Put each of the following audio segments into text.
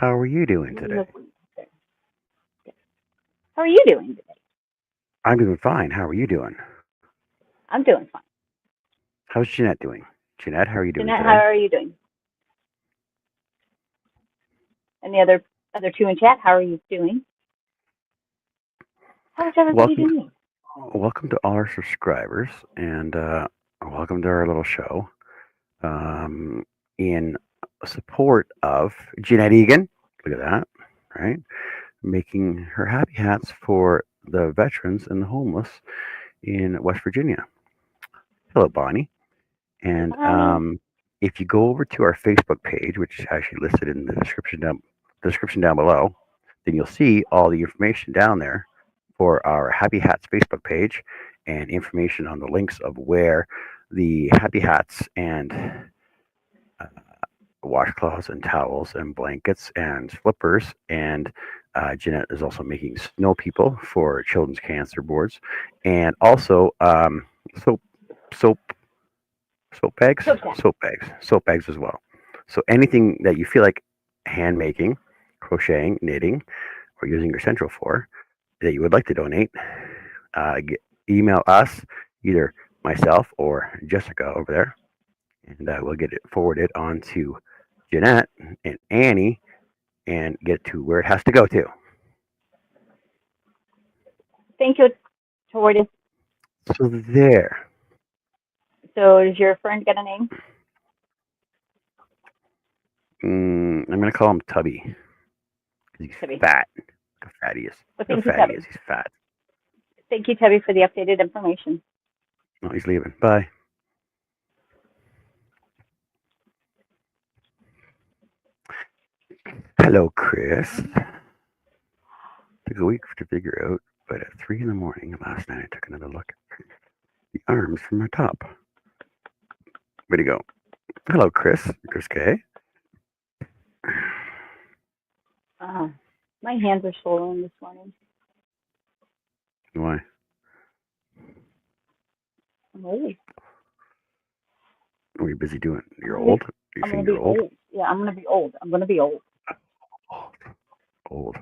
How are you doing today? Lovely. There. Good. How are you doing today? I'm doing fine. How are you doing? I'm doing fine. How's Jeanette doing? Jeanette, how are you doing Jeanette, how today? are you doing? And the other two in chat, how are you doing? How is everybody Welcome, doing? welcome to all our subscribers, and welcome to our little show. Um, in support of Jeanette Eagan. Look at that, right? Making her happy hats for the veterans and the homeless in West Virginia. Hello, Bonnie. Hey, And Bonnie. if you go over to our Facebook page, which is actually listed in the description down below, then you'll see all the information down there for our Happy Hats Facebook page and information on the links of where the Happy Hats and washcloths and towels and blankets and slippers and Jeanette is also making snow people for children's cancer boards and also soap soap soap bags, So sad. soap bags as well. So anything that you feel like hand making, crocheting, knitting, or using your central for that you would like to donate, get, email us, either myself or Jessica over there, and we'll get it forwarded on to Jeanette and Annie and get it to where it has to go to. Thank you, Tortoise. So there. So does your friend get a name? I'm gonna call him Tubby because he's Tubby. fat. Look how fat he is. Well, Look thank how you, fat he is. Tubby. He's fat. Thank you, Tubby, for the updated information. Oh, he's leaving. Bye. Hello, Chris. Took a week to figure out, but at 3 in the morning last night, I took another look at the arms from my top. Where'd he go? Hello, Chris. Chris K. Uh, my hands are swollen this morning. Why? I'm old. What are you busy doing? I'm You're gonna be. old? Are you I'm gonna saying you're be old? old. Yeah, I'm gonna be old. I'm gonna be old. Old. Old.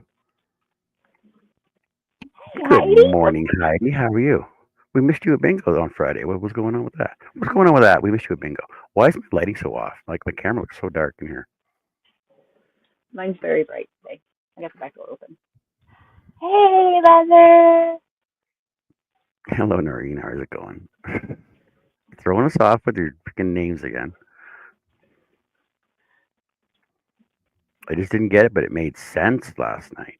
Hey, Good Heidi. morning, Heidi. How are you? We missed you at bingo on Friday. What was going on with that? What's going on with that? We missed you at bingo. Why is my lighting so off? Like my camera looks so dark in here. Mine's very bright today. I got the back door open. Hey, Leather. Hello, Noreen. How's it going? Throwing us off with your freaking names again. I just didn't get it, but it made sense last night.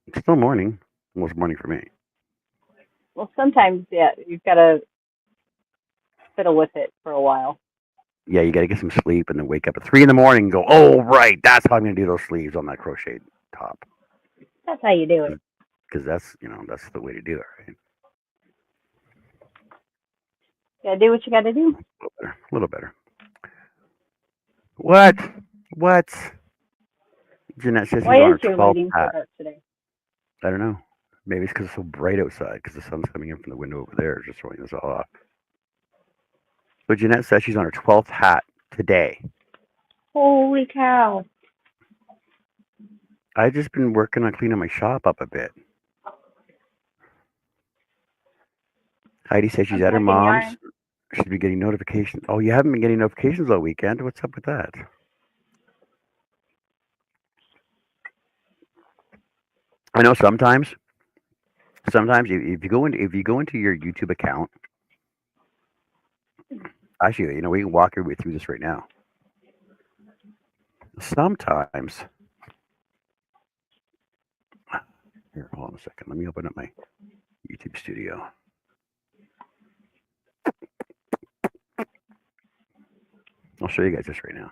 It's still morning. Almost morning for me. Well, sometimes, yeah, you've got to fiddle with it for a while. Yeah, you got to get some sleep and then wake up at 3 in the morning and go, oh, right, that's how I'm going to do those sleeves on that crochet top. That's how you do it. Because that's the way to do it, right? You gotta do what you gotta do. A little better. A little better. What? What? Jeanette says he's Why on is her your 12th lighting so hat. dark today? I don't know. Maybe it's because it's so bright outside because the sun's coming in from the window over there. It's just throwing us all off. So Jeanette says she's on her 12th hat today. Holy cow. I've just been working on cleaning my shop up a bit. Heidi says she's at her Unpacking mom's. yarn. Should be getting notifications. Oh, you haven't been getting notifications all weekend? What's up with that? I know sometimes if you go into your YouTube account, actually, we can walk everybody through this right now. Sometimes, here, hold on a second. Let me open up my YouTube studio. I'll show you guys this right now.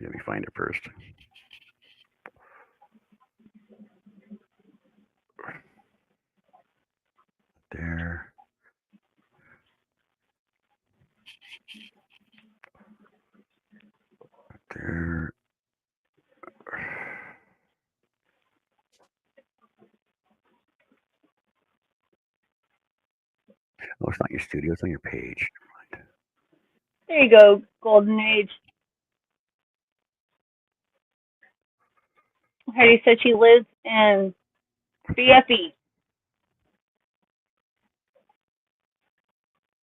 Let me find it first. There, there. it's not your studio. It's on your page. There you go, Golden Age. Heidi said she lives in BFE,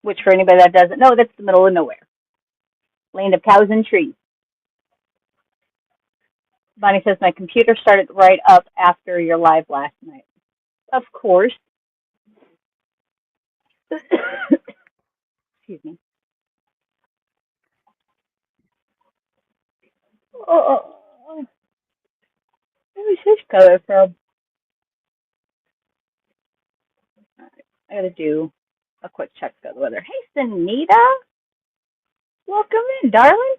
which for anybody that doesn't know, that's the middle of nowhere. Land of cows and trees. Bonnie says, my computer started right up after your live last night. Of course. Excuse me. Oh, where was his color from? All right, I gotta do a quick check of the weather. Hey, Sunita, welcome in, darling.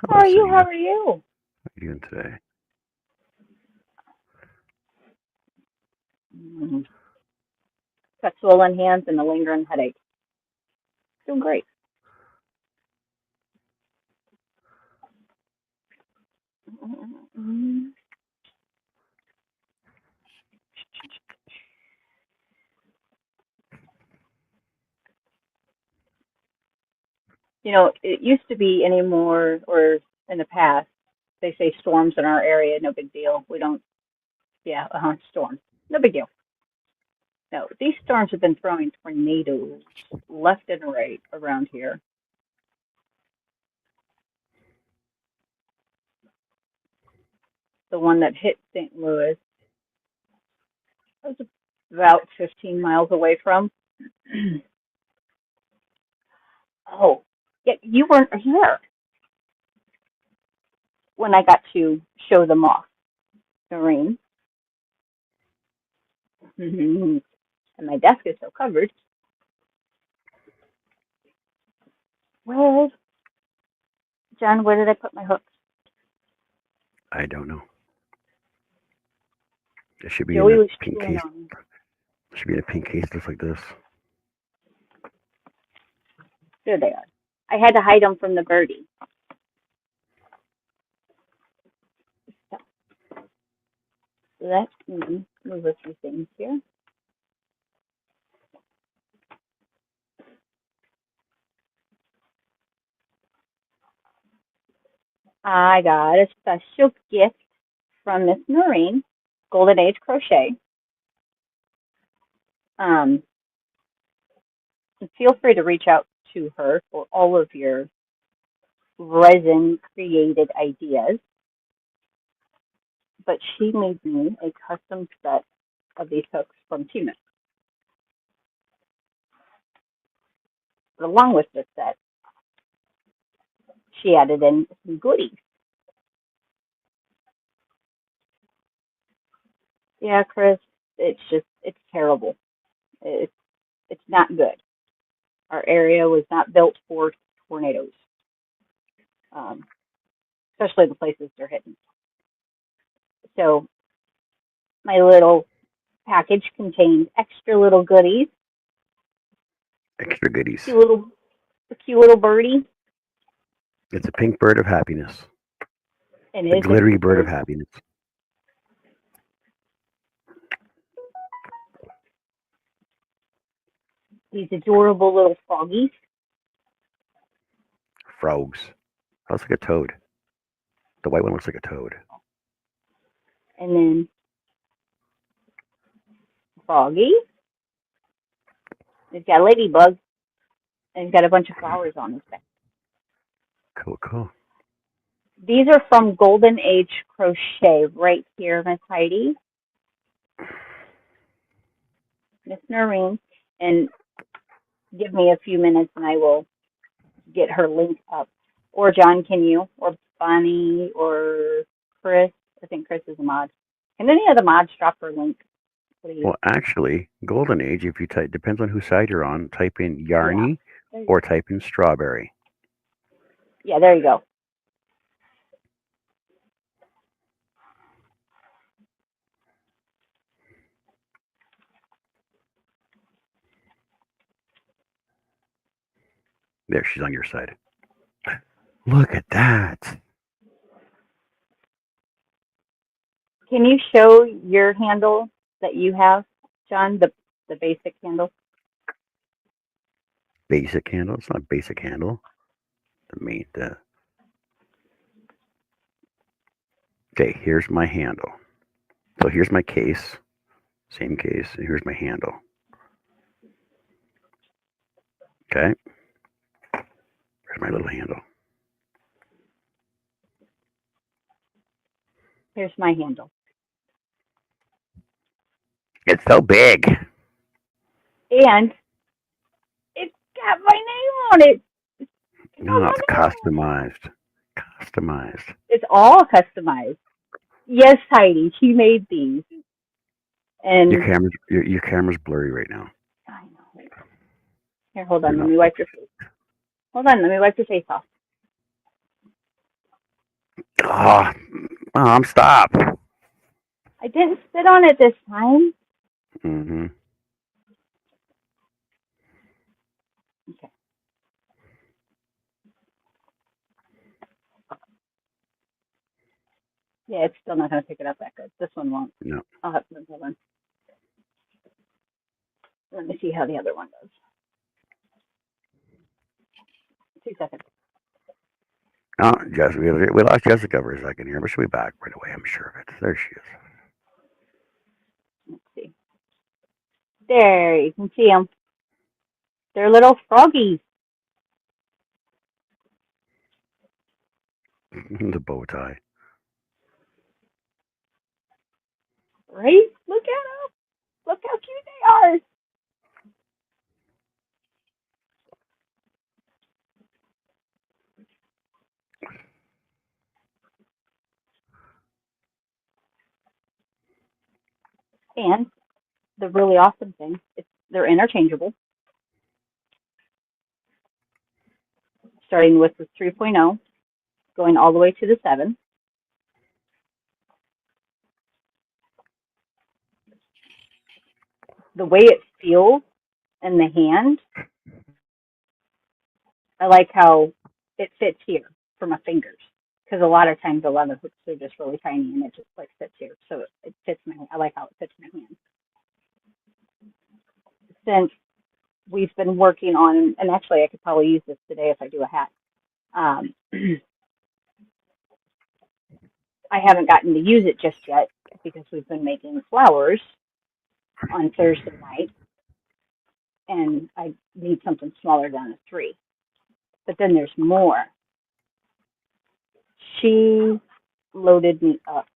Hello, How are you? Sunita. How are you? What are you doing today? Got swollen hands and a lingering headache. Doing great. You know, it used to be anymore, or in the past, they say storms in our area, no big deal. We don't, yeah, storms. No big deal. No, these storms have been throwing tornadoes left and right around here. The one that hit St. Louis, I was about 15 miles away from. Oh, yeah, you weren't here when I got to show them off, Noreen. And my desk is so covered. Where, John, where did I put my hooks? I don't know. It should be Joey in a was pink chewing case. on. It should be in a pink case just like this. There they are. I had to hide them from the birdie. So let me move a few things here. I got a special gift from Miss Noreen, Golden Age Crochet. And feel free to reach out to her for all of your resin created ideas. But she made me a custom set of these hooks from Tuna. But along with this set, she added in some goodies. Yeah, Chris, it's terrible. It's not good. Our area was not built for tornadoes, especially the places they're hitting. So my little package contained extra little goodies. Extra goodies. A cute little birdie. It's a pink bird of happiness. And The glittery bird of happiness. These adorable little froggies. Frogs. That looks like a toad. The white one looks like a toad. And then froggy. He's got a ladybug. And he's got a bunch of flowers on his back. Cool, cool. These are from Golden Age Crochet right here, Miss Heidi. Miss Noreen. And give me a few minutes and I will get her link up. Or John, can you? Or Bonnie or Chris. I think Chris is a mod. Can any of the mods drop her link, please? Well, actually, Golden Age, if you type, depends on whose side you're on, type in Yarny or type in Strawberry. Yeah, there you go. There, she's on your side. Look at that. Can you show your handle that you have, John, the basic handle? basic handle. It's not a basic handle. Okay, here's my handle. So here's my case, same case, and here's my handle. Okay, here's my little handle. Here's my handle. It's so big. And it's got my name on it. No, it's customized. Customized. It's all customized. Yes, Heidi, she made these. And your camera's blurry right now. I know. Here, hold on. Let me wipe your face. Hold on. Let me wipe your face off. Oh, Mom, stop. I didn't spit on it this time. Mm-hmm. Okay. Yeah, it's still not going to pick it up that good. This one won't. No. I'll have to hold on. Let me see how the other one does. 2 seconds. Oh, Jessica, we lost Jessica for a second here, but she'll be back right away. I'm sure of it. There she is. Let's see. There, you can see them. They're little froggies. The bow tie. Right? Look at them. Look how cute they are. And the really awesome thing is they're interchangeable. Starting with the 3.0, going all the way to the 7. The way it feels in the hand, I like how it fits here for my fingers. Because a lot of times, a lot of hooks are just really tiny and it just like fits here. So it fits my hand. I like how it fits my hand. Since we've been working on, and actually I could probably use this today if I do a hat. I haven't gotten to use it just yet because we've been making flowers on Thursday night, and I need something smaller than a 3. But then there's more. She loaded me up.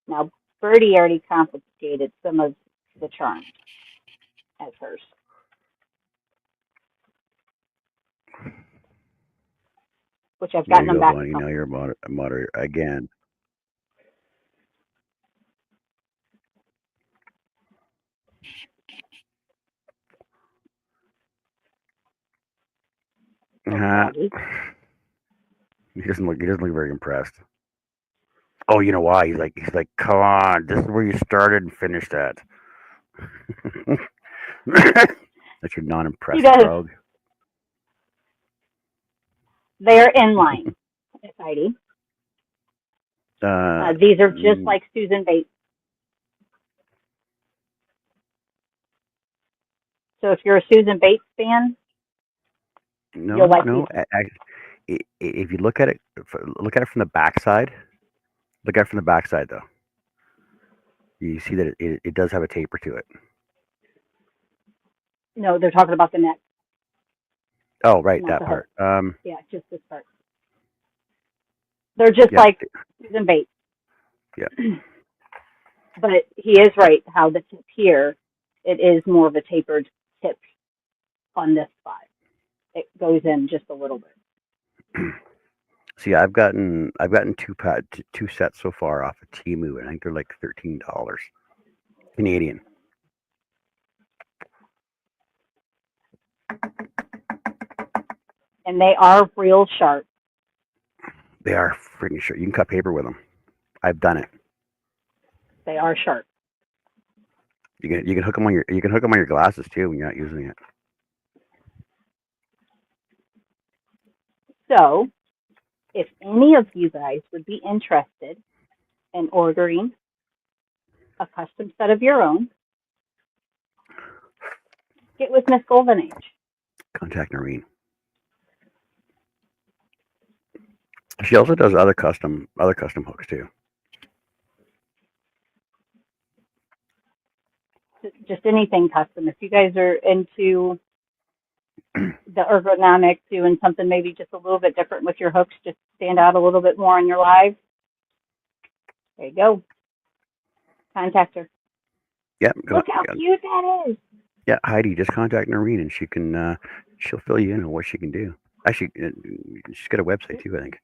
Now, Birdie already confiscated some of the charms as hers. Which I've gotten them back. Bonnie. Now you're a moderator again. He doesn't look very impressed. Oh, you know why? He's like, come on, this is where you started and finished at. That's your non-impressed frog. They're in line, Heidi. These are just like Susan Bates. So if you're a Susan Bates fan, you'll like these. If you look at it from the backside. Look at it from the backside, though. You see that it does have a taper to it. No, they're talking about the neck. Oh, right, that part. Yeah, just this part. They're just like Susan Bates. Yeah. But he is right, how the tip here, it is more of a tapered tip on this spot. It goes in just a little bit. See, I've gotten two sets so far off of Temu, and I think they're like $13 Canadian. And they are real sharp. They are freaking sharp. You can cut paper with them. I've done it. They are sharp. You can hook them on your glasses too when you're not using it. So, if any of you guys would be interested in ordering a custom set of your own, Get with Miss Golden Age. Contact Noreen. She also does other custom hooks too. Just anything custom. If you guys are into the ergonomics, doing something maybe just a little bit different with your hooks, just stand out a little bit more in your live. There you go. Contact her. Yeah. Look how cute that is. Yeah, Heidi, just contact Noreen and she can she'll fill you in on what she can do. Actually, she's got a website too, I think.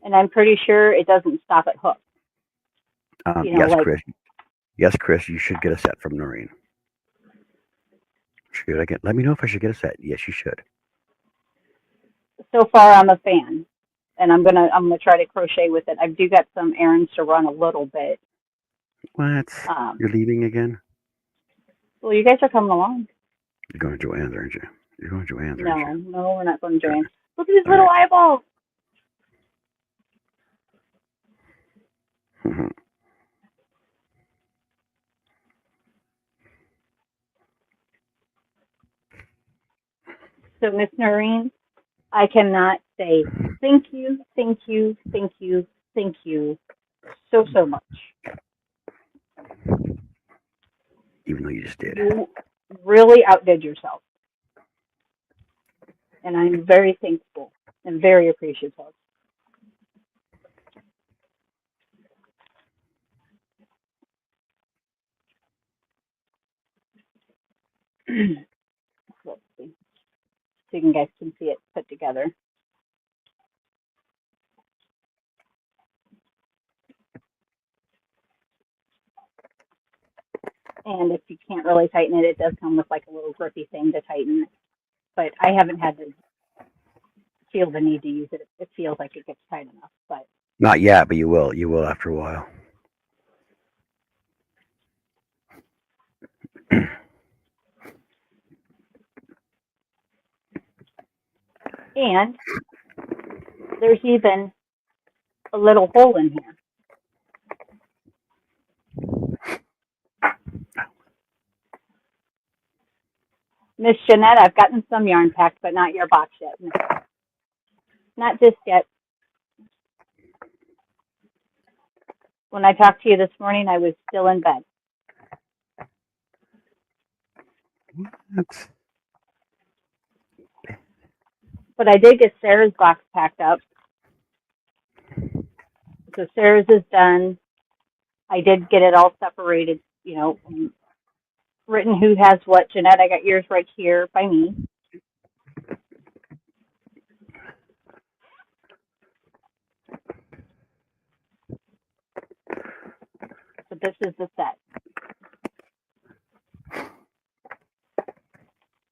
And I'm pretty sure it doesn't stop at hooks. Yes, Chris. Yes, Chris, you should get a set from Noreen. Should I get? Let me know if I should get a set. Yes, you should. So far, I'm a fan, and I'm gonna try to crochet with it. I do got some errands to run a little bit. What? You're leaving again? Well, you guys are coming along. You're going to Joanne's, aren't you? You're going to Joanne's, no, aren't you? No, we're not going to Joanne's. Look at his little eyeballs. So, Miss Noreen, I cannot say thank you so much. Even though you just did. You really outdid yourself. And I'm very thankful and very appreciative. Let's see. So you guys can see it put together. And if you can't really tighten it, it does come with like a little grippy thing to tighten it. But I haven't had to feel the need to use it. It feels like it gets tight enough. But not yet, but you will. You will after a while. And there's even a little hole in here. Miss Jeanette, I've gotten some yarn packed, but not your box yet. No. Not just yet. When I talked to you this morning, I was still in bed. That's... But I did get Sarah's box packed up. So Sarah's is done. I did get it all separated, you know, written who has what. Jeanette, I got yours right here by me. So this is the set.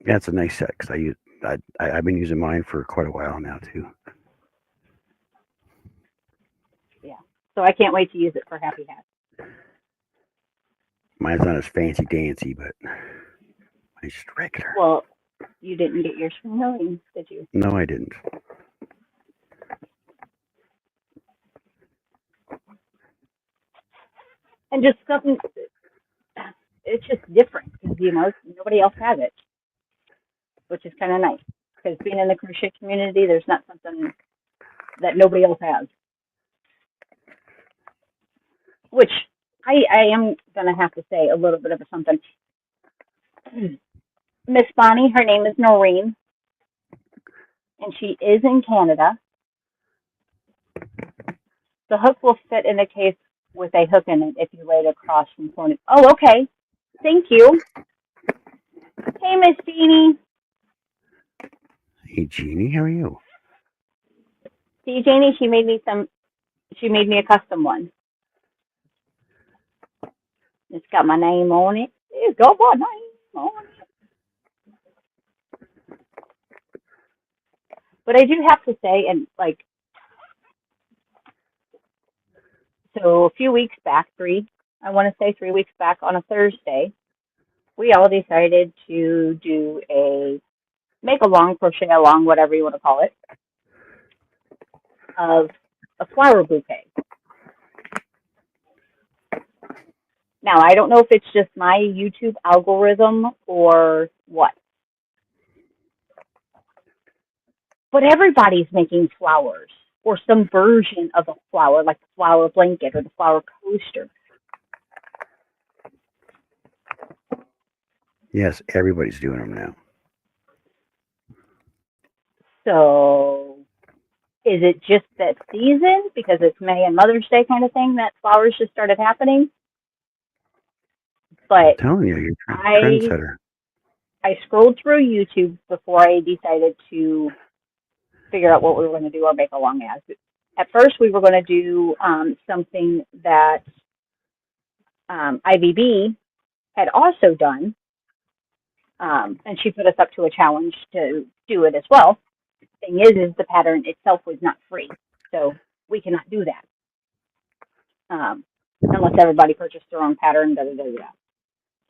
Yeah, it's a nice set because I've been using mine for quite a while now too. Yeah, so I can't wait to use it for Happy Hat. Mine's not as fancy dancy, but it's just regular. Well, you didn't get yours from Noreen, did you? No, I didn't. And just something, it's just different because, you know, nobody else has it, which is kind of nice. Because being in the crochet community, there's not something that nobody else has. Which I am going to have to say a little bit of something. Miss Bonnie, her name is Noreen, and she is in Canada. The hook will fit in a case with a hook in it if you lay it across from corner. Oh, okay. Thank you. Hey, Miss Jeannie. Hey, Jeannie, how are you? See, Jeannie, she made me a custom one. It's got my name on it. It's got my name on it. But I do have to say, and like, so a few weeks back, 3 weeks back on a Thursday, we all decided to make a long crochet along, whatever you want to call it, of a flower bouquet. Now, I don't know if it's just my YouTube algorithm or what, but everybody's making flowers or some version of a flower, like the flower blanket or the flower coaster. Yes, everybody's doing them now. So is it just that season because it's May and Mother's Day kind of thing that flowers just started happening? But I'm telling you, you're a trendsetter. I scrolled through YouTube before I decided to figure out what we were going to do or make a long as. At first, we were going to do something that IVB had also done, and she put us up to a challenge to do it as well. Thing is the pattern itself was not free, so we cannot do that unless everybody purchased their own pattern.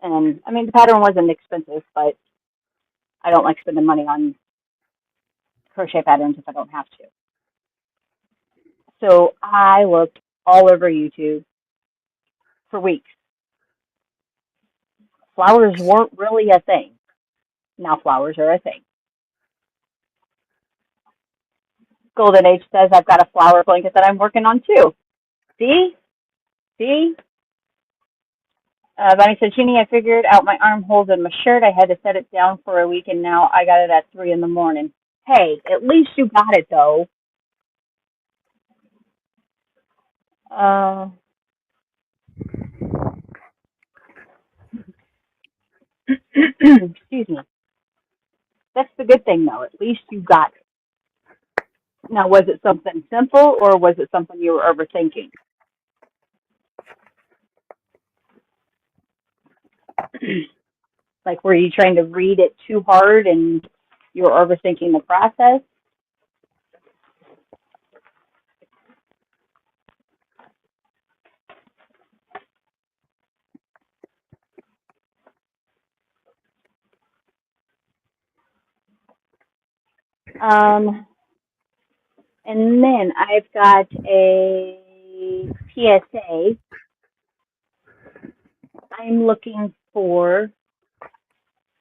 And I mean, the pattern wasn't expensive, but I don't like spending money on crochet patterns if I don't have to. So I looked all over YouTube for weeks. Flowers weren't really a thing. Now flowers are a thing. Golden Age says I've got a flower blanket that I'm working on too. See? Bonnie said, Jeannie, I figured out my armholes in my shirt. I had to set it down for a week, and now I got it at 3 in the morning. Hey, at least you got it, though. Excuse me. That's the good thing, though. At least you got it. Now, was it something simple, or was it something you were overthinking? Like, were you trying to read it too hard and you were overthinking the process? And then I've got a PSA. I'm looking for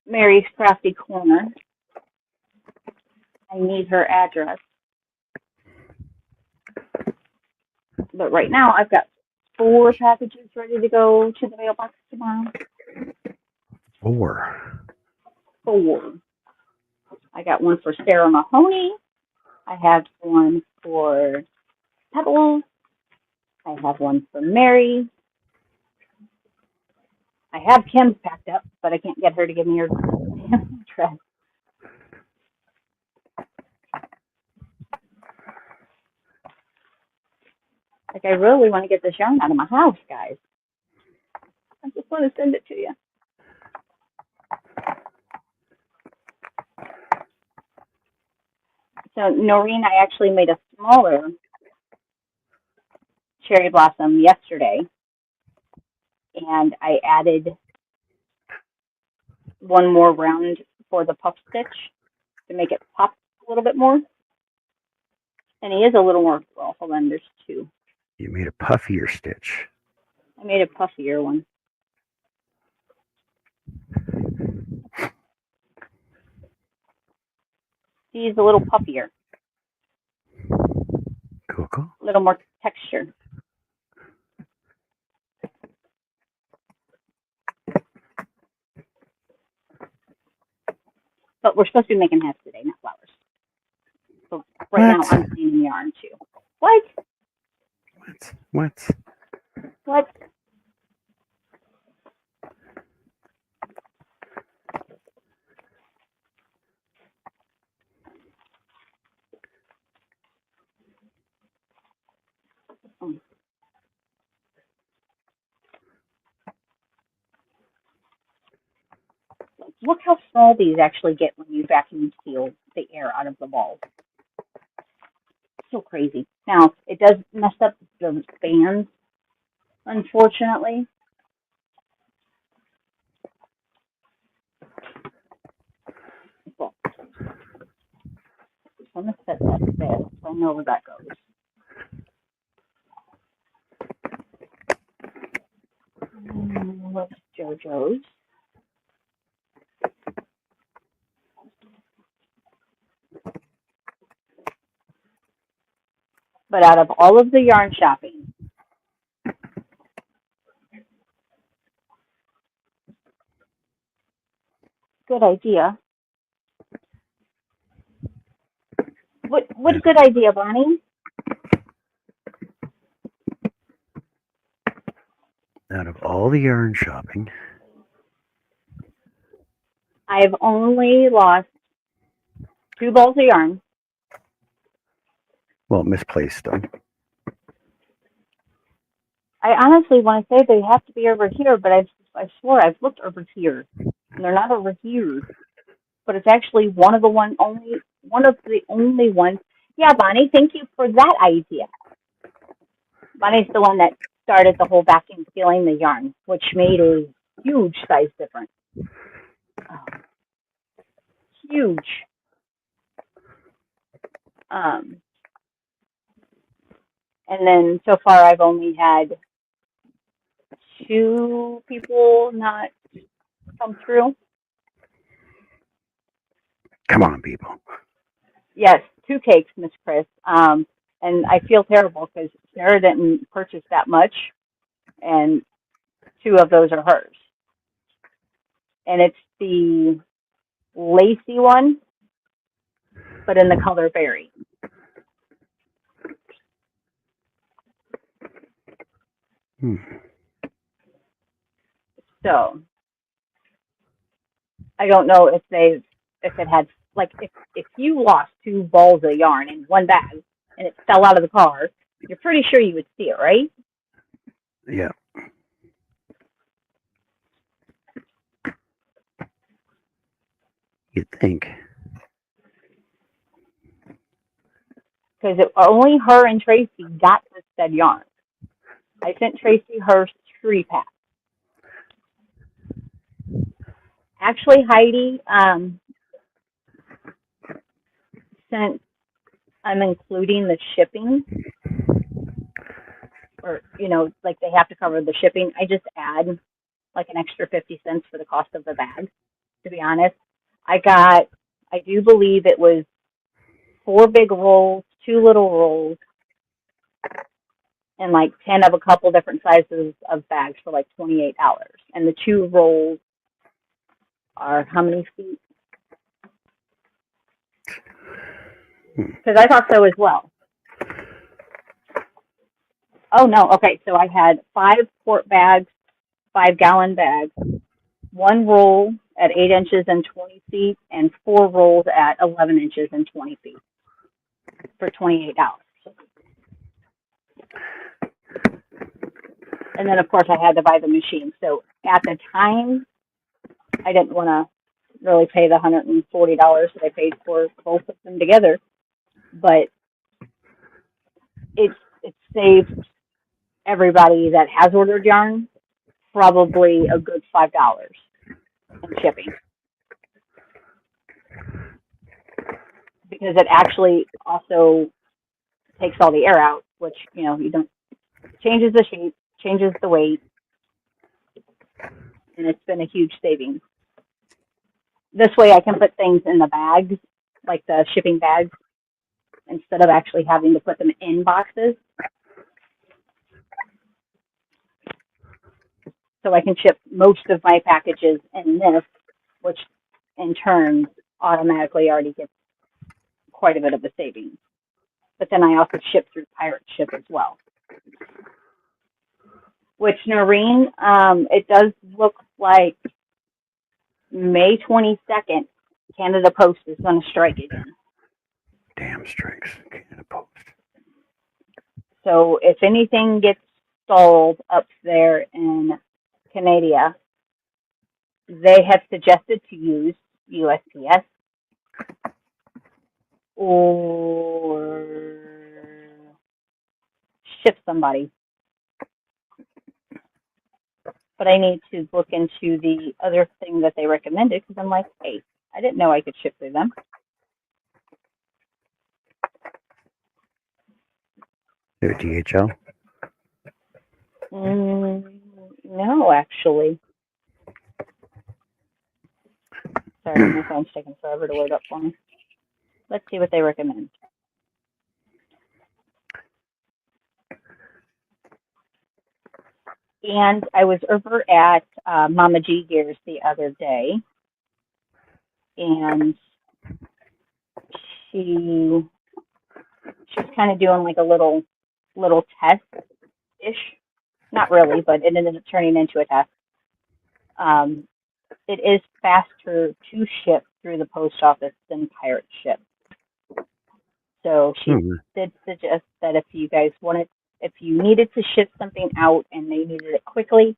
Mary's Crafty Corner. I need her address. But right now I've got 4 packages ready to go to the mailbox tomorrow. 4. I got one for Sarah Mahoney. I have one for Pebbles. I have one for Mary. I have Kim's packed up, but I can't get her to give me her address. Like, I really want to get this yarn out of my house, guys. I just want to send it to you. So, Noreen, I actually made a smaller cherry blossom yesterday, and I added one more round for the puff stitch to make it pop a little bit more. And he is a little more, well, hold on, there's 2. You made a puffier stitch. I made a puffier one. He's a little puffier. Cool. A little more texture. But we're supposed to be making hats today, not flowers. So right now I'm cleaning yarn too. What? Look how small these actually get when you vacuum seal the air out of the balls. So crazy. Now, it does mess up the bands, unfortunately. Well, I'm going to set that there so I know where that goes. JoJo's. But out of all of the yarn shopping, good idea. What good idea, Bonnie? Out of all the yarn shopping, I've only lost 2 balls of yarn. well, misplaced them. I honestly want to say they have to be over here, but I swore I've looked over here, and they're not over here. But it's actually one of the only ones. Yeah, Bonnie, thank you for that idea. Bonnie's the one that started the whole vacuum sealing the yarn, which made a huge size difference. Oh, huge. And then so far I've only had 2 people not come through. Come on, people. Yes, 2 cakes, Miss Chris. And I feel terrible because Sarah didn't purchase that much, and 2 of those are hers. And it's the lacy one, but in the color berry. So I don't know if it had, like, if you lost 2 balls of yarn in one bag and it fell out of the car, you're pretty sure you would see it, right? Yeah. You'd think. Because only her and Tracy got this said yarn. I sent Tracy her 3-pack. Actually, Heidi, since I'm including the shipping, or, like they have to cover the shipping, I just add like an extra 50 cents for the cost of the bag, to be honest. I do believe it was 4 big rolls, 2 little rolls, and like 10 of a couple different sizes of bags for like $28. And the 2 rolls are how many feet? Because I thought so as well. Oh, no. Okay, so I had 5 quart bags, 5-gallon bags, 1 roll at 8 inches and 20 feet, and 4 rolls at 11 inches and 20 feet for $28. And then, of course, I had to buy the machine. So at the time, I didn't want to really pay the $140 that I paid for both of them together. But it saved everybody that has ordered yarn probably a good $5 in shipping. Because it actually also takes all the air out, which, you don't, changes the shape, changes the weight, and it's been a huge savings. This way I can put things in the bags, like the shipping bags, instead of actually having to put them in boxes. So I can ship most of my packages in this, which in turn automatically already gets quite a bit of a savings. But then I also ship through Pirate Ship as well. Which, Noreen, it does look like May 22nd, Canada Post is going to strike again. Damn strikes, Canada Post. So if anything gets stalled up there in Canada, they have suggested to use USPS or ship somebody. But I need to look into the other thing that they recommended because I'm like, hey, I didn't know I could ship through them. They're DHL? No, actually. Sorry, my phone's taking forever to load up for me. Let's see what they recommend. And I was over at Mama G Gears the other day, and she's kind of doing like a little test-ish. Not really, but it ended up turning into a test. It is faster to ship through the post office than pirate ship. So she did suggest that if you guys wanted, if you needed to ship something out and they needed it quickly,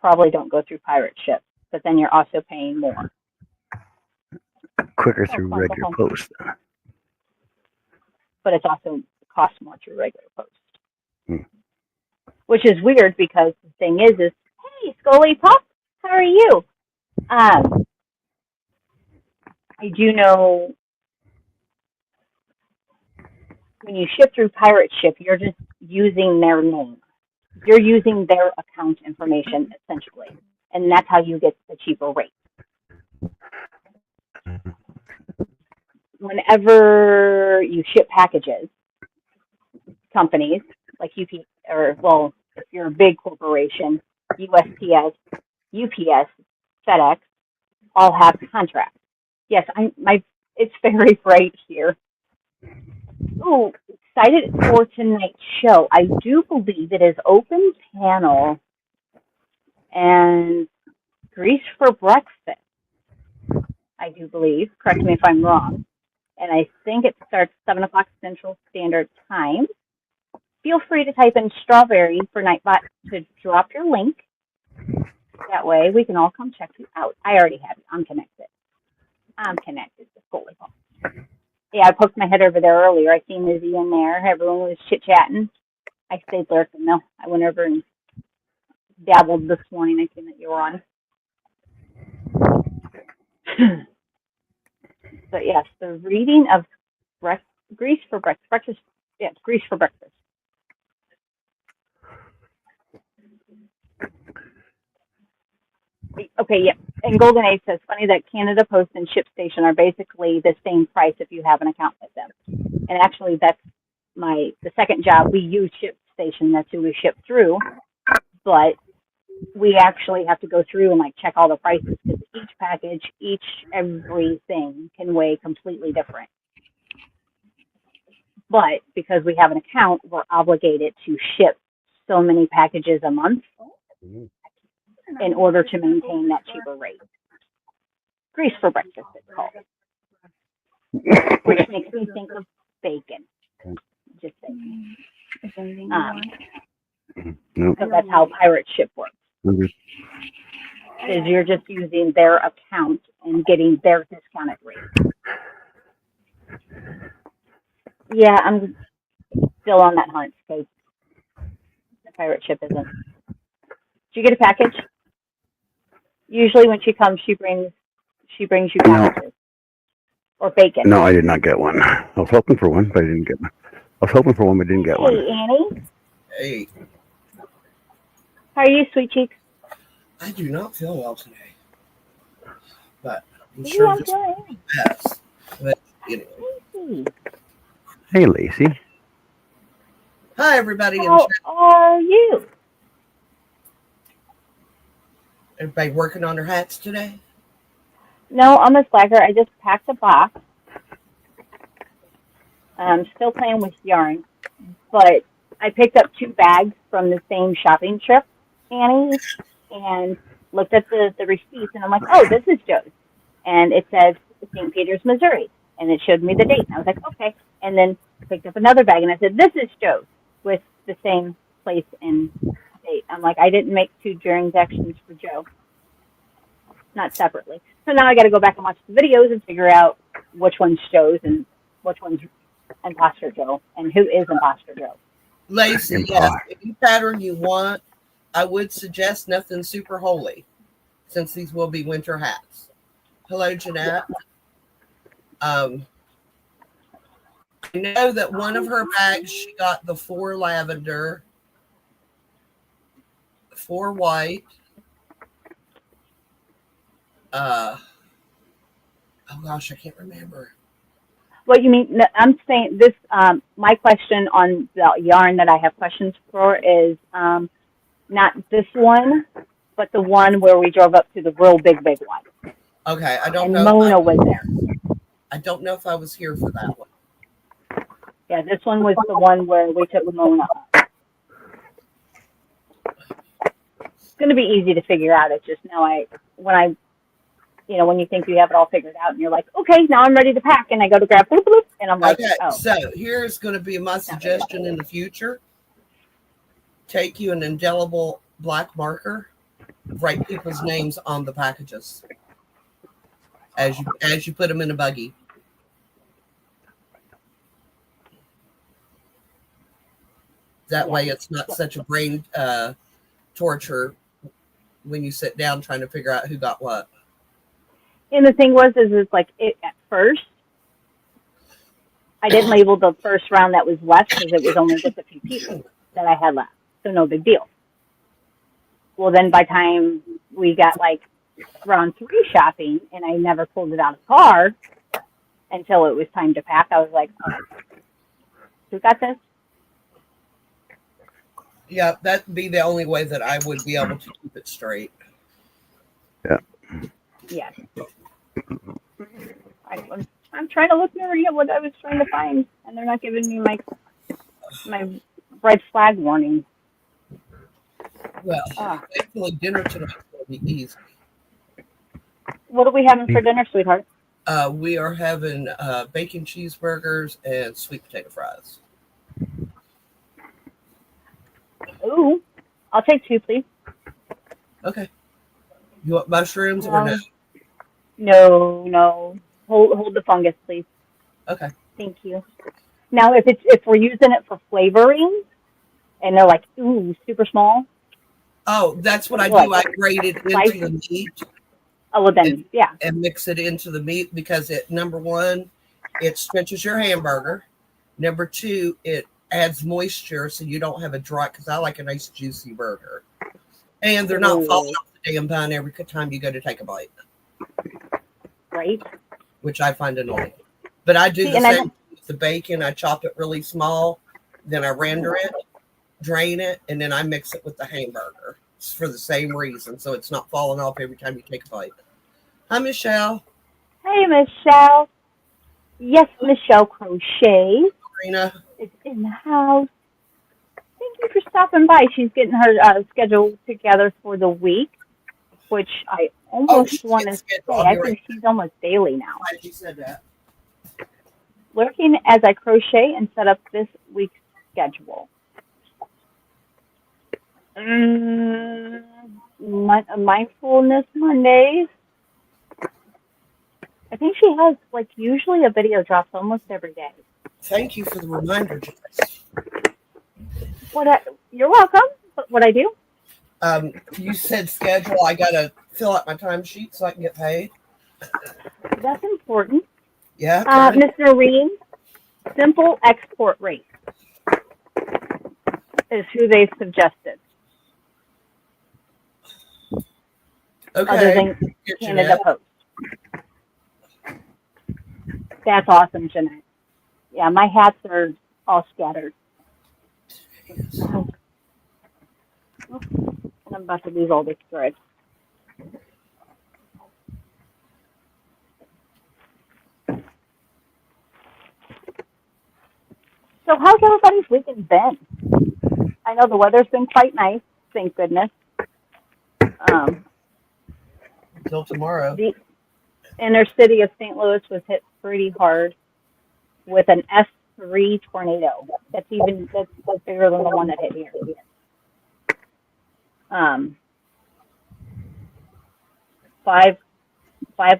probably don't go through pirate ship, but then you're also paying more. Quicker through regular post. But it's also costs more through regular post. Which is weird because the thing is, hey, Scully Pop, how are you? I do know when you ship through pirate ship, you're just using their name. You're using their account information, essentially. And that's how you get the cheaper rate. Whenever you ship packages, companies like UPS, or, well, if you're a big corporation, USPS, UPS, FedEx, all have contracts. Yes, it's very bright here. Oh, excited for tonight's show. I do believe it is open panel and grease for breakfast. I do believe. Correct me if I'm wrong. And I think it starts 7 o'clock Central Standard Time. Feel free to type in strawberry for Nightbot to drop your link. That way we can all come check you out. I already have you. I'm connected. to Foley Hall. Yeah, I poked my head over there earlier. I seen Izzy in there. Everyone was chit-chatting. I stayed lurking, though. I went over and dabbled this morning. I seen that you were on. But yes, the reading of Grease for Breakfast. Yes, Grease for Breakfast. Okay, yeah. And Golden Age says, funny that Canada Post and ShipStation are basically the same price if you have an account with them. And actually, that's the second job. We use ShipStation. That's who we ship through. But we actually have to go through and check all the prices because each package, everything can weigh completely different. But because we have an account, we're obligated to ship so many packages a month in order to maintain that cheaper rate. Grease for breakfast, it's called. Which makes me think of bacon. Just saying. Because that's how pirate ship works. Is you're just using their account and getting their discounted rate. Yeah, I'm still on that hunt because the pirate ship isn't. Did you get a package? Usually when she comes, she brings you packages. Or bacon. No, I did not get one. I was hoping for one, but I didn't get one. I was hoping for one, but didn't get one. Hey, Annie. Hey. How are you, sweet cheeks? I do not feel well today. But I'm sure this will be best. But anyway. Hey, Lacey. Hi, everybody. How are you? Everybody working on their hats today? No, I'm a slacker. I just packed a box. I'm still playing with yarn, but I picked up 2 bags from the same shopping trip, Annie, and looked at the receipts, and I'm like, oh, this is Joe's. And it says St. Peters, Missouri, and it showed me the date. And I was like, okay. And then picked up another bag, and I said, this is Joe's, with the same place and date. I'm like, I didn't make 2 transactions for Joe. Not separately. So now I got to go back and watch the videos and figure out which one's Joe's and which one's Imposter Joe and who is Imposter Joe. Lacey, yes, any pattern you want, I would suggest nothing super holy, since these will be winter hats. Hello, Jeanette. I know that one of her bags, she got the 4 lavender, 4 white, Oh gosh, I can't remember. What you mean? No, I'm saying this. My question on the yarn that I have questions for is not this one, but the one where we drove up to the real big one. Okay, I don't And know. Mona was there. I don't know if I was here for that one. Yeah, this one was the one where we took Mona up. It's going to be easy to figure out. It's just now when you think you have it all figured out and you're like, okay, now I'm ready to pack, and I go to grab bloop, bloop, and I'm like, Okay, oh. so here's going to be my suggestion in the future. Take you an indelible black marker, write people's names on the packages as you put them in a buggy. That way it's not such a brain torture when you sit down trying to figure out who got what. And the thing was, it's like at first, I didn't label the first round that was left because it was only just a few people that I had left. So no big deal. Well, then by the time we got like round 3 shopping and I never pulled it out of the car until it was time to pack, I was like, oh, who got this? Yeah, that'd be the only way that I would be able to keep it straight. Yeah. Yeah. I'm trying to look over at what I was trying to find, and they're not giving me my red flag warning. Well, thankfully dinner tonight will be easy. What are we having for dinner, sweetheart? We are having bacon cheeseburgers and sweet potato fries. Ooh, I'll take 2, please. Okay. You want mushrooms or no? No. Hold the fungus, please. Okay. Thank you. Now, if we're using it for flavoring, and they're like, ooh, super small. Oh, that's what I do. I grate it into the meat. Oh, well then, yeah. And mix it into the meat because number 1, it stretches your hamburger. Number 2, it adds moisture so you don't have a dry, because I like a nice juicy burger. And they're not falling off the damn bun every time you go to take a bite. Right. Which I find annoying. But I do the same with the bacon. I chop it really small, then I render it, drain it, and then I mix it with the hamburger. It's for the same reason, so it's not falling off every time you take a bite. Hi, Michelle. Hey, Michelle. Yes, Michelle Crochet Marina is in the house. Thank you for stopping by. She's getting her schedule together for the week, which I almost want to say. I think she's almost daily now. Why did you say that? Lurking as I crochet and set up this week's schedule. Mindfulness Mondays. I think she has usually a video drops almost every day. Thank you for the reminder, Jess. You're welcome. What I do? You said schedule. I gotta fill out my timesheet so I can get paid. That's important. Yeah. Miss Noreen, simple export rate is who they suggested. Okay. Other than Canada Post. That's awesome, Jeanette. Yeah, my hats are all scattered. And I'm about to lose all this thread. So how's everybody's weekend been? I know the weather's been quite nice, thank goodness. Until tomorrow. The inner city of St. Louis was hit pretty hard with an S3 tornado. That's bigger than the one that hit here. Five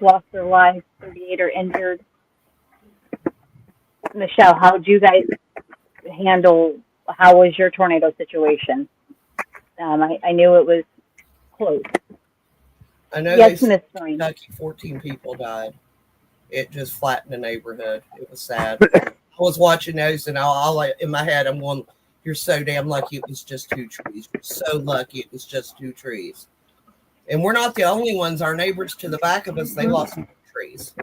lost their lives, 38 are injured. Michelle, how did you guys handle? How was your tornado situation? I knew it was close. I know yes, Miss Noreen. Kentucky, 14 people died. It just flattened the neighborhood. It was sad. I was watching those, and in my head, I'm going, "You're so damn lucky. It was just 2 trees. You're so lucky. It was just 2 trees." And we're not the only ones. Our neighbors to the back of us, they lost trees.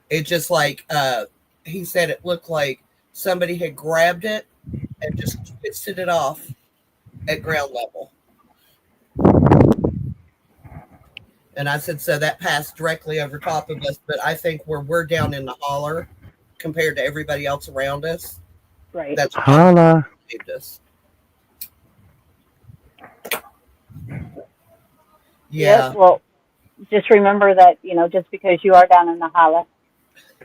It just like he said, it looked like somebody had grabbed it and just twisted it off at ground level. And I said, so that passed directly over top of us. But I think where we're down in the holler compared to everybody else around us, Right. that's Holla. saved us. Yeah. Yep, well, just remember that, just because you are down in the holla,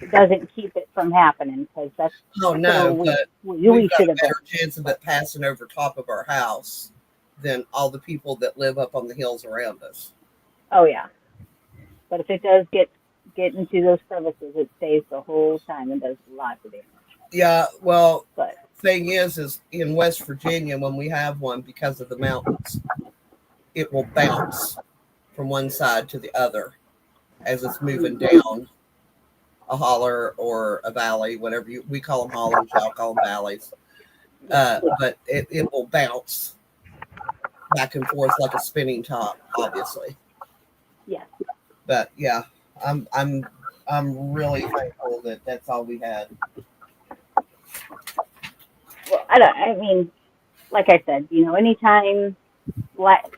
it doesn't keep it from happening, because that's Oh no, but we we've got should a have been. better chance of it passing over top of our house than all the people that live up on the hills around us. Oh yeah, but if it does get into those crevices, it stays the whole time and does lots of damage. Yeah, well, But thing is in West Virginia, when we have one, because of the mountains, it will bounce from one side to the other as it's moving down a holler or a valley, whatever we call them hollers, y'all call them valleys. But it will bounce back and forth like a spinning top, obviously. yeah. But yeah, I'm really thankful that that's all we had. Well, I mean, like I said, anytime last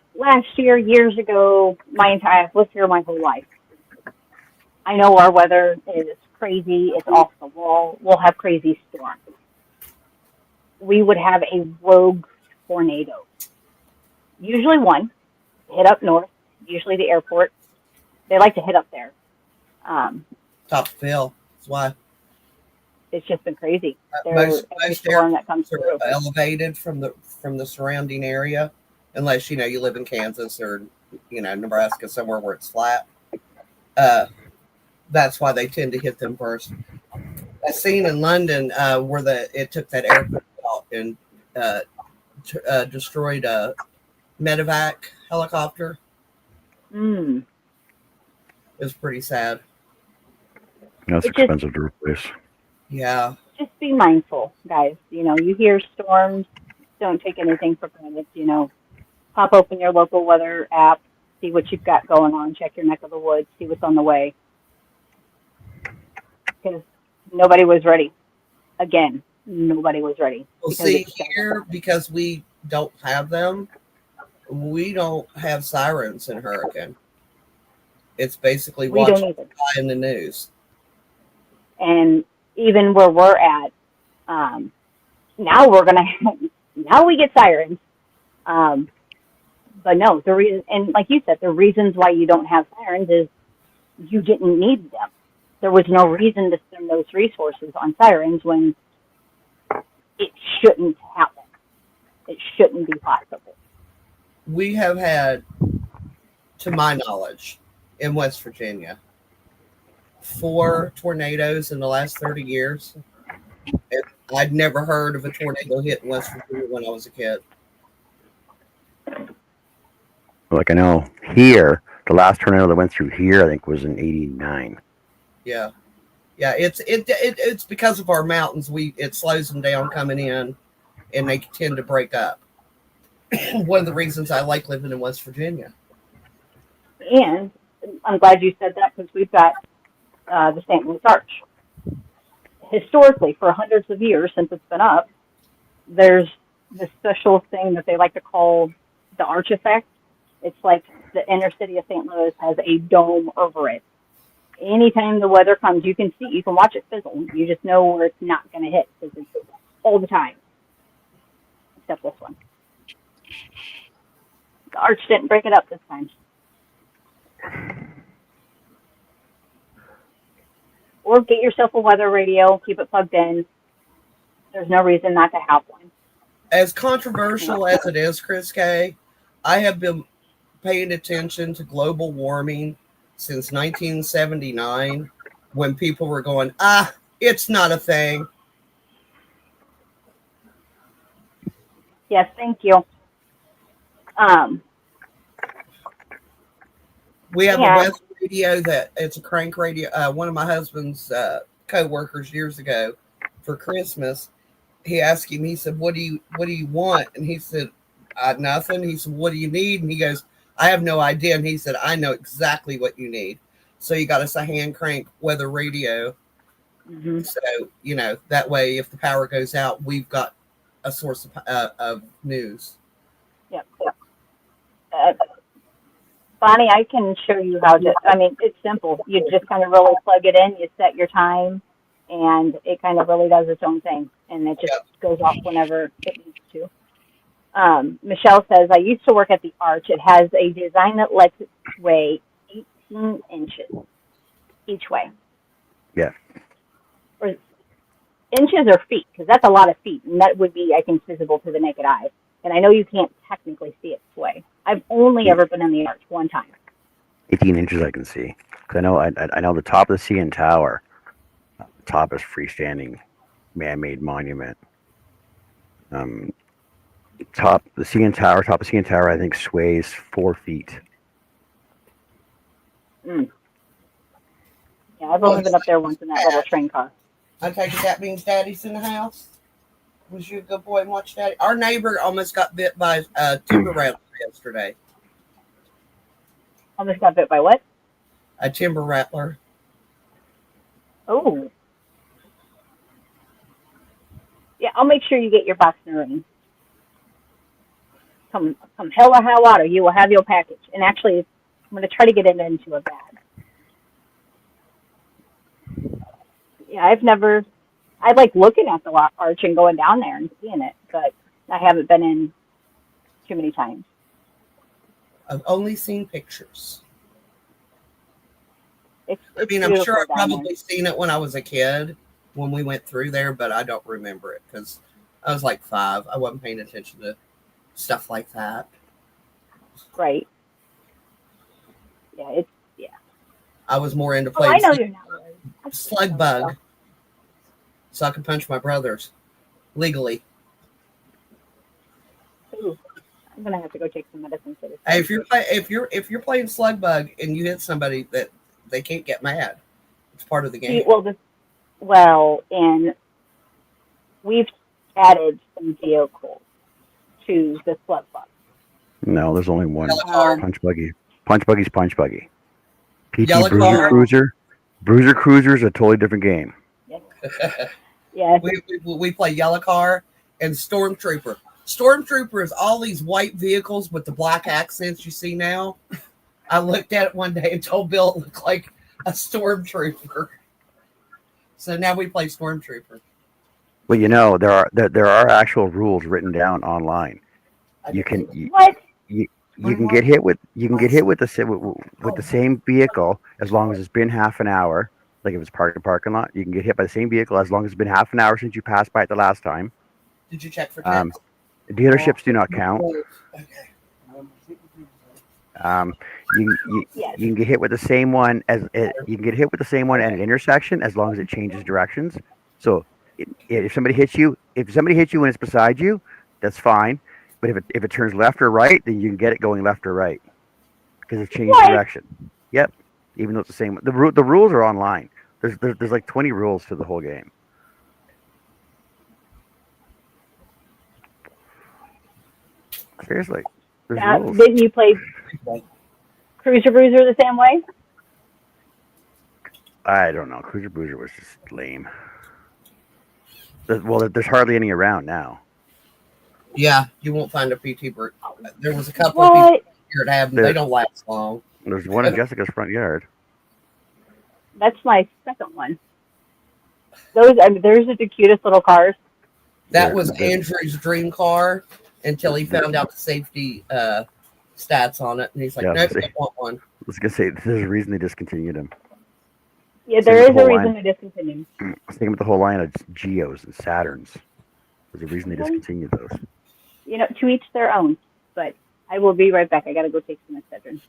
year, years ago, I've lived here my whole life. I know our weather is crazy. It's off the wall. We'll have crazy storms. We would have a rogue tornado. Usually one, hit up north, usually the airport. They like to hit up there. Top of the hill. That's why. It's just been crazy. Most storm that comes are through elevated from the surrounding area, unless you live in Kansas or Nebraska, somewhere where it's flat. That's why they tend to hit them first. I seen in London where it took that airport out and destroyed a medevac helicopter. Mm. It was pretty sad. That's expensive to replace. Yeah. Just be mindful, guys. You hear storms. Don't take anything for granted. Pop open your local weather app, see what you've got going on, check your neck of the woods, see what's on the way. Because nobody was ready. Again, nobody was ready. Well, see, here, because we don't have them, we don't have sirens in hurricane. It's basically watching in the news. And even where we're at, now we get sirens. But no, the reason, and like you said, the reasons why you don't have sirens is you didn't need them. There was no reason to spend those resources on sirens when it shouldn't happen. It shouldn't be possible. We have had, to my knowledge, in West Virginia, 4 tornadoes in the last 30 years. I'd never heard of a tornado hit in West Virginia when I was a kid. Like I know here, the last tornado that went through here, I think, was in '89. Yeah, it's because of our mountains. It slows them down coming in, and they tend to break up. One of the reasons I like living in West Virginia. And I'm glad you said that, because we've got the St. Louis Arch. Historically, for hundreds of years since it's been up, there's this special thing that they like to call the arch effect. It's like the inner city of St. Louis has a dome over it. Anytime the weather comes, you can watch it fizzle. You just know where it's not going to hit, because it's all the time. Except this one. The arch didn't break it up this time. Or get yourself a weather radio, keep it plugged in. There's no reason not to have one. As controversial as it is, Chris K., I have been paying attention to global warming since 1979, when people were going, it's not a thing. Yes, thank you. We have a weather radio it's a crank radio. One of my husband's co-workers years ago for Christmas, he asked him, he said, what do you want? And he said, nothing. He said, what do you need? And he goes, I have no idea. And he said, I know exactly what you need. So you got us a hand crank weather radio. Mm-hmm. So, you know, that way if the power goes out, we've got a source of news. Yep. Bonnie, I can show you how to, I mean, it's simple. You just kind of really plug it in, you set your time, and it kind of really does its own thing. And it just goes off whenever it needs to. Michelle says, I used to work at the Arch. It has a design that lets it weigh 18 inches each way. Yeah. Or inches or feet, because that's a lot of feet, and that would be, I think, visible to the naked eye. And I know you can't technically see it sway. I've only ever been in the Arch one time. 18 inches I can see. Because I know the top of the CN Tower, top is freestanding man-made monument. Top of the CN Tower, I think sways 4 feet. Mm. Yeah, I've only been up there once in that little train car. I take it that means Daddy's in the house. Was you a good boy and watch Daddy? Our neighbor almost got bit by a timber rattler yesterday. Almost got bit by what? A timber rattler. Oh. Yeah, I'll make sure you get your box in the ring. Come hell or high water, you will have your package. And actually, I'm going to try to get it into a bag. Yeah, I like looking at the Arch and going down there and seeing it, but I haven't been in too many times. I've only seen pictures. It's I'm sure I've probably seen it when I was a kid when we went through there, but I don't remember it because I was like 5. I wasn't paying attention to stuff like that. Right. Yeah, I was more into playing. I know you're not worried. Slug bug. So I can punch my brothers legally. Ooh, I'm gonna have to go take some medicine for this. Hey, if you're playing slug bug and you hit somebody, that they can't get mad. It's part of the game. And we've added some vehicles to the slug bug. No, there's only one. Punch buggy. Punch buggy. PT Yellow Bruiser car. Cruiser. Bruiser Cruiser is a totally different game. Yes. We play Yellow Car and Stormtrooper. Stormtrooper is all these white vehicles with the black accents you see now. I looked at it one day and told Bill it looked like a Stormtrooper. So now we play Stormtrooper. Well, you know, there are actual rules written down online. You can get hit with the same vehicle as long as it's been half an hour. Like if it's parked in a parking lot, you can get hit by the same vehicle as long as it's been half an hour since you passed by it the last time. Did you check for text? Dealerships do not count. Okay. You can get hit with the same one at an intersection as long as it changes directions. So if somebody hits you when it's beside you, that's fine. But if it turns left or right, then you can get it going left or right because it's changed direction. Yep. Even though it's the same. The rules are online. There's like 20 rules to the whole game. Seriously. There's rules. Didn't you play Cruiser Bruiser the same way? I don't know. Cruiser Bruiser was just lame. There's hardly any around now. Yeah, you won't find a PT Brute. There was a couple of people here that have them. They don't last long. There's one in Jessica's front yard. That's my second one. Those are the cutest little cars. That was Andrew's dream car until he found out the safety stats on it, and he's like, "No, I don't want one." I was gonna say there's a reason they discontinued them. Yeah, there is a reason they discontinued. I was thinking with the whole line of Geos and Saturns. There's a reason they discontinued those. You know, to each their own. But I will be right back. I gotta go take some Excedrin.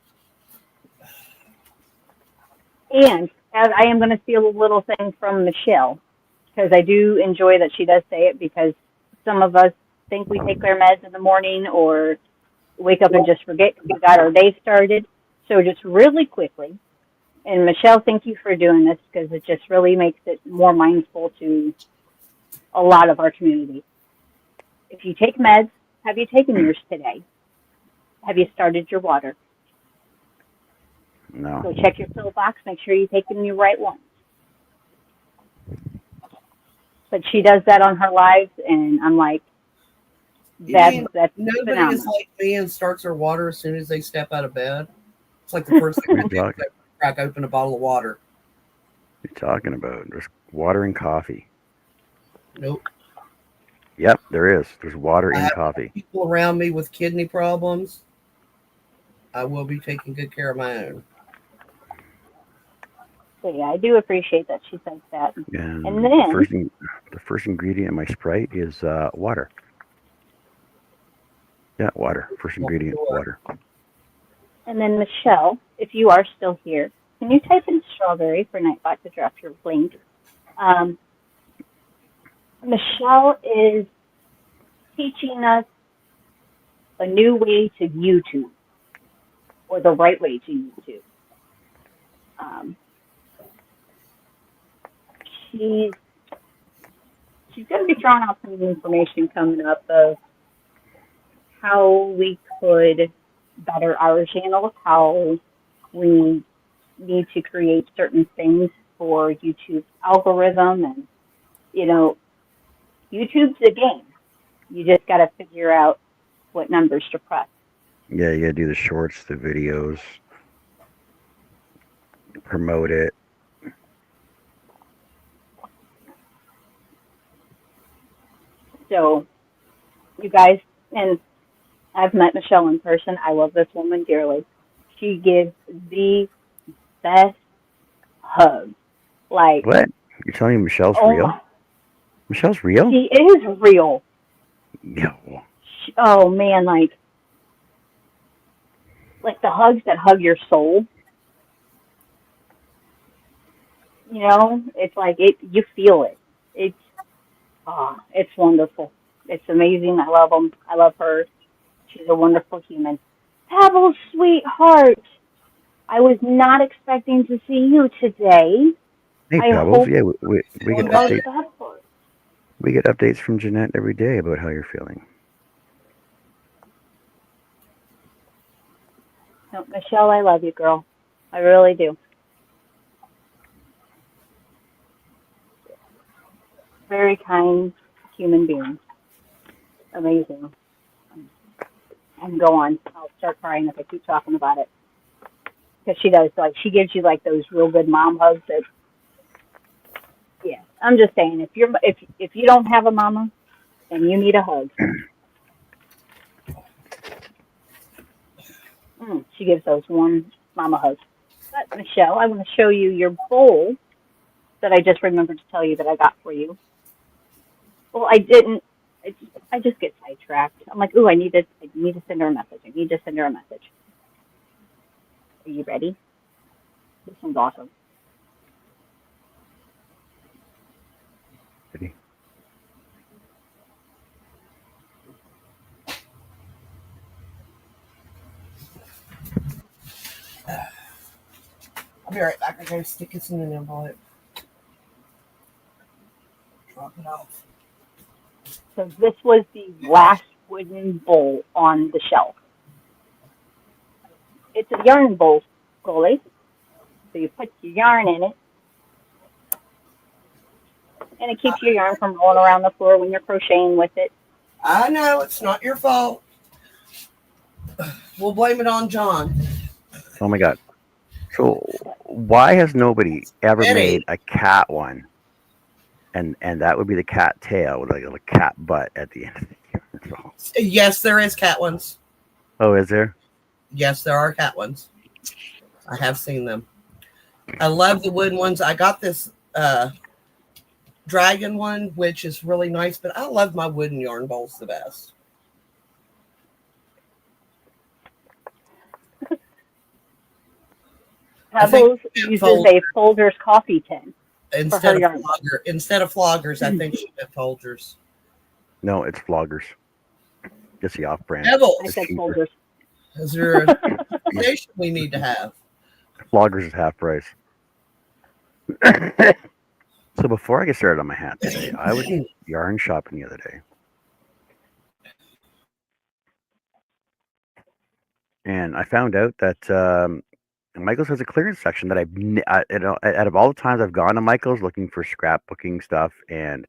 And I am going to steal a little thing from Michelle, because I do enjoy that she does say it, because some of us think we take our meds in the morning or wake up and just forget we got our day started. So just really quickly, and Michelle, thank you for doing this, because it just really makes it more mindful to a lot of our community. If you take meds, have you taken yours today? Have you started your water? No. Go check your pillbox. Make sure you're taking your right ones. But she does that on her lives, and I'm like, You mean that's nobody is phenomenal. like me and starts their water as soon as they step out of bed? It's like the first thing What are I you do is talking, I crack open a bottle of water. what are you talking about? There's water and coffee. Nope. Yep, there is. There's water I in have coffee. people around me with kidney problems. I will be taking good care of my own. So yeah, I do appreciate that she says that. And And then, the first ingredient in my Sprite is water. Yeah, water. First ingredient, water. Michelle, if you are still here, can you type in strawberry for Nightbot to drop your link? Um, Michelle is teaching us a new way to YouTube, or the right way to YouTube. Um, she's she's going to be throwing out some information coming up of how we could better our channel, how we need to create certain things for YouTube's algorithm, and you know, YouTube's a game. You just got to figure out what numbers to press. Yeah, you gotta do the shorts, the videos, promote it. So, you guys, and I've met Michelle in person. I love this woman dearly. She gives the best hugs. Like, What? You're telling me Michelle's oh real? my, Michelle's real? she is real. Yeah. Oh man, like the hugs that hug your soul. You know, it's like it. You feel it. It's it's wonderful. It's amazing. I love them. I love her. She's a wonderful human. Pebbles, sweetheart. I was not expecting to see you today. Hey I Pebbles, hope yeah, we get Going you are back. updates. better. We get updates from Jeanette every day about how you're feeling. No, Michelle, I love you, girl. I really do. Very kind human being. Amazing. And go on. I'll start crying if I keep talking about it. Because she does, like, she gives you, like, those real good mom hugs that, yeah. I'm just saying, if you don't have a mama and you need a hug, she gives those one mama hugs. But, Michelle, I want to show you your bowl that I just remembered to tell you that I got for you. Well, I didn't. I just get sidetracked. I'm like, ooh, I need to send her a message. I need to send her a message. Are you ready? This one's awesome. Ready? I'll be right back. I gotta stick this in an envelope. Drop it off. So this was the last wooden bowl on the shelf. It's a yarn bowl, Goalie. So you put your yarn in it, and it keeps your yarn from rolling around the floor when you're crocheting with it. I know it's not your fault. We'll blame it on John. Oh my god. So why has nobody ever made Eddie. a cat one? And that would be the cat tail with like a cat butt at the end of the Yes, there is cat ones. Oh, is there? Yes, there are cat ones. I have seen them. I love the wooden ones. I got this dragon one, which is really nice, but I love my wooden yarn bowls the best. Pebbles uses a Folgers coffee tin for her yarn. Instead of floggers, I think she meant Folgers. No, it's floggers. It's the off-brand. Pebbles. I said Folgers. Is there a conversation we need to have? Floggers is half price. So before I get started on my hat today, I was yarn shopping the other day. And I found out that Michael's has a clearance section that out of all the times I've gone to Michael's looking for scrapbooking stuff and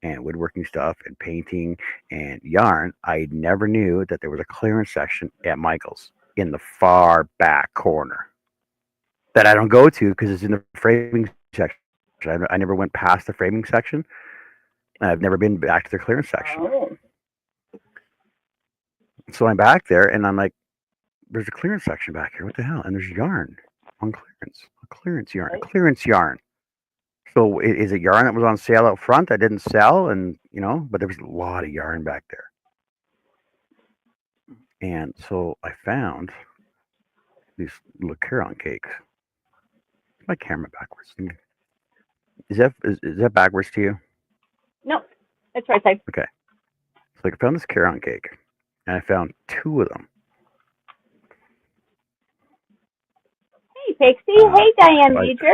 woodworking stuff and painting and yarn, I never knew that there was a clearance section at Michael's in the far back corner that I don't go to because it's in the framing section. I never went past the framing section. And I've never been back to the clearance section. Oh. So I'm back there and I'm like, there's a clearance section back here. What the hell? And there's yarn on clearance. A clearance yarn. A clearance yarn. So is it yarn that was on sale out front that didn't sell? And, but there was a lot of yarn back there. And so I found these little caron cakes. My camera backwards. Is that backwards to you? No, it's right side. Okay. So I found this caron cake, and I found 2 of them. Hey, Pixie. Hey, Diane Major.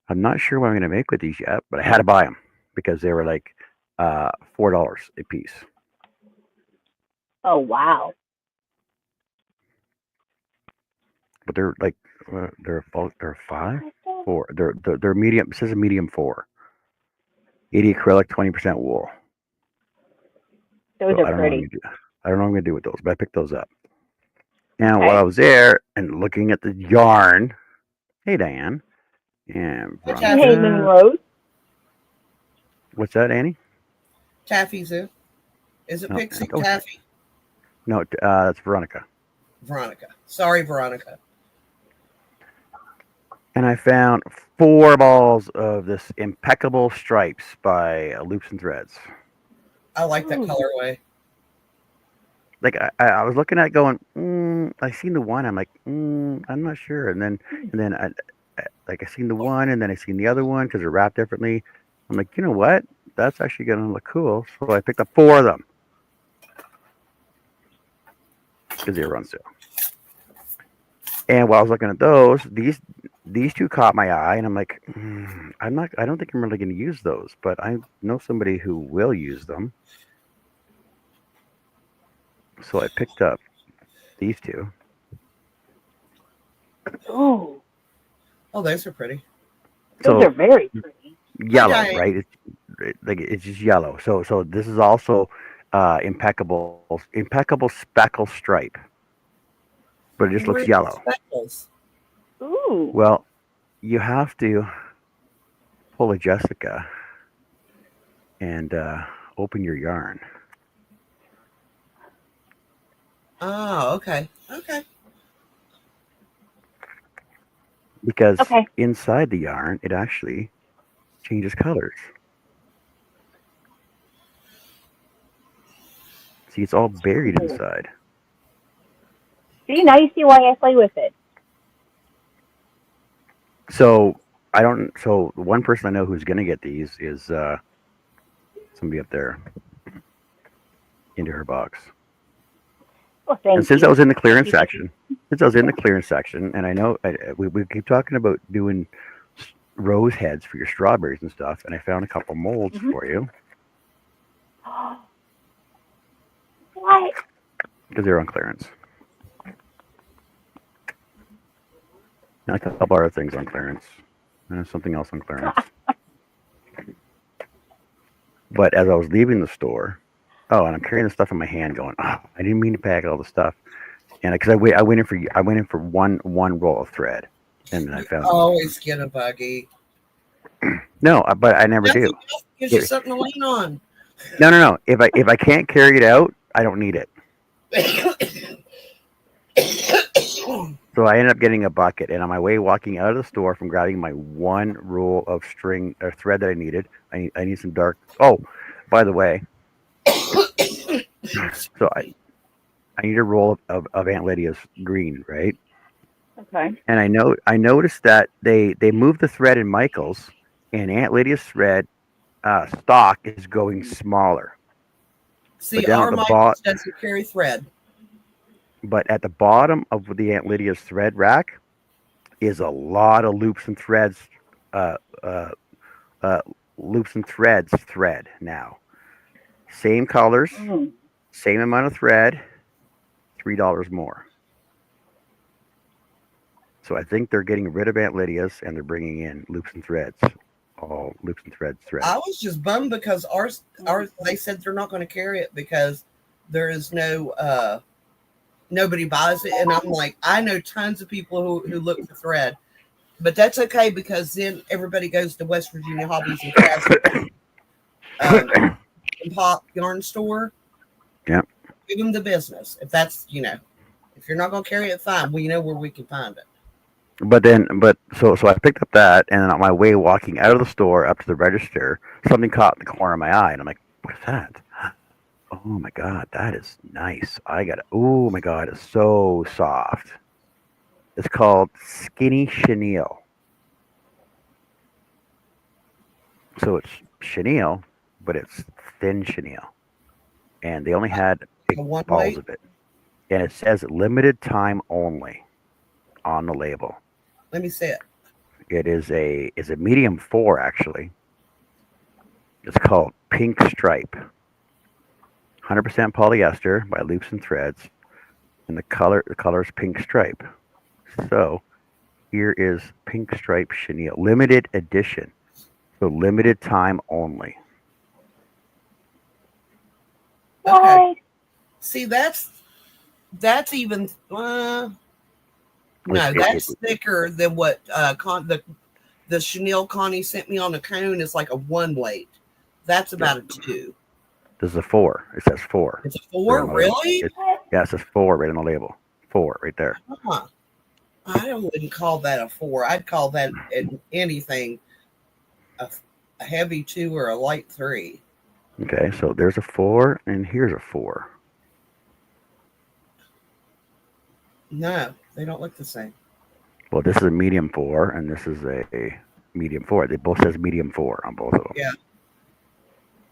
I'm not sure what I'm going to make with these yet, but I had to buy them because they were like $4 a piece. Oh, wow. But they're like they're 5, 4. They're medium. It says a medium 4. 80 acrylic, 20% wool. Those are pretty. I don't know what I'm going to do with those, but I picked those up. And while I was there and looking at the yarn, hey, Diane. And hey, Monroe. What's that, Annie? Taffy Zoo. Is it Pixie Taffy? No, it's Veronica. Veronica. Sorry, Veronica. And I found 4 balls of this Impeccable Stripes by Loops and Threads. I like that colorway. Like I was looking at it going, I seen the one. I'm like, I'm not sure. And then I seen the one, and then I seen the other one because they're wrapped differently. I'm like, you know what? That's actually gonna look cool. So I picked up 4 of them because they were on sale. And while I was looking at those, these 2 caught my eye, and I'm like, I don't think I'm really going to use those, but I know somebody who will use them. So I picked up these 2. Oh, those are pretty. Those are very pretty. Yellow, right? It's just yellow. So this is also impeccable speckle stripe, but it just looks yellow. Speckles? Ooh. Well, you have to pull a Jessica and open your yarn. Oh, okay. Okay. Because inside the yarn, it actually changes colors. See, it's all buried inside. See, now you see why I play with it. So So one person I know who's going to get these is somebody up there into her box. Well, and since I was in the clearance section, and I know we keep talking about doing rose heads for your strawberries and stuff, and I found a couple molds for you. What? Because they're on clearance. And a couple other things on clearance. And something else on clearance. But as I was leaving the store, and I'm carrying the stuff in my hand, going, I didn't mean to pack all the stuff, and because I went in for one roll of thread, and then I found always get a buggy. No, but I never do. Gives you something to lean on. No. If I can't carry it out, I don't need it. So I ended up getting a bucket, and on my way walking out of the store from grabbing my one roll of string or thread that I needed, I need some dark. Oh, by the way, so I need a roll of Aunt Lydia's green, right? Okay. And I noticed that they moved the thread in Michael's, and Aunt Lydia's thread stock is going smaller. See, our Michael's doesn't carry thread. But at the bottom of the Aunt Lydia's thread rack is a lot of loops and threads thread now. Same colors, same amount of thread, $3 more. So I think they're getting rid of Aunt Lydia's and they're bringing in loops and threads, all loops and threads. I was just bummed because ours they said they're not going to carry it because there is no nobody buys it, and I'm like, I know tons of people who look for thread, but that's okay because then everybody goes to West Virginia Hobbies and Crafts and Pop Yarn Store. Yep. Give them the business if that's if you're not going to carry it, fine. We know where we can find it. So I picked up that, and then on my way walking out of the store up to the register, something caught in the corner of my eye, and I'm like, "What's that? Oh my god, that is nice! Oh my god, it's so soft. It's called Skinny Chenille. So it's chenille, but it's thin chenille, and they only had big balls of it, and it says limited time only on the label." Let me see it. It is a medium 4 actually. It's called Pink Stripe. 100% polyester by Loops and Threads, and the color is Pink Stripe. So here is Pink Stripe Chenille, limited edition, so limited time only. Okay. See, that's even. No, that's thicker than what the chenille Connie sent me on a cone is like a 1 weight. That's about a 2. This is a 4. It says 4. It's a 4, really? Yeah, it says 4 right on the label. 4 right there. I wouldn't call that a 4. I'd call that anything a heavy 2 or a light 3. Okay, so there's a 4 and here's a 4. No, they don't look the same. Well, this is a medium 4 and this is a medium 4. They both says medium 4 on both of them. Yeah.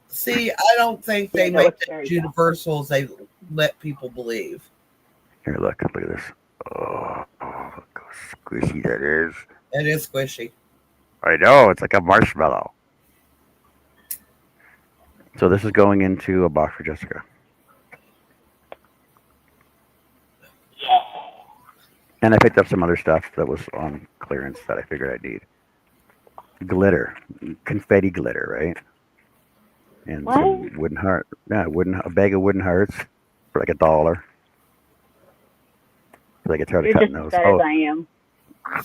See, I don't think they make that universal as they let people believe. Here, look at this. Oh, look how squishy that is. It is squishy. I know, it's like a marshmallow. So this is going into a box for Jessica. And I picked up some other stuff that was on clearance that I figured I'd need. Glitter, confetti glitter, right? And some wooden heart. Yeah, a bag of wooden hearts for like $1. So I get tired of cutting those. As I am.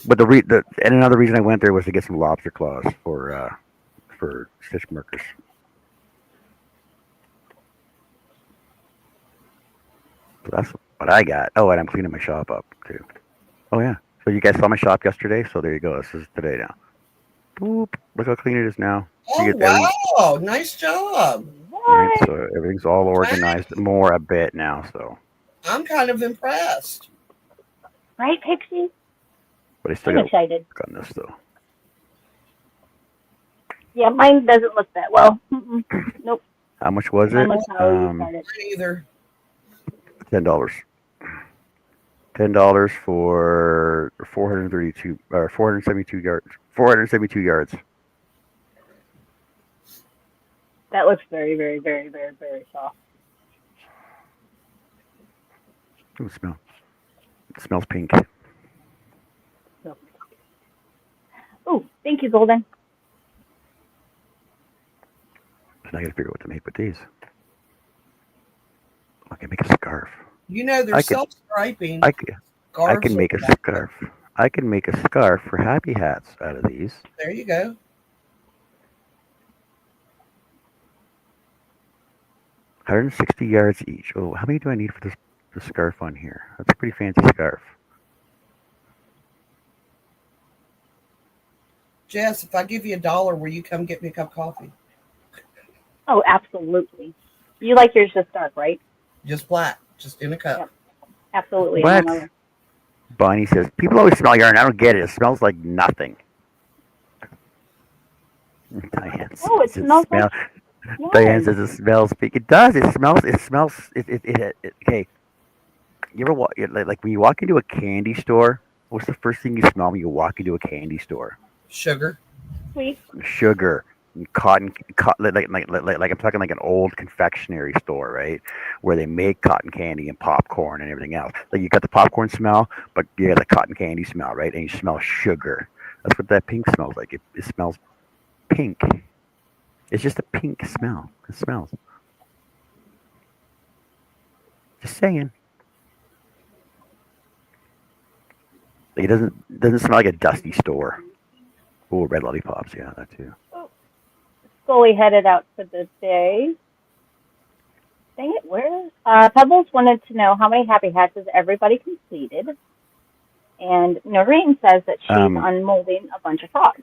But and another reason I went there was to get some lobster claws for stitch markers. So that's what I got. Oh, and I'm cleaning my shop up too. Oh yeah. So you guys saw my shop yesterday. So there you go. This is today now. Boop. Look how clean it is now. Oh wow! Nice job. Right, so everything's all organized more a bit now. So I'm kind of impressed. Right, Pixie? But I still I'm excited on this though. Yeah, mine doesn't look that well. Nope. How much was it? Either. $10. $10 for 432 or 472 yards. 472 yards. That looks very, very, very, very, very soft. Ooh, smell. It smells pink. Oh, thank you, Golden. And I gotta figure out what to make with these. I can make a scarf. You know, they're self-striping. I can make a scarf. I can make a scarf for happy hats out of these. There you go. $160 yards each. Oh, how many do I need for this scarf on here? That's a pretty fancy scarf. Jess, if I give you $1, will you come get me a cup of coffee? Oh, absolutely. You like yours just dark, right? Just black, just in a cup. Yep. Absolutely. What? Bonnie says, people always smell yarn. I don't get it. It smells like nothing. Diane says, oh, it smells like Diane says it smells pink. It does. It smells. Okay. You ever walk, like when you walk into a candy store, what's the first thing you smell when you walk into a candy store? Sugar. Sweet. Sugar. like I'm talking like an old confectionery store, right, where they make cotton candy and popcorn and everything else. Like you got the popcorn smell, but you got the cotton candy smell, right, and you smell sugar. That's what that pink smells like. It smells pink. It's just a pink smell. It smells. Just saying. Like it doesn't smell like a dusty store. Oh, red lollipops, yeah, that too. Slowly headed out for the day. Dang it, where? Pebbles wanted to know how many happy hats has everybody completed. And Noreen says that she's unmolding a bunch of frogs.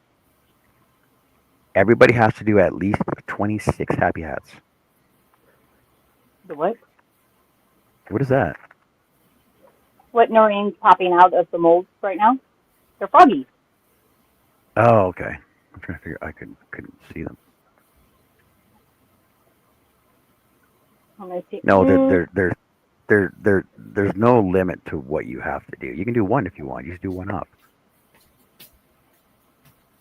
Everybody has to do at least 26 happy hats. The what? What is that? What Noreen's popping out of the molds right now? They're froggies. Oh, okay. I'm trying to figure. I couldn't see them. No, there's no limit to what you have to do. You can do one if you want. You just do one up.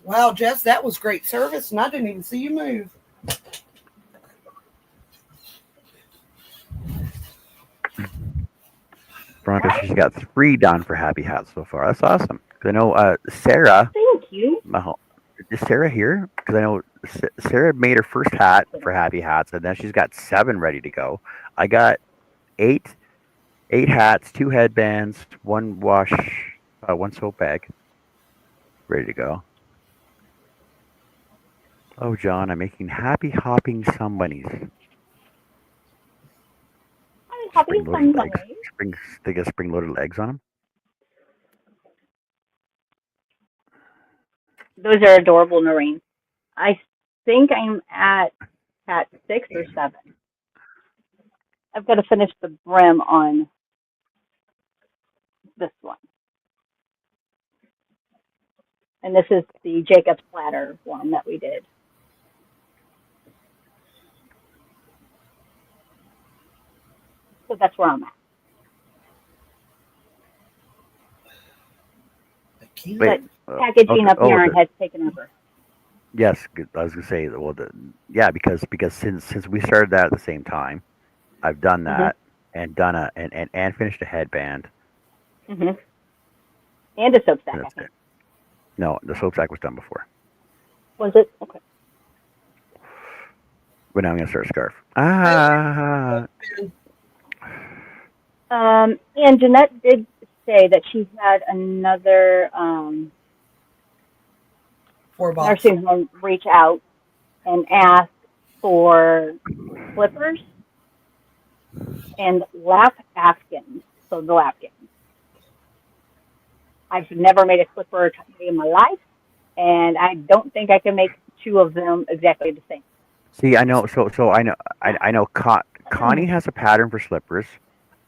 Wow, Jess, that was great service, and I didn't even see you move. Veronica, she's got 3 done for happy hats so far. That's awesome. I know Sarah. Thank you. Is Sarah here? Because I know Sarah made her first hat for happy hats, and then she's got 7 ready to go. I got 8 hats, 2 headbands, 1 wash, 1 soap bag, ready to go. Oh, John, I'm making happy hopping somebodies. Happy somebodies. They get spring-loaded legs on them. Those are adorable, Noreen. I think I'm at 6 or 7. I've got to finish the brim on this one. And this is the Jacob's Platter one that we did. So that's where I'm at. But packaging up yarn has taken over. Yes, I was gonna say. Well, because since we started that at the same time, I've done that and done and finished a headband. And a soap stack. I think. No, the soap stack was done before. Was it? Okay. But now I'm gonna start a scarf. And Jeanette did say that she had another nursing home reach out and ask for slippers and lap afghans. So the afghans. I've never made a slipper in my life, and I don't think I can make 2 of them exactly the same. See, I know. So I know. Connie has a pattern for slippers.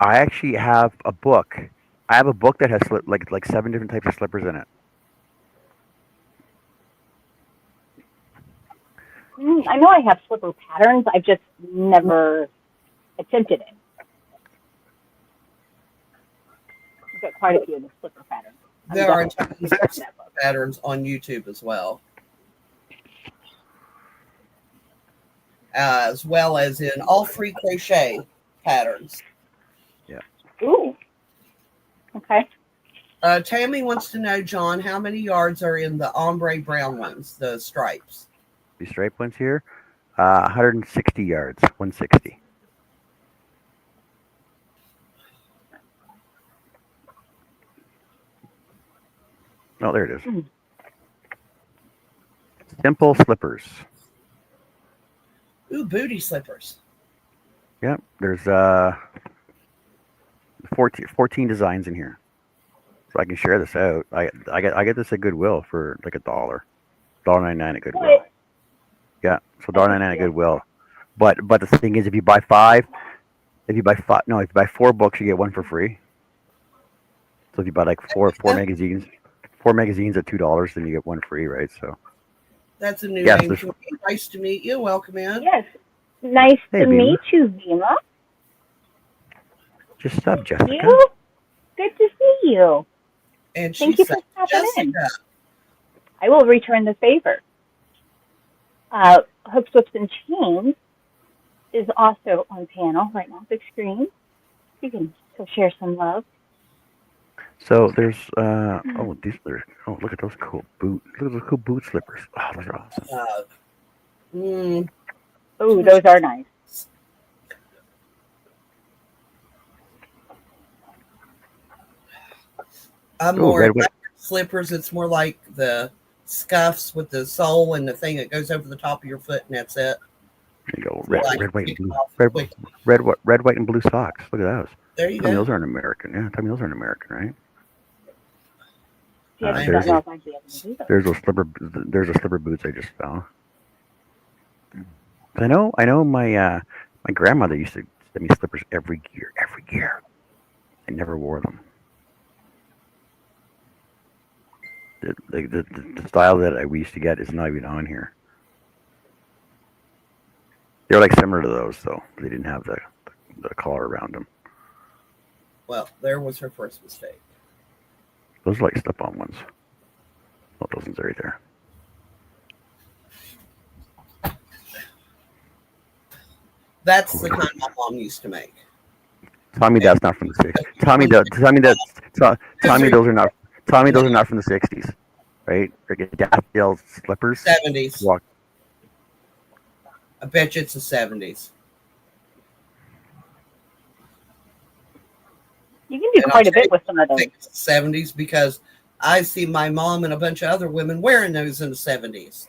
I actually have a book. I have a book that has like 7 different types of slippers in it. I know I have slipper patterns. I've just never attempted it. I've got quite a few of the slipper patterns. There are tons of patterns on YouTube as well. As well as in all free crochet patterns. Yeah. Ooh. Okay. Tammy wants to know, John, how many yards are in the ombre brown ones, the stripes? The stripe ones here, 160 yards, 160. Oh, there it is. Simple slippers. Ooh, booty slippers. Yep, there's 14 designs in here, so I can share this out. I get this at Goodwill for like $1.99 at Goodwill. What? Yeah, so $1.99 at Goodwill. But the thing is, if you buy 4 books, you get 1 for free. So if you buy like four magazines at $2, then you get 1 free, right? So that's a new name for me. Nice to meet you. Welcome in. Yes, nice to meet you, Vima. Just sub, Jessica. You? Good to see you. And thank you for stopping in. I will return the favor. Hooks, Whips, and Chains is also on panel right now, big screen. You can go share some love. So there's look at those cool boot slippers. Oh, those are awesome. Oh, those are nice. I'm more slippers. It's more like the scuffs with the sole and the thing that goes over the top of your foot, and that's it. There you go. Red, white, and blue. Red, white, and blue socks. Look at those. There you go. Those aren't American. Yeah, tell me those aren't American, right? There's those slipper boots I just found. I know my grandmother used to send me slippers every year. I never wore them. The style that we used to get is not even on here. They're like similar to those, though. They didn't have the collar around them. Well, there was her first mistake. Those are like slip-on ones. Oh, those ones are right there. That's the kind my mom used to make. Tommy, that's not from the 60s. Tommy, those are not. Tommy, those are not from the 60s, right? Like daffodil slippers. 70s. I bet you it's the 70s. You can do quite a bit with some of those. 70s, because I see my mom and a bunch of other women wearing those in the 70s.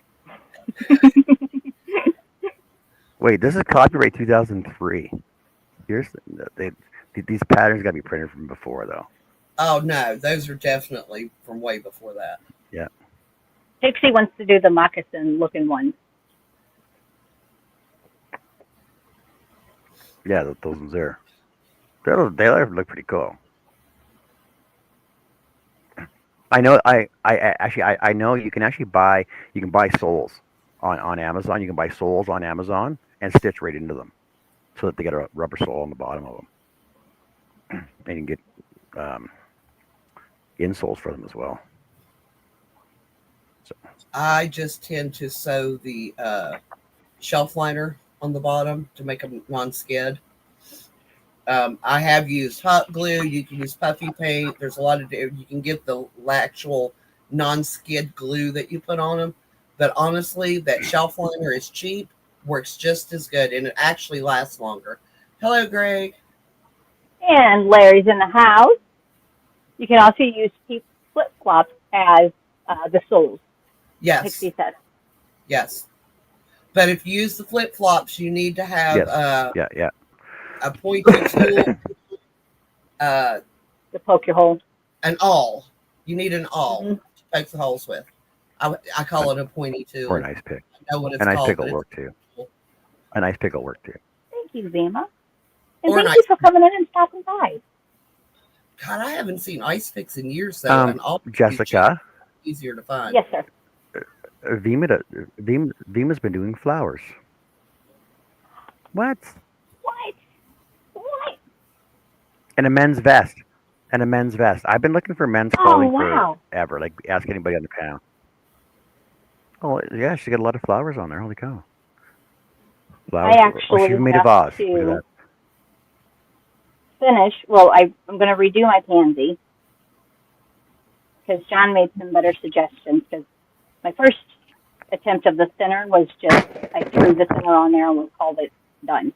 Wait, this is copyright 2003. These patterns got to be printed from before, though. Oh, no. Those are definitely from way before that. Yeah. Pixie wants to do the moccasin-looking ones. Yeah, those ones there. They look pretty cool. I know. I know you can actually buy soles on Amazon. You can buy soles on Amazon and stitch right into them, so that they get a rubber sole on the bottom of them, and you can get insoles for them as well. So I just tend to sew the shelf liner on the bottom to make them non-skid. I have used hot glue. You can use puffy paint. There's a lot of, you can get the actual non-skid glue that you put on them. But honestly, that shelf liner is cheap, works just as good, and it actually lasts longer. Hello, Greg. And Larry's in the house. You can also use flip-flops as the soles. Yes. Pixie said. Yes. But if you use the flip-flops, you need to have a pointy tool. To poke your hole. An awl. You need an awl to poke the holes with. I call it a pointy tool. Or an ice pick. I know what it's called. An ice pick will work too. An ice pick will work too. Thank you, Zima. And thank you for coming in and stopping by. God, I haven't seen ice picks in years, though. And Jessica. Easier to find. Yes, sir. Vima's been doing flowers. What? And a men's vest. I've been looking for men's clothing forever. Like, ask anybody on the panel. Oh, yeah, she got a lot of flowers on there. Holy cow. Flowers. I actually she made a vase. To finish. Well, I'm going to redo my pansy because John made some better suggestions. Because my first attempt of the center was just I threw the center on there and we called it done.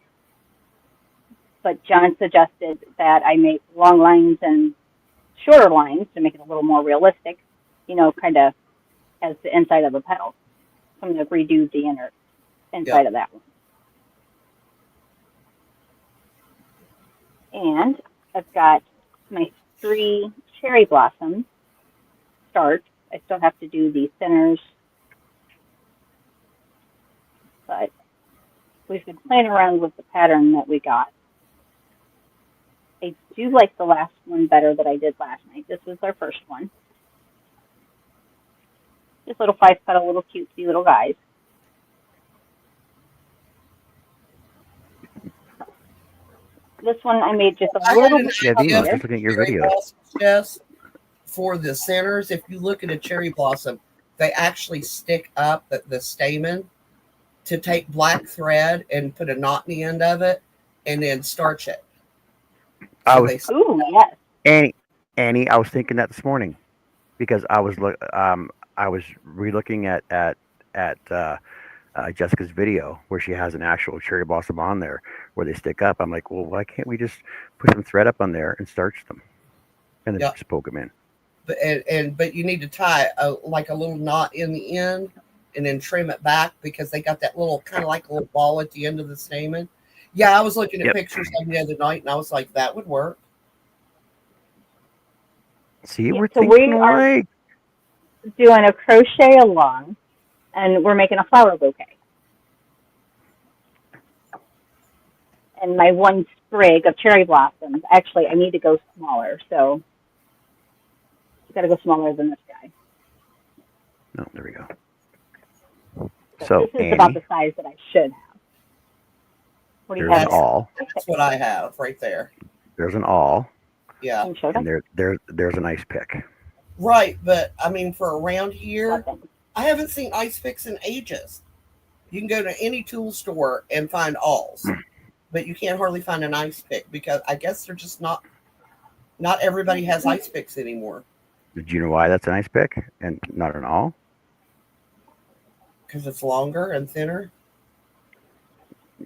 But John suggested that I make long lines and shorter lines to make it a little more realistic, kind of as the inside of a petal. So I'm going to redo the inner inside of that one. And I've got my 3 cherry blossoms start. I still have to do the centers, but we've been playing around with the pattern that we got. I do like the last one better that I did last night. This was our first one. Just little 5-petal, little cutesy little guys. This one I made just a little bit. Yeah, Dina, just looking at your video. Yes, for the centers, if you look at a cherry blossom, they actually stick up at the stamen. to take black thread and put a knot in the end of it and then starch it. I So was they Ooh, yes. Annie, I was thinking that this morning because I was re-looking at Jessica's video where she has an actual cherry blossom on there where they stick up. I'm like, well, why can't we just put some thread up on there and starch them, and then Yep. just poke them in? But you need to tie like a little knot in the end and then trim it back because they got that little kind of like a little ball at the end of the stamen. Yeah, I was looking at Yep. pictures of the other night and I was like, that would work. See, Yeah, we're so thinking we are alike. doing a crochet along, and we're making a flower bouquet. And my one sprig of cherry blossoms, actually, I need to go smaller, so you got to go smaller than this guy. No, there we go. So So, this is Annie, about the size that I should have. What do you there's have? an awl. That's what I have right there. There's an awl, Yeah. Can you show and them? there's an ice pick. Right. But I mean, for around here, Nothing. I haven't seen ice picks in ages. You can go to any tool store and find awls, but you can't hardly find an ice pick because I guess they're just not everybody has ice picks anymore. Did you know why that's an ice pick and not an awl? Because it's longer and thinner.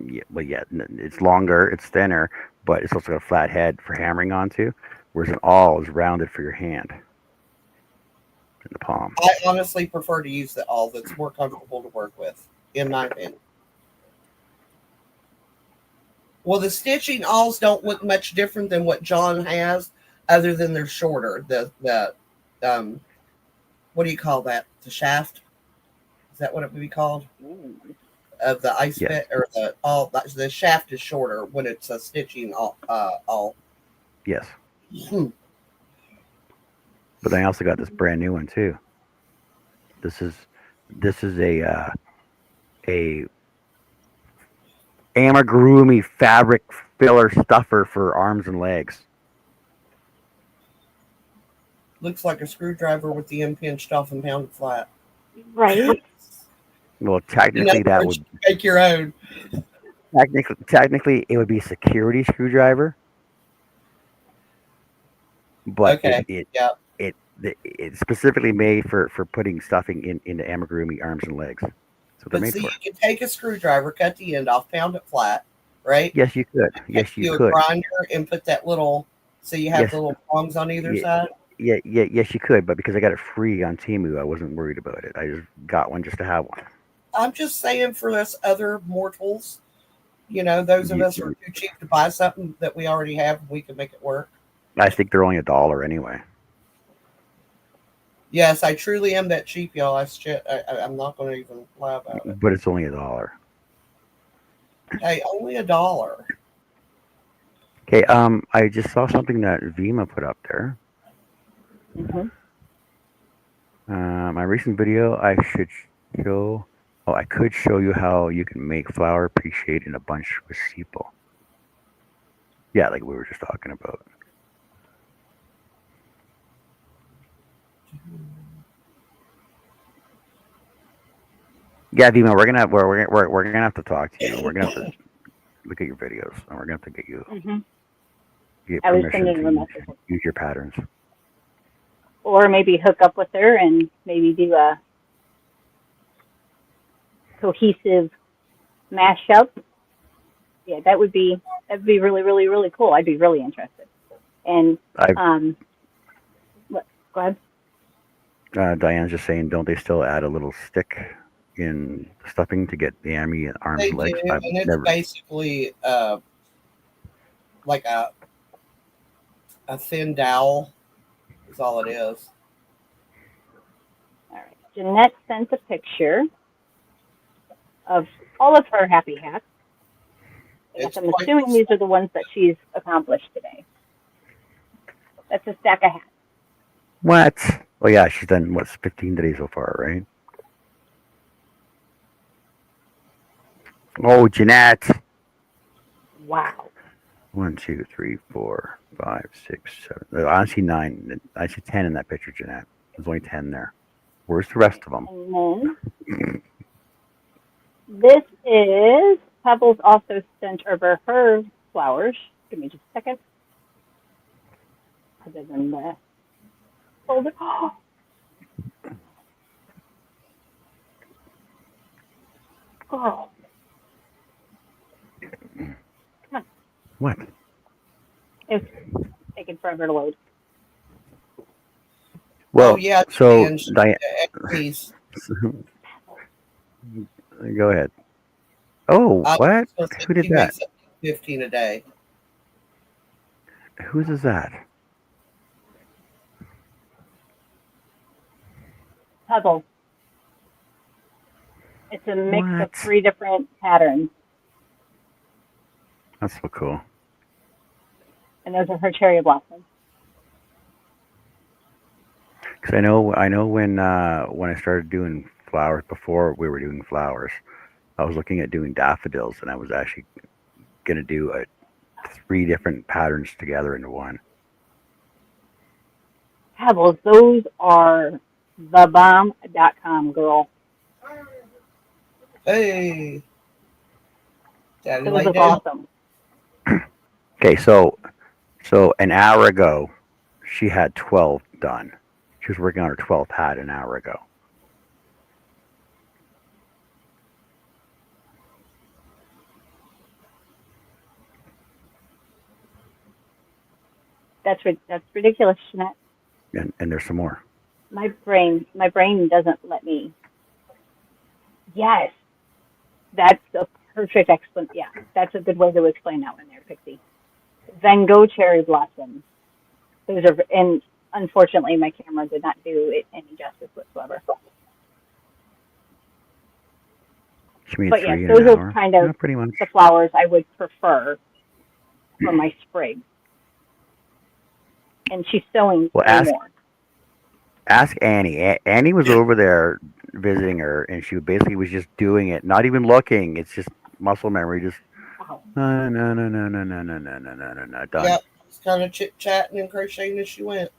Yeah, well, yeah, it's longer, it's thinner, but it's also got a flat head for hammering onto, whereas an awl is rounded for your hand in the palm. I honestly prefer to use the awl. That's more comfortable to work with, in my opinion. Well, the stitching awls don't look much different than what John has, other than they're shorter. The what do you call that? The shaft? Is that what it would be called? Of the ice Yes. bit or the awl? The shaft is shorter when it's a stitching awl. Yes, but I also got this brand new one too. This is a amigurumi fabric filler stuffer for arms and legs. Looks like a screwdriver with the end pinched off and pounded flat. Right. Well, technically that would Make your own. technically it would be a security screwdriver, but Okay. Yeah. it's specifically made for putting stuffing into amigurumi arms and legs. That's what they're But made see, for. you can take a screwdriver, cut the end off, pound it flat, right? Yes, you could. Yes, Do you a could. grinder and put that little, so you have Yes. the little prongs on either Yeah. side. Yes, you could. But because I got it free on Temu, I wasn't worried about it. I just got one just to have one. I'm just saying for us other mortals, those of us who are too cheap to buy something that we already have, we can make it work. I think they're only $1 anyway. Yes, I truly am that cheap, y'all. I'm not going to even lie about it. But it's only $1. Hey, only $1. Okay. I just saw something that Vima put up there. Mm-hmm. My recent video, I could show you how you can make flower appreciate in a bunch with sepal. Yeah, like we were just talking about. Yeah, Vima, we're gonna have to talk to you. We're gonna have to look at your videos, and we're gonna have to get Mm-hmm. get I was permission sending her to messages. use your patterns. Or maybe hook up with her and maybe do a cohesive mashup. Yeah, that'd be really, really, really cool. I'd be really interested. And go ahead. Diane's just saying, don't they still add a little stick in the stuffing to get the arms They and legs? do, and it's basically like a thin dowel. Is all it is. All right. Jeanette sent a picture of all of her happy hats. I guess I'm assuming these are the ones that she's accomplished today. That's a stack of hats. What? Oh yeah, she's done 15 today so far, right? Oh, Jeanette. Wow. 1, 2, 3, 4, 5, 6, 7. I see 9. I see 10 in that picture, Jeanette. There's only 10 there. Where's the rest of them? And then this is Pebbles also sent over her flowers. Give me just a second. Put it in the folder. Oh, come on. What? It's taking forever to load. Well, oh yeah, so and Diane, please. go ahead. Oh, I what? was gonna say Who did she that? makes 15 a day. Whose is that? Pebbles. It's a mix of What? 3 different patterns, That's so cool. and those are her cherry blossoms. Because I know when I started doing flowers, before we were doing flowers, I was looking at doing daffodils, and I was actually gonna do 3 different patterns together into one. Pebbles, those are thebomb.com, girl. Hey, Daddy Those lay look down. awesome. Okay, so an hour ago, she had 12 done. She was working on her 12th hat an hour ago. That's ridiculous, Jeanette. And there's some more. My brain doesn't let me. Yes, that's a perfect explanation. Yeah, that's a good way to explain that one there, Pixie. Van Gogh cherry blossoms. Those are, and unfortunately, my camera did not do it any justice whatsoever. She made But yes, 3 in those an are hour. kind of Yeah, pretty much. the flowers I would prefer for my sprig. And she's sewing Well, way more. ask Annie. Annie was over there visiting her, and she basically was just doing it, not even looking. It's just muscle memory. Just Wow. no, done. Yep, just kind of chit chatting and crocheting as she went.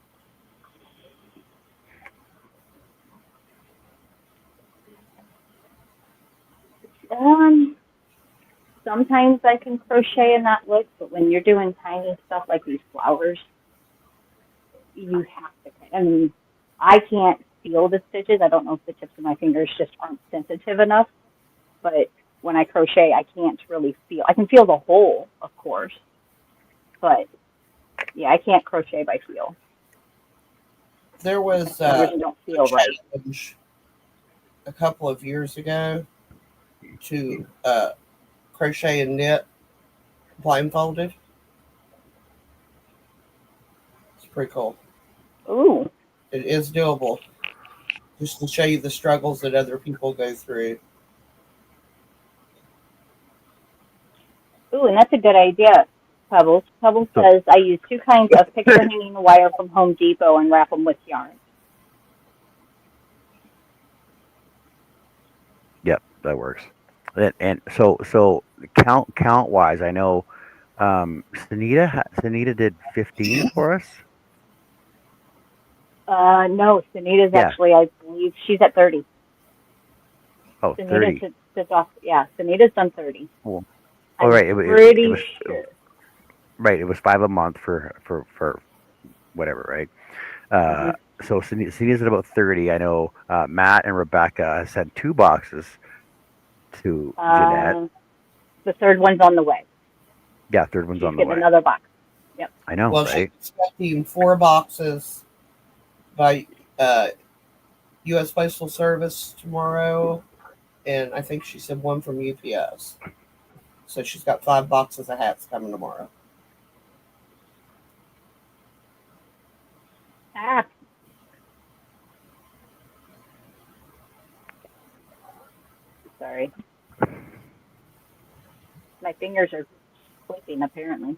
Sometimes I can crochet and not look, but when you're doing tiny stuff like these flowers, you have to. I mean, I can't feel the stitches. I don't know if the tips of my fingers just aren't sensitive enough, but when I crochet, I can't really feel. I can feel the hole, of course, but yeah, I can't crochet by feel. There was My fingers don't feel right. challenge a couple of years ago to crochet and knit blindfolded. It's pretty cool. Ooh, It is doable. Just to show you the struggles that other people go through. ooh, and that's a good idea, Pebbles. Pebbles says I use 2 kinds of picture hanging wire from Home Depot and wrap them with yarn. Yep, that works. And so count wise, I know Sunita did 15 for us. No, Sunita's Yeah. actually, I believe, she's at 30. Oh, Sunita 30. sits off. Yeah, Sunita's done 30. Cool. I'm right. It pretty was sure. right. It was 5 a month for whatever, right? So Sunita's at about 30. I know Matt and Rebecca sent 2 boxes to Jeanette. The 3rd one's on the way. Yeah, 3rd one's She's on the getting way. another box. Yep. I know, Well, right? she's expecting 4 boxes by U.S. Postal Service tomorrow, and I think she said 1 from UPS. So she's got 5 boxes of hats coming tomorrow. Ah. Sorry. My fingers are clicking, apparently.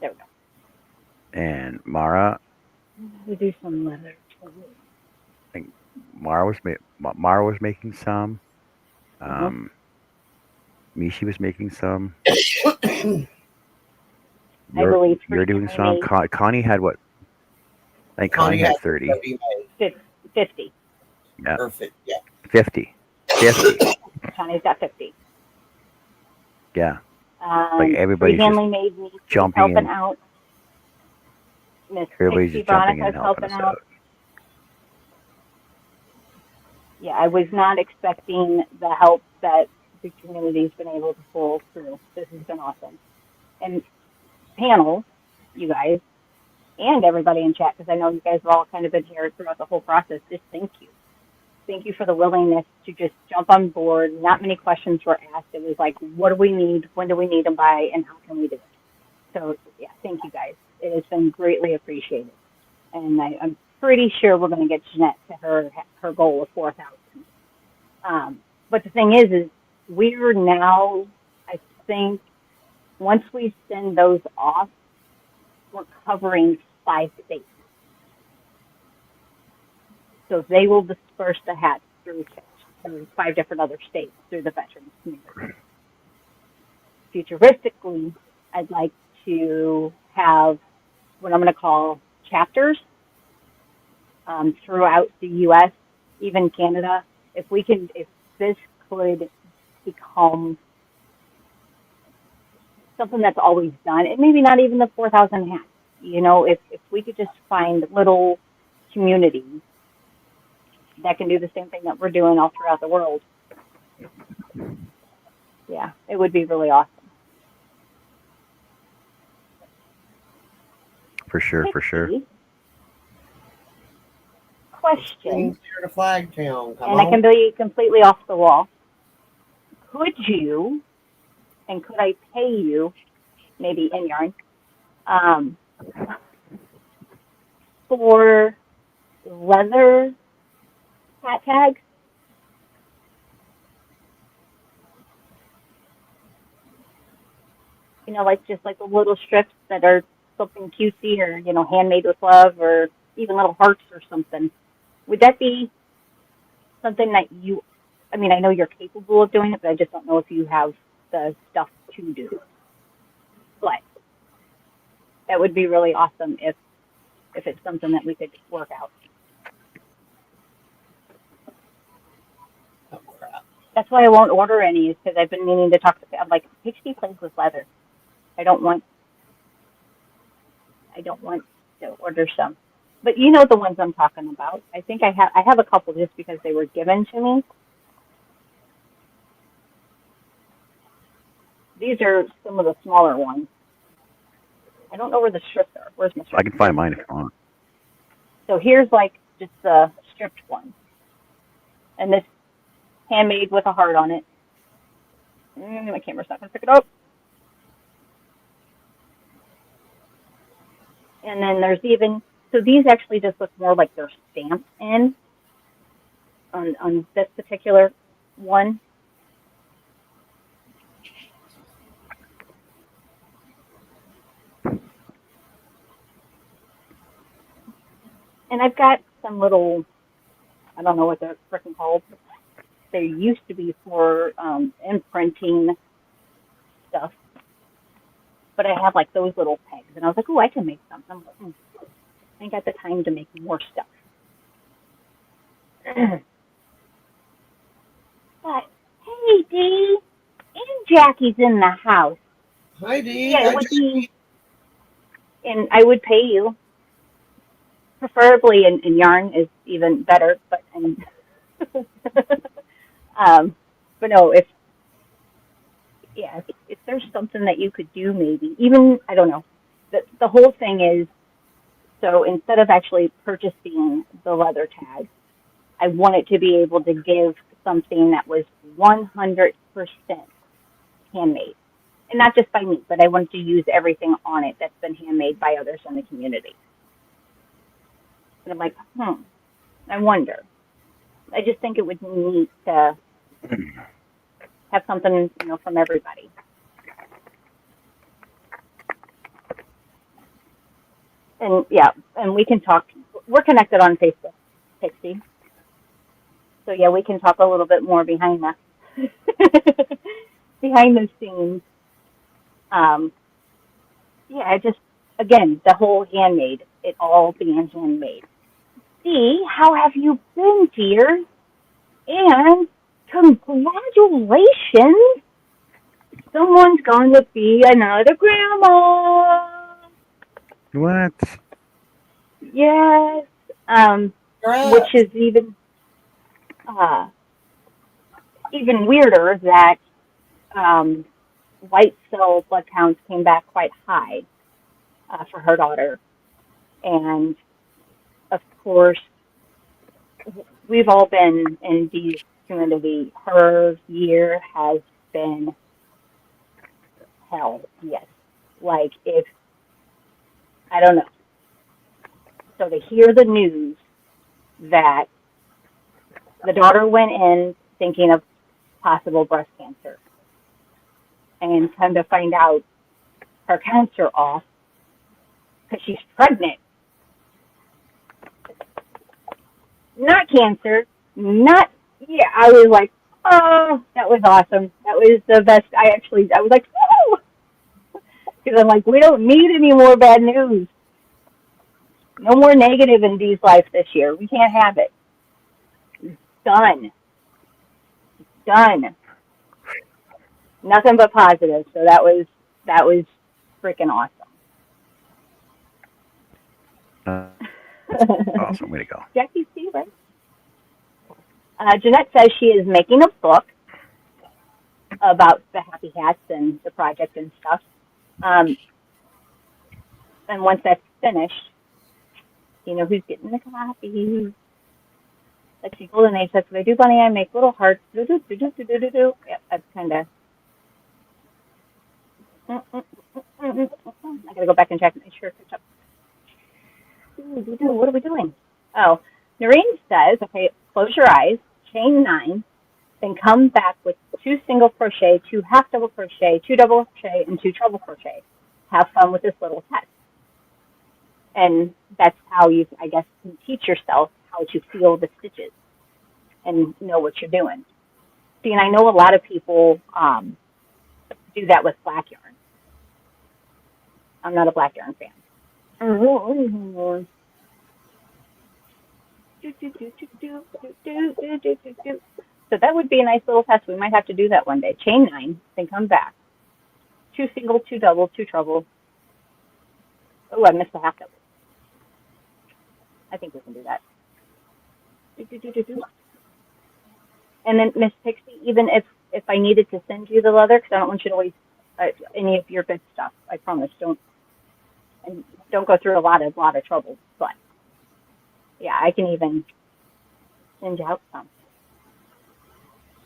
There we go. And Mara, We do some leather. I think Mara was making some. Mishi was making some. I believe You're doing some. made Connie had what? I think Connie had 30. 50. Yeah. Perfect. Yeah. 50. 50. Johnny's got 50. Yeah. Like everybody's Freehand just made me jumping helping in. out. Miss Everybody's Pixie just jumping in Veronica's and helping helping us out. out. Yeah, I was not expecting the help that the community's been able to pull through. This has been awesome. And panel, you guys, and everybody in chat, because I know you guys have all kind of been here throughout the whole process, just thank you. Thank you for the willingness to just jump on board. Not many questions were asked. It was like, what do we need? When do we need them by? And how can we do it? So, yeah, thank you guys. It has been greatly appreciated. And I'm pretty sure we're going to get Jeanette to her goal of 4,000. But the thing is we're now, I think, once we send those off, we're covering 5 states. So they will disperse the hats through 5 different other states through the veterans community. Futuristically, I'd like to have what I'm going to call chapters throughout the U.S., even Canada. If this could become something that's always done, and maybe not even the 4,000 hats. You know, if we could just find little communities that can do the same thing that we're doing all throughout the world, yeah, it would be really awesome. For sure, for sure. Here Question, to Flagtown. and I can be completely off the wall. Could you, and could I pay you, maybe in yarn, for leather hat tags? You know, like just like the little strips that are something cutesy or, you know, handmade with love or even little hearts or something. Would that be something that you, I mean, I know you're capable of doing it, but I just don't know if you have the stuff to do. But that would be really awesome if it's something that we could work out. Oh, crap. That's why I won't order any, is because I've been meaning to talk to, I'm like, Pixie plays with leather. I don't want to order some. But you know the ones I'm talking about. I think I have a couple just because they were given to me. These are some of the smaller ones. I don't know where the strips are. Where's my strips? I can find mine if you want. So here's like just the stripped one. And this handmade with a heart on it. My camera's not going to pick it up. And then there's even, so these actually just look more like they're stamped in on this particular one. And I've got some little, I don't know what they're freaking called. They used to be for imprinting stuff. But I have like those little pegs. And I was like, oh, I can make something. I ain't got the time to make more stuff. But, hey, Dee, and Jackie's in the house. Hi, Dee. Yeah, it would be, and I would pay you. Preferably in yarn is even better, but but no, if there's something that you could do, maybe even, I don't know. The whole thing is, so instead of actually purchasing the leather tag, I wanted to be able to give something that was 100% handmade. And not just by me, but I wanted to use everything on it that's been handmade by others in the community. And I'm like, I wonder. I just think it would be neat to have something, you know, from everybody. And yeah, and we can talk. We're connected on Facebook, Pixie. So yeah, we can talk a little bit more behind the behind the scenes. Yeah, I just, again, the whole handmade, it all being handmade. Dee, how have you been, dear? And congratulations! Someone's going to be another grandma. What? Yes. Which is even weirder that white cell blood counts came back quite high for her daughter. And of course, we've all been in Dee's community. Her year has been hell, yes. Like, if, I don't know. So to hear the news that the daughter went in thinking of possible breast cancer and come to find out her counts are off because she's pregnant. Not cancer, not, yeah, I was like, oh, that was awesome. That was the best. I was like, woo! Because I'm like, we don't need any more bad news. No more negative in Dee's life this year. We can't have it. Done. Done. Nothing but positive. So that was freaking awesome. Awesome. Way to go. Jackie, see, right? Jeanette says she is making a book about the Happy Hats and the project and stuff. And once that's finished, you know who's getting the copy. Let's see, Golden Age, that's what I do, Bunny. I make little hearts. Yep, that's kind of... I gotta go back and check and make sure it picks up. What are we doing? Oh, Noreen says, okay, close your eyes, chain 9, then come back with 2 single crochet, 2 half double crochet, 2 double crochet, and 2 treble crochet. Have fun with this little test. And that's how you, I guess, can teach yourself how to feel the stitches and know what you're doing. See, and I know a lot of people do that with black yarn. I'm not a black yarn fan. So that would be a nice little test. We might have to do that one day. Chain 9, then come back. 2 single, 2 double, 2 treble. Oh, I missed the half double. I think we can do that. And then, Miss Pixie, even if I needed to send you the leather, because I don't want you to waste any of your good stuff, I promise. Don't go through a lot of trouble. But yeah, I can even send you out some.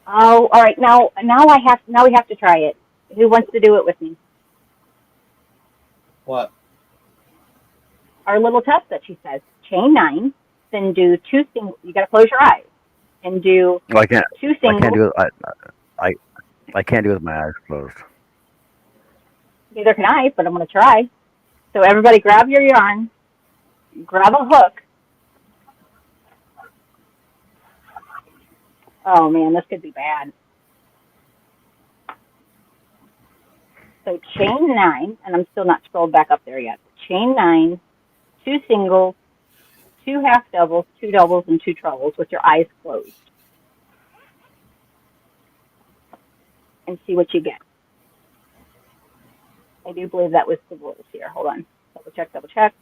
Oh, all right. Now we have to try it. Who wants to do it with me? What? Our little test that she says. Chain 9, then do 2 single. You got to close your eyes and do 2 singles. I can't do it. I can't do it with my eyes closed. Neither can I, but I'm going to try. So everybody, grab your yarn, grab a hook. Oh man, this could be bad. So chain 9, and I'm still not scrolled back up there yet. Chain 9, 2 singles, 2 half doubles, 2 doubles, and 2 trebles with your eyes closed. And see what you get. I do believe that was the rules here. Hold on. Double check, double check.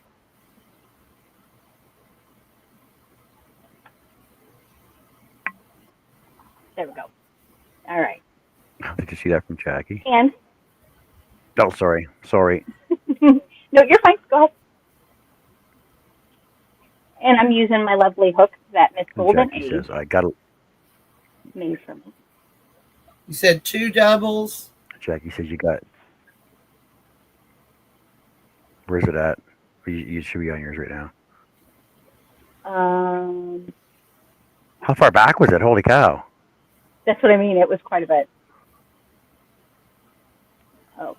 There we go. All right. Did you see that from Jackie? And? Oh, sorry. No, you're fine. Go ahead. And I'm using my lovely hook that Miss Golden Jackie says, I got to... made for me. You said 2 doubles? Jackie says you got... Where's it at? You should be on yours right now. How far back was it? Holy cow. That's what I mean. It was quite a bit. Oh,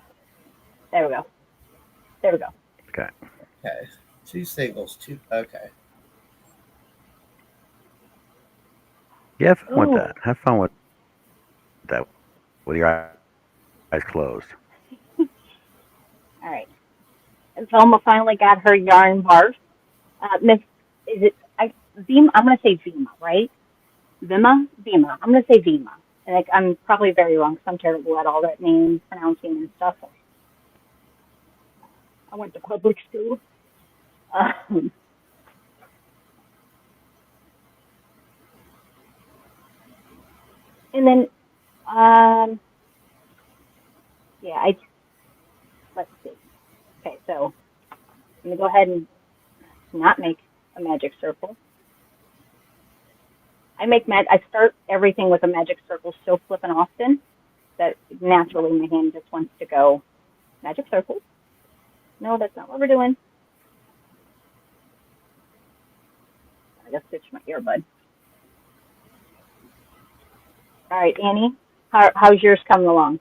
there we go. Okay. 2 singles, 2, okay. Yeah, have fun with that. Have fun with that with your eyes closed. All right. And Velma finally got her yarn barf. Miss, is it? Vima. I'm going to say Vima, right? Vima? Vima. I'm going to say Vima. And like, I'm probably very wrong because I'm terrible at all that name pronouncing and stuff. I went to public school. Um, and then, yeah, let's see. Okay, so I'm going to go ahead and not make a magic circle. I start everything with a magic circle so flippin' often that naturally my hand just wants to go magic circle. No, that's not what we're doing. I just stitched my earbud. All right, Annie, how's yours coming along?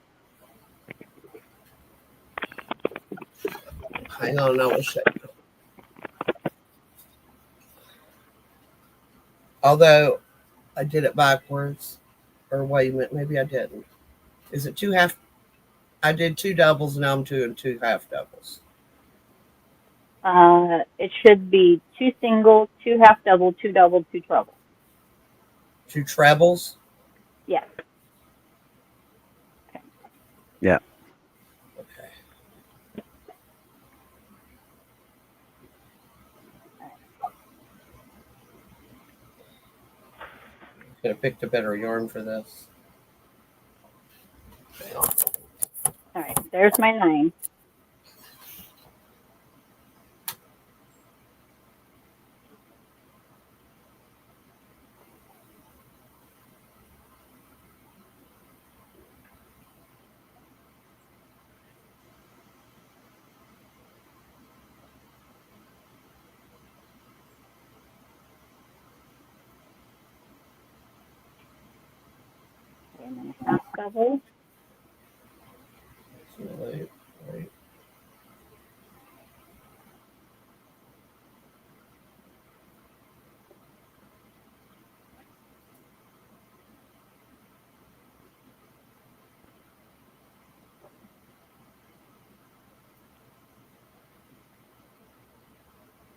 Hang on, I will show you. Although I did it backwards, or wait a minute, maybe I didn't. Is it 2 half? I did 2 doubles, now I'm doing 2 half doubles. It should be 2 single, 2 half double, 2 double, 2 treble. 2 trebles? Yes. Okay. Yeah. Okay. Could have picked a better yarn for this. All right, there's my 9. And then a half double. Right.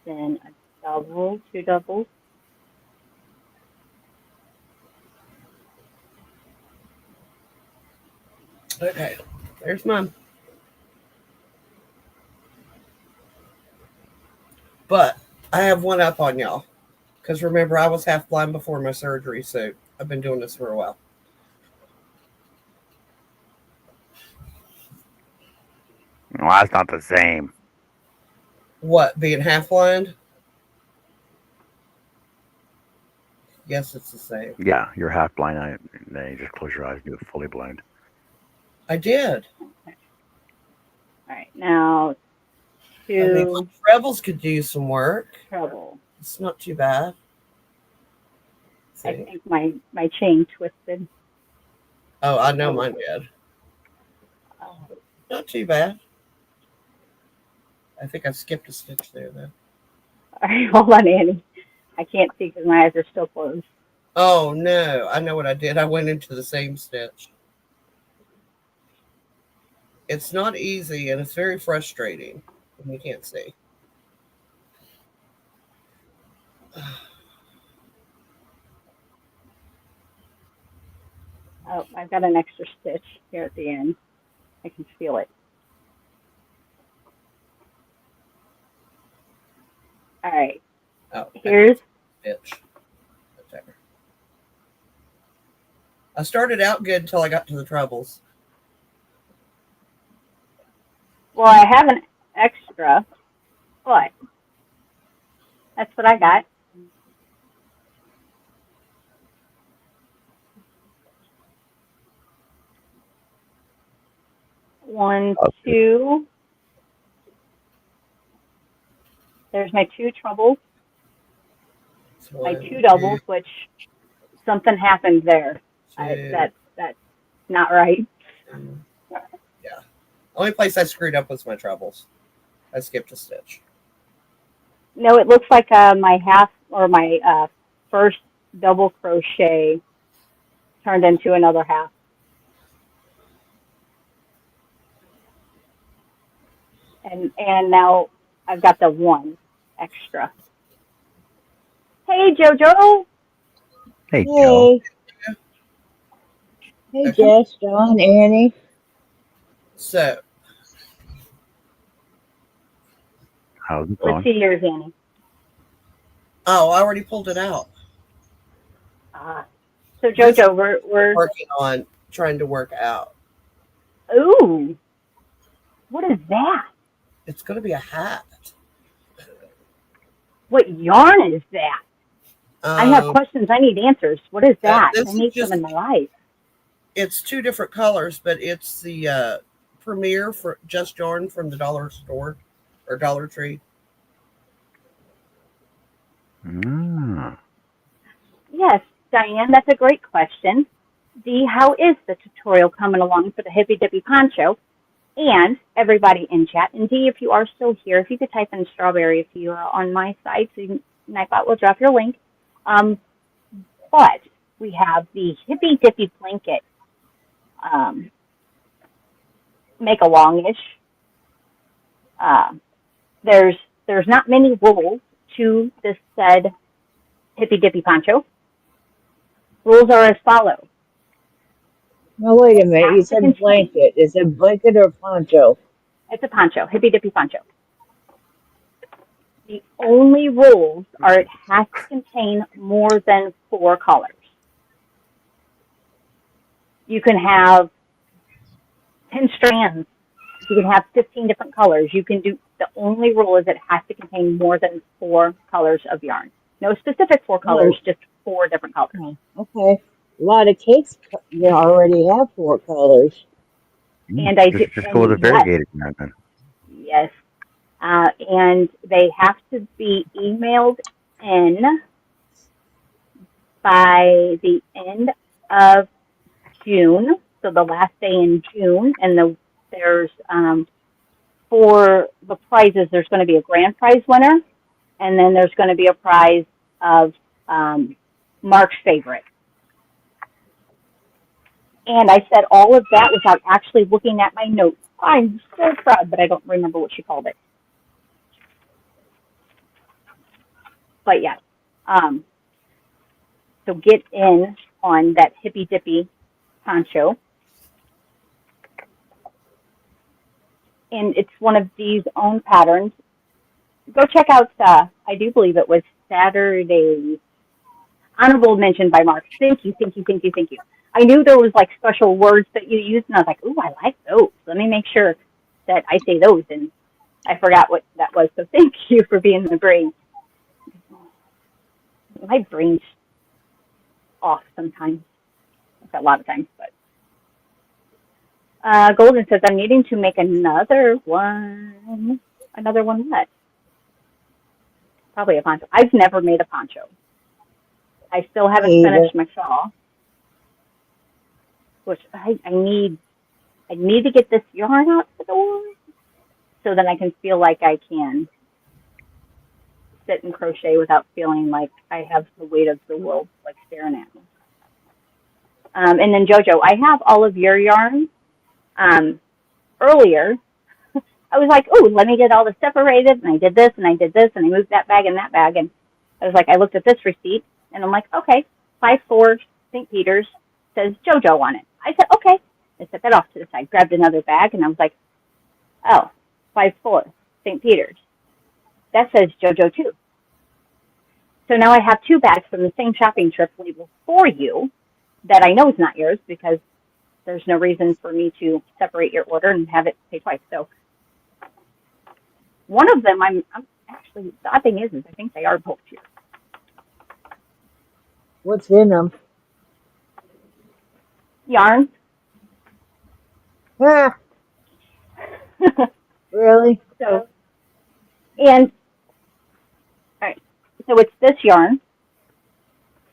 Then a double, 2 doubles. Okay, there's mine. But I have one up on y'all. Because remember, I was half blind before my surgery, so I've been doing this for a while. Well, that's not the same. What, being half blind? Yes, it's the same. Yeah, you're half blind. Then you just close your eyes and do it fully blind. I did. All right, now 2 I mean, trebles could do some work. treble. It's not too bad. I think my chain twisted. Oh, I know mine did. Oh. Not too bad. I think I skipped a stitch there, though. All right, hold on, Annie. I can't see because my eyes are still closed. Oh, no. I know what I did. I went into the same stitch. It's not easy, and it's very frustrating when you can't see. Oh, I've got an extra stitch here at the end. I can feel it. All right. Oh, here's stitch. Whatever. I started out good until I got to the trebles. Well, I have an extra, but that's what I got. One, Okay. 2. There's my 2 trebles, my 2 doubles, which something happened there. That's not right. Yeah. Only place I screwed up was my trebles. I skipped a stitch. No, it looks like my half or my first double crochet turned into another half. And now I've got the 1 extra. Hey, JoJo. Hey, Joe. Hey, Jess, John, Annie. So, How's it Let's going? see yours, Annie. oh, I already pulled it out. So JoJo, we're Working on trying to work out. ooh, what is that? It's going to be a hat. What yarn is that? I have questions. I need answers. What is that? This I is need just, some in my life. it's 2 different colors, but it's the Premier for Just Yarn from the dollar store or Dollar Tree. Yes, Diane, that's a great question. Dee, how is the tutorial coming along for the Hippy Dippy Poncho? And everybody in chat, and Dee, if you are still here, if you could type in strawberry if you are on my side, so Nightbot will drop your link. But we have the Hippy Dippy blanket, make a longish. There's not many rules to this said Hippy Dippy Poncho. Rules are as follows. Now, wait a minute. You said blanket. Is it blanket or poncho? It's a poncho, Hippy Dippy Poncho. The only rules are it has to contain more than 4 colors. You can have 10 strands. You can have 15 different colors. You can do, the only rule is it has to contain more than 4 colors of yarn. No specific 4 colors, just 4 different colors. Okay. A lot of cakes already have 4 colors. And I just go with a variegated yarn then. Yes. And they have to be emailed in by the end of June, so the last day in June, and there's for the prizes, there's going to be a grand prize winner, and then there's going to be a prize of Mark's favorite. And I said all of that without actually looking at my notes. I'm so proud, but I don't remember what she called it. But yeah, so get in on that Hippy Dippy Poncho. And it's one of Dee's own patterns. Go check out, I do believe it was Saturday's honorable mention by Mark. Thank you, thank you, thank you, thank you. I knew there was like special words that you used, and I was like, ooh, I like those. Let me make sure that I say those, and I forgot what that was. So thank you for being the brain. My brain's off sometimes. A lot of times, but. Golden says, I'm needing to make another one. Another one what? Probably a poncho. I've never made a poncho. I still haven't finished my shawl, which I need to get this yarn out the door so that I can feel like I can sit and crochet without feeling like I have the weight of the world like staring at me. And then JoJo, I have all of your yarn. Earlier, I was like, oh, let me get all this separated, and I did this, and I did this, and I moved that bag and that bag, and I was like, I looked at this receipt, and I'm like, okay, 5'4", St. Peter's, says JoJo on it. I said, okay. I set that off to the side, grabbed another bag, and I was like, oh, 5'4", St. Peter's. That says JoJo too. So now I have 2 bags from the same shopping trip labeled for you that I know is not yours because there's no reason for me to separate your order and have it pay twice. So one of them, I'm actually, the odd thing is I think they are both yours. What's in them? Yarn. Ah. Really? So, and, all right, so it's this yarn,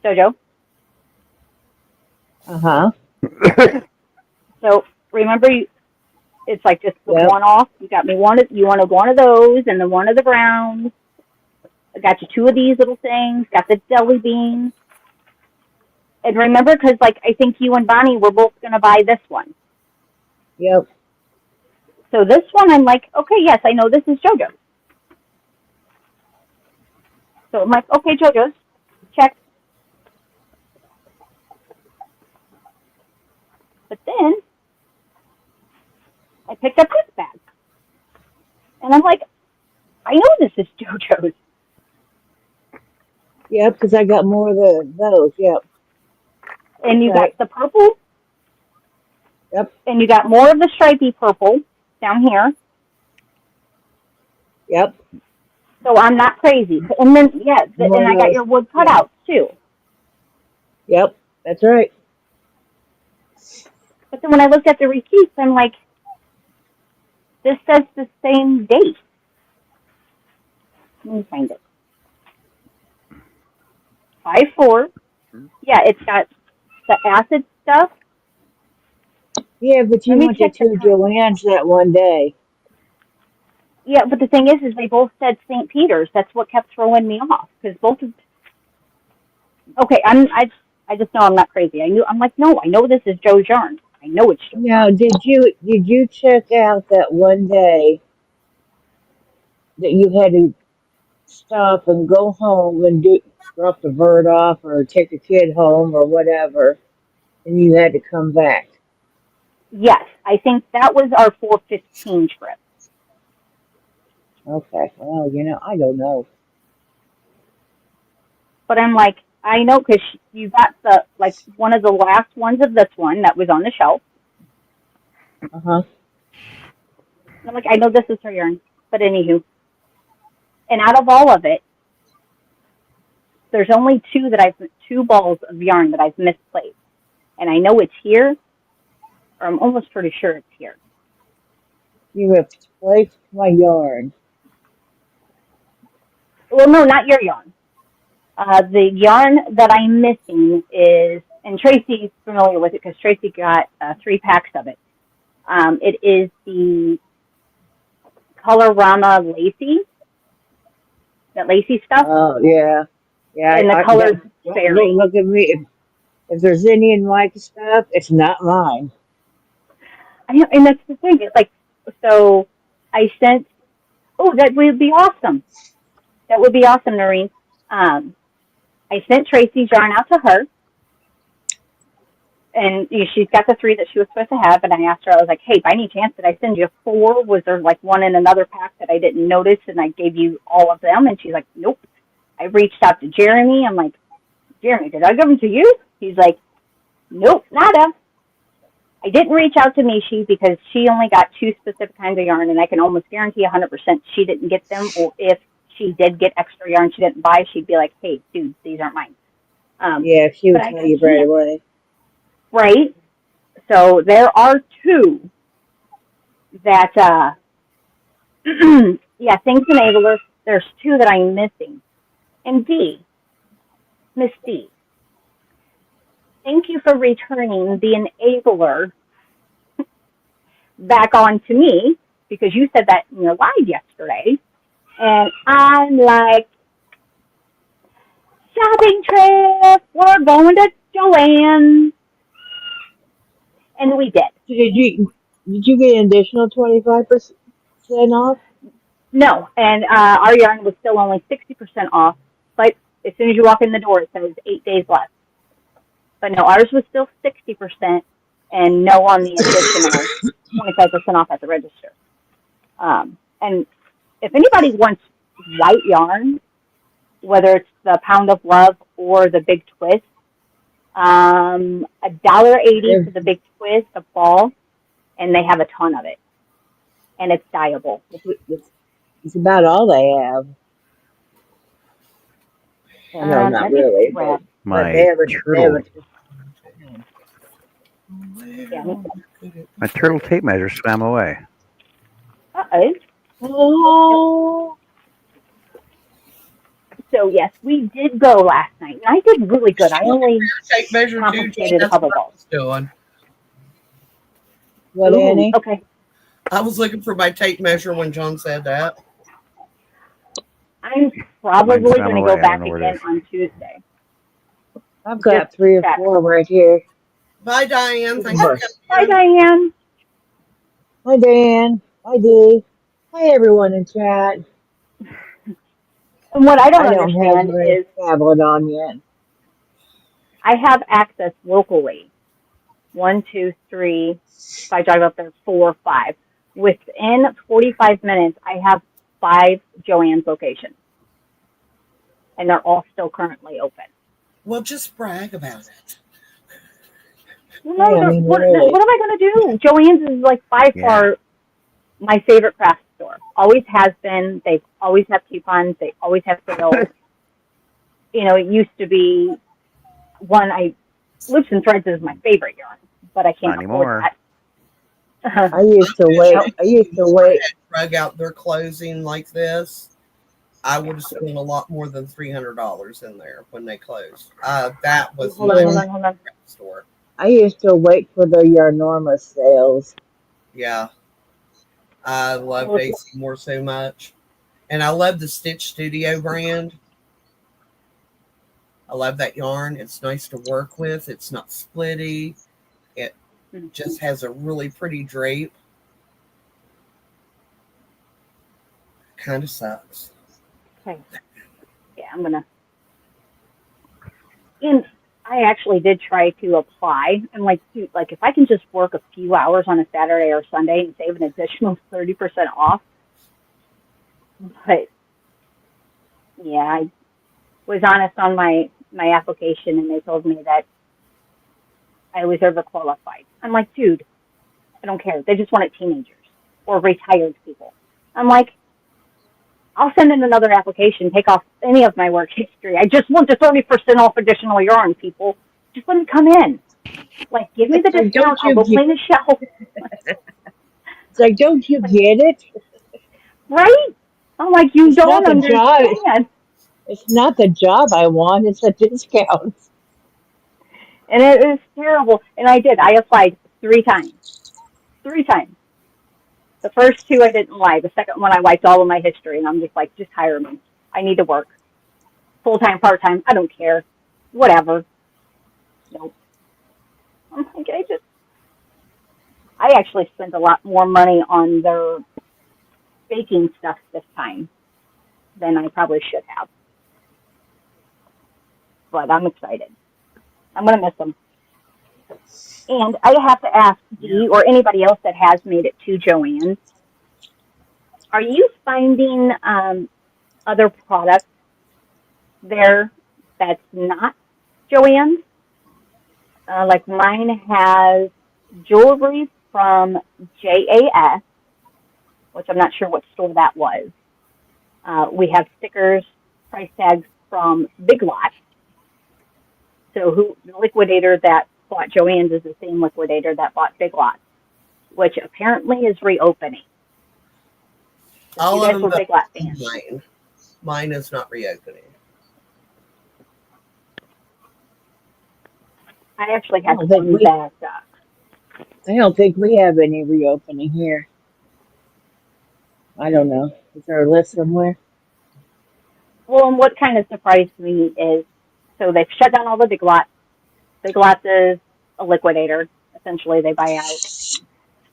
JoJo. Uh-huh. So remember, it's like just the one off. You got me one. You wanted one of those, and then one of the browns. I got you 2 of these little things. Got the jelly beans. And remember, because like I think you and Bonnie were both going to buy this one. Yep. So this one, I'm like, okay, yes, I know this is JoJo's. So I'm like, okay, JoJo's. check. But then I picked up this bag. And I'm like, I know this is JoJo's. Yep, because I got more of those. Yep. And you Right. got the purple. Yep. And you got more of the stripy purple down here. Yep. So I'm not crazy. And then, yeah, More and of I got those. your wood Yeah. cutouts too. Yep. That's right. But then when I looked at the receipts, I'm like, this says the same date. Let me find it. 5/4. Yeah, it's got the acid stuff. Yeah, but you Let me went to check the two time. Joanne's that one day. Yeah, but the thing is they both said St. Peter's. That's what kept throwing me off because both of. Okay, I just know I'm not crazy. I'm like, no, I know this is Joe's yarn. I know it's Joe's Now, yarn. did you check out that one day that you had to stop and go home and drop the bird off or take the kid home or whatever, and you had to come back? Yes, I think that was our 415 trip. Okay. Well, I don't know. But I'm like, I know because you got the like one of the last ones of this one that was on the shelf. Uh-huh. And I'm like, I know this is her yarn. But anywho, and out of all of it, there's only two balls of yarn that I've misplaced. And I know it's here, or I'm almost pretty sure it's here. You have placed my yarn. Well, no, not your yarn. The yarn that I'm missing is, and Tracy's familiar with it because Tracy got 3 packs of it. It is the Colorama Lacy, that lacy stuff, Oh, yeah. Yeah, and the colors vary. look at me. If there's any in my stuff, it's not mine. And that's the thing. It's like, so I sent, oh, that would be awesome. That would be awesome, Noreen. I sent Tracy's yarn out to her, and she's got the 3 that she was supposed to have, and I asked her, I was like, hey, by any chance, did I send you 4? Was there like one in another pack that I didn't notice, and I gave you all of them? And she's like, nope. I reached out to Jeremy. I'm like, Jeremy, did I give them to you? He's like, nope, nada. I didn't reach out to Mishi because she only got 2 specific kinds of yarn, and I can almost guarantee 100% she didn't get them, or if she did get extra yarn she didn't buy, she'd be like, hey, dude, these aren't mine. Yeah, she would tell you right away. Right? So there are 2 that, yeah, things enablers. There's 2 that I'm missing. And D, Miss D, thank you for returning the enabler back on to me because you said that in your live yesterday. And I'm like, shopping trip, we're going to Joanne. And we did. Did you get an additional 25% off? No, and our yarn was still only 60% off, but as soon as you walk in the door, it says 8 days left. But no, ours was still 60% and no on the additional 25% off at the register. And if anybody wants white yarn, whether it's the Pound of Love or the Big Twist, $1.80 for the Big Twist, the fall, and they have a ton of it. And it's dyeable. It's about all they have. Well, no, not really. But My turtle tape measure swam away. Uh-oh. So, yes, we did go last night, and I did really good. I only tape measure compensated a couple balls. What, Annie? Okay. I was looking for my tape measure when John said that. I'm probably going to go back again on Tuesday. I've got 3 or 4 right here. Bye, Diane. Thanks for coming. Bye, Diane. Hi, Dan. Hi, Dee. Hi, everyone in chat. And what I don't I don't have understand my is tablet on yet. I have access locally. 1, 2, 3. If I drive up there, 4, 5. Within 45 minutes, I have 5 Joann's locations, and they're all still currently open. Well, just brag about it. Well, no, Yeah, I mean, what am really. I going to do? Joann's is like by far my favorite craft store. Always has been. They always have coupons. They always have sales. You know, it used to be Loops and Threads is my favorite yarn, but I can't afford that. I used to wait. I used to wait. Drug out their closing like this, I would have spent a lot more than $300 in there when they closed. That was Hold on. Store. I used to wait for the Yarnorma sales. Yeah, I love Daisy Moore so much, and I love the Stitch Studio brand. I love that yarn. It's nice to work with. It's not splitty. It just has a really pretty drape. Kind of sucks. Okay. Yeah, and I actually did try to apply. I'm like, dude, like if I can just work a few hours on a Saturday or Sunday and save an additional 30% off. But yeah, I was honest on my application, and they told me that I was overqualified. I'm like, dude, I don't care. They just wanted teenagers or retired people. I'm like, I'll send in another application, take off any of my work history. I just want the 30% off additional yarn, people. Just let me come in. Like, give me the discount. I'll go clean the shelf. It's like, don't you get it? Right? I'm like, you don't understand. It's not the job I want. It's a discount. And it is terrible. And I did. I applied 3 times. 3 times. The first 2 I didn't like. The second one I wiped all of my history, and I'm just like, just hire me. I need to work. Full-time, part-time, I don't care. Whatever. Nope. I'm like, I actually spent a lot more money on their baking stuff this time than I probably should have. But I'm excited. I'm going to miss them. And I have to ask Dee or anybody else that has made it to Joann's, are you finding other products there that's not Joann's? Like mine has jewelry from JAS, which I'm not sure what store that was. We have stickers, price tags from Big Lots. So the liquidator that bought Joann's is the same liquidator that bought Big Lots, which apparently is reopening. All of them Big Lot fans. Mine is not reopening. I actually have one that. I don't think we have any reopening here. I don't know. Is there a list somewhere? Well, and what kind of surprised me is, so they've shut down all the Big Lots. Big Lots is a liquidator. Essentially, they buy out,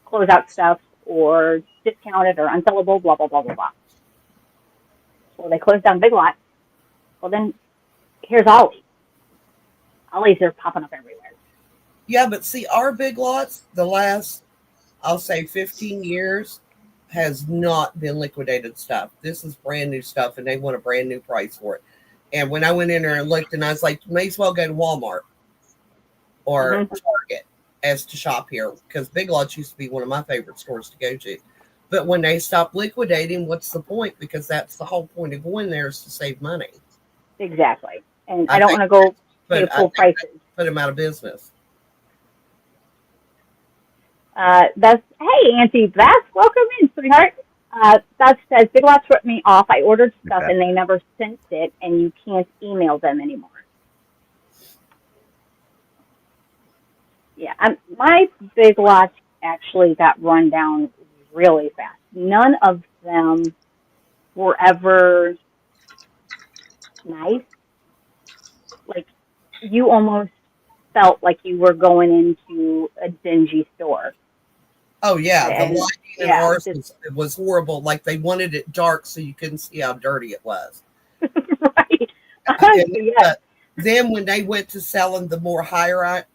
close out stuff, or discounted or unsellable, blah, blah, blah, blah, blah. Well, they closed down Big Lots. Well, then here's Ollie's. Ollie's are popping up everywhere. Yeah, but see, our Big Lots, the last, I'll say 15 years, has not been liquidated stuff. This is brand new stuff, and they want a brand new price for it. And when I went in there and looked, and I was like, you may as well go to Walmart or Target as to shop here, because Big Lots used to be one of my favorite stores to go to. But when they stopped liquidating, what's the point? Because that's the whole point of going there, is to save money. Exactly. And I don't want to go pay full prices. Put them out of business. Hey, Auntie Beth, welcome in, sweetheart. Beth says, Big Lots ripped me off. I ordered stuff and they never sent it, and you can't email them anymore. Yeah, my Big Lots actually got run down really fast. None of them were ever nice. Like, you almost felt like you were going into a dingy store. Oh, yeah. The lighting in ours was horrible. Like, they wanted it dark so you couldn't see how dirty it was. Yes. Then when they went to selling the more higher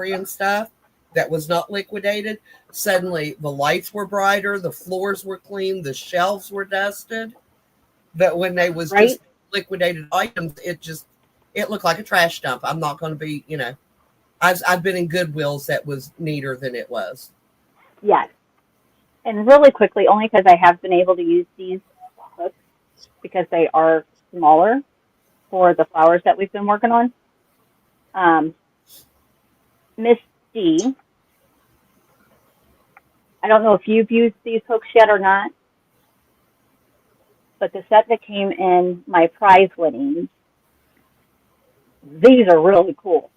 end stuff that was not liquidated, suddenly the lights were brighter, the floors were clean, the shelves were dusted. But when they was Right? just liquidated items, it looked like a trash dump. I'm not going to be, I've been in Goodwills that was neater than it was. Yes. And really quickly, only because I have been able to use these hooks because they are smaller for the flowers that we've been working on. Miss D, I don't know if you've used these hooks yet or not, but the set that came in my prize winnings, these are really cool.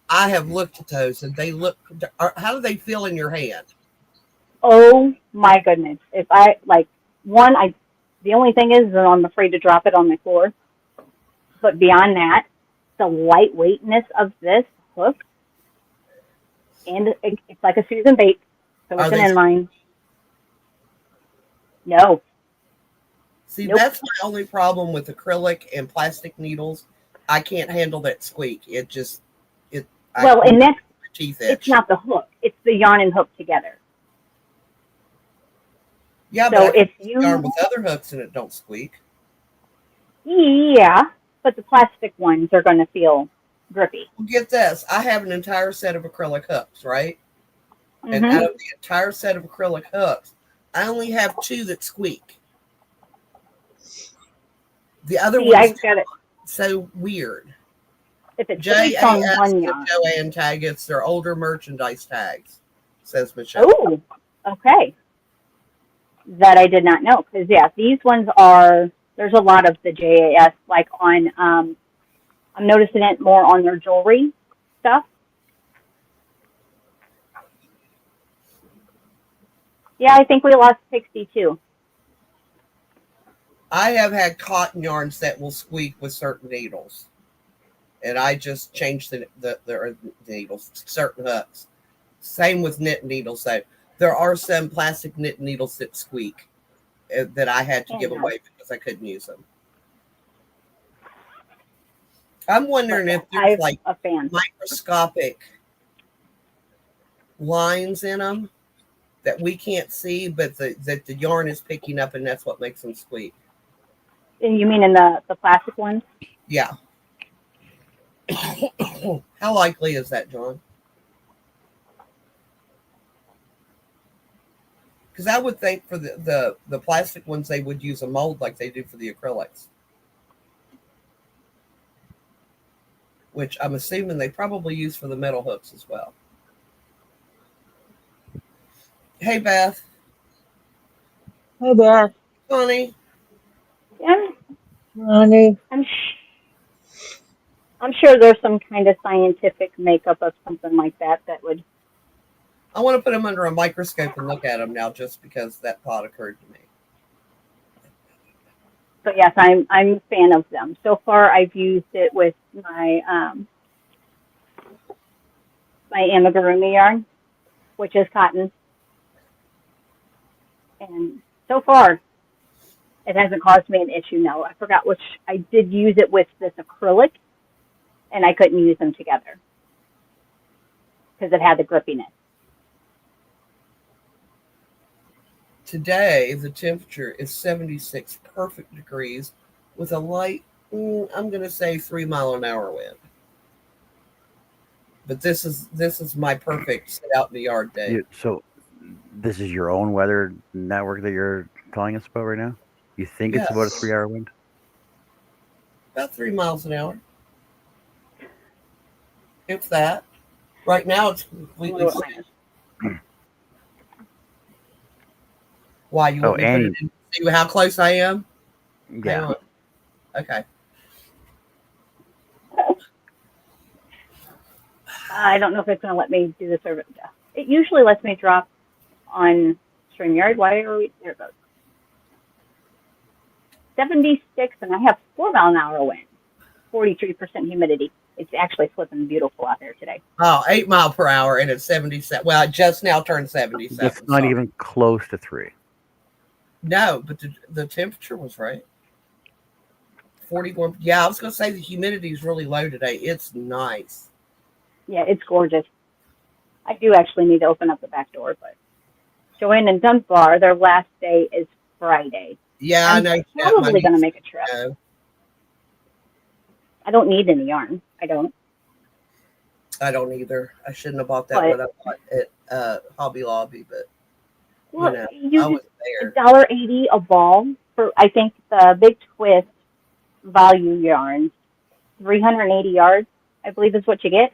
I have looked at those and they look, how do they feel in your hand? Oh my goodness. If I, like, the only thing is that I'm afraid to drop it on the floor. But beyond that, the lightweightness of this hook, and it's like a Susan bait, so it's an inline. No. See, that's my only problem with acrylic and plastic needles. I can't handle that squeak. And that's teeth itch. It's not the hook; it's the yarn and hook together. Yeah, so but if you yarn with other hooks and it don't squeak. Yeah, but the plastic ones are going to feel grippy. Well, get this. I have an entire set of acrylic hooks, right? Mm-hmm. And out of the entire set of acrylic hooks, I only have 2 that squeak. The other ones are so weird. If it's JAS on one yarn. Joanne tag, it's their older merchandise tags, says Michelle. Oh, okay. That I did not know. Because, these ones there's a lot of the JAS, like on, I'm noticing it more on their jewelry stuff. Yeah, I think we lost Pixie too. I have had cotton yarns that will squeak with certain needles. And I just changed the needles, certain hooks. Same with knit needles. So there are some plastic knit needles that squeak that I had to give away because I couldn't use them. I'm wondering if there's like microscopic lines in them that we can't see, but that the yarn is picking up, and that's what makes them squeak. And you mean in the plastic ones? Yeah. How likely is that, John? Because I would think for the plastic ones, they would use a mold like they do for the acrylics. Which I'm assuming they probably use for the metal hooks as well. Hey, Beth. Hey, Beth. Honey. Yeah. Honey. I'm sure there's some kind of scientific makeup of something like that would. I want to put them under a microscope and look at them now, just because that thought occurred to me. So yes, I'm a fan of them. So far, I've used it with my my amigurumi yarn, which is cotton, and so far, it hasn't caused me an issue. No, I forgot which. I did use it with this acrylic, and I couldn't use them together because it had the grippiness. Today, the temperature is 76 perfect degrees with a light, I'm going to say 3-mile-an-hour wind. But this is my perfect sit out in the yard day. So this is your own weather network that you're telling us about right now? You think it's about a 3-hour wind? About 3 miles an hour. If that. Right now, it's completely safe. Why, you want me to put it in, see how close I am? Yeah. Okay. I don't know if it's going to let me do the service. It usually lets me drop on StreamYard. Why are we? There it goes. 76, and I have 4-mile-an-hour wind, 43% humidity. It's actually flipping beautiful out there today. Oh, 8 mile per hour, and it's 77. Well, I just now turned 77. That's not even close to 3. No, but the temperature was right. 41. Yeah, I was going to say the humidity is really low today. It's nice. Yeah, it's gorgeous. I do actually need to open up the back door, but Joanne and Dunbar, their last day is Friday. Yeah, I I'm know. probably going to make a trip. Know. I don't need any yarn. I don't either. I shouldn't have bought that one I bought at Hobby Lobby, but well, I was there. $1.80 a ball for, I think, the Big Twist value yarn, 380 yards, I believe is what you get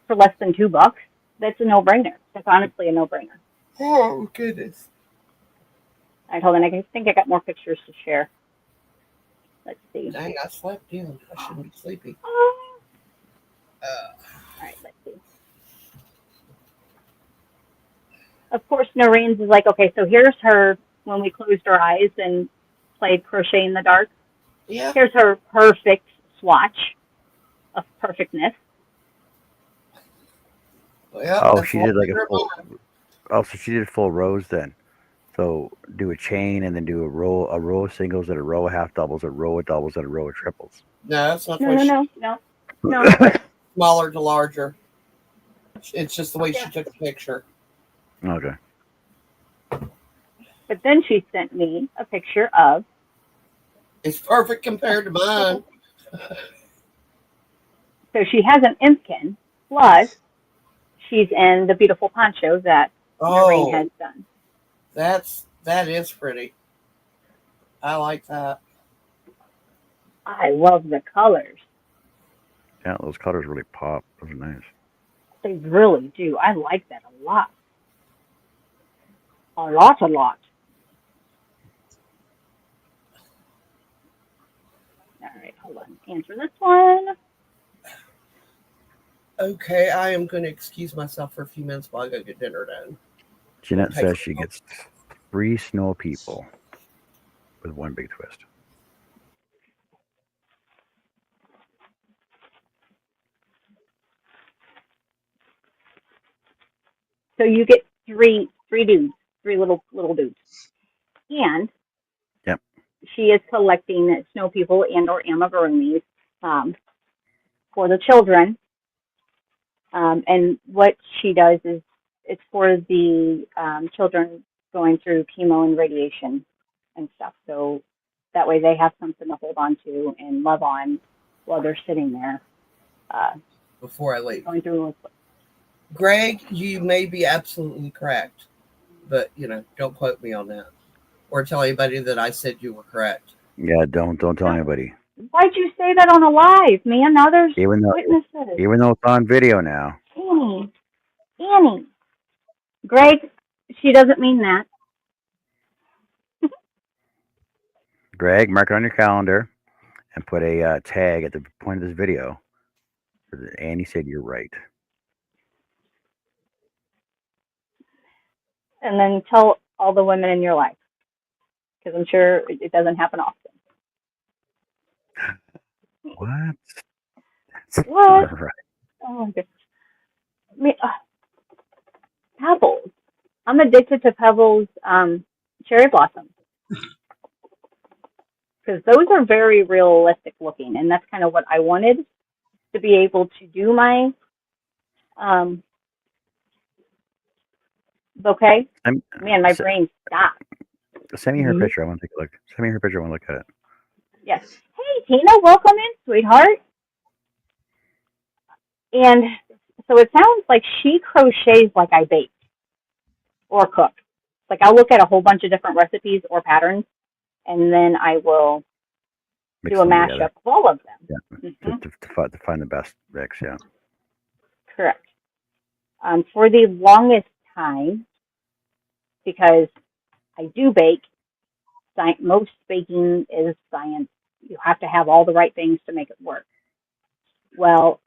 for less than $2. That's a no-brainer. That's honestly a no-brainer. Oh, goodness. All right, hold on. I think I got more pictures to share. Let's see. Dang, I slept in. I shouldn't be sleepy. All right, let's see. Of course, Noreen's is like, okay, so here's her when we closed our eyes and played Crochet in the Dark. Yeah. Here's her perfect swatch of perfectness. Well, she did like a full. Oh, so she did full rows then. So do a chain and then do a row of singles and a row of half doubles, a row of doubles, and a row of triples. No, that's not No. Smaller to larger. It's just the way she took the picture. Okay. But then she sent me a picture of. It's perfect compared to mine. So she has an Impkin, plus she's in the beautiful poncho that Noreen has done. That is pretty. I like that. I love the colors. Yeah, those colors really pop. Those are nice. They really do. I like that a lot. A lot. All right, hold on. Answer this one. Okay, I am going to excuse myself for a few minutes while I go get dinner done. Jeanette says she gets 3 snow people with 1 big twist. So you get three dudes, 3 little dudes, and yep, she is collecting snow people and or amigurumis for the children. And what she does is it's for the children going through chemo and radiation and stuff. So that way they have something to hold on to and love on while they're sitting there. Before I leave. Going through. Greg, you may be absolutely correct, but, don't quote me on that. Or tell anybody that I said you were correct. Yeah, don't tell anybody. Why'd you say that on a live, man? Now there's witnesses. Even though it's on video now. Annie. Greg, she doesn't mean that. Greg, mark it on your calendar and put a tag at the point of this video. Annie said you're right. And then tell all the women in your life, because I'm sure it doesn't happen often. What? What? Right. Oh my goodness. Pebbles. I'm addicted to Pebbles cherry blossoms. Because those are very realistic looking, and that's kind of what I wanted, to be able to do my bouquet. Man, my brain stopped. Send me her picture. I want to take a look. Send me her picture. I want to look at it. Yes. Hey, Tina, welcome in, sweetheart. And so it sounds like she crochets like I bake or cook. Like I'll look at a whole bunch of different recipes or patterns, and then I will do a mashup of all of them. Yeah, to find the best mix, yeah. Correct. For the longest time, because I do bake, most baking is science. You have to have all the right things to make it work. Well,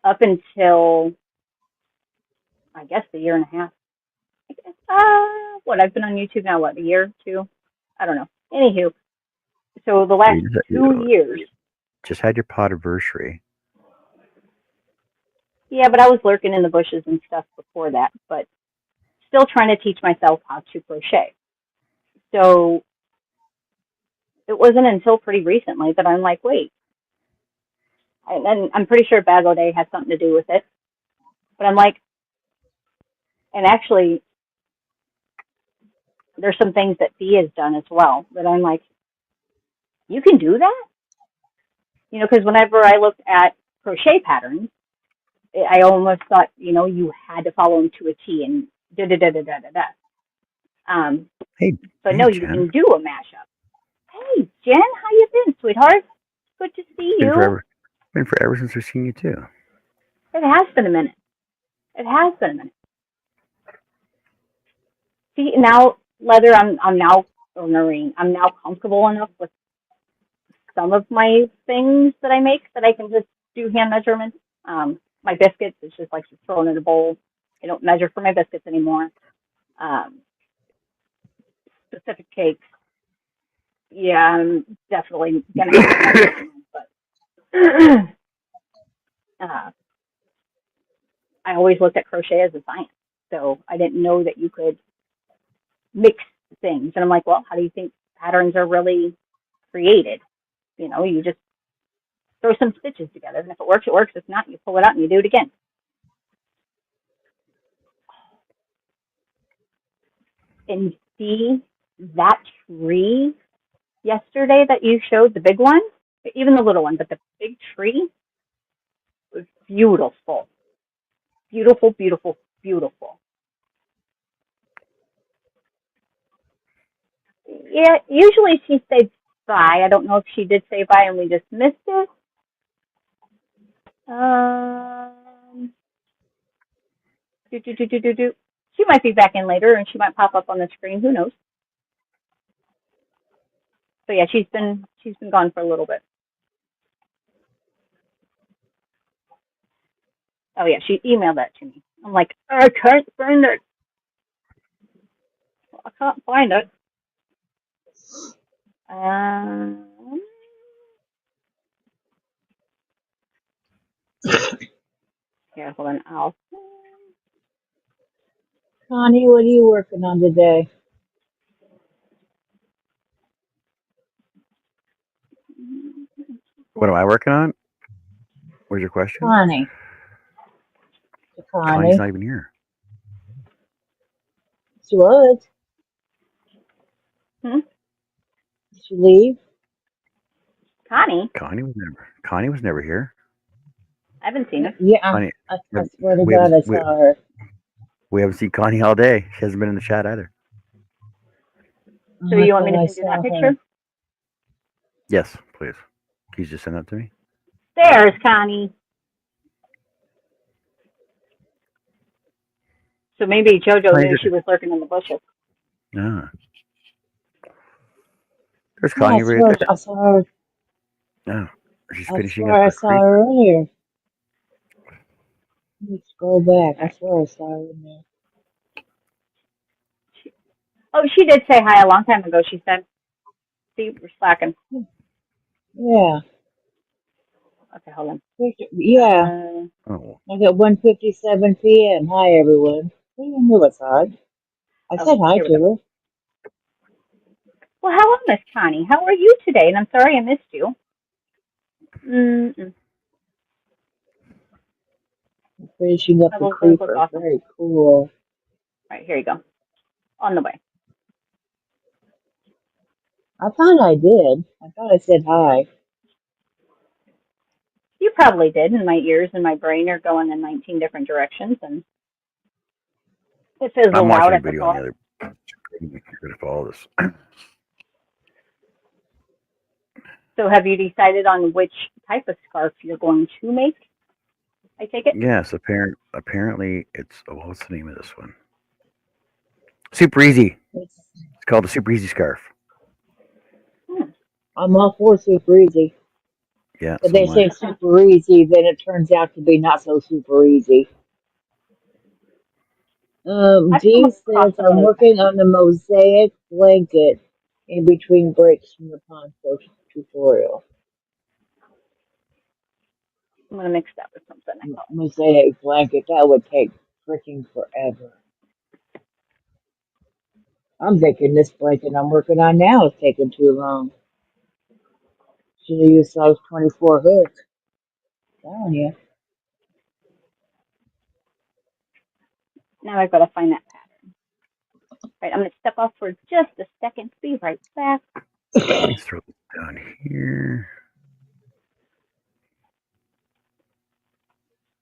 up until, I guess, a year and a half. I've been on YouTube now, a year, 2? I don't know. Anywho, so the last 2 years. Just had your podiversary. Yeah, but I was lurking in the bushes and stuff before that, but still trying to teach myself how to crochet. So it wasn't until pretty recently that I'm like, wait, and I'm pretty sure Bag O' Day has something to do with it. But I'm like, and actually, there's some things that Fee has done as well that I'm like, you can do that? You know, because whenever I looked at crochet patterns, I almost thought, you know, you had to follow them to a T and da da da da da da da. Hey, But hey, no, you Jen. can do a mashup. Hey, Jen, how you been, sweetheart? Good to see Been you. forever. Been forever since we've seen you too. It has been a minute. It has been a minute. See, now, Leather, I'm now, or Noreen, I'm now comfortable enough with some of my things that I make that I can just do hand measurements. My biscuits, it's just like just throwing in a bowl. I don't measure for my biscuits anymore. Um, specific cakes, yeah, I'm definitely gonna have to measure them, but I always looked at crochet as a science, so I didn't know that you could mix things. And I'm like, well, how do you think patterns are really created? You know, you just throw some stitches together, and if it works, it works. If not, you pull it out and you do it again. And see that tree yesterday that you showed, the big one, even the little one, but the big tree was beautiful. Beautiful, beautiful, beautiful. Yeah, usually she says bye. I don't know if she did say bye and we just missed it. Do, do, do, do, do, do. She might be back in later and she might pop up on the screen. Who knows? So yeah, she's been gone for a little bit. Oh yeah, she emailed that to me. I'm like, I can't find it. I can't find it. Um, Here, hold on. Connie, what are you working on today? What am I working on? Where's your question? Connie. Connie's Connie. not even here. She was. Hmm? Did she leave? Connie? Connie was never here. I haven't seen her. Yeah, Connie, I swear to we God, haven't I saw her. we haven't seen Connie all day. She hasn't been in the chat either. So I you want me thought to I send you that saw picture? her. Yes, please. Can you just send that to me? There's Connie. So maybe JoJo knew she was lurking in the bushes. Ah. There's Yeah, I Connie right swear there. I saw her. Oh, she's I finishing up swear I her saw creep. her earlier. Let me scroll back. I swear I saw her in there. Oh, she did say hi a long time ago, she said. See, we're slacking. Yeah. Okay, hold on. Yeah. Oh, I got 1:57 p.m. Hi, everyone. I didn't know what's odd. I said hi Here we to go. her. Well, hello, Miss Connie. How are you today? And I'm sorry I missed you. Mm-mm. Finishing up I the will look creeper. awesome. Very cool. All right, here you go. On the way. I thought I did. I thought I said hi. You probably did, and my ears and my brain are going in 19 different directions, and it I'm fizzles out watching a at the video on thought. the other. You're gonna follow this. So have you decided on which type of scarf you're going to make? I take it? Yes, apparently it's. Oh, what's the name of this one? Super Easy. It's, It's called the Super Easy scarf. I'm all for super easy. Yeah, But so they am I. say super easy, then it turns out to be not so super easy. I've come Dee across says, some of I'm those working on the mosaic blanket in between breaks from the poncho tutorial. I'm going to mix that with something I thought. Mosaic blanket, that would take freaking forever. I'm thinking this blanket I'm working on now is taking too long. Should have used those 24 hooks. Telling you. Now I've got to find that pattern. Right, I'm going to step off for just a second. Be right back. Let's throw it down here.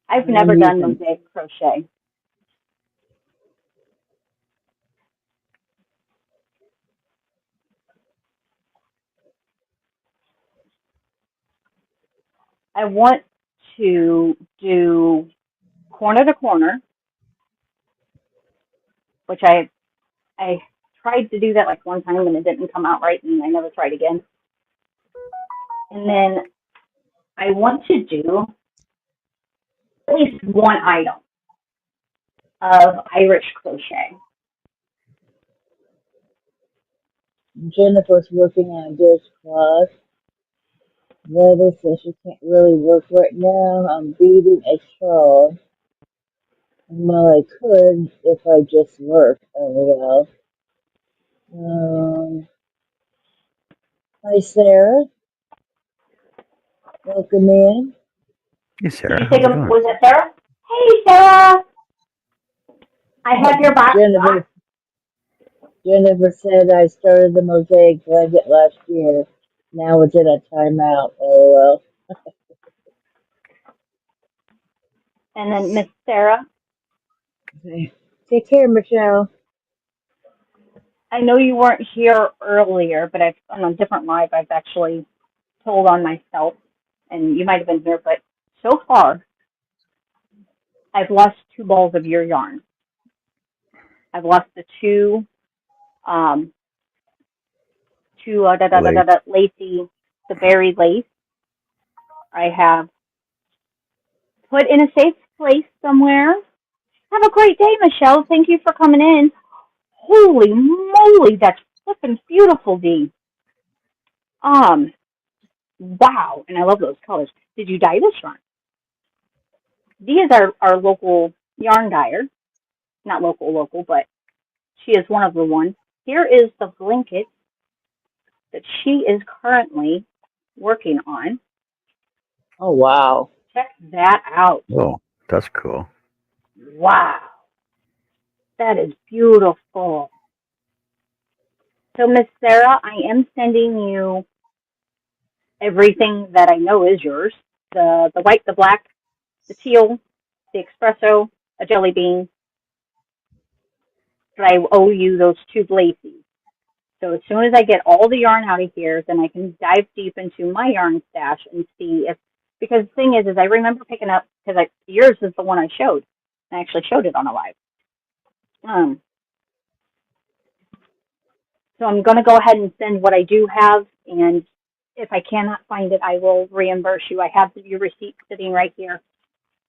I've never done mosaic crochet. I want to do corner to corner, which I tried to do that like one time and it didn't come out right, and I never tried again. And then I want to do at least one item of Irish crochet. Jennifer's working on this class. Leather says she can't really work right now. I'm beating a shawl. Well, I could if I just worked a little. Hi, Sarah. Welcome in. Hey, Did Sarah. you How's say, it going? was it Sarah? Hey, Sarah. I have your box. Jennifer said I started the mosaic blanket last year. Now it's in a timeout. Oh, well. And then Miss Sarah. Okay. Take care, Michelle. I know you weren't here earlier, but on a different live, I've actually told on myself, and you might have been here, but so far, I've lost 2 balls of your yarn. I've lost the two lacy, the berry lace. I have put in a safe place somewhere. Have a great day, Michelle. Thank you for coming in. Holy moly, that's flipping beautiful, Dee. Wow, and I love those colors. Did you dye this yarn? Dee is our local yarn dyer. Not local, but she is one of the ones. Here is the blanket that she is currently working on. Oh, wow. Check that out. Oh, that's cool. Wow. That is beautiful. So, Miss Sarah, I am sending you everything that I know is yours. The white, the black, the teal, the espresso, a jelly bean. But I owe you those 2 laces. So as soon as I get all the yarn out of here, then I can dive deep into my yarn stash and see if, because the thing is I remember picking up, because yours is the one I showed. I actually showed it on a live. So I'm going to go ahead and send what I do have, and if I cannot find it, I will reimburse you. I have your receipt sitting right here.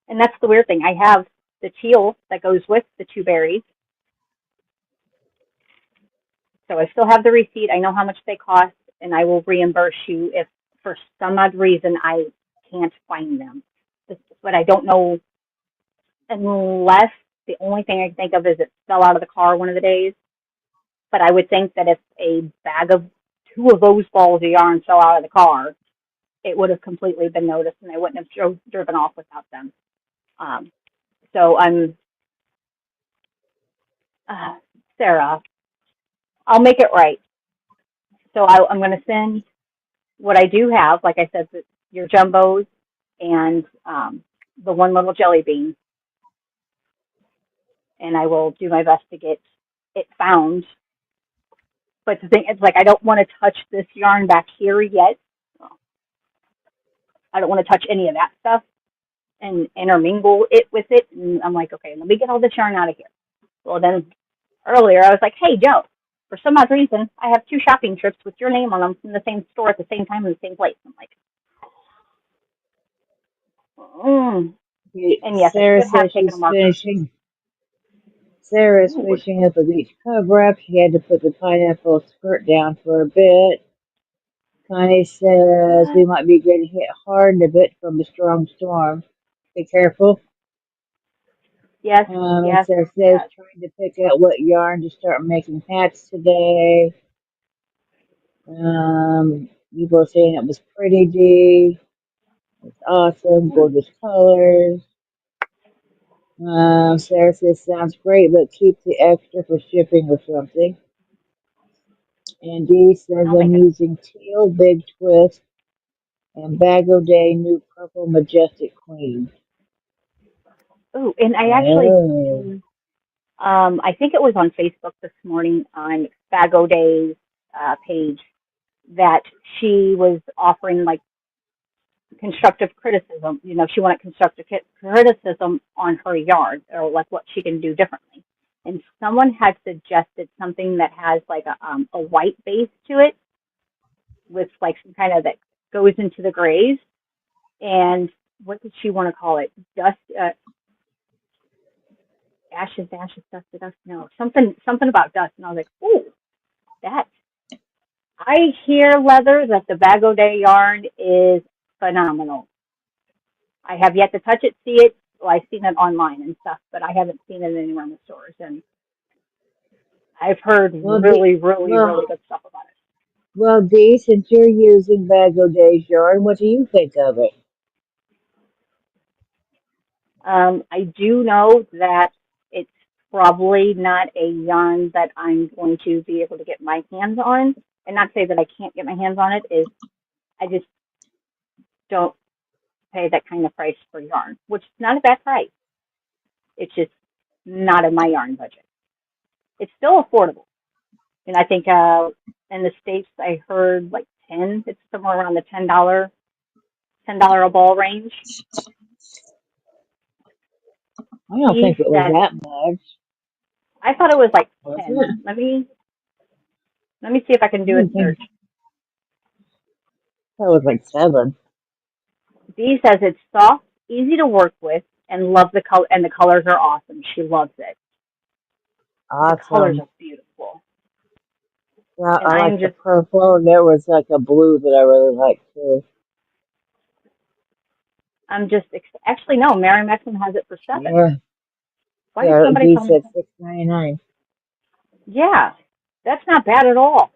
And that's the weird thing. I have the teal that goes with the 2 berries. So I still have the receipt. I know how much they cost, and I will reimburse you if for some odd reason I can't find them. But I don't know, unless the only thing I can think of is it fell out of the car one of the days. But I would think that if a bag of 2 of those balls of yarn fell out of the car, it would have completely been noticed, and I wouldn't have driven off without them. So I'm, Sarah, I'll make it right. So I'm going to send what I do have, like I said, your jumbos and the one little jelly bean. And I will do my best to get it found. But the thing is, like, I don't want to touch this yarn back here yet. I don't want to touch any of that stuff and intermingle it with it. And I'm like, okay, let me get all this yarn out of here. Well, then earlier I was like, hey, Joe, for some odd reason, I have 2 shopping trips with your name on them from the same store at the same time in the same place. I'm like, and yes, Sarah I should have says taken she's a marker. finishing. Sarah's finishing up a beach cover up. She had to put the pineapple skirt down for a bit. Connie says we might be getting hit hard in a bit from a strong storm. Be careful. Yes, yes. Sarah says trying to pick out what yarn to start making hats today. People are saying it was pretty, Dee. It's awesome, gorgeous colors. Sarah says, sounds great, but keep the extra for shipping or something. And Dee says, I'll I'm make it. using teal big twist and Bag O' Day new purple majestic queen. Ooh, and I actually Oh. I think it was on Facebook this morning on Bago Day's page that she was offering like constructive criticism. You know, she wanted constructive criticism on her yard or like what she can do differently. And someone had suggested something that has like a white base to it with like some kind of that goes into the grays. And what did she want to call it? Dust, ashes, dust, dust. No, something about dust. And I was like, ooh, that. I hear leather that the Bago Day yarn is phenomenal. I have yet to touch it, see it. Well, I've seen it online and stuff, but I haven't seen it anywhere in the stores. And I've heard Well, really, really, well, really good stuff about it. well, Dee, since you're using Bag O' Day's yarn, what do you think of it? I do know that it's probably not a yarn that I'm going to be able to get my hands on. And not to say that I can't get my hands on it, is I just don't pay that kind of price for yarn, which is not a bad price. It's just not in my yarn budget. It's still affordable. And I think in the States, I heard like 10, it's somewhere around the $10 a ball range. I don't He think it was said, that much. I thought it was like Was 10. it? Let me see if I can I do a didn't think search. that was like 7. Dee says it's soft, easy to work with, and love the color, and the colors are awesome. She loves it. The colors Awesome. are beautiful. Yeah, And I I'm like the just, purple, and there was like a blue that I really liked too. actually, no, Mary Maxim has it for 7. Yeah, Why did yeah. somebody Dee tell me said 10? $6.99. Yeah, that's not bad at all.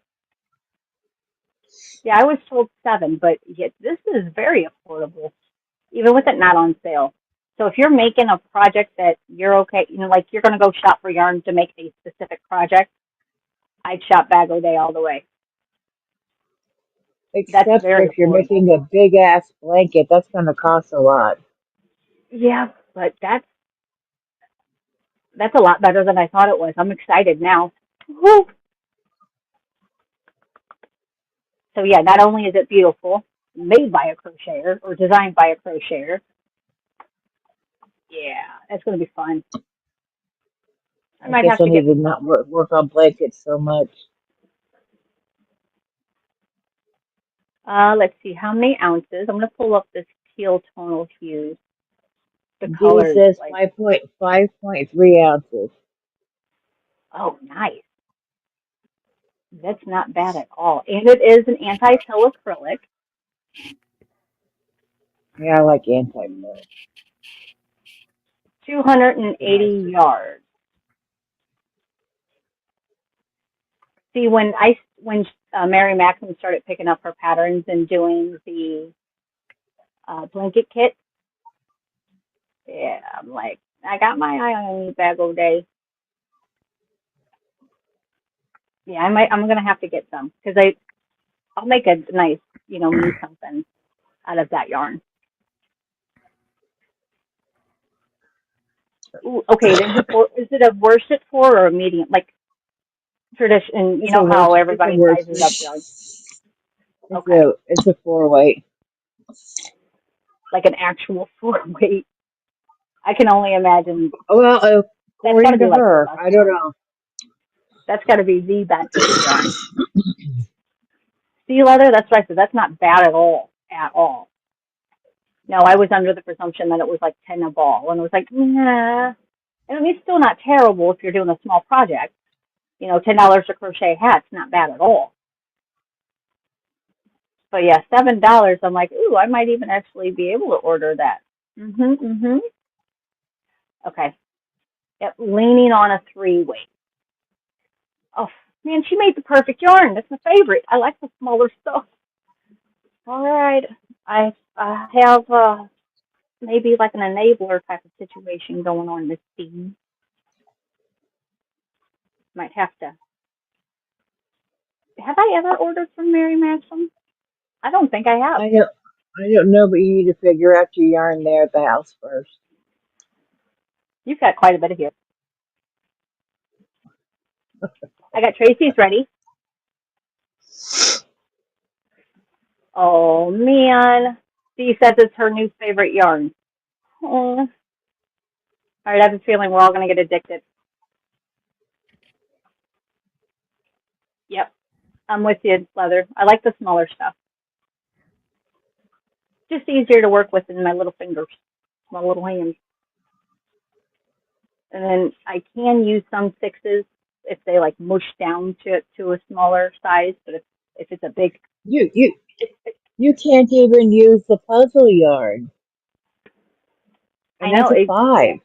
Yeah, I was told 7, but yet this is very affordable, even with it not on sale. So if you're making a project that you're okay, you know, like you're going to go shop for yarn to make a specific project, I'd shop Bag O' Day all the way. That's Except for very if you're affordable. making a big ass blanket, that's going to cost a lot. Yeah, but that's a lot better than I thought it was. I'm excited now. Woo! So yeah, not only is it beautiful, made by a crocheter or designed by a crocheter. Yeah, that's going to be fun. I I might guess have I to need get to some not more. work on blankets so much. Let's see, how many ounces? I'm going to pull up this teal tonal hue. The Dee colors, says like, 5.3 ounces. oh, nice. That's not bad at all. And it is an anti-pill acrylic. Yeah, I like anti-pill. 280 Nice. yards. See, when Mary Maxim started picking up her patterns and doing the blanket kit, yeah, I'm like, I got my eye on you, Bag O' Day. Yeah, I'm gonna have to get some because I'll make a nice, me something out of that yarn. Ooh, okay, is it a worsted four or a medium? Like tradition, you It's a know how worst. It's a everybody worst. sizes up yarn. Okay, It's a 4 weight. like an actual four weight. I can only imagine Well, that's got to according be to like the her, best I don't yarn. know. That's got to be the best yarn. Sea leather, that's right. So that's not bad at all. At all. No, I was under the presumption that it was like 10 a ball, and it was like, nah. And I mean, it's still not terrible if you're doing a small project. $10 to crochet hats, not bad at all. But yeah, $7. I'm like, ooh, I might even actually be able to order that. Okay. Yep, leaning on a 3-weight. Oh man, she made the perfect yarn. That's my favorite. I like the smaller stuff. All right. I have maybe like an enabler type of situation going on this season. Might have to. Have I ever ordered from Mary Maxim? I don't think I have. I don't know, but you need to figure out your yarn there at the house first. You've got quite a bit of here. I got Tracy's ready. Oh man, Dee says it's her new favorite yarn. Oh. All right, I have a feeling we're all gonna get addicted. Yep, I'm with you, Leather. I like the smaller stuff. Just easier to work with in my little fingers, my little hands. And then I can use some sixes if they like mush down to a smaller size. But if it's a big, You can't even use the puzzle yarn, I and know that's a it, 5.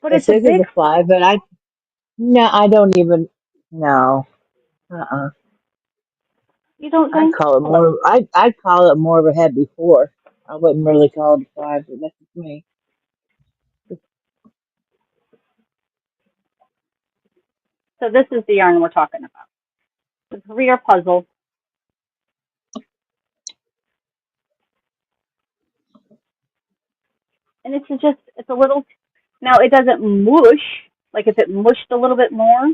but It it's a says it's big a 5, five. but I don't even no. Uh-uh. You don't I'd think? call it more. I'd call it more of a heavy 4. I wouldn't really call it a 5, but that's just me. So this is the yarn we're talking about. The career puzzle. And it's a little, now it doesn't mush, like if it mushed a little bit more,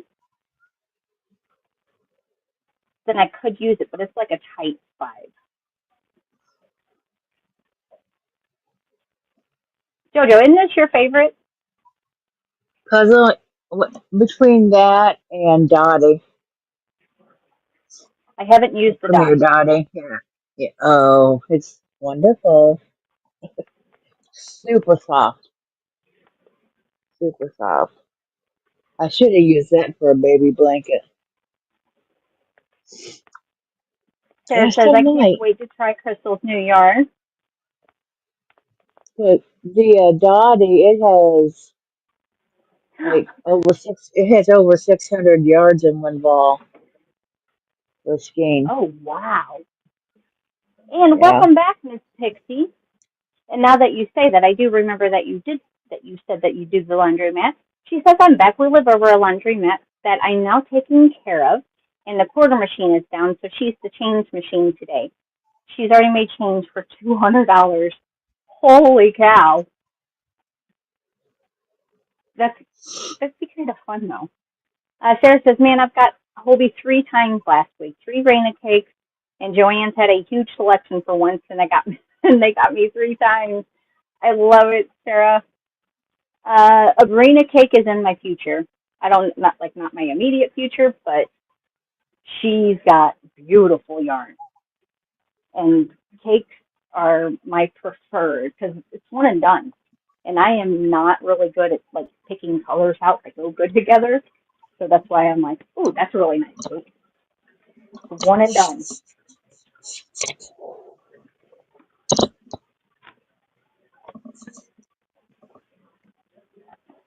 then I could use it, but it's like a tight 5. Jojo, isn't this your favorite? Puzzle between that and Dottie. I haven't used the Come here, Dottie. Dottie. Yeah. Yeah. Oh, it's wonderful. Super soft. Super soft. I should have used that for a baby blanket. Sarah Last says, I can't night, wait to try Crystal's new yarn. the Dottie, it has like over 6. It has over 600 yards in one ball for skein. Oh, wow. And Yeah. welcome back, Miss Pixie. And now that you say that, I do remember that you said that you do the laundromat. She says, I'm back. We live over a laundromat that I'm now taking care of, and the quarter machine is down, so she's the change machine today. She's already made change for $200. Holy cow. That's, that'd be kind of fun, though. Sarah says, man, I've got Hobie 3 times last week, 3 Raina cakes, and Joanne's had a huge selection for once, and they got me 3 times. I love it, Sarah. A Raina cake is in my future. I don't not my immediate future, but she's got beautiful yarn, and cakes are my preferred because it's one and done. And I am not really good at like picking colors out that go good together. So that's why I'm like, ooh, that's a really nice cake. One and done.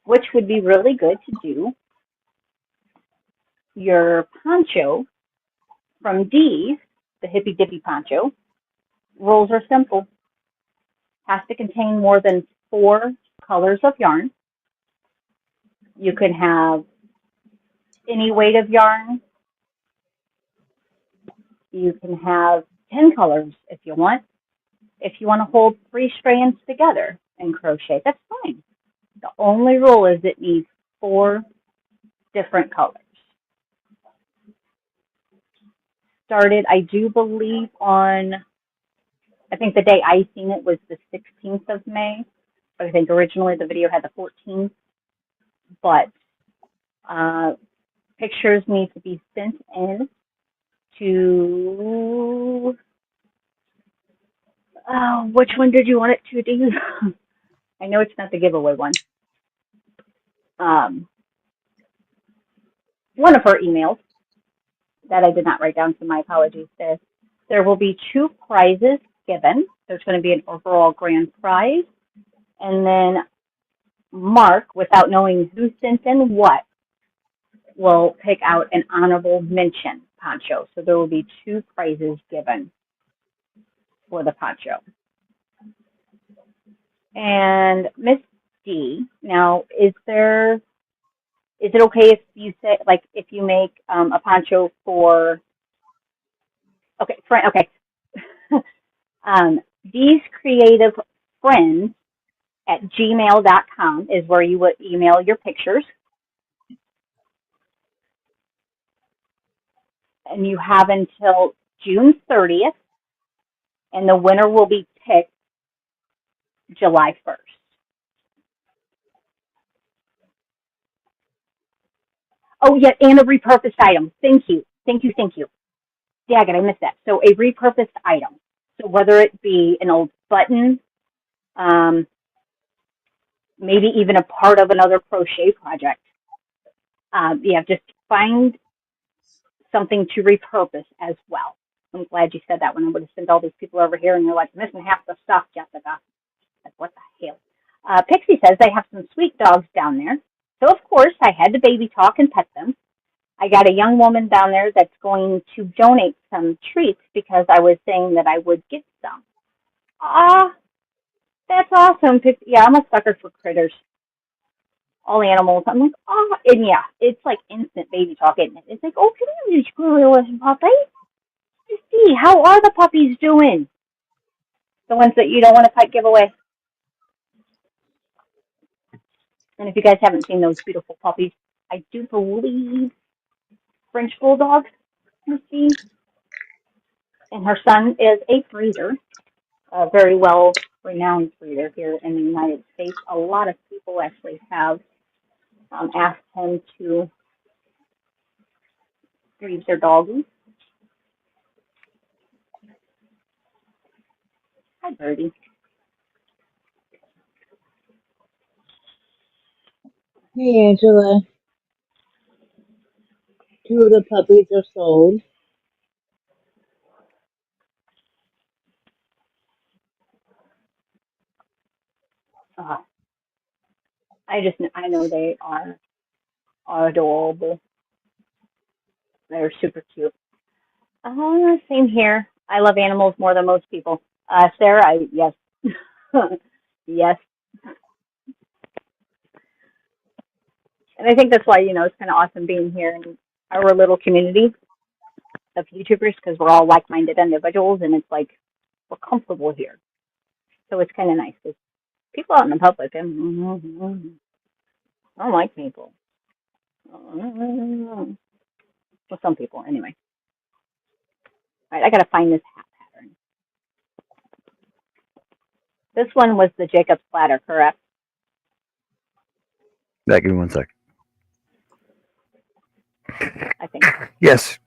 Which would be really good to do your poncho from Dee, the Hippy Dippy poncho. Rules are simple. Has to contain more than 4 colors of yarn. You can have any weight of yarn. You can have 10 colors if you want. If you want to hold 3 strands together and crochet, that's fine. The only rule is it needs 4 different colors. Started, I do believe, on, I think the day I seen it was the 16th of May, but I think originally the video had the 14th. But pictures need to be sent in to, which one did you want it to do? I know it's not the giveaway one. One of her emails that I did not write down, so my apologies there. There will be 2 prizes given. There's going to be an overall grand prize. And then Mark, without knowing who sent in what, will pick out an honorable mention poncho. So there will be 2 prizes given. for the poncho. And Miss D, now is it okay if you say, like, if you make a poncho for, okay, friend, okay, D's Creative Friends at gmail.com is where you would email your pictures. And you have until June 30th, and the winner will be picked July 1st. Oh, yeah, and a repurposed item. Thank you. Thank you. Thank you. Daggett, I missed that. So a repurposed item. So whether it be an old button, maybe even a part of another crochet project. Yeah, just find something to repurpose as well. I'm glad you said that when I would have sent all these people over here and you're like, missing half the stuff, Jessica. Like, what the hell? Pixie says they have some sweet dogs down there. So, of course, I had to baby talk and pet them. I got a young woman down there that's going to donate some treats because I was saying that I would get some. Ah, that's awesome. Yeah, I'm a sucker for critters. All animals. I'm like, oh, and yeah, it's like instant baby talk, isn't it? It's like, oh, come here, you squirrel puppy. Let's see, how are the puppies doing? The ones that you don't want to quite give away. And if you guys haven't seen those beautiful puppies, I do believe French Bulldogs, let's see. And her son is a breeder, a very well renowned breeder here in the United States. A lot of people actually have asked him to breed their doggies. Hi, Birdie. Hey, Angela. 2 of the puppies are sold. I know they are adorable. They're super cute. Same here. I love animals more than most people. Sarah, yes. Yes. And I think that's why, it's kind of awesome being here in our little community of YouTubers because we're all like-minded individuals and it's like we're comfortable here. So it's kind of nice because people out in the public, I don't like people. Well, some people, anyway. All right, I got to find this hat pattern. This one was the Jacob's Ladder, correct? Give me 1 sec. I think. Yes.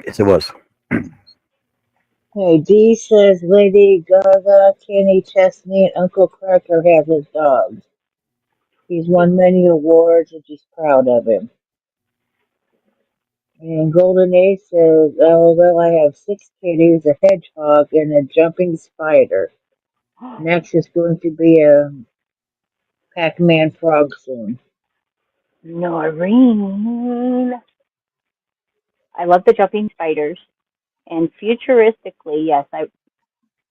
Yes, it was. Hey, Dee says Lady Gaga, Kenny Chesney, and Uncle Cracker have his dogs. He's won many awards and she's proud of him. And Golden Ace says, oh, well, I have 6 kitties, a hedgehog, and a jumping spider. Next is going to be a Pac-Man frog soon. Noreen. I love the jumping spiders. And futuristically, yes,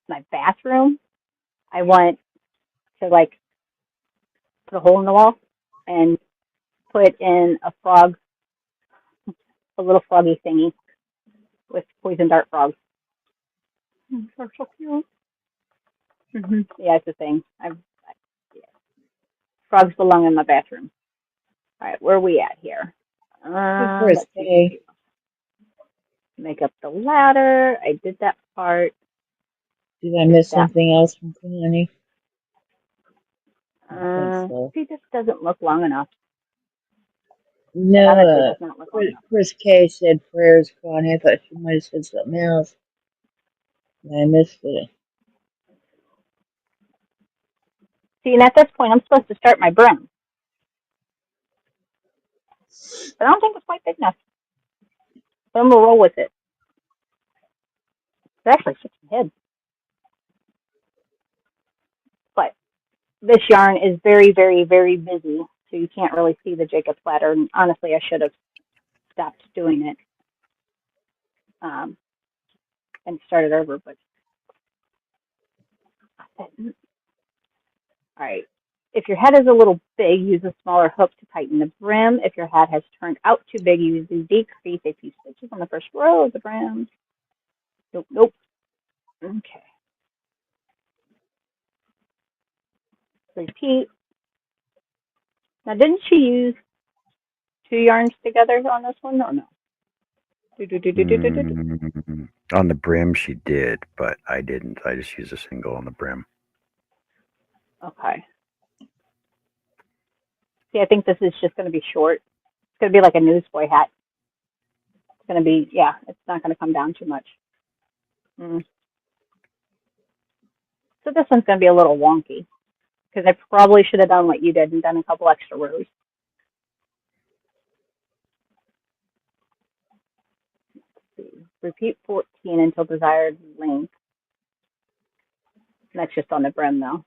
my bathroom, I want to like put a hole in the wall and put in a little froggy thingy with poison dart frogs. They're so cute. Yeah, it's a thing. Yeah. Frogs belong in my bathroom. All right, where are we at here? Let's see. Make up the ladder. I did that part. Did I miss something else from Connie? See, this doesn't look long enough. No, Chris K said prayers, Connie. I thought she might have said something else. I missed it. See, and at this point, I'm supposed to start my brim. But I don't think it's quite big enough. But I'm going to roll with it. It's actually 6 heads. But this yarn is very, very, very busy, so you can't really see the Jacob's Ladder. And honestly, I should have stopped doing it and started over. But All right. If your head is a little big, use a smaller hook to tighten the brim. If your hat has turned out too big, use the decrease a few stitches on the first row of the brim. Nope, nope. Okay. Repeat. Now, didn't she use 2 yarns together on this one, or no? On the brim, she did, but I didn't. I just used a single on the brim. Okay. See, I think this is just going to be short. It's going to be like a newsboy hat. It's going to be, yeah, it's not going to come down too much. So this one's going to be a little wonky because I probably should have done what you did and done a couple extra rows. Repeat 14 until desired length. And that's just on the brim though.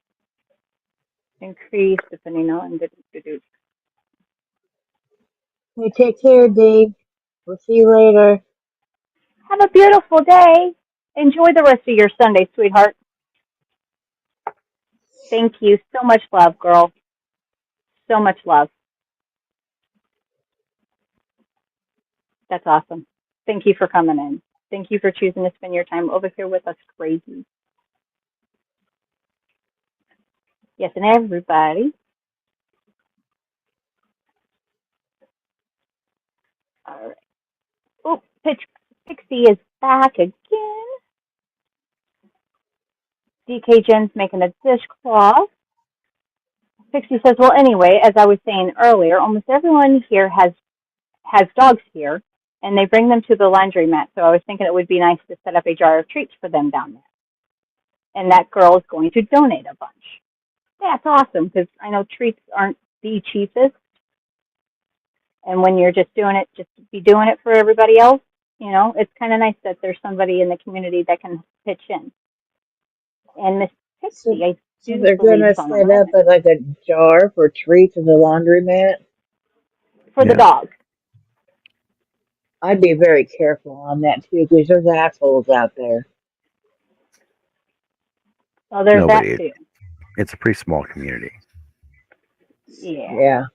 Increase depending on Hey, take care, Dave. We'll see you later. Have a beautiful day. Enjoy the rest of your Sunday, sweetheart. Thank you. So much love, girl. So much love. That's awesome. Thank you for coming in. Thank you for choosing to spend your time over here with us crazy. Yes, and everybody. All right. Oh, Pixie is back again. DK Jen's making a dishcloth. Pixie says, well, anyway, as I was saying earlier, almost everyone here has dogs here, and they bring them to the laundromat, so I was thinking it would be nice to set up a jar of treats for them down there. And that girl is going to donate a bunch. That's awesome, because I know treats aren't the cheapest, and when you're just doing it, just to be doing it for everybody else, you know, it's kind of nice that there's somebody in the community that can pitch in. And Miss Pixie, I do they're believe gonna is on the set up line. like a jar for treats in the laundromat. For the dog. I'd be very careful on that too, because there's assholes out there. Oh, there's Nobody. that too. It's a pretty small community. Yeah.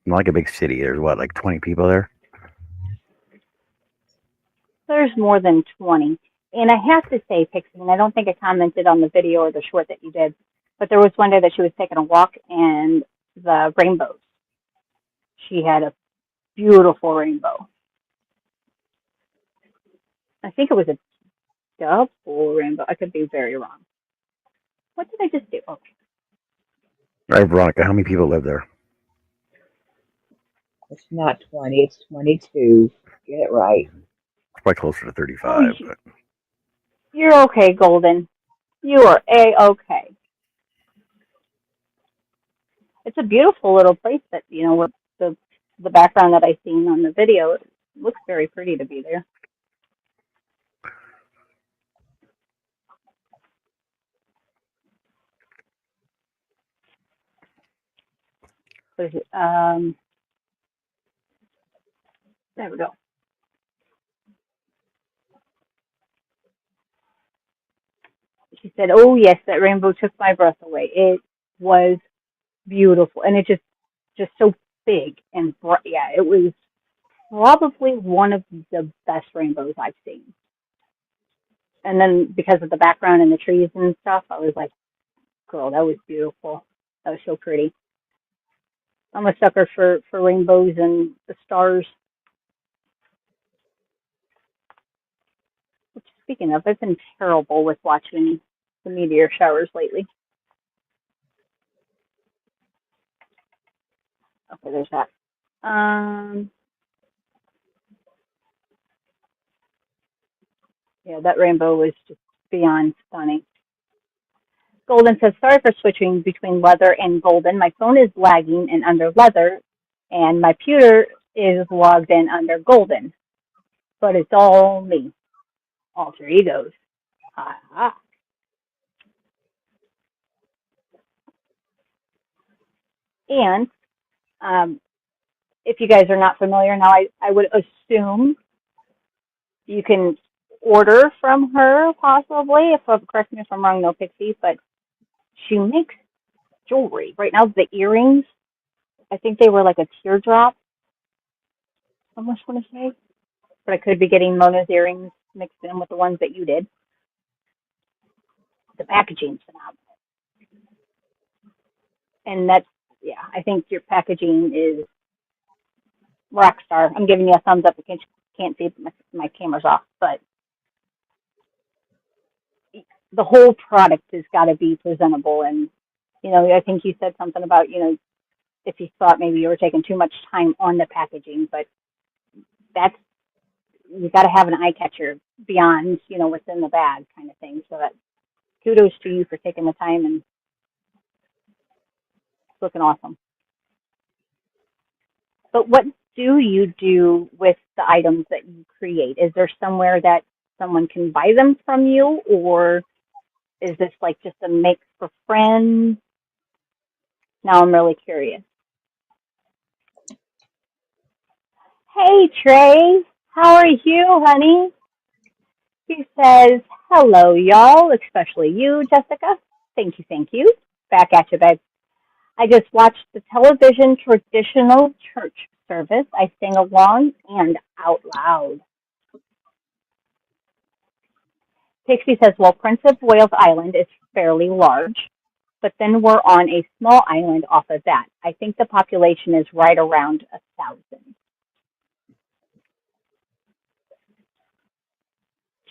Not like a big city. There's what, like 20 people there? There's more than 20. And I have to say, Pixie, and I don't think I commented on the video or the short that you did, but there was one day that she was taking a walk and the rainbows. She had a beautiful rainbow. I think it was a double rainbow. I could be very wrong. What did I just do? Okay. All right, Veronica, how many people live there? It's not 20, it's 22. Get it right. It's probably closer to 35. But you're okay, Golden. You are A-okay. It's a beautiful little place that, you know, with the background that I seen on the video, it looks very pretty to be there. There we go. She said, oh, yes, that rainbow took my breath away. It was beautiful. And it just so big and bright. Yeah, it was probably one of the best rainbows I've seen. And then because of the background and the trees and stuff, I was like, girl, that was beautiful. That was so pretty. I'm a sucker for rainbows and the stars. Which, speaking of, I've been terrible with watching the meteor showers lately. Okay, there's that. Yeah, that rainbow was just beyond stunning. Golden says, sorry for switching between leather and golden. My phone is lagging and under leather, and my computer is logged in under golden. But it's all me. Alter egos. Ha ha. And if you guys are not familiar now, I would assume you can order from her possibly. Correct me if I'm wrong, no, Pixie, but she makes jewelry. Right now, the earrings, I think they were like a teardrop, I almost want to say. But I could be getting Mona's earrings mixed in with the ones that you did. The packaging's phenomenal. And that's, yeah, I think your packaging is rock star. I'm giving you a thumbs up because you can't see my camera's off, but the whole product has got to be presentable. And, I think you said something about, if you thought maybe you were taking too much time on the packaging, but that's, you got to have an eye catcher beyond, what's in the bag kind of thing. So that kudos to you for taking the time, and it's looking awesome. But what do you do with the items that you create? Is there somewhere that someone can buy them from you, or is this like just a make for friends? Now I'm really curious. Hey, Trey, how are you, honey? He says, hello, y'all, especially you, Jessica. Thank you. Back at you, babe. I just watched the television traditional church service. I sang along and out loud. Pixie says, well, Prince of Wales Island is fairly large, but then we're on a small island off of that. I think the population is right around 1,000.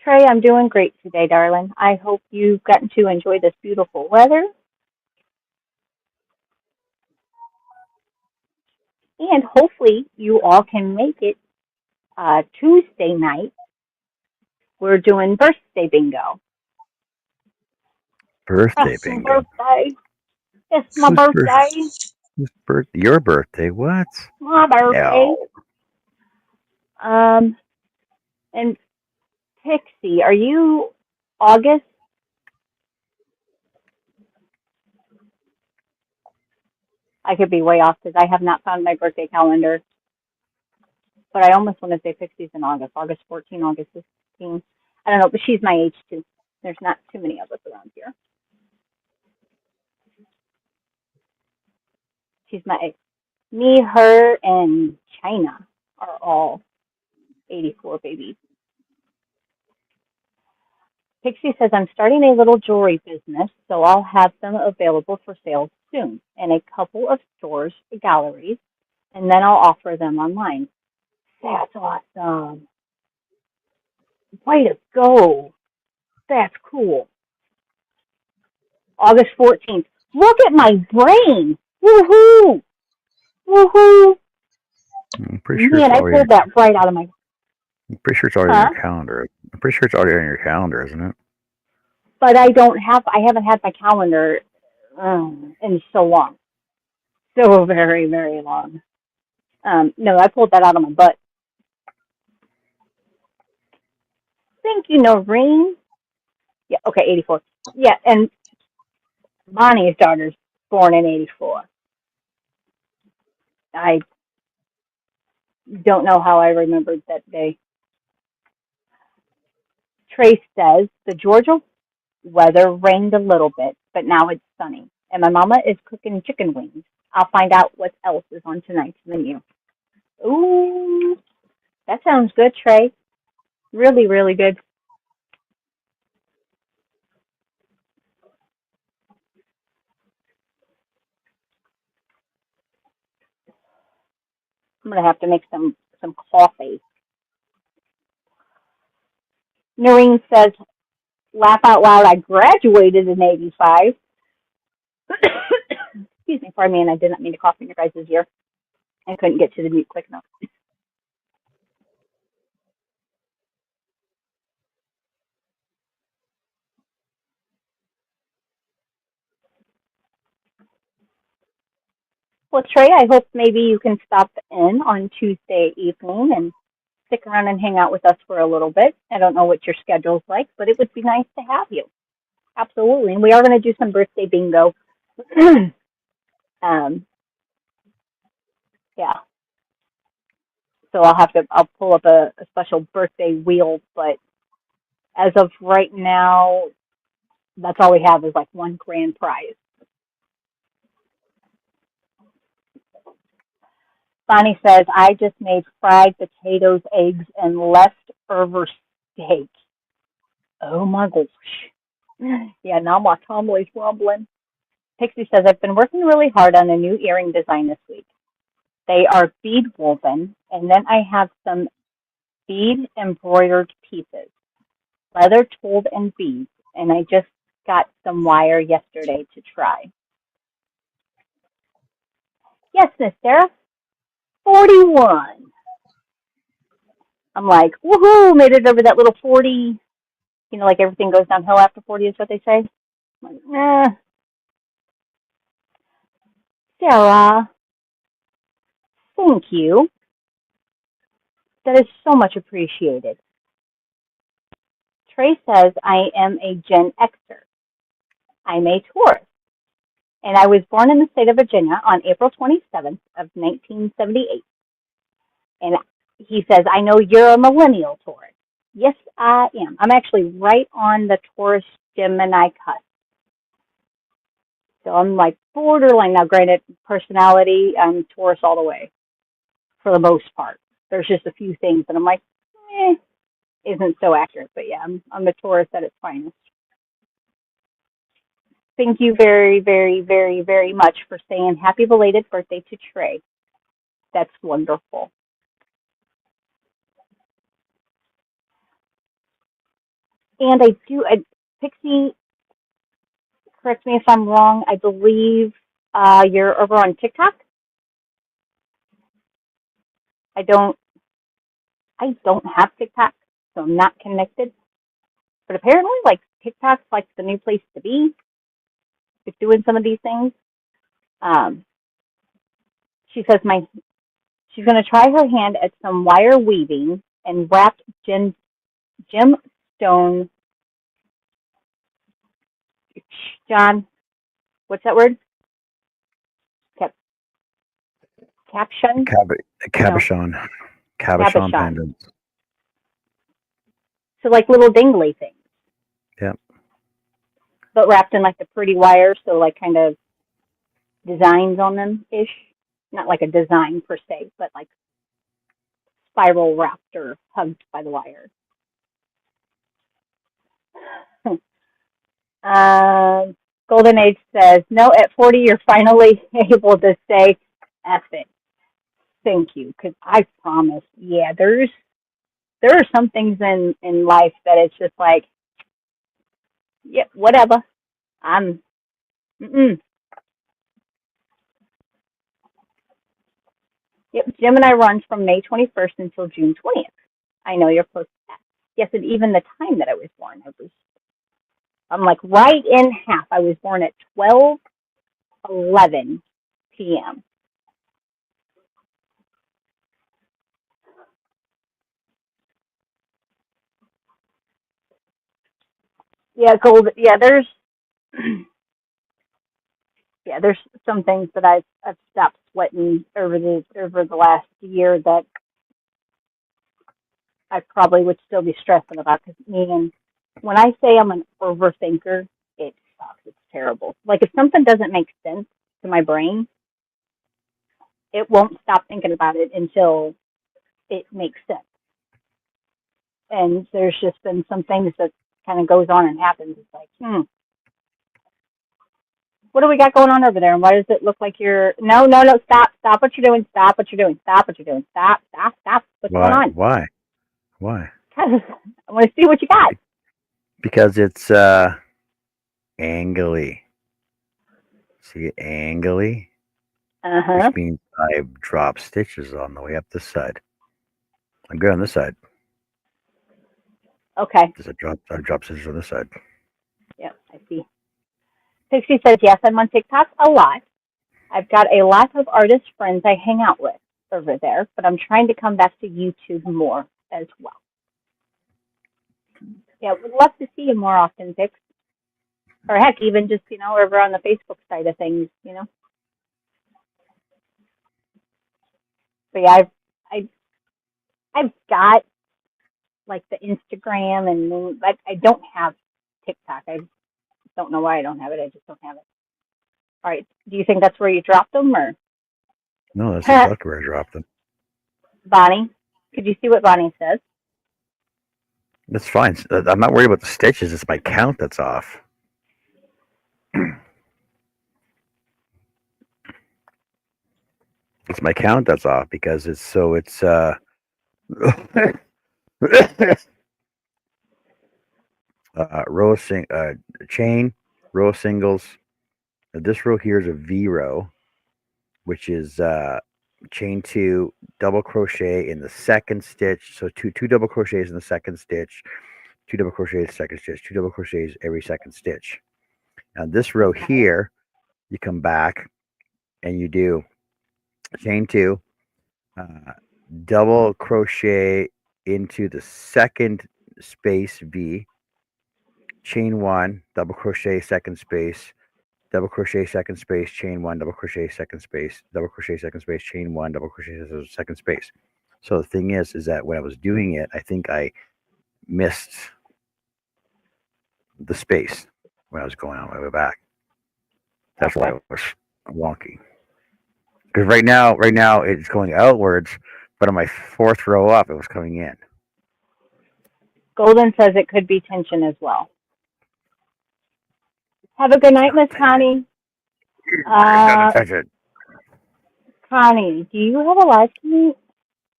Trey, I'm doing great today, darling. I hope you've gotten to enjoy this beautiful weather. And hopefully you all can make it Tuesday night. We're doing birthday bingo. Birthday It's bingo. birthday. It's my birthday. Your birthday? What? My birthday. No. And Pixie, are you August? I could be way off because I have not found my birthday calendar. But I almost want to say Pixie's in August. August 14, August 16. I don't know, but she's my age too. There's not too many of us around here. She's my age. Me, her, and China are all 84 babies. Pixie says, I'm starting a little jewelry business, so I'll have them available for sale soon in a couple of stores, galleries, and then I'll offer them online. That's awesome. Way to go. That's cool. August 14th. Look at my brain. Woohoo. Woohoo. I'm pretty sure Man, I pulled that right out of my... I'm pretty sure it's already on your calendar. I'm pretty sure it's already on your calendar, isn't it? But I haven't had my calendar in so long. So very, very long. No, I pulled that out of my butt. Thank you, Noreen. Yeah, okay, 84. Yeah, and Bonnie's daughter's born in 84. I don't know how I remembered that day. Trace says, the Georgia weather rained a little bit, but now it's sunny. And my mama is cooking chicken wings. I'll find out what else is on tonight's menu. Ooh, that sounds good, Trey. Really, really good. I'm going to have to make some coffee. Noreen says, laugh out loud, I graduated in 85. Excuse me, pardon me, and I did not mean to cough in your guys' ear. I couldn't get to the mute quick enough. Well, Trey, I hope maybe you can stop in on Tuesday evening and stick around and hang out with us for a little bit. I don't know what your schedule's like, but it would be nice to have you. Absolutely. And we are going to do some birthday bingo. Yeah. So I'll pull up a special birthday wheel, but as of right now, That's all we have is like one grand prize. Bonnie says, I just made fried potatoes, eggs, and leftover steak. Oh my gosh. Yeah, now my tumbly's rumbling. Pixie says, I've been working really hard on a new earring design this week. They are bead woven, and then I have some bead embroidered pieces, leather tooled and beads, and I just got some wire yesterday to try. Yes, Miss Sarah, 41. I'm like, woohoo, made it over that little 40. You know, like everything goes downhill after 40 is what they say. I'm like, Sarah, thank you. That is so much appreciated. Trey says, I am a Gen Xer. I'm a Taurus, and I was born in the state of Virginia on April 27th of 1978. And he says, I know you're a millennial Taurus. Yes, I am. I'm actually right on the Taurus Gemini cusp. So I'm like borderline. Now, granted, personality, I'm Taurus all the way for the most part. There's just a few things that I'm like, isn't so accurate. But yeah, I'm a Taurus at its finest. Thank you very, very, very, very much for saying happy belated birthday to Trey. That's wonderful. And Pixie, correct me if I'm wrong, I believe you're over on TikTok? I don't have TikTok, so I'm not connected. But apparently, like, TikTok's like the new place to be with doing some of these things. She says she's going to try her hand at some wire weaving and wrapped gemstone. John, what's that word? Caption? Cabochon. No. Cabochon pendants. So like little dingly things. Yep. But wrapped in like the pretty wire, so like kind of designs on them-ish. Not like a design per se, but like spiral wrapped or hugged by the wire. Golden Age says, no, at 40 you're finally able to say F it. Thank you, because I promise, yeah, there are some things in life that it's just like, yeah, whatever. Yep, Gemini runs from May 21st until June 20th. I know you're close to that. Yes, and even the time that I was born, I'm like right in half. I was born at 12:11 p.m. Yeah, there's there's some things that I've stopped sweating over the last year that I probably would still be stressing about. Because when I say I'm an overthinker, it sucks. It's terrible. Like if something doesn't make sense to my brain, it won't stop thinking about it until it makes sense. And there's just been some things that kind of goes on and happens. It's like, what do we got going on over there? And why does it look like you're, no, stop what you're doing, stop what you're doing, stop what you're doing, stop, what's going on? Why? Because I want to see what you got. Because it's angly. See, angly? Which means I've dropped stitches on the way up this side. I'm good on this side. Okay. I dropped stitches on this side. Yeah, I see. Pixie says, yes, I'm on TikTok a lot. I've got a lot of artist friends I hang out with over there, but I'm trying to come back to YouTube more as well. Yeah, would love to see you more often, Pix. Or heck, even just, over on the Facebook side of things, But yeah, I've got like the Instagram and I don't have TikTok. don't know why I don't have it. I just don't have it. All right. Do you think that's where you dropped them, or No, that's exactly where I dropped them. Bonnie? Could you see what Bonnie says? That's fine. I'm not worried about the stitches. It's my count that's off. It's my count that's off because it's chain, row of singles. This row here is a V row, which is chain 2, double crochet in the second stitch. So two double crochets in the second stitch, 2 double crochets second stitch, 2 double crochets every second stitch. Now this row here, you come back and you do chain 2, double crochet into the second space V, chain 1, double crochet second space, double crochet second space, chain 1, double crochet second space, double crochet second space, chain 1, double crochet second space. So the thing is that when I was doing it, I think I missed the space when I was going on my way back. That's why it was wonky. Because right now it's going outwards, but on my 4th row up, it was coming in. Golden says it could be tension as well. Have a good night, Miss Connie. Connie, do you have a live tonight?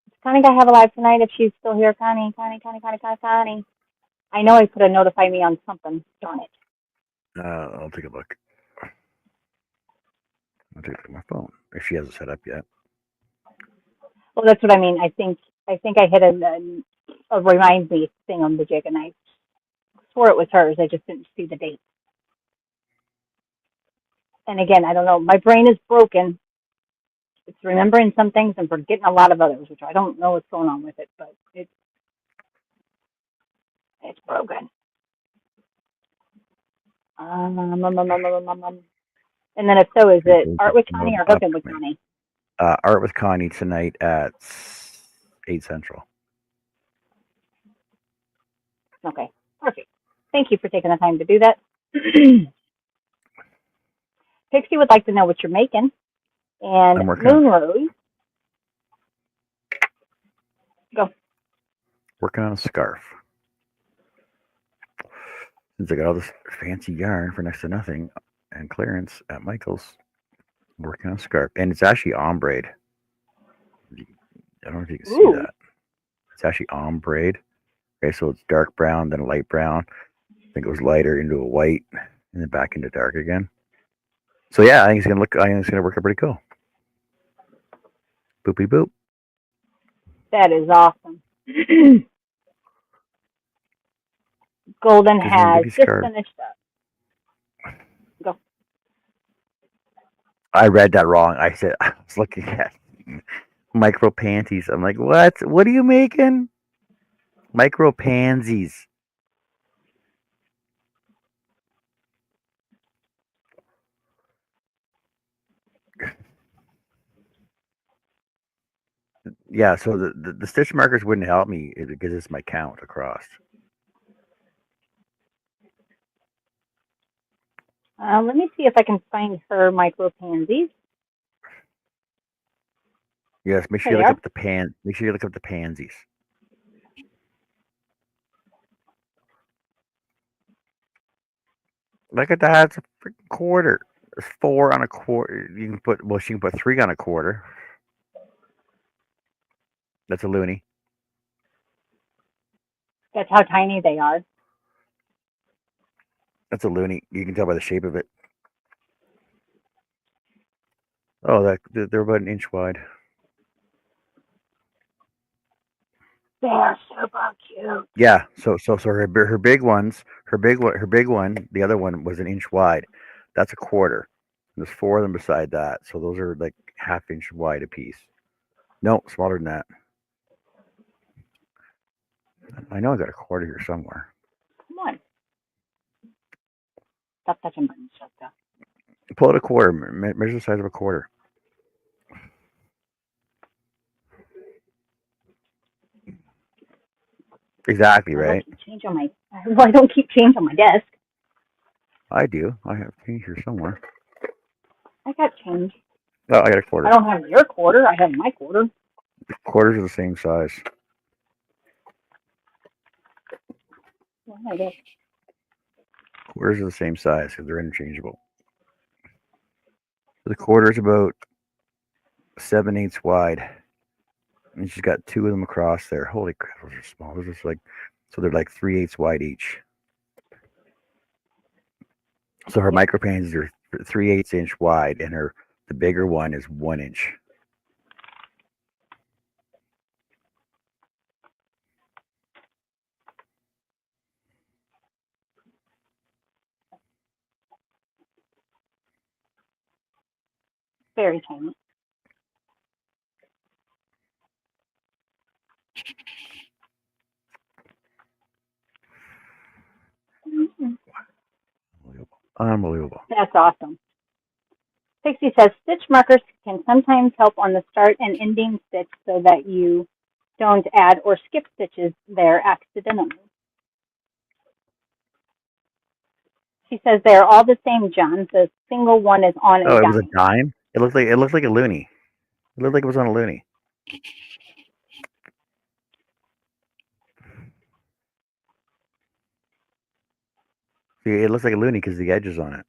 Does Connie got to have a live tonight if she's still here? Connie. I know I put a notify me on something. Darn it. I'll take a look. I'll take a look at my phone if she hasn't set up yet. Well, that's what I mean. I think I hit a remind me thing on the jig, and I swore it was hers. I just didn't see the date. And again, I don't know. My brain is broken. It's remembering some things and forgetting a lot of others, which I don't know what's going on with it, but it's broken. And then if so, is it Art with Connie or Hooking with Connie? Art with Connie tonight at 8 Central. Okay, perfect. Thank you for taking the time to do that. Pixie would like to know what you're making. And Moon Rose. Go. Working on a scarf. Since I got all this fancy yarn for next to nothing and clearance at Michael's, I'm working on a scarf. And it's actually ombre. I don't know if you can see that. It's actually ombre. Okay, so it's dark brown, then light brown. I think it goes lighter into a white, and then back into dark again. So yeah, I think it's gonna work out pretty cool. Boopy boop. That is awesome. Golden has just finished up. Go. I read that wrong. I was looking at micro panties. I'm like, what? What are you making? Micro pansies. Yeah, so the stitch markers wouldn't help me because it's my count across. Let me see if I can find her micro pansies. Yes, make sure you look up the Make sure you look up the pansies. Look at that! It's a freaking quarter. It's 4 on a quarter. She can put 3 on a quarter. That's a loonie. That's how tiny they are. That's a loonie. You can tell by the shape of it. Oh, they're about an inch wide. They are super cute. Yeah. So her big one. The other one was an inch wide. That's a quarter. And there's 4 of them beside that. So those are like ½ inch wide a piece. No, smaller than that. I know I got a quarter here somewhere. Come on. Stop touching buttons, Jessica. Pull out a quarter. Measure the size of a quarter. Exactly, right? I don't keep change on my desk. I do. I have change here somewhere. I got change. Oh, I got a quarter. I don't have your quarter. I have my quarter. Quarters are the same size. Yeah, I guess. Quarters are the same size because they're interchangeable. So the quarter is about 7/8 wide, and she's got two of them across there. Holy crap, those are small. Those are like, so they're like 3/8 wide each. So her micro panties are 3/8 inch wide, and the bigger one is 1 inch. Very tiny. Unbelievable. That's awesome. Pixie says stitch markers can sometimes help on the start and ending stitch so that you don't add or skip stitches there accidentally. She says they're all the same, John. The single one is on a Oh, it dime. was a dime? It looked like a loonie. It looked like it was on a loonie. See, it looks like a loonie because the edge is on it.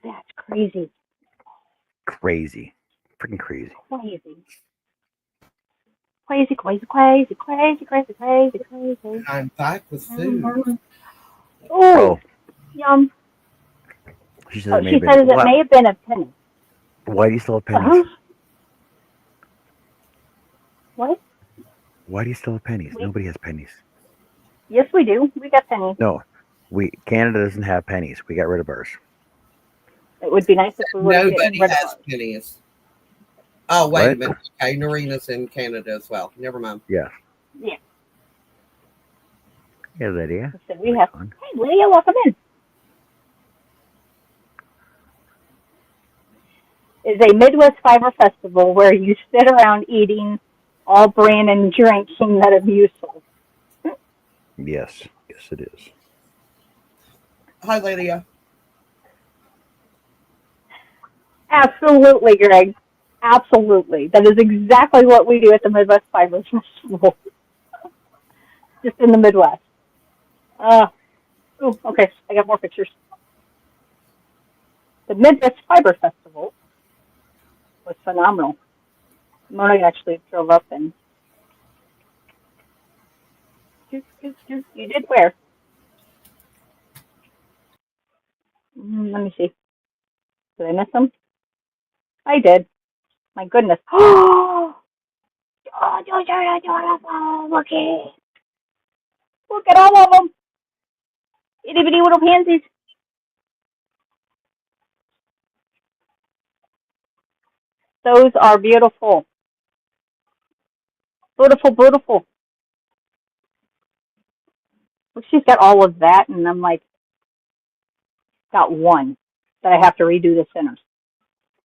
That's crazy. Crazy. Freaking crazy. Crazy. I'm back with food. Oh, yum. She says She says it may have been a penny. Why do you still have pennies? What? Why do you still have pennies? Wait. Nobody has pennies. Yes, we do. We got pennies. No, Canada doesn't have pennies. We got rid of ours. It would be nice if we would have gotten Nobody rid of has ours. pennies. Oh, wait What? a minute. Okay, Noreena's in Canada as well. Never mind. Yeah. Yeah. Yeah, Lydia. So we have. Fun. Hey, Lydia, welcome in. Is a Midwest Fiber Festival where you sit around eating all bran and drinking Metamucil. Yes. Yes, it is. Hi, Lydia. Absolutely, Greg. Absolutely. That is exactly what we do at the Midwest Fiber Festival. Just in the Midwest. Okay. I got more pictures. The Midwest Fiber Festival was phenomenal. Mona actually drove up and you did where? Let me see. Did I miss them? I did. My goodness. Oh, okay. Look at all of them. Itty bitty little pansies. Those are beautiful. Beautiful, beautiful. Look, she's got all of that, and I'm like, got one that I have to redo the centers.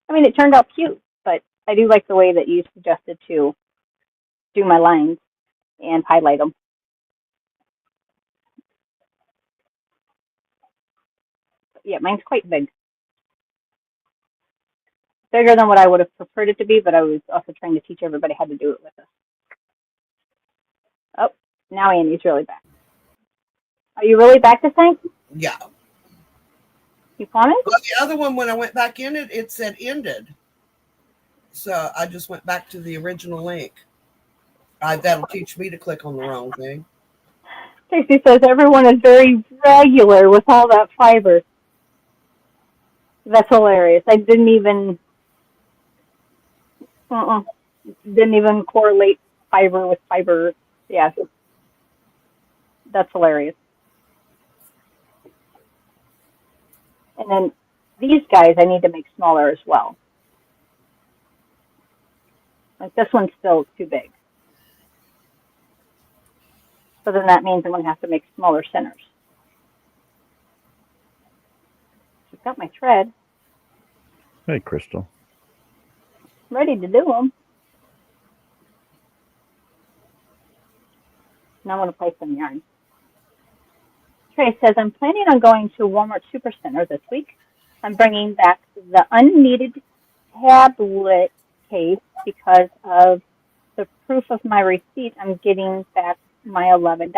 I mean, it turned out cute, but I do like the way that you suggested to do my lines and highlight them. Yeah, mine's quite big. Bigger than what I would have preferred it to be, but I was also trying to teach everybody how to do it with us. Oh, now Annie's really back. Are you really back this time? Yeah. You promise? Well, the other one, when I went back in it said ended. So I just went back to the original link. That'll teach me to click on the wrong thing. Tracy says everyone is very regular with all that fiber. That's hilarious. I didn't even correlate fiber with fiber. Yeah, that's hilarious. And then these guys I need to make smaller as well. Like this one's still too big. So then that means I'm going to have to make smaller centers. I've got my thread. Hey, Crystal. I'm ready to do them. And I want to play some yarn. Trey says, I'm planning on going to Walmart Supercenter this week. I'm bringing back the unneeded tablet case because of the proof of my receipt. I'm getting back my $11.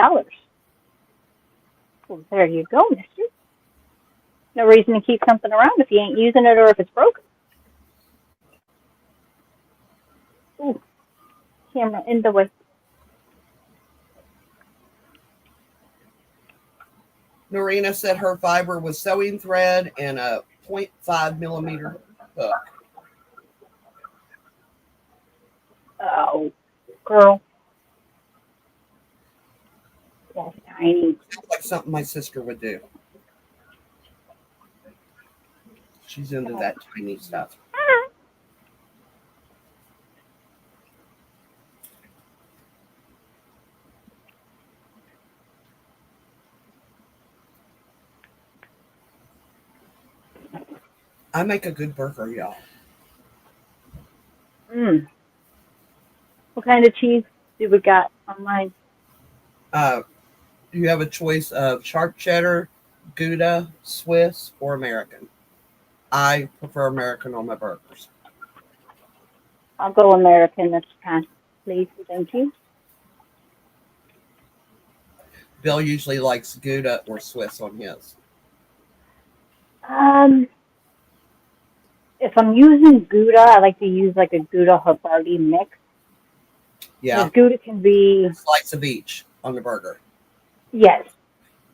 Well, there you go, mister. No reason to keep something around if you ain't using it or if it's broken. Ooh, camera in the way. Norina said her fiber was sewing thread and a 0.5 millimeter hook. Oh, girl. That's tiny. Sounds like something my sister would do. She's into that tiny stuff. I make a good burger, y'all. What kind of cheese do we got online? You have a choice of sharp cheddar, Gouda, Swiss, or American. I prefer American on my burgers. I'll go American this time, please. Thank you. Bill usually likes Gouda or Swiss on his. If I'm using Gouda, I like to use like a Gouda Havarti mix. Yeah. Because Gouda can be... A slice of each on the burger. Yes.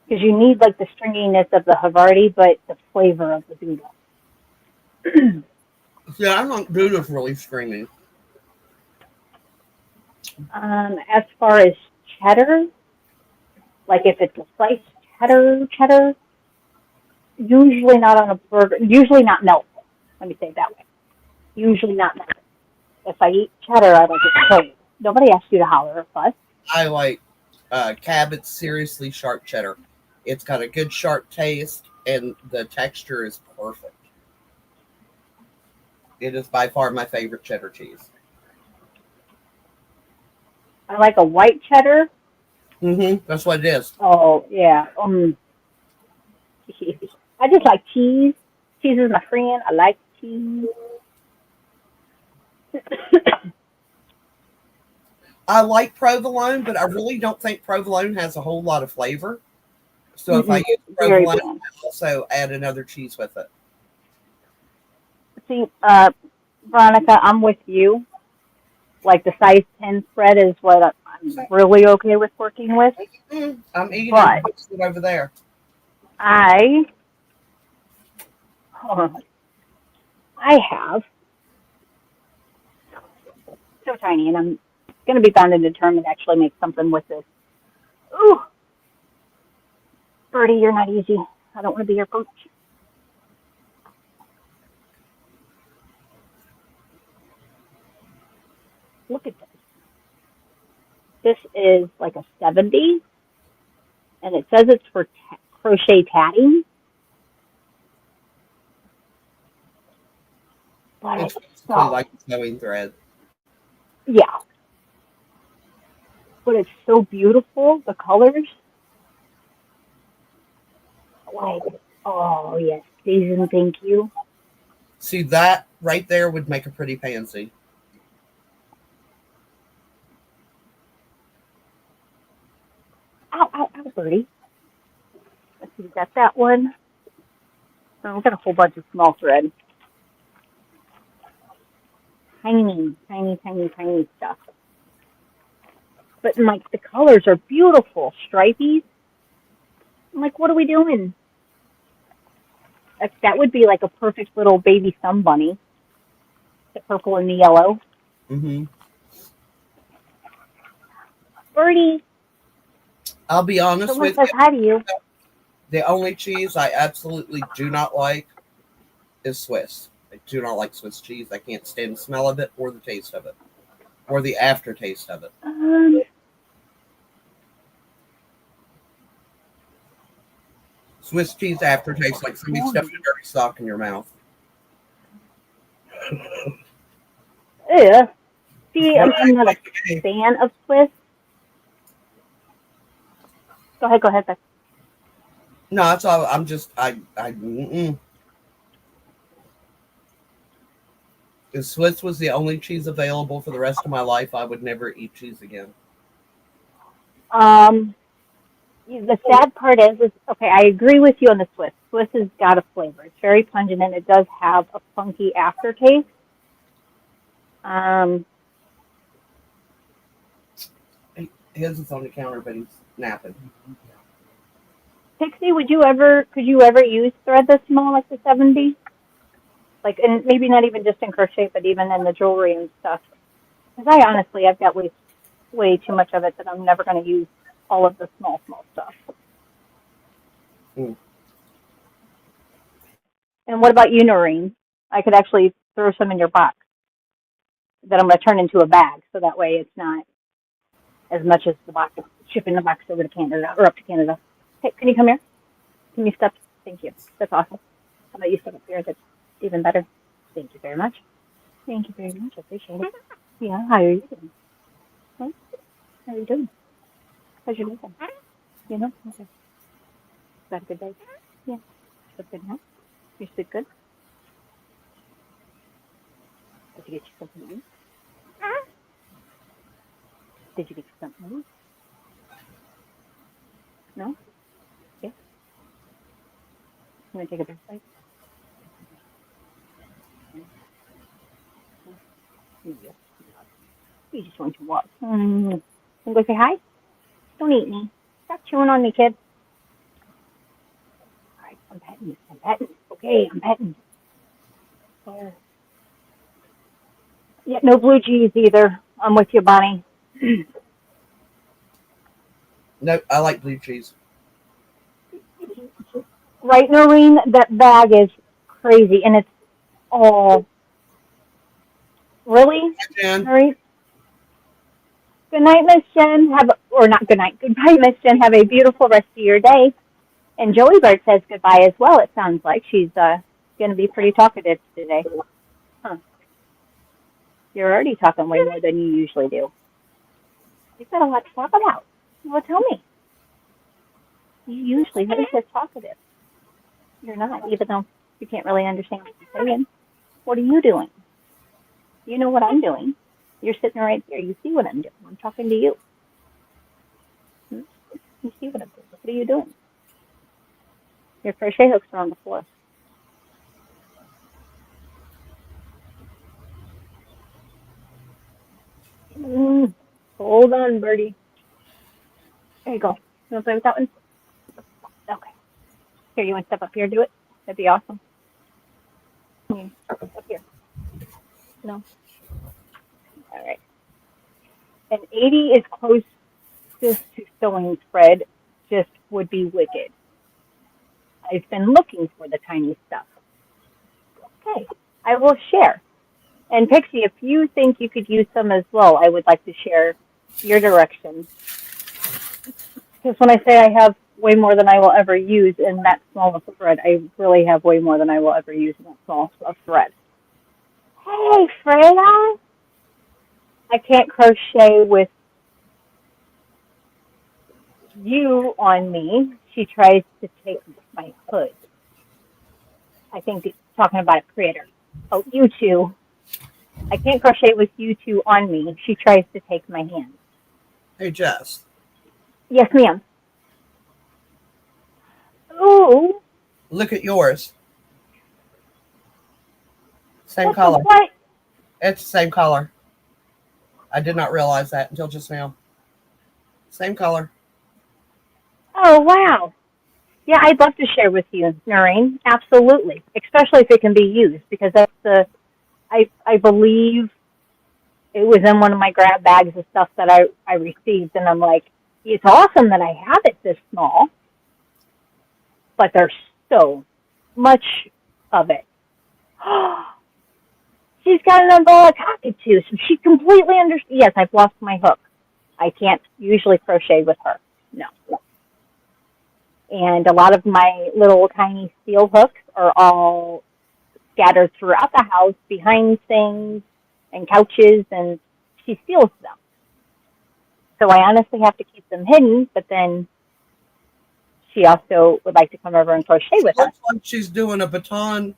Because you need like the stringiness of the Havarti, but the flavor of the Gouda. Yeah, I think Gouda's really stringy. As far as cheddar, like if it's a sliced cheddar, usually not on a burger, usually not melted. Let me say it that way. Usually not melted. If I eat cheddar, I like it cold. Nobody asks you to holler or fuss. I like Cabot's seriously sharp cheddar. It's got a good sharp taste, and the texture is perfect. It is by far my favorite cheddar cheese. I like a white cheddar. That's what it is. Oh, yeah. I just like cheese. Cheese is my friend. I like cheese. I like provolone, but I really don't think provolone has a whole lot of flavor. So if I use provolone, I also add another cheese with it. See, Veronica, I'm with you. Like the size 10 spread is what I'm really okay with working with. I'm eating it over there. I have so tiny, and I'm going to be bound and determined to actually make something with this. Ooh, Birdie, you're not easy. I don't want to be your coach. Look at this. This is like a 70, and it says it's for crochet tatting. But it's basically like sewing thread. Yeah. But it's so beautiful, the colors. Like, oh, yes, please and thank you. See, that right there would make a pretty pansy. Ow, Birdie. Let's see, we got that one. Oh, we've got a whole bunch of small thread. Tiny stuff. But, like, the colors are beautiful. Stripey. I'm like, what are we doing? That would be like a perfect little baby sun bunny. The purple and the yellow. Birdie. I'll be honest with you. Hi to you. The only cheese I absolutely do not like is Swiss. I do not like Swiss cheese. I can't stand the smell of it or the taste of it. Or the aftertaste of it. Swiss cheese aftertaste like somebody stuffed a dirty sock in your mouth. Yeah. See, I'm not a fan of Swiss. Go ahead, Beth. No, that's all. I'm just, mm-mm. If Swiss was the only cheese available for the rest of my life, I would never eat cheese again. The sad part is, okay, I agree with you on the Swiss. Swiss has got a flavor. It's very pungent, and it does have a funky aftertaste. His is on the counter, but he's napping. Pixie, could you ever use thread that's small like the 70? Like, and maybe not even just in crochet, but even in the jewelry and stuff. Because I've got way too much of it that I'm never going to use all of the small stuff. Mm. And what about you, Noreen? I could actually throw some in your box that I'm going to turn into a bag, so that way it's not as much as the box, shipping the box over to Canada, or up to Canada. Hey, can you come here? Can you step? Thank you. That's awesome. How about you step up here? That's even better. Thank you very much. Thank you very much. I appreciate it. Yeah, how are you doing? Huh? How are you doing? How's your makeup? You know? Okay. Got a good day? Yeah. Sleep good now? You sleep good? Did you get you something to eat? Did you get you something to eat? No? Yeah? You want to take a breath break? You just want to walk. Want to go say hi? Don't eat me. Stop chewing on me, kid. All right, I'm petting you. Okay, I'm petting you. There. Yeah, no blue cheese either. I'm with you, Bonnie. No, I like blue cheese. Right, Noreen? That bag is crazy, and it's all... Really? Jen. Noreen? Good night, Miss Jen. Not good night. Goodbye, Miss Jen. Have a beautiful rest of your day. And Joey Bird says goodbye as well, it sounds like. She's going to be pretty talkative today. Huh. You're already talking way more than you usually do. You've got a lot to talk about. Well, tell me. You usually are just talkative. You're not, even though you can't really understand what you're saying. What are you doing? You know what I'm doing. You're sitting right there. You see what I'm doing. I'm talking to you. You see what I'm doing. What are you doing? Your crochet hooks are on the floor. Hold on, birdie. There you go. You want to play with that one? Okay. Here, you want to step up here and do it? That'd be awesome. Up here. No? All right. And 80 is close to sewing thread. Just would be wicked. I've been looking for the tiny stuff. Okay. I will share. And Pixie, if you think you could use some as well, I would like to share your direction. Because when I say I have way more than I will ever use in that small of thread, I really have way more than I will ever use in that small of thread. Hey, Freya! I can't crochet with you on me. She tries to take my hood. I think it's talking about a creator. Oh, you two. I can't crochet with you two on me. She tries to take my hand. Hey, Jess. Yes, ma'am. Ooh. Look at yours. Same What's color. What? It's the same color. I did not realize that until just now. Same color. Oh, wow. Yeah, I'd love to share with you, Noreen. Absolutely. Especially if it can be used, because that's I believe it was in one of my grab bags of stuff that I received, and I'm like, it's awesome that I have it this small, but there's so much of it. She's got an umbrella cockatoo, so she completely understands. Yes, I've lost my hook. I can't usually crochet with her. No. And a lot of my little tiny steel hooks are all scattered throughout the house, behind things and couches, and she steals them. So I honestly have to keep them hidden, but then she also would like to come over and crochet with us. Looks like she's doing a baton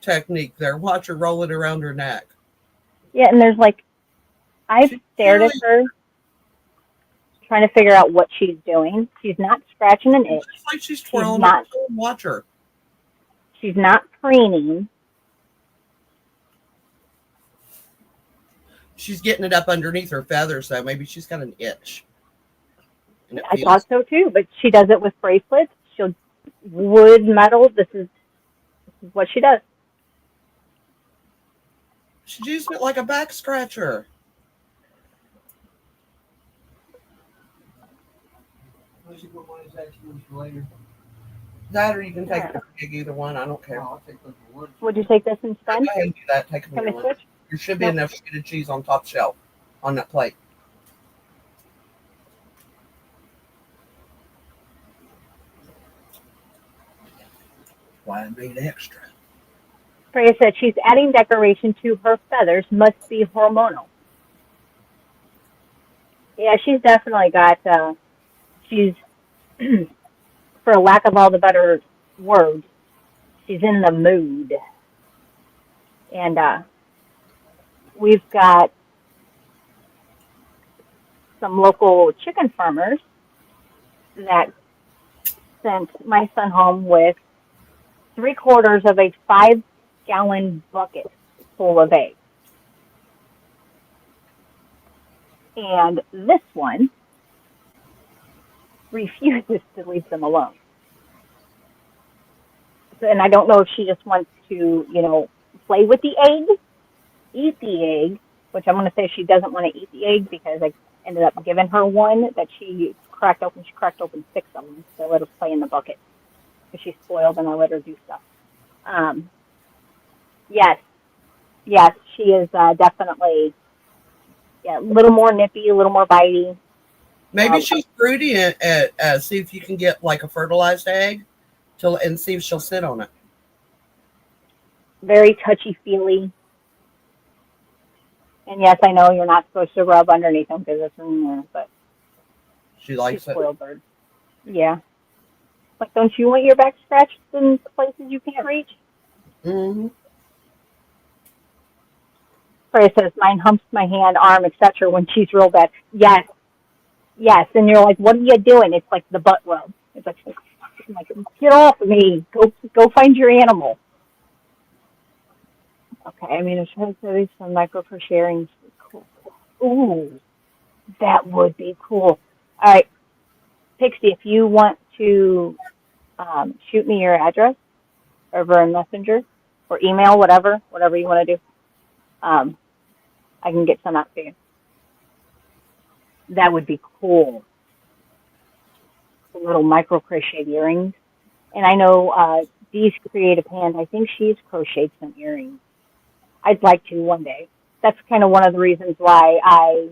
technique there. Watch her roll it around her neck. Yeah, and there's like, I've stared at her trying to figure out what she's doing. She's not scratching an itch. It's like she's twirling her toe. Watch her. She's not preening. She's getting it up underneath her feathers, though. Maybe she's got an itch. I thought so too, but she does it with bracelets. She'll wood, metal. This is what she does. She's using it like a back scratcher. That or you can take either one. I don't care. Would you take this instead? Go ahead and do that. Take Can we switch? There should be enough shredded cheese on top shelf on that plate. Why I made extra. Freya said she's adding decoration to her feathers. Must be hormonal. Yeah, she's definitely got, she's, for a lack of all the better words, she's in the mood. And we've got some local chicken farmers that sent my son home with 3/4 of a 5-gallon bucket full of eggs. And this one refuses to leave them alone. So, and I don't know if she just wants to, play with the egg, eat the egg, which I'm going to say she doesn't want to eat the egg because I ended up giving her one that she cracked open. She cracked open 6 of them, so I let her play in the bucket because she's spoiled and I let her do stuff. Yes, she is definitely a little more nippy, a little more bitey. Maybe she's broody and see if you can get like a fertilized egg and see if she'll sit on it. Very touchy-feely. And yes, I know you're not supposed to rub underneath them because it's in there, but she likes she's a spoiled bird. Yeah. Like, don't you want your back scratched in places you can't reach? Mm-hmm. Freya says, mine humps my hand, arm, etc. when she's real bad. Yes. And you're like, what are you doing? It's like the butt rub. It's like get off of me. Go find your animal. Okay, I mean, I'm trying to do some micro crocheting. Cool. Ooh, that would be cool. All right, Pixie, if you want to shoot me your address over in Messenger or email, whatever you want to do, I can get some out for you. That would be cool. Some little micro crocheted earrings. And I know Dee's Creative Hand, I think she's crocheted some earrings. I'd like to one day. That's kind of one of the reasons why I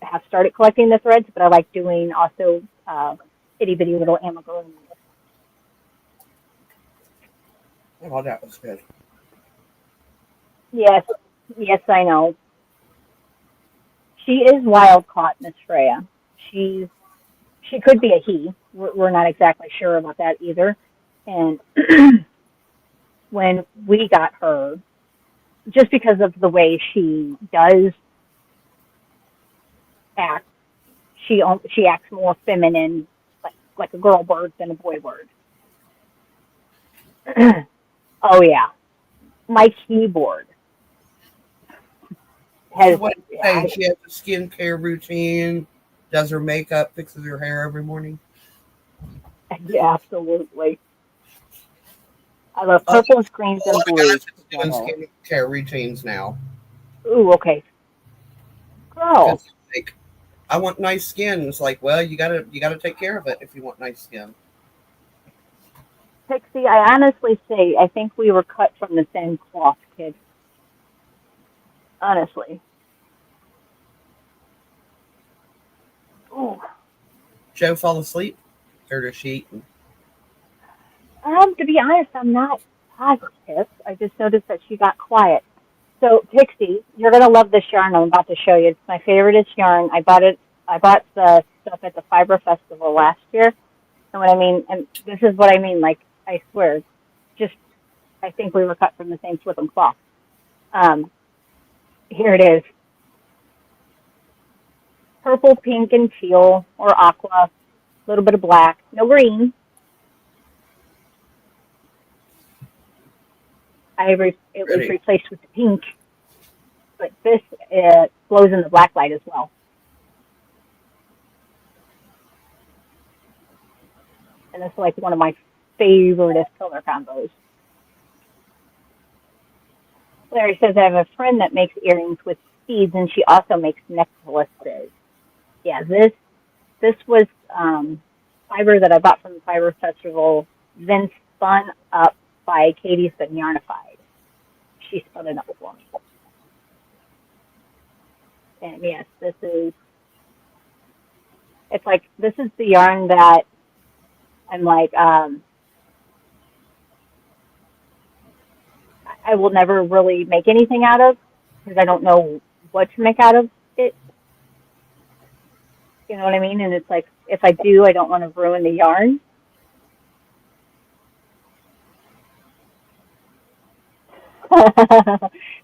have started collecting the threads, but I like doing also itty-bitty little amigurumis. Oh, that was good. Yes, I know. She is wild caught, Miss Freya. She could be a he. We're not exactly sure about that either. And when we got her, just because of the way she does act, she acts more feminine, like a girl bird than a boy bird. Oh yeah, my keyboard has. She has a skincare routine, does her makeup, fixes her hair every morning. Yeah, absolutely. I love purples, greens, and blues. Doing skincare routines now. Ooh, okay. Girl. Like, I want nice skin. It's like, well, you gotta take care of it if you want nice skin. Pixie, I honestly say I think we were cut from the same cloth, kid. Honestly. Ooh. Joe fall asleep? Or does she eat? To be honest, I'm not positive. I just noticed that she got quiet. So, Pixie, you're gonna love this yarn I'm about to show you. It's my favoriteest yarn. I bought the stuff at the Fiber Festival last year. And what I mean, and this is what I mean, like, I swear, just, I think we were cut from the same slip and cloth. Here it is. Purple, pink, and teal, or aqua, a little bit of black, no green. It was replaced with the pink, but this glows in the black light as well. And it's like one of my favorite color combos. Larry says, I have a friend that makes earrings with beads, and she also makes necklaces. Yeah, this was fiber that I bought from the Fiber Festival, then spun up by Katie's Been Yarnified. She spun it up for me. And yes, it's like, this is the yarn that I'm like, I will never really make anything out of because I don't know what to make out of it. You know what I mean? And it's like, if I do, I don't want to ruin the yarn.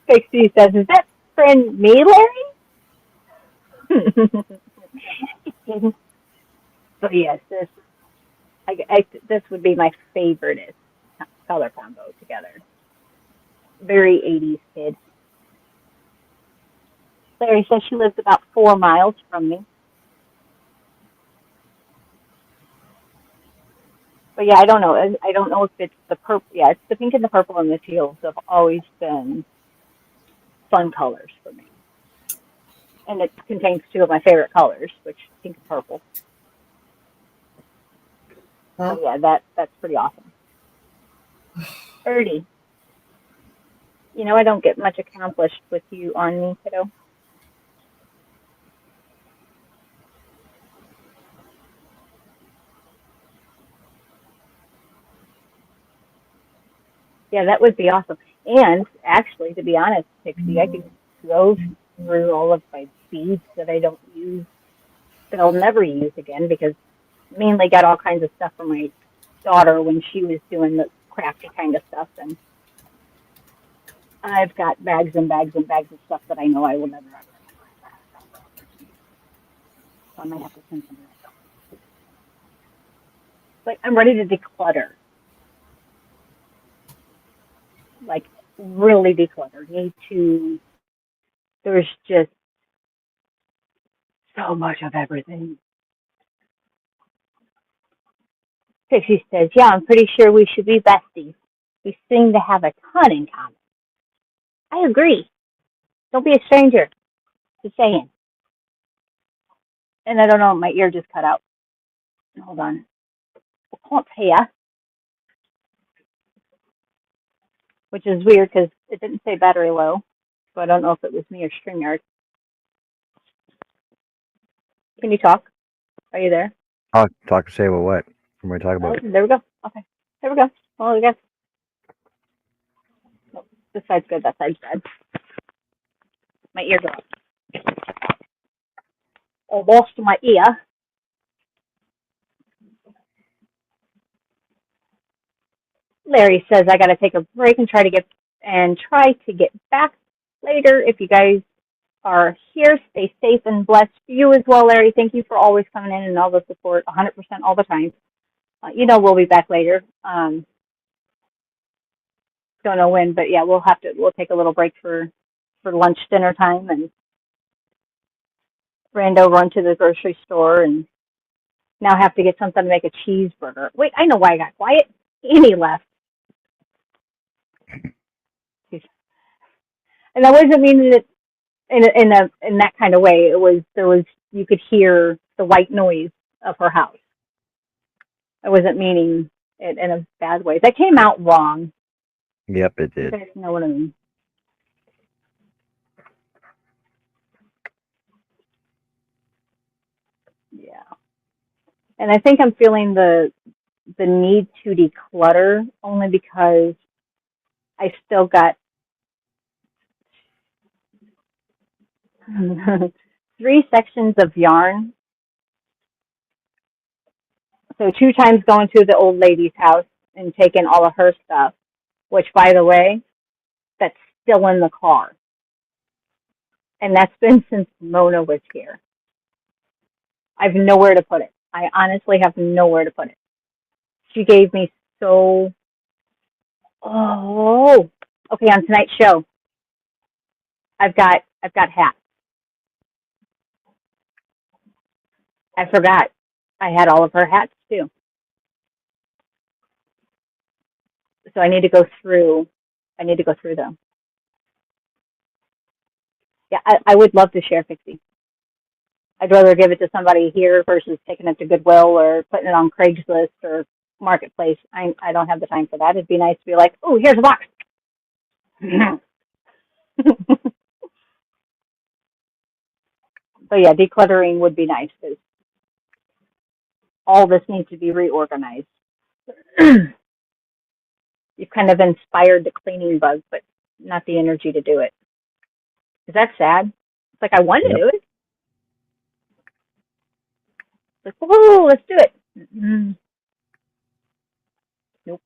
Pixie says, is that friend me, Larry? So yes, this would be my favorite color combo together. Very 80s kid. Larry says she lives about 4 miles from me. But yeah, I don't know. I don't know if it's the purple. Yeah, it's the pink and the purple and the teals have always been fun colors for me. And it contains 2 of my favorite colors, which is pink and purple. Huh? So yeah, that's pretty awesome. Ernie, you know I don't get much accomplished with you on me, kiddo. Yeah, that would be awesome. And actually, to be honest, Pixie, I could go through all of my beads that I don't use, that I'll never use again, because mainly got all kinds of stuff from my daughter when she was doing the crafty kind of stuff. And I've got bags and bags and bags of stuff that I know I will never ever use. So I might have to send some of that. But I'm ready to declutter. Like, really declutter. There's just so much of everything. Pixie says, yeah, I'm pretty sure we should be besties. We seem to have a ton in common. I agree. Don't be a stranger. Just saying. And I don't know, my ear just cut out. Hold on. I can't hear. Which is weird because it didn't say battery low. So I don't know if it was me or StreamYard. Can you talk? Are you there? Talk to say well what? What are we talking about? Oh, there we go. Okay. There we go. Well, I guess. Nope. This side's good. That side's bad. My ear dropped. I lost my ear. Larry says I got to take a break and try to get back later. If you guys are here, stay safe and blessed. You as well, Larry. Thank you for always coming in and all the support, 100% all the time. We'll be back later. Don't know when, but yeah, we'll take a little break for lunch, dinner time, and Brando run to the grocery store and now have to get something to make a cheeseburger. Wait, I know why I got quiet. Annie left. And I wasn't meaning it in that kind of way. You could hear the white noise of her house. I wasn't meaning it in a bad way. That came out wrong. Yep, it did. You guys know what I mean. Yeah. And I think I'm feeling the need to declutter only because I still got 3 sections of yarn So 2 times going to the old lady's house and taking all of her stuff, which, by the way, that's still in the car. And that's been since Mona was here. I have nowhere to put it. I honestly have nowhere to put it. She gave me so... Oh, okay, on tonight's show, I've got hats. I forgot. I had all of her hats too. So I need to go through them. Yeah, I would love to share Pixie. I'd rather give it to somebody here versus taking it to Goodwill or putting it on Craigslist or Marketplace. I don't have the time for that. It'd be nice to be like, oh, here's a box. So yeah, decluttering would be nice because all this needs to be reorganized. You've kind of inspired the cleaning bug, but not the energy to do it. Is that sad? It's like I want to do it. It's like, whoa, let's do it. Nope.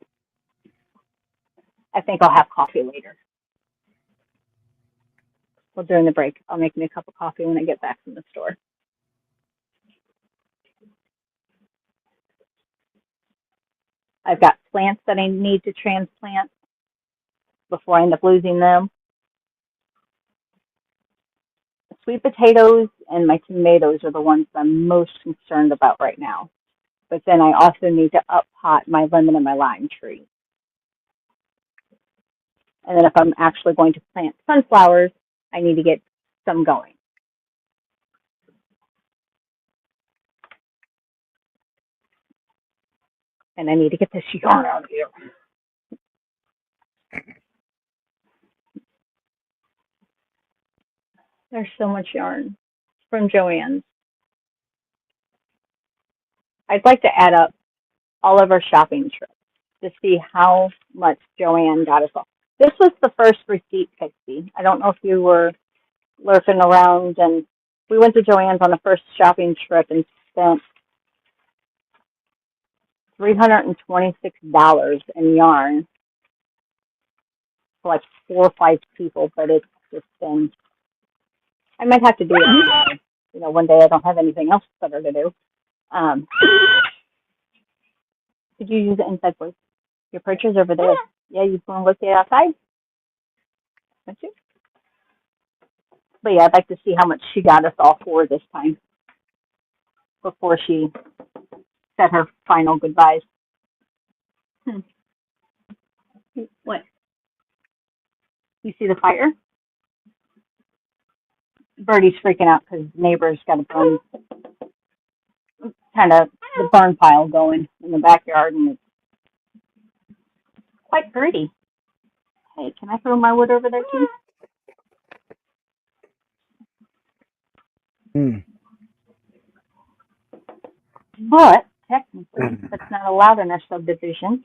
I think I'll have coffee later. Well, during the break, I'll make me a cup of coffee when I get back from the store. I've got plants that I need to transplant before I end up losing them. The sweet potatoes and my tomatoes are the ones I'm most concerned about right now. But then I also need to up pot my lemon and my lime tree. And then if I'm actually going to plant sunflowers, I need to get some going. And I need to get this yarn out of here. There's so much yarn from Joann's. I'd like to add up all of our shopping trips to see how much Joann got us all. This was the first receipt, Pixie. I don't know if you were lurking around, and we went to Joann's on the first shopping trip and spent $326 in yarn for like 4 or 5 people, but it's just been, I might have to do it, one day I don't have anything else better to do. Could you use it inside, please? Your purchase's over there. Yeah, you want to look at it outside? Don't you? But yeah, I'd like to see how much she got us all for this time before she said her final goodbyes. What? You see the fire? Birdie's freaking out because neighbors got a burn, kind of the burn pile going in the backyard, and it's quite pretty. Hey, can I throw my wood over there too? But technically, that's not allowed in our subdivision.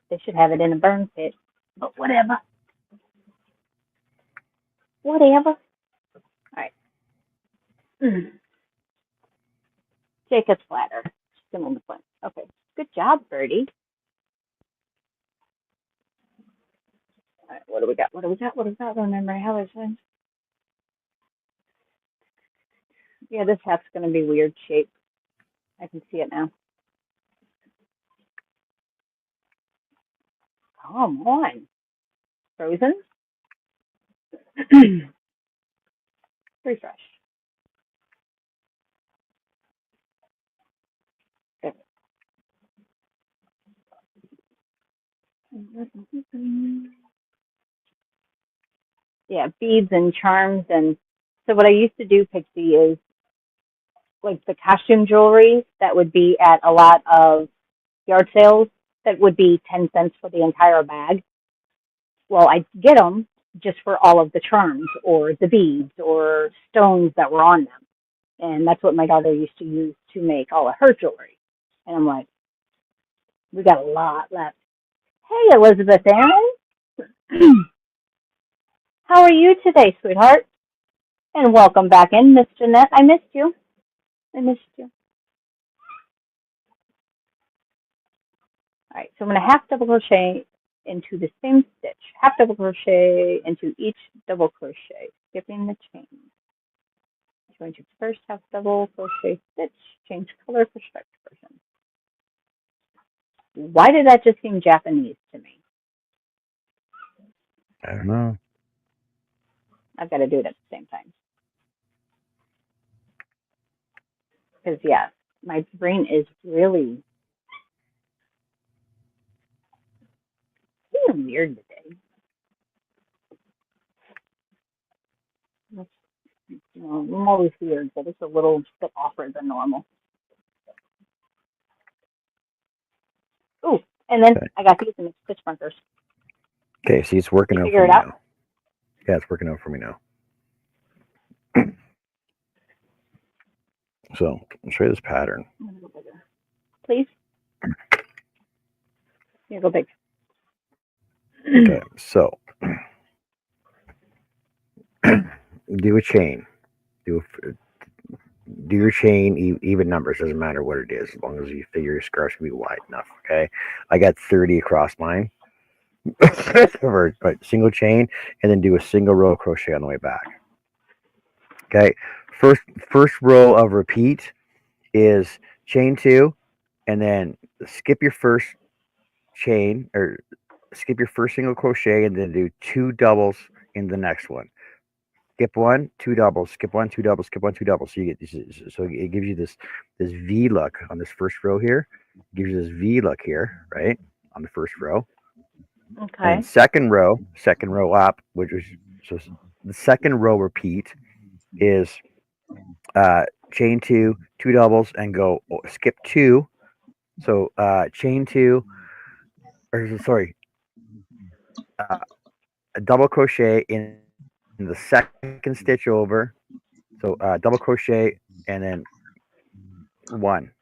They should have it in a burn pit. But whatever. Whatever. All right. Jacob's ladder. Still in the front. Okay. Good job, Birdie. All right. What do we got? Remember how it's been? Yeah, this hat's going to be weird shape. I can see it now. Come on. Frozen? Refresh. There. Yeah, beads and charms. And so what I used to do, Pixie, is like the costume jewelry that would be at a lot of yard sales that would be 10 cents for the entire bag. Well, I'd get them just for all of the charms or the beads or stones that were on them. And that's what my daughter used to use to make all of her jewelry. And I'm like, we got a lot left. Hey, Elizabeth Aaron. How are you today, sweetheart? And welcome back in, Miss Jeanette. I missed you. right, so I'm going to half double crochet into the same stitch, half double crochet into each double crochet, skipping the chain. Going to first half double crochet stitch, change color for stretch version. Why did that just seem Japanese to me? I don't know. I've got to do it at the same time. Because, yeah, my brain is really feeling weird today. I'm always weird, but it's a little bit awkward than normal. Ooh, and then I got these in the stitch markers. Okay, see, it's working out for me now. Yeah, it's working out for me now. So, I'll show you this pattern. Please. Here, go big. Okay, so do a chain. Do your chain, even numbers, doesn't matter what it is, as long as you figure your scarf's gonna be wide enough. Okay, I got 30 across mine. For single chain, and then do a single row of crochet on the way back. Okay, first row of repeat is chain 2, and then skip your first chain, or skip your first single crochet, and then do 2 doubles in the next one. Skip 1, 2 doubles, skip 1, 2 doubles, skip 1, 2 doubles. So you get this. So it gives you this V look on this first row here. It gives you this V look here, right, on the first row. Okay. And second row up, which is, so the second row repeat is chain 2, 2 doubles, and go skip 2. So chain 2, or sorry, a double crochet in the second stitch over. So double crochet and then 1.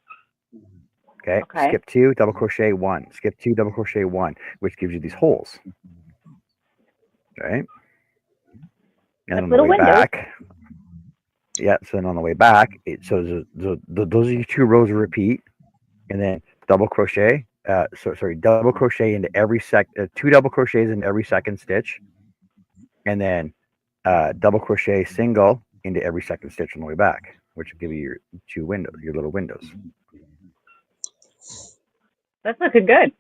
Okay. Skip 2, double crochet 1. Skip 2, double crochet 1, which gives you these holes. Right. And on the way back, yeah. So then on the way back, those are your 2 rows of repeat, and then double crochet. Double crochet into every 2 double crochets in every second stitch, and then double crochet single into every second stitch on the way back, which will give you your 2 windows, your little windows. That's looking good.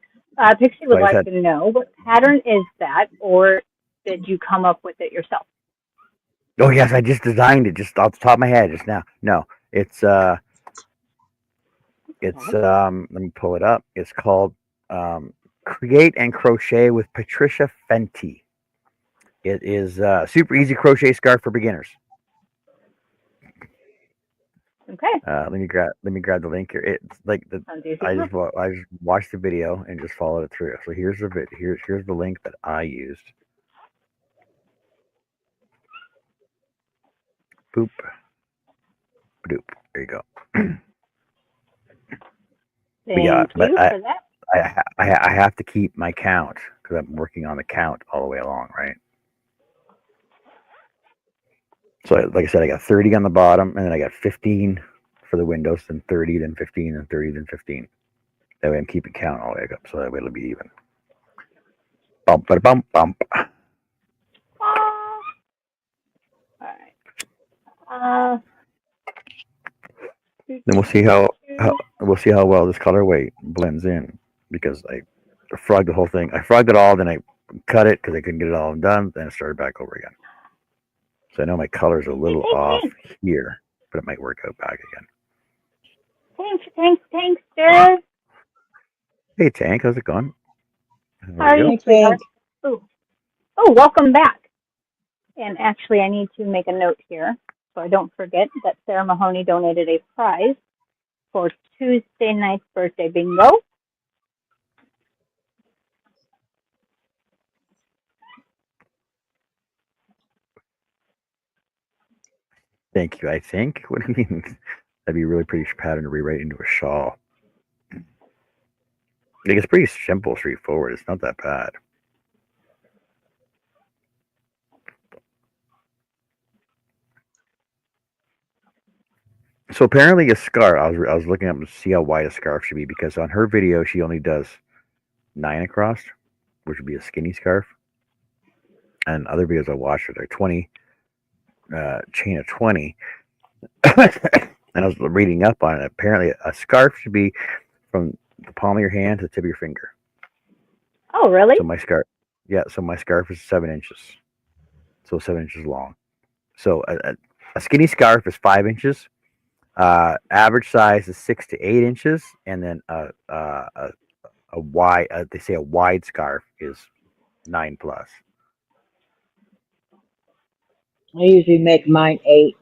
Pixie would like to know, what pattern is that, or did you come up with it yourself? Oh yes, I just designed it just off the top of my head just now. No, it's let me pull it up. It's called Create and Crochet with Patricia Fenty. It is a super easy crochet scarf for beginners. Okay. Let me grab the link here. It's like I just watched the video and just followed it through. So here's the link that I used. Boop. Boop. There you go. Thank you for that. I have to keep my count because I'm working on the count all the way along, right? So like I said, I got 30 on the bottom, and then I got 15 for the windows, then 30, then 15, then 30, then 15. That way I'm keeping count all the way up, so that way it'll be even. Bump, ba bump, bump. All right. Then we'll see how well this colorway blends in, because I frogged the whole thing. I frogged it all, then I cut it because I couldn't get it all done. Then I started back over again. So I know my color's a little off here, but it might work out back again. Thanks, sir. Hey, Tank, how's it going? How are you, sweetheart? Oh, welcome back. And actually, I need to make a note here so I don't forget that Sarah Mahoney donated a prize for Tuesday night's birthday bingo. Thank you, I think. What do you mean? That'd be a really pretty pattern to rewrite into a shawl. Like, it's pretty simple, straightforward. It's not that bad. So apparently a scarf, I was looking up to see how wide a scarf should be, because on her video she only does 9 across, which would be a skinny scarf. And other videos I watched are 20, chain of 20. And I was reading up on it. Apparently, a scarf should be from the palm of your hand to the tip of your finger. Oh, really? So my scarf is 7 inches. So 7 inches long. So a skinny scarf is 5 inches. Average size is 6 to 8 inches, and then a wide they say a wide scarf is 9 plus. I usually make mine 8.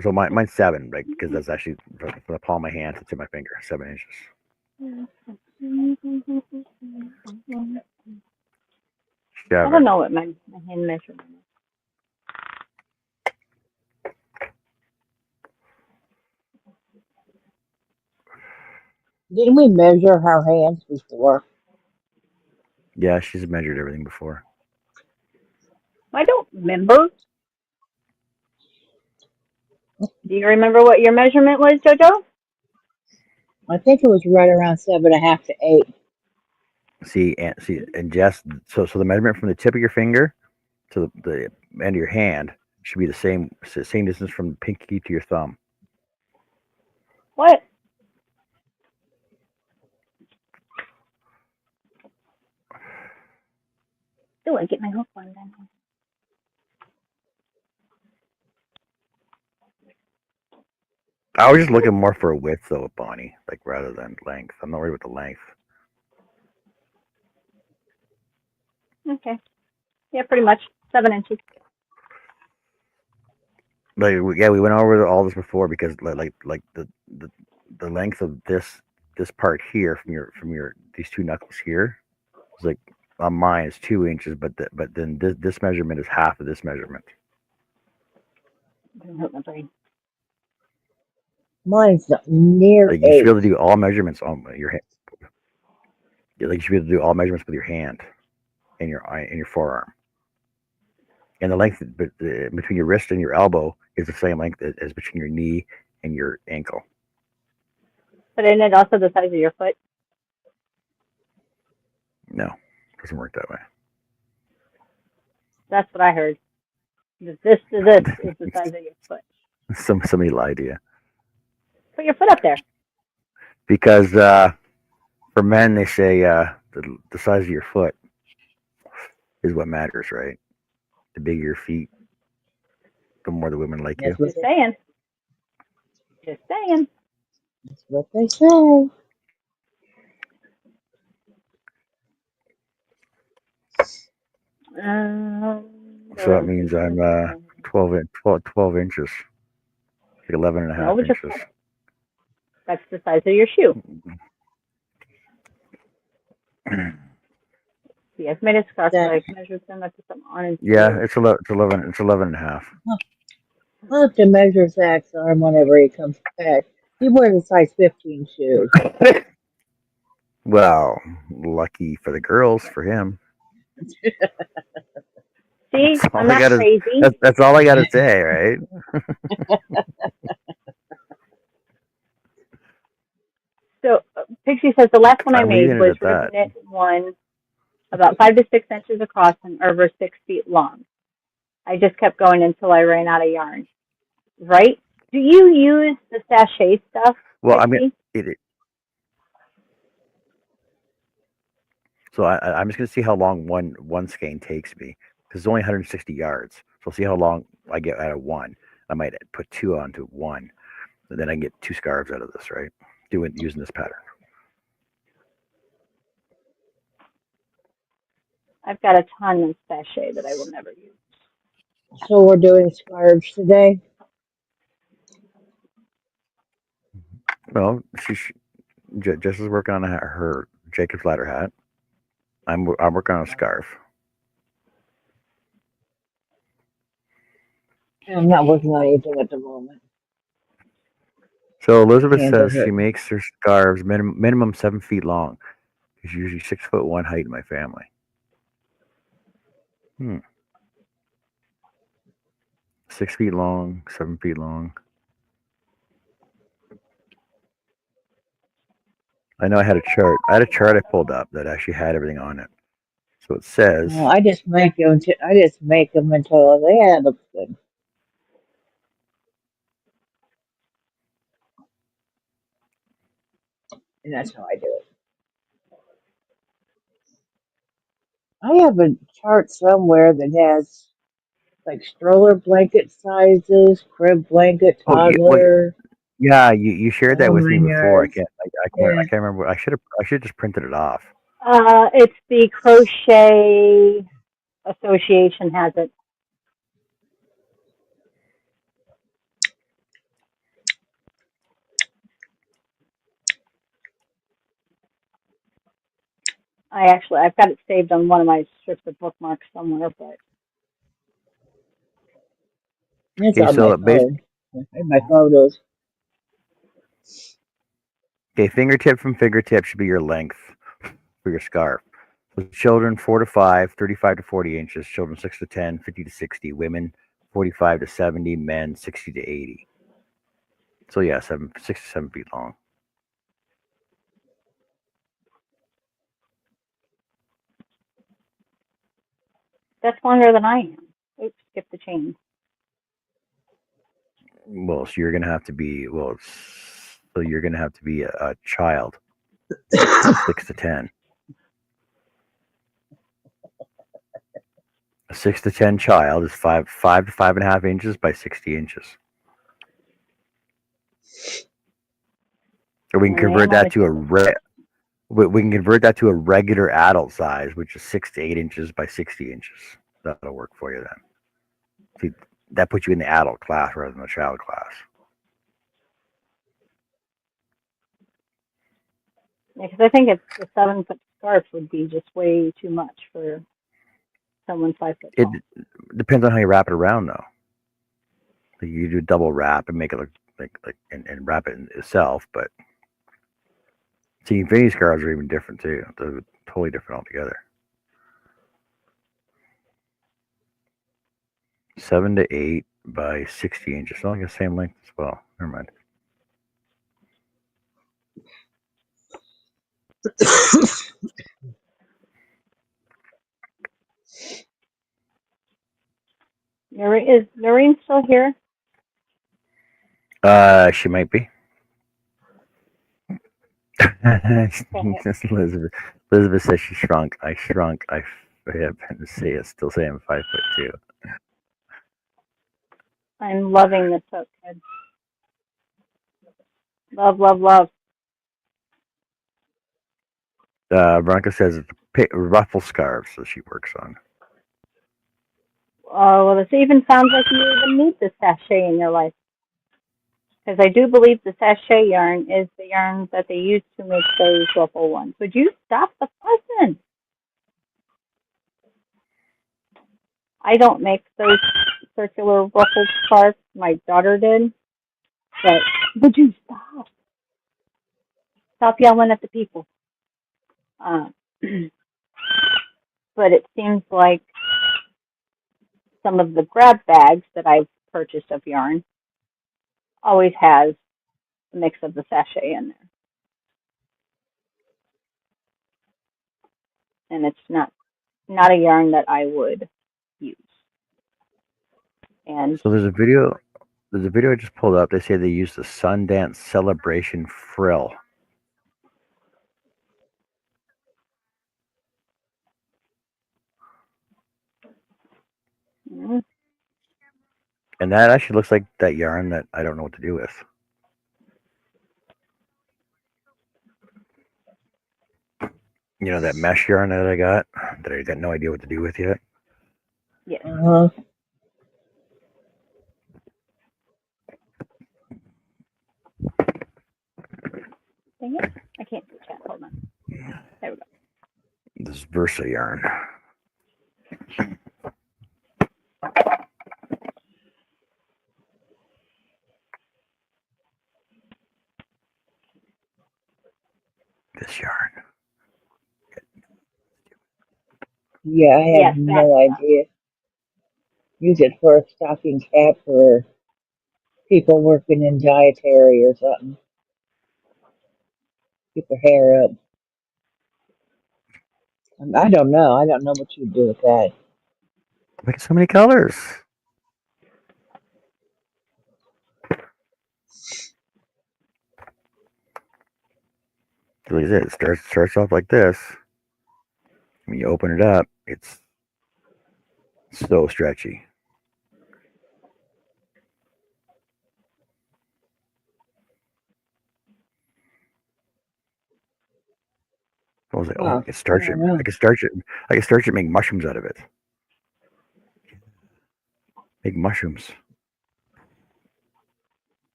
So mine's 7, right? Because that's actually from the palm of my hand to the tip of my finger, 7 inches. I don't know what my hand measurement is. Didn't we measure our hands before? Yeah, she's measured everything before. I don't remember. Do you remember what your measurement was, JoJo? I think it was right around 7.5 to 8. And Jess, so the measurement from the tip of your finger to the end of your hand should be the same distance from the pinky to your thumb. What? Oh, I get my hook one then. I was just looking more for a width though, Bonnie, like rather than length. I'm not worried with the length. Okay. Yeah, pretty much 7 inches. Like we went over all this before because like the length of this part here from your these two knuckles here is like on mine is 2 inches, but then this measurement is half of this measurement. Don't hurt my brain. Mine's not near Like you should 8. be able to do all measurements on your hand. Like you should be able to do all measurements with your hand and your forearm. And the length between your wrist and your elbow is the same length as between your knee and your ankle. But isn't it also the size of your foot? No, it doesn't work that way. That's what I heard. This to this is the size of your foot. Somebody lied to you. Put your foot up there. Because for men, they say the size of your foot is what matters, right? The bigger your feet, the more the women like you. That's what Just saying. Just saying. That's what they say. So that means I'm 12 inches, like 11 and a half inches. That's the size of your shoe. The estimated scarf size measures them at some on. Yeah, it's 11 and a half. I'll have to measure Zach's arm whenever he comes back. He wears a size 15 shoe. Well, lucky for the girls, for him. See, I'm not crazy. That's all I got to say, right? So, Pixie says the last one I made was knit one about 5 to 6 inches across and over 6 feet long. I just kept going until I ran out of yarn. Right? Do you use the sachet stuff? Well, Pixie? I mean, so I'm just going to see how long one skein takes me because it's only 160 yards. So I'll see how long I get out of one. I might put 2 onto one, and then I can get 2 scarves out of this, right? Using this pattern. I've got a ton of sachet that I will never use. So we're doing scarves today? Well, Jess is working on her Jacob's ladder hat. I'm working on a scarf. I'm not working on anything at the moment. So Elizabeth says she makes her scarves minimum 7 feet long. She's usually 6'1" height in my family. 6 feet long, 7 feet long. I know I had a chart. I had a chart I pulled up that actually had everything on it. So it says, Well, I just make them. I just make them until they look good, and that's how I do it. I have a chart somewhere that has like stroller blanket sizes, crib blanket, "Oh, well, toddler, yeah, you shared that all with me nine before. yards. I Yeah. can't remember. I should have just printed it off. It's the Crochet Association has it. I've got it saved on one of my strips of bookmarks somewhere, but It's Okay, on my so phone. In my photos. fingertip from fingertip should be your length for your scarf. So children 4 to 5, 35 to 40 inches. Children 6 to 10, 50 to 60. Women 45 to 70. Men 60 to 80. So yeah, 6 to 7 feet long. that's longer than I am. Oops, skip the chain. Well, so you're gonna have to be a child, 6 to 10. A 6 to 10 child is 5 to 5.5 inches by 60 inches. Or we can And I convert am on that the to table. we can convert that to a regular adult size, which is 6 to 8 inches by 60 inches. That'll work for you then. See, that puts you in the adult class rather than the child class. Yeah, because I think it's the 7 foot scarf would be just way too much for someone 5 foot It tall. depends on how you wrap it around, though. Like you do double wrap and make it look and wrap it itself. But see, infinity scarves are even different too. They're totally different altogether. 7 to 8 by 60 inches. It's only the same length as well. Never mind. Is Noreen still here? She might be. Elizabeth. Elizabeth says she shrunk. I shrunk. I happen to say it. Still say I'm 5'2". I'm loving this hook, kid. Love, love, love. Veronica says it's ruffle scarves that she works on. Oh, well, this even sounds like you even need the sachet in your life. Because I do believe the sachet yarn is the yarn that they use to make those ruffle ones. Would you stop the fussing? I don't make those circular ruffled scarves. My daughter did. But would you stop? Stop yelling at the people. Uh, but it seems like some of the grab bags that I've purchased of yarn always has a mix of the sachet in there. And it's not a yarn that I would use. And So there's a video. There's a video I just pulled up. They say they use the Sundance Celebration frill. And that actually looks like that yarn that I don't know what to do with. You know that mesh yarn that I got no idea what to do with yet. yes. Uh-huh. Dang it. I can't see chat. Hold on. There we go. This Versa yarn. This yarn. Yeah, I have Yes, that no stuff. idea. Use it for a stocking cap for people working in dietary or something. keep her hair up. I don't know. I don't know what you do with that. Look at so many colors. Look at it. It starts off like this. When you open it up, it's so stretchy. I was like, oh, Huh. I could starch I it. don't know. I could starch it. I could starch it. Make mushrooms out of it. Make mushrooms.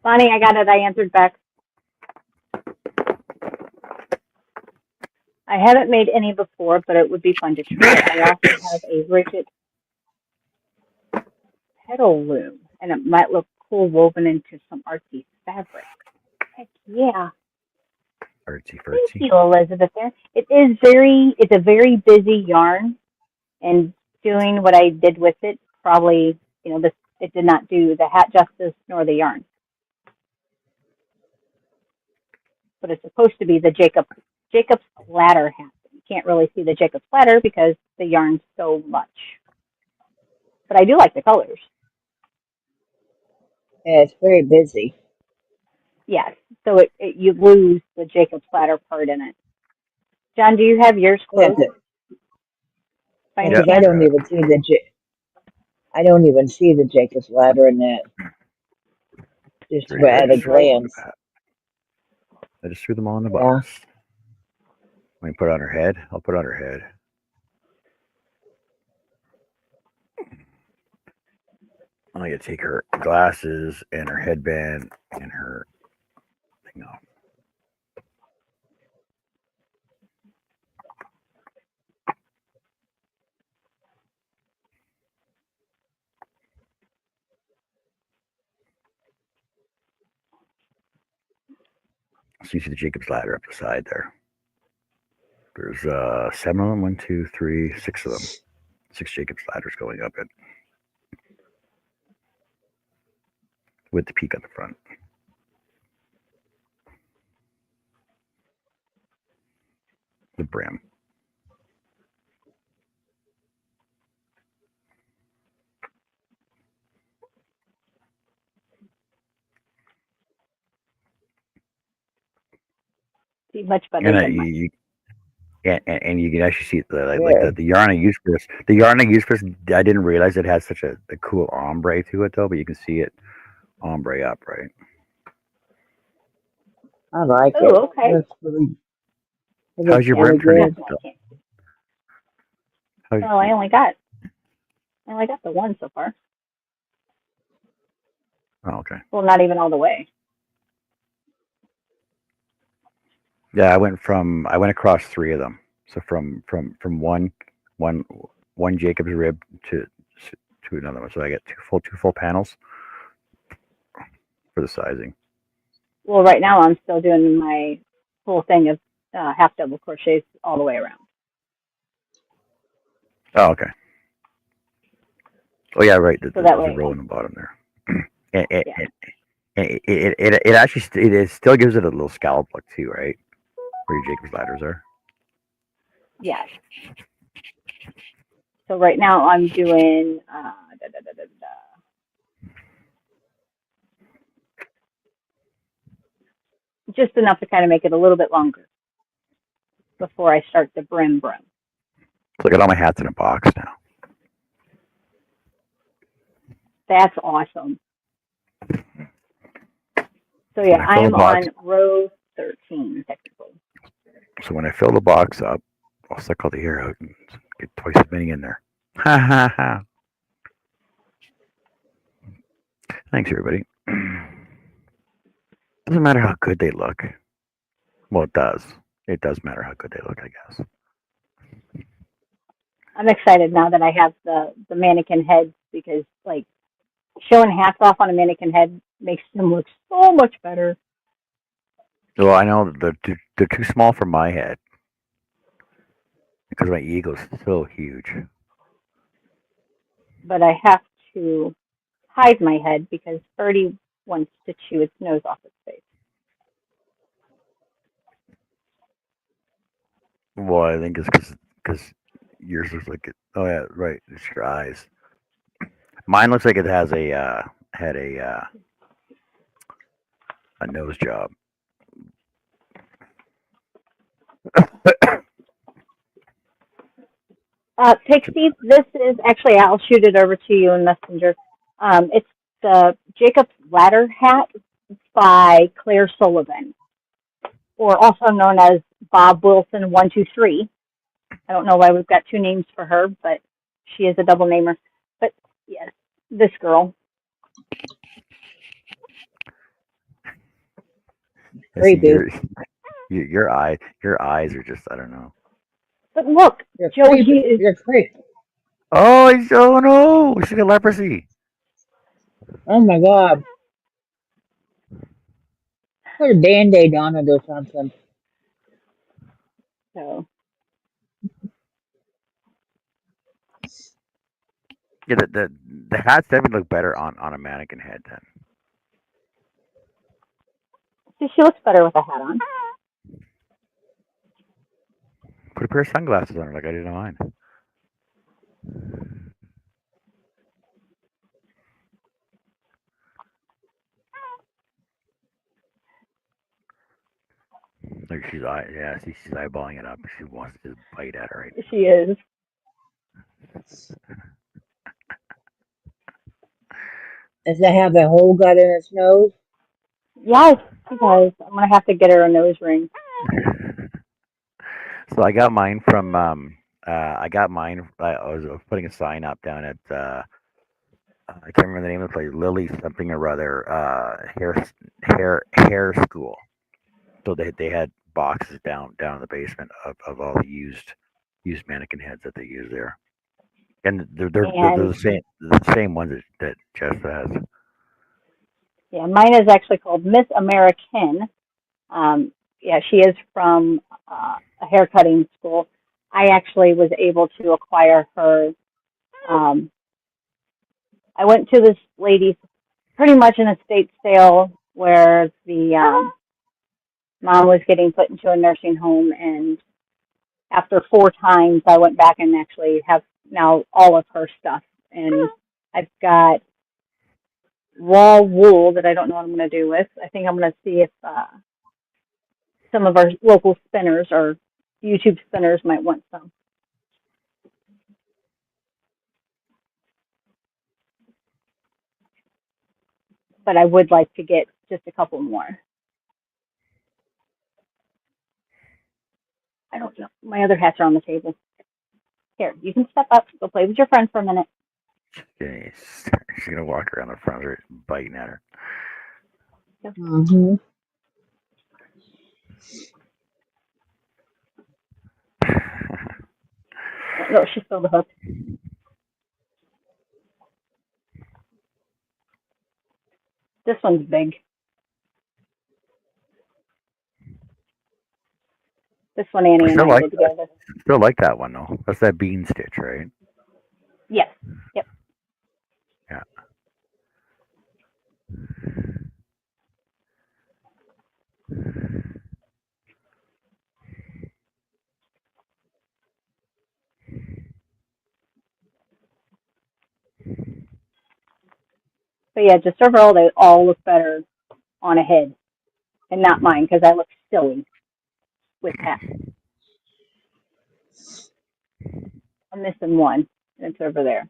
Bonnie, I got it. I answered back. I haven't made any before, but it would be fun to try. I also have a rigid petal loom, and it might look cool woven into some artsy fabric. Heck yeah. Artsy Thank fartsy. you, Elizabeth. There. It's a very busy yarn, and doing what I did with it, probably, it did not do the hat justice nor the yarn. But it's supposed to be the Jacob's ladder hat. You can't really see the Jacob's ladder because the yarn's so much. But I do like the colors. Yeah, it's very busy. Yes. So you lose the Jacob's ladder part in it. John, do you have yours Yeah, closed by any Yeah. because I chance? don't even see I don't even see the Jacob's ladder in that. Just Pretty good. at a glance. I just threw them all in the Yeah. box. When you put it on her head, I'll put it on her head. I'm gonna take her glasses and her headband and her thing off. So you see the Jacob's ladder up the side there. There's 7 of them. 1, 2, 3, 6 of them. 6 Jacob's ladders going up it with the peak on the front. The brim. See much better And than mine. and you can actually see Where? the yarn I used for this. The yarn I used for this, I didn't realize it had such a cool ombre to it though, but you can see it ombre up, right? I like it. Oh, okay. It How's looks your Yeah, brim really turning? good. definitely can't. How's, Well, I only got the one so far. oh, okay. Well, not even all the way. Yeah, I went across 3 of them. So from one Jacob's rib to another one. So I get two full panels for the sizing. Well, right now I'm still doing my full thing of half double crochets all the way around. Oh, okay. Oh yeah, right. So There's that a way, row in the bottom there. And yeah. it actually it still gives it a little scallop look too, right? Where your Jacob's ladders are. Yes. So right now I'm doing just enough to kind of make it a little bit longer before I start the brim. So I got all my hats in a box now. That's awesome. So When yeah, I fill the I'm box, on row 13 technically. so when I fill the box up, I'll suck all the air out and get twice as many in there. Ha ha ha. Thanks, everybody. Doesn't matter how good they look. Well, it does. It does matter how good they look, I guess. I'm excited now that I have the mannequin heads because like showing hats off on a mannequin head makes them look so much better. Well, I know they're too small for my head because my ego's so huge. but I have to hide my head because Birdie wants to chew its nose off its face. Well, I think it's because yours looks like it. Oh yeah, right. It's your eyes. Mine looks like it has had a nose job. Pixie, this is actually, I'll shoot it over to you in Messenger. It's the Jacob's Ladder hat by Claire Sullivan, or also known as Bob Wilson 123. I don't know why we've got two names for her, but she is a double namer. But yes, this girl. I see Creepy. your eyes are just, I don't know. But look, You're Joe, creepy. he is. You're creepy. Oh no, she's got leprosy. Oh my God. Put a Band-Aid on it or something. So, Yeah, the hats definitely look better on a mannequin head then. see, she looks better with a hat on. Put a pair of sunglasses on her like I did on mine. Like she's eyeballing it up. She wants to bite at her. Right? She is. Does it have a hole got in its nose? Yes, she does. I'm going to have to get her a nose ring. So I got mine from I got mine. I was putting a sign up down at I can't remember the name of the place. Lily something or other. Hair school. So they had boxes down in the basement of all the used mannequin heads that they use there, and they're And the same ones that Jessica has. yeah, mine is actually called Miss American. Yeah, she is from a haircutting school. I actually was able to acquire her. Um, I went to this lady's pretty much an estate sale where the mom was getting put into a nursing home, and after 4 times, I went back and actually have now all of her stuff. And I've got raw wool that I don't know what I'm going to do with. I think I'm going to see if some of our local spinners or YouTube spinners might want some. But I would like to get just a couple more. I don't know. My other hats are on the table. Here, you can step up. Go play with your friend for a minute. Yeah, she's gonna walk around the front of her biting at her. Mm-hmm. No, she stole the hook. This one's big. This one Annie and I did together. Still like that one though. That's that bean stitch, right? Yes. Yep. Yeah. But yeah, just overall, they all look better on a head, and not mine because I look silly with hats. I'm missing one, and it's over there.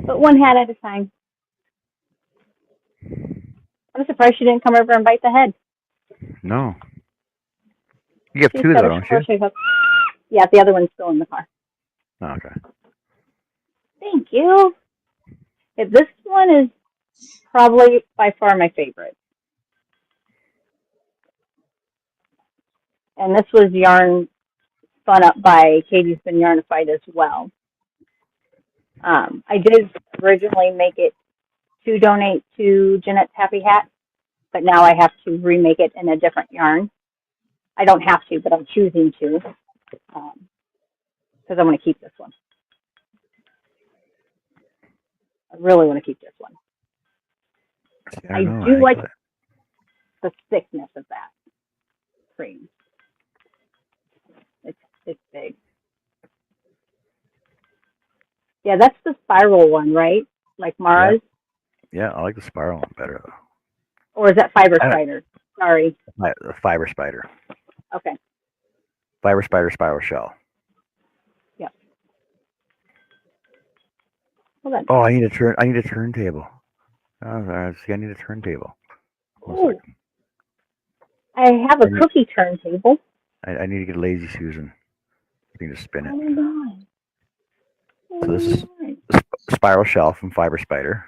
But one hat at a time. I'm surprised she didn't come over and bite the head. No. You have She's two got though, a don't you? crochet hook. Yeah, the other one's still in the car. Oh, okay. Thank you. Yeah, this one is probably by far my favorite. And this was yarn spun up by Katie's Been Yarnified as well. I did originally make it to donate to Jeanette's Happy Hat, but now I have to remake it in a different yarn. I don't have to, but I'm choosing to because I want to keep this one. I really want to keep this one. See, I don't know. do like that- the thickness of that cream. It's big. Yeah, that's the spiral one, right? Like Mara's? Yeah, I like the spiral one better though. Or is that Fiber I don't- Spider? Sorry. The fiber spider, Okay. fiber spider, spiral shell. Yep. Well then. Oh, I need a turntable. Oh, see, I need a turntable. One Ooh, second. I have a I need- cookie turntable. I need to get Lazy Susan. You can just spin Oh it. my god. Oh So this is my god. the spiral shell from Fiber Spider.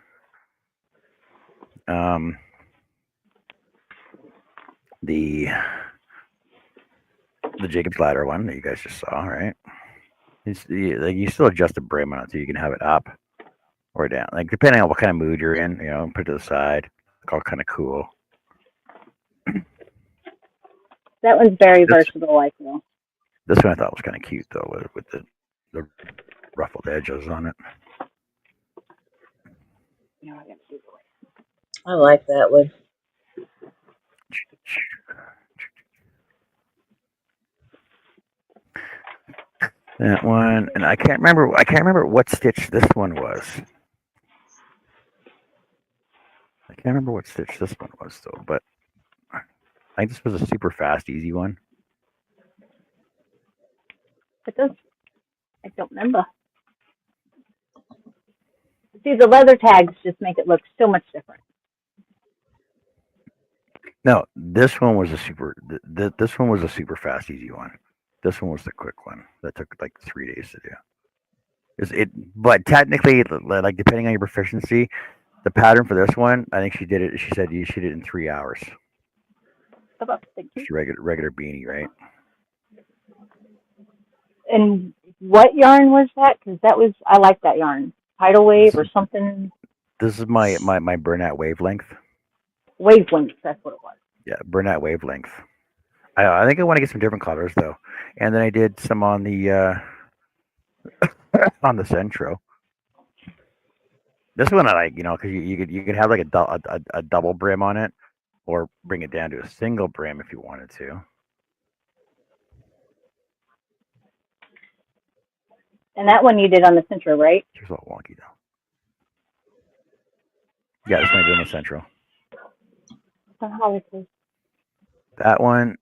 The Jacob's Ladder one that you guys just saw, right? Like you still adjust the brim on it so you can have it up or down, like depending on what kind of mood you're in. You know, put it to the side. It's all kind of cool. That one's very versatile, I feel. This one I thought was kind of cute though, with the ruffled edges on it. No, I gotta do the way. I like that one. That one, and I can't remember. I can't remember what stitch this one was. I can't remember what stitch this one was though, but I think this was a super fast, easy one. But those, I don't remember. See, the leather tags just make it look so much different. No, this one was a super. This one was a super fast, easy one. This one was the quick one that took like 3 days to do. But technically, like depending on your proficiency, the pattern for this one, I think she did it. She said she did it in 3 hours. Thank you. Just regular beanie, right? And what yarn was that? Because that was, I like that yarn. Tidal wave or something. This is my Burnett wavelength. Wavelength, that's what it was. Yeah, Burnett wavelength. I think I want to get some different colors though, and then I did some on the on the Centro. This one I like, because you could have like a double brim on it, or bring it down to a single brim if you wanted to. And that one you did on the Centro, right? Here's all wonky though. Yeah, this one I did on the Centro. That one,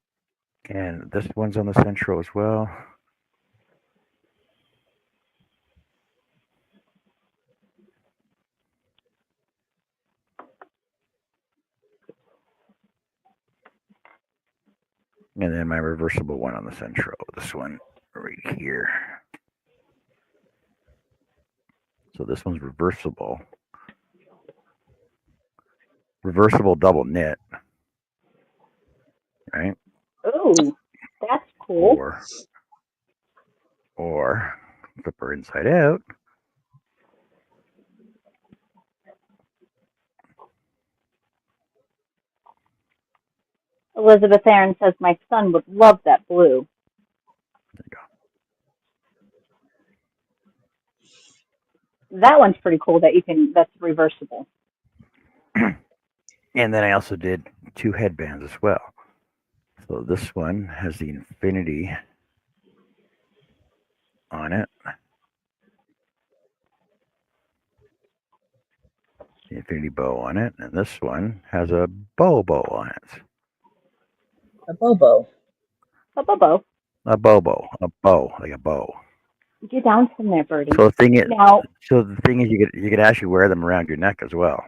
and this one's on the Centro as well. And then my reversible one on the Centro. This one right here. So this one's reversible. Reversible double knit. Right? Ooh, that's cool. Or flip her inside out. Elizabeth Aaron says my son would love that blue. There you go. That one's pretty cool that's reversible. And then I also did 2 headbands as well. So this one has the infinity on it. The infinity bow on it. And this one has a bow on it. A bobo. A bobo. A bow, like a bow. Get down from there, Birdie. So the thing is, Now, you could actually wear them around your neck as well,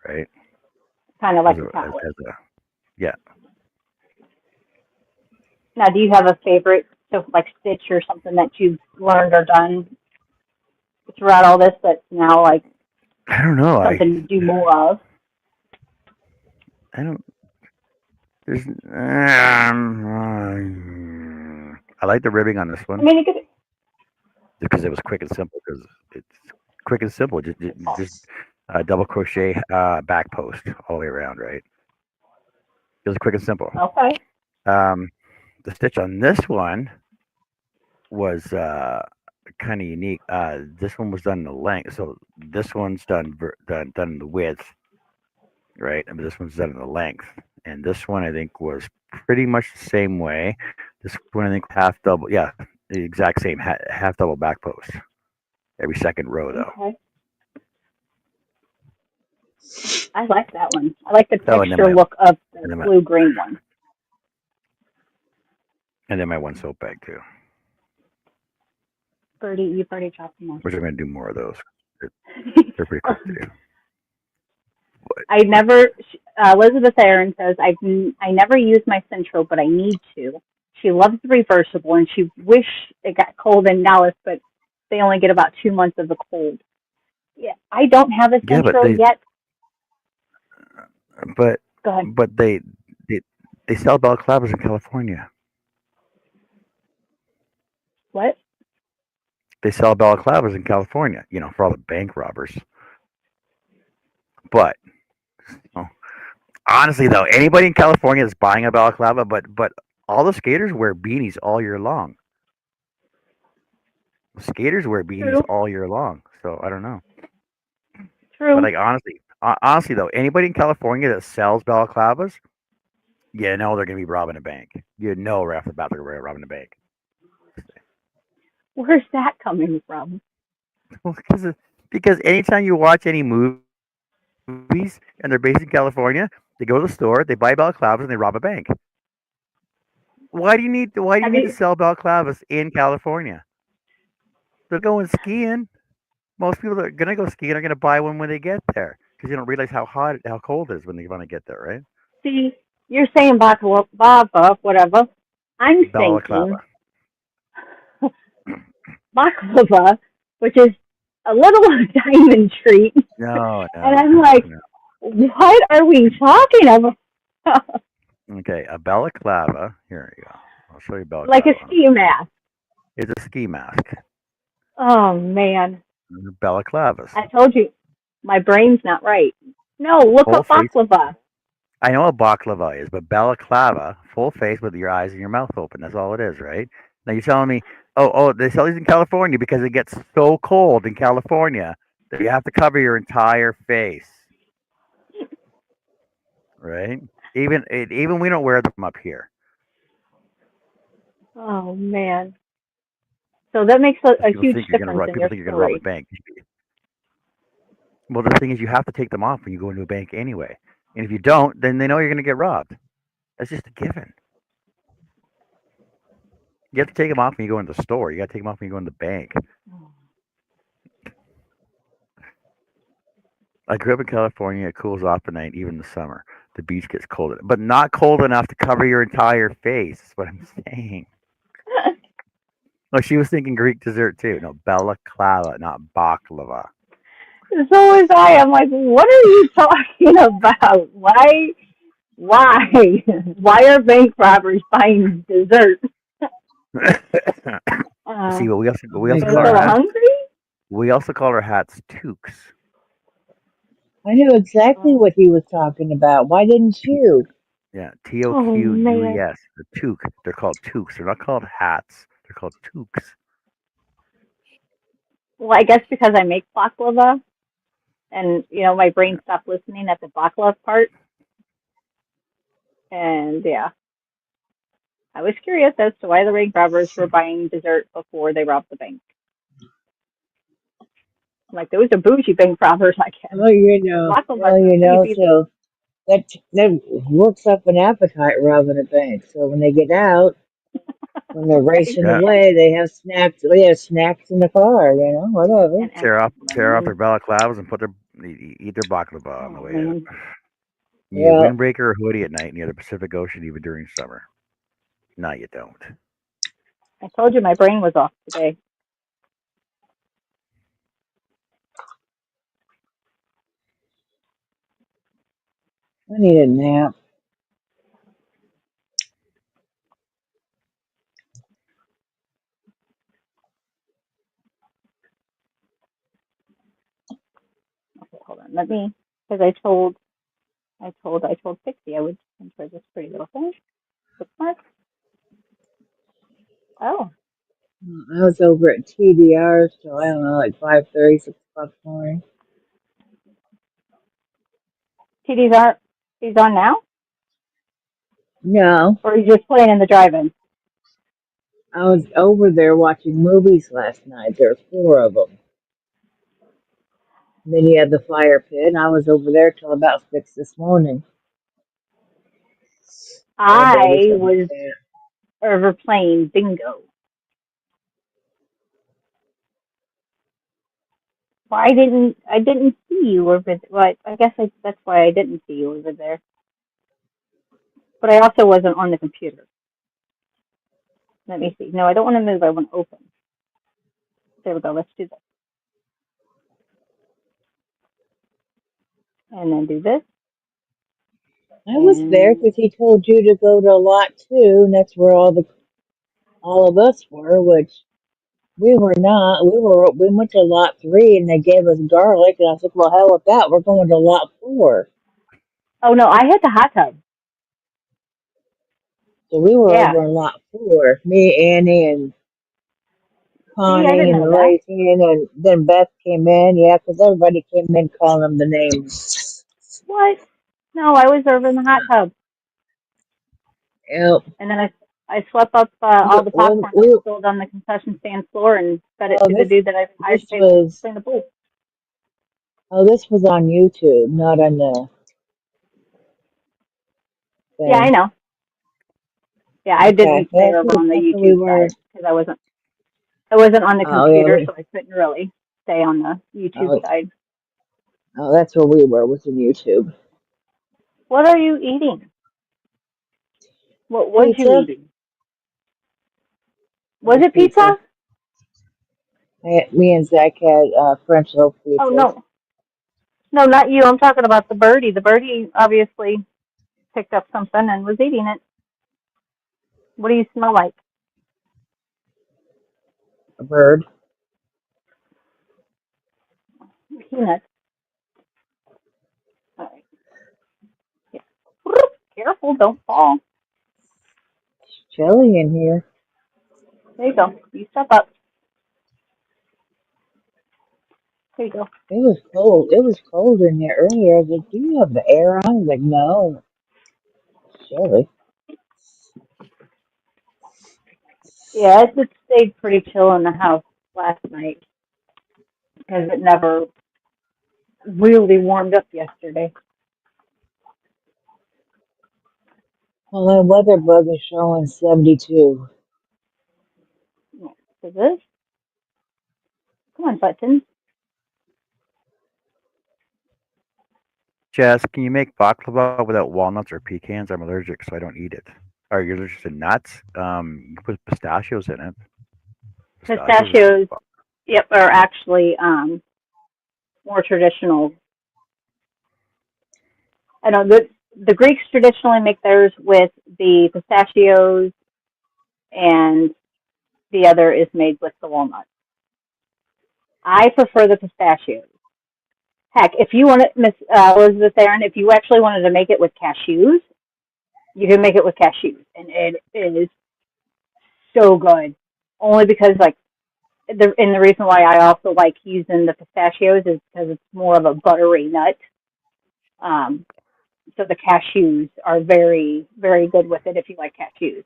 right? kind of like As a towel. yeah. Now, do you have a favorite, like stitch or something that you've learned or done throughout all this that's now like I don't know. something to do more of? I don't. There's. I like the ribbing on this one. I mean, you could. Because it was quick and simple. Because it's quick and simple. Just double crochet back post all the way around, right? It was quick and simple. Okay. the stitch on this one was kind of unique. This one was done in the length, so this one's done in the width, right? I mean, this one's done in the length, and this one I think was pretty much the same way. This one I think half double, yeah, the exact same half double back post every second row though. Okay. I like that one. I like the Oh, and then texture look of the and then my blue green one. and then my one soap bag too, You've already chopped them which I'm gonna do more of those. They're, off. they're pretty quick to do. I never. Elizabeth Aaron says I never use my Centro, but I need to. She loves the reversible, and she wish it got cold in Dallas, but they only get about 2 months of the cold. Yeah, I don't have a Yeah, Centro yet. but Go ahead. but they sell balaclavas in California. What? They sell balaclavas in California, for all the bank robbers. But honestly, though, anybody in California that's buying a balaclava, but all the skaters wear beanies all year long. Skaters wear beanies True. all year long, so I don't know. True. But like honestly though, anybody in California that sells balaclavas, they're gonna be robbing a bank. Right off the bat they're robbing a bank. Where's that coming from? Well, because anytime you watch any movies and they're based in California, they go to the store, they buy balaclavas, and they rob a bank. Why do you need to sell balaclavas in California? They're going skiing. Most people that are gonna go skiing are gonna buy one when they get there because you don't realize how cold it is when they want to get there, right? See, you're saying baklava, whatever. I'm Balaclava. thinking baklava, which is a little diamond treat. No. And I'm like, no. what are we talking about? Okay, a balaclava. Here you go. I'll show you balaclava. Like a ski mask. It's a ski mask. Oh, man. Balaclavas. I told you, my brain's not right. No, look up baklava. I know what baklava is, but balaclava, full face with your eyes and your mouth open. That's all it is, right? Now you're telling me, they sell these in California because it gets so cold in California that you have to cover your entire face, right? Even we don't wear them up here. Oh, man. So that makes a huge difference in your People think you're going to rob a bank. Well, the thing is, you have to take them off when you go into a bank anyway. And if you don't, then they know you're going to get robbed. That's just a given. You have to take them off when you go into the store. You got to take them off when you go into the bank. I grew up in California. It cools off at night, even in the summer. The beach gets cold, but not cold enough to cover your entire face. That's what I'm saying. Oh, she was thinking Greek dessert too. No, balaclava, not baklava. So was I. I'm like, what are you talking about? Why? Why are bank robbers buying dessert? See, but we also call our hats toques. I knew exactly what he was talking about. Why didn't you? Yeah, TOQUES. The toque. They're called toques. They're not called hats. They're called toques. Well, I guess because I make baklava, and my brain stopped listening at the baklava part, and I was curious as to why the bank robbers were buying dessert before they robbed the bank. I'm like, those are bougie bank robbers, I guess. So that works up an appetite robbing a bank. So when they get out, when they're racing away, they have snacks. They have snacks in the car, whatever. Tear off their balaclavas and eat their baklava on the way out. You need a windbreaker or hoodie at night near the Pacific Ocean, even during summer. No, you don't. I told you my brain was off today. I need a nap. Okay, hold on. Let me, because I told Pixie I would enter this pretty little thing. Bookmark. Oh, I was over at TDR till, I don't know, like 5:30, 6 o'clock in the morning. he's on now? No, Or are you just playing in the drive-in? I was over there watching movies last night. There were 4 of them. And then you had the fire pit, and I was over there till about 6 this morning. I I babysat my was cat. over playing bingo. Well, I didn't see you over there. Well, I guess that's why I didn't see you over there. But I also wasn't on the computer. Let me see. No, I don't want to move. I want to open. There we go. Let's do this. And then do this. I was there And because he told you to go to lot 2, and that's where all of us were, which we were not. We went to lot 3, and they gave us garlic, and I said, "Well, hell with that. We're going to lot 4." oh no, I hit the hot tub. So we were Yeah. over in lot 4. Me, Annie, and See, I Connie, didn't and know that. Lacey, and then Beth came in. Yeah, because everybody came in calling them the names. What? No, I was over in the hot tub. Yep. And then I swept up all the popcorn that was spilled on the concession stand floor and fed it Oh, to the dude that I hired this to was clean the pool. this was on YouTube, not on the Yeah, I thing. know. Yeah, I Okay, didn't stay over on the that's where we YouTube were. side because I wasn't on the Oh yeah, computer, so I couldn't really stay on the YouTube oh, side. oh that's where we were, was in YouTube. What are you eating? What was you Pizza. eating? It Was was it pizza. pizza? Me and Zach had French loaf Oh pizzas. no, no, not you. I'm talking about the birdie. The birdie obviously picked up something and was eating it. What do you smell like? A bird. Peanuts. All right. Yeah. Careful, don't fall. Chilly in here. There you go. You step up. There you go. It was cold. It was cold in here earlier. I was like, "Do you have the air on?" I was like, "No, it's chilly." Yeah, it stayed pretty chill in the house last night because it never really warmed up yesterday. Well, my weather bug is showing 72. Yeah. So this, come on, Button. Jess, can you make baklava without walnuts or pecans? I'm allergic, so I don't eat it. Are you allergic to nuts? You can put pistachios in it. Pistachios, yep, are actually more traditional. I know the Greeks traditionally make theirs with the pistachios, and the other is made with the walnuts. I prefer the pistachios. Heck, if you want it, Miss Elizabeth Aaron, if you actually wanted to make it with cashews, you can make it with cashews, and it is so good. Only because the reason why I also like using the pistachios is because it's more of a buttery nut. Um, so the cashews are very, very good with it if you like cashews.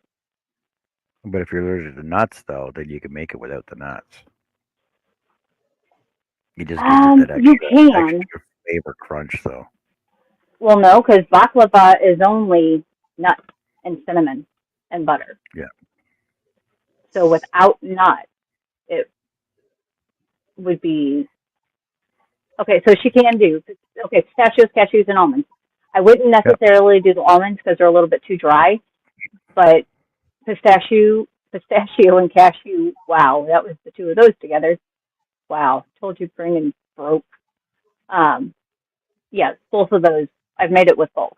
But if you're allergic to nuts, though, then you can make it without the nuts. It just gives it that You can. extra flavor crunch, though. Well, no, because baklava is only nuts and cinnamon and butter. Yeah. So without nuts, it would be okay. So she can do pistachios, cashews, and almonds. I wouldn't Yep. necessarily do the almonds because they're a little bit too dry, but pistachio, and cashew. Wow, that was the two of those together. Wow, told you bringing broke. Um, yes, both of those. I've made it with both.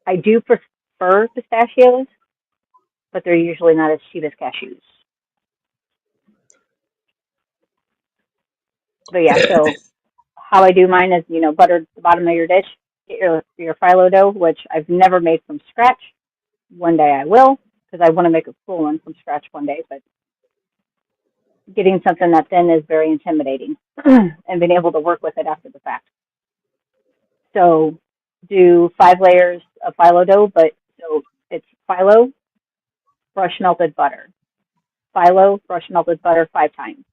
I do prefer pistachios, but they're usually not as cheap as cashews. But yeah, so how I do mine is, butter the bottom of your dish, get your phyllo dough, which I've never made from scratch. One day I will. because I want to make a full one from scratch one day, but getting something that thin is very intimidating and being able to work with it after the fact. So do 5 layers of phyllo dough, but so it's phyllo, brush melted butter. Phyllo, brush melted butter 5 times.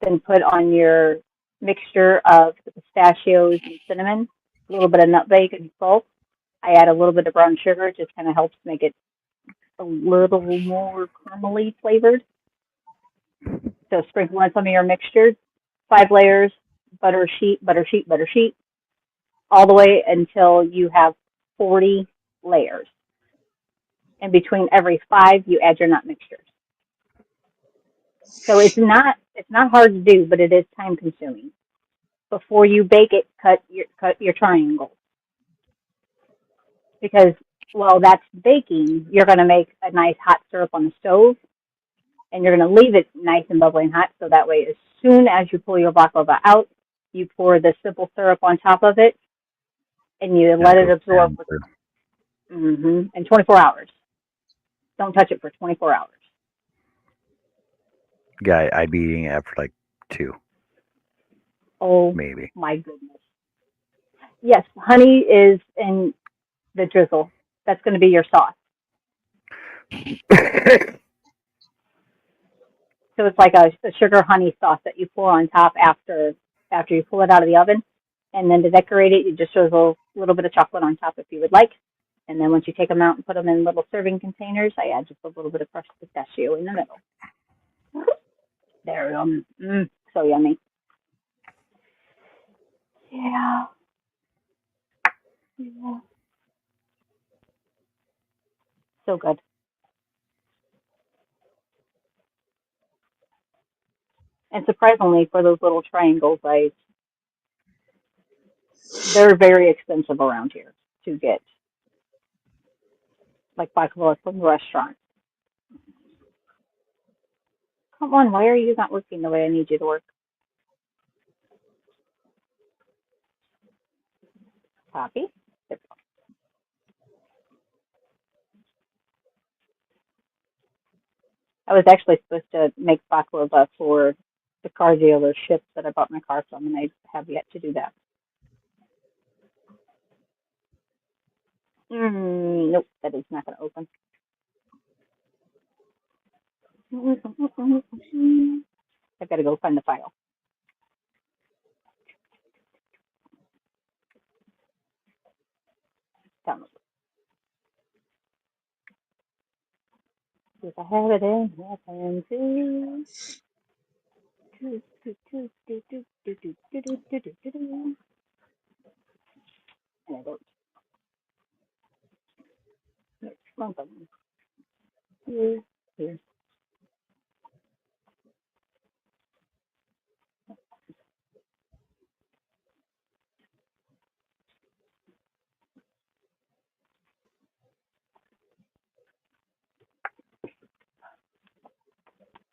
Then put on your mixture of the pistachios and cinnamon, a little bit of nutmeg and salt. I add a little bit of brown sugar, it just kind of helps make it a little more caramely flavored. So sprinkle in some of your mixture, 5 layers, butter sheet, butter sheet, butter sheet, all the way until you have 40 layers. And between every 5, you add your nut mixtures. So it's not hard to do, but it is time consuming. Before you bake it, cut your triangles. Because while that's baking, you're going to make a nice hot syrup on the stove, and you're going to leave it nice and bubbling hot, so that way as soon as you pull your baklava out, you pour the simple syrup on top of it, and you let it absorb in 24 hours. Don't touch it for 24 hours. Yeah, I'd be eating it after like 2. Oh, maybe. My goodness. Yes, honey is in the drizzle. That's going to be your sauce. So it's like a sugar honey sauce that you pour on top after you pull it out of the oven. And then to decorate it, you just drizzle a little bit of chocolate on top if you would like. And then once you take them out and put them in little serving containers, I add just a little bit of crushed pistachio in the middle. There, so yummy. Yeah. So good. And surprisingly, for those little triangles, they're very expensive around here to get, like baklava from the restaurant. Come on, why are you not working the way I need you to work? Copy. I was actually supposed to make baklava for the car dealerships that I bought my car from, and I have yet to do that. Nope, that is not going to open. I've got to go find the file. Download. If I have it in, I can do. And I don't. It's one of them. Here.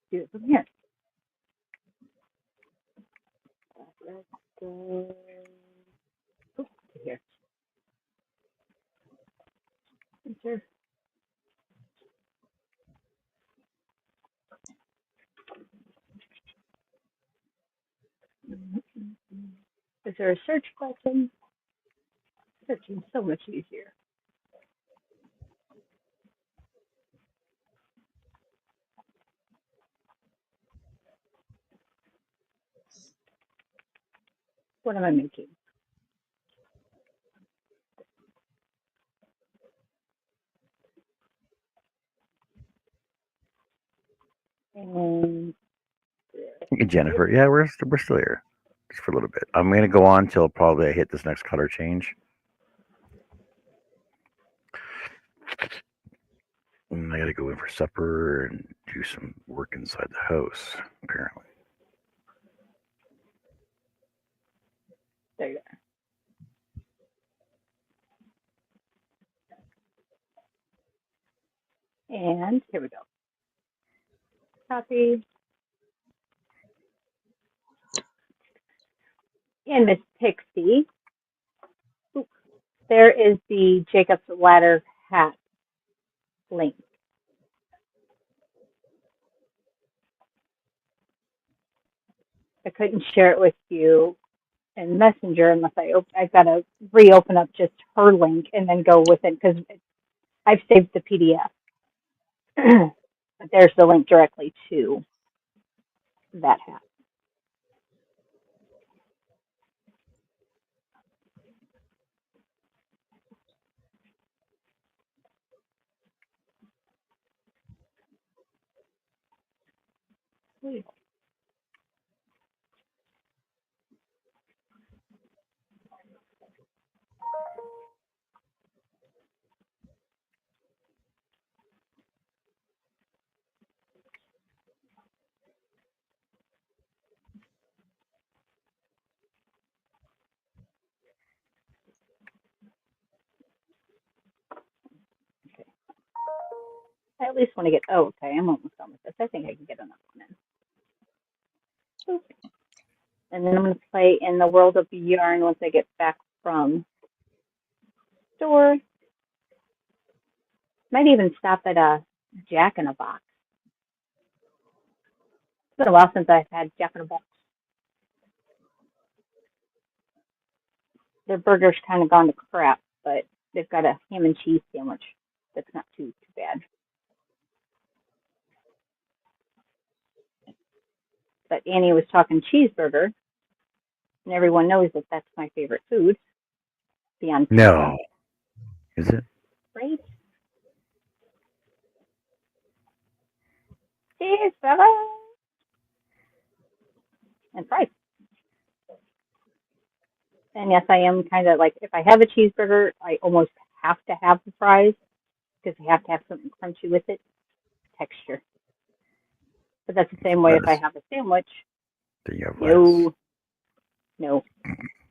Do it from here. Let's go. Here. Enter. Is there a search button? Searching so much easier. What am I making? And Jennifer, yeah, we're still here just for a little bit. I'm gonna go on till probably I hit this next color change. And I gotta go in for supper and do some work inside the house, apparently. there you go. And here we go. Copy. And Miss Pixie, there is the Jacob's Ladder hat link. I couldn't share it with you in Messenger unless I've got to reopen up just her link and then go with it because I've saved the PDF. But there's the link directly to that hat. I at least want to get, oh, okay, I'm almost done with this. I think I can get another one in. Boop. And then I'm going to play in the World of Yarn once I get back from store. Might even stop at a Jack in a Box. It's been a while since I've had Jack in a Box. Their burger's kind of gone to crap, but they've got a ham and cheese sandwich that's not too bad. But Annie was talking cheeseburger, and everyone knows that that's my favorite food. Beyond pizza. No. Is it? Right? Cheeseburger! And fries. And yes, I am kind of like, if I have a cheeseburger, I almost have to have the fries because I have to have something crunchy with it. Texture. But that's the same way if I have a sandwich. Do you have No. No.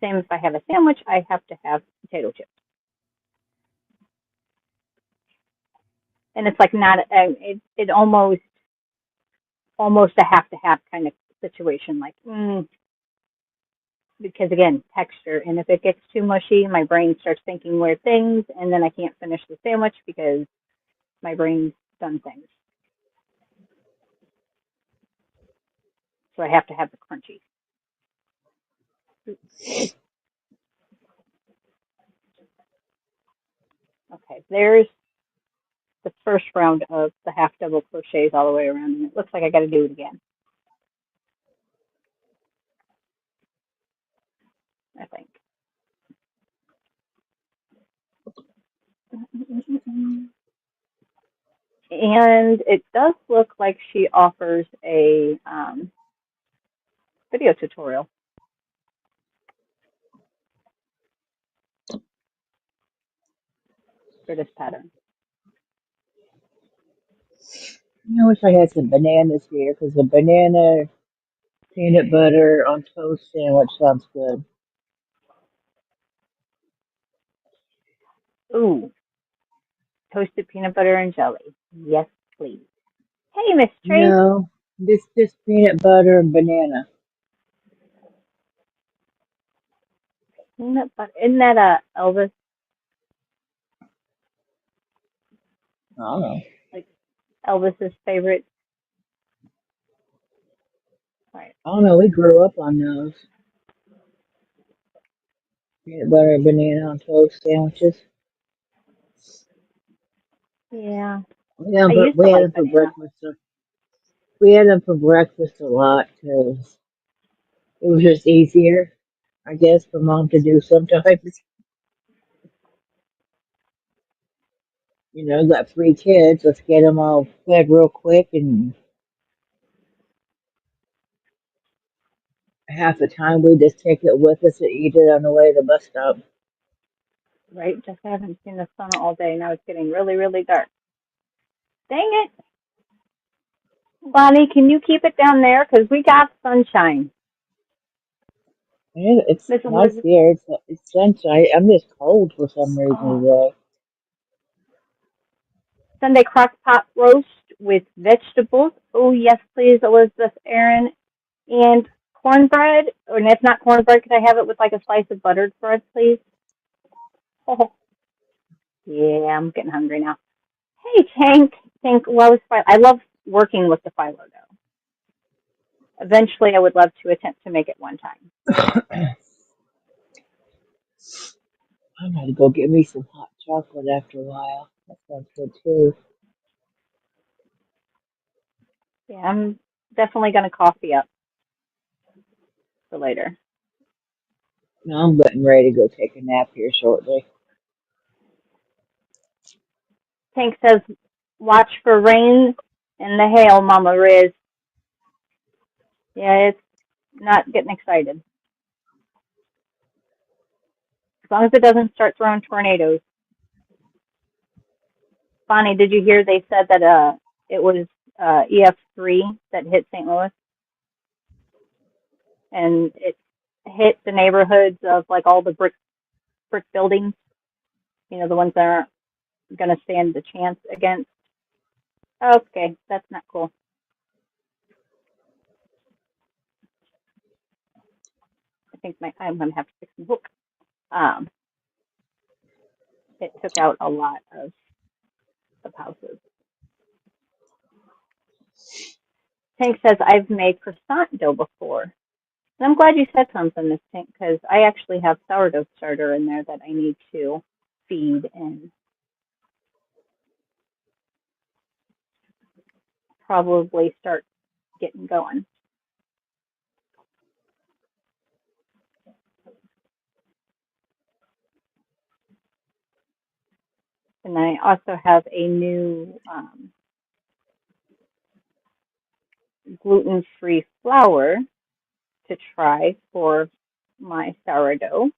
Same if I have a sandwich, I have to have potato chips. And it's like not, it almost a have-to-have kind of situation. Like, because again, texture. And if it gets too mushy, my brain starts thinking weird things, and then I can't finish the sandwich because my brain's done things. So I have to have the crunchy. Okay, there's the first round of the half double crochets all the way around, and it looks like I got to do it again. I think. And it does look like she offers a video tutorial. For this pattern. I wish I had some bananas here because a banana peanut butter on toast sandwich sounds good. Ooh, toasted peanut butter and jelly. Yes, please. Hey, Miss Trace. No, this peanut butter and banana. Peanut butter. Isn't that Elvis? I don't know. Like Elvis's favorite. Right. I don't know. We grew up on those peanut butter and banana on toast sandwiches. Yeah. Yeah, I but used to we had like them for banana. breakfast. We had them for breakfast a lot because it was just easier, I guess, for mom to do sometimes. You know, got 3 kids. Let's get them all fed real quick, and half the time we just take it with us and eat it on the way to the bus stop. Right. Just haven't seen the sun all day. Now it's getting really, really dark. Dang it. Bonnie, can you keep it down there? Because we got sunshine. It's Miss nice Elizabeth. here. It's sunshine. I'm just cold for some reason Oh. today. Sunday crock pot roast with vegetables. Oh, yes, please, Elizabeth, Aaron. And cornbread. Or if not cornbread, could I have it with like a slice of buttered bread, please? Oh. Yeah, I'm getting hungry now. Hey, Tank. Tank loves phyllo. I love working with the phyllo dough. Eventually, I would love to attempt to make it one time. I gotta go get me some hot chocolate after a while. That sounds good too. Yeah, I'm definitely going to coffee up for later. Now I'm getting ready to go take a nap here shortly. Tank says, watch for rain and the hail, Mama Riz. Yeah, it's not getting excited. As long as it doesn't start throwing tornadoes. Bonnie, did you hear they said that it was EF3 that hit St. Louis? And it hit the neighborhoods of like all the brick buildings, you know, the ones that aren't going to stand the chance against. Okay, that's not cool. I think I'm going to have to fix my hook. It took out a lot of houses. Tank says, I've made croissant dough before. And I'm glad you said something, Miss Tank, because I actually have sourdough starter in there that I need to feed and probably start getting going. And I also have a new gluten-free flour to try for my sourdough.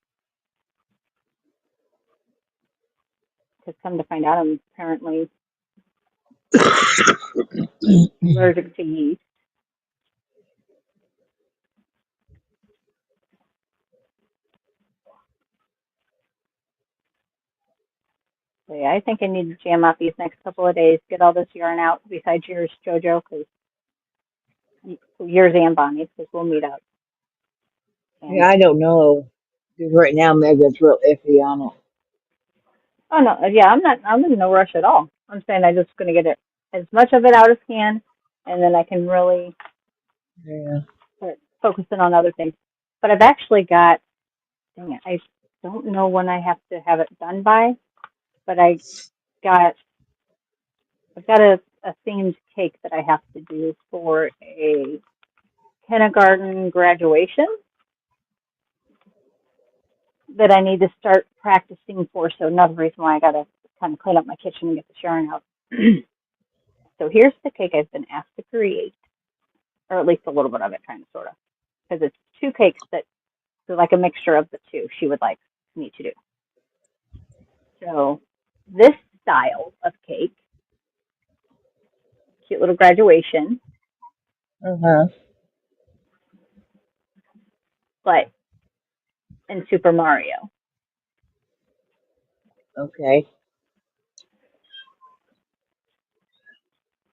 Because come to find out, I'm apparently allergic to yeast. So yeah, I think I need to jam out these next couple of days, get all this yarn out besides yours, JoJo, because yours and Bonnie's, because we'll meet up. And, Yeah, I don't know. Because right now Megan's real iffy on it. oh no, yeah, I'm in no rush at all. I'm saying I'm just going to get it as much of it out as can, and then I can really start focusing on other things. But I've actually got, dang it, I don't know when I have to have it done by, but I've got a themed cake that I have to do for a kindergarten graduation that I need to start practicing for. So another reason why I got to kind of clean up my kitchen and get the yarn out. So here's the cake I've been asked to create, or at least a little bit of it, kind of, sort of, because it's two cakes that are like a mixture of the two she would like me to do. So this style of cake, cute little graduation, but in Super Mario. Okay.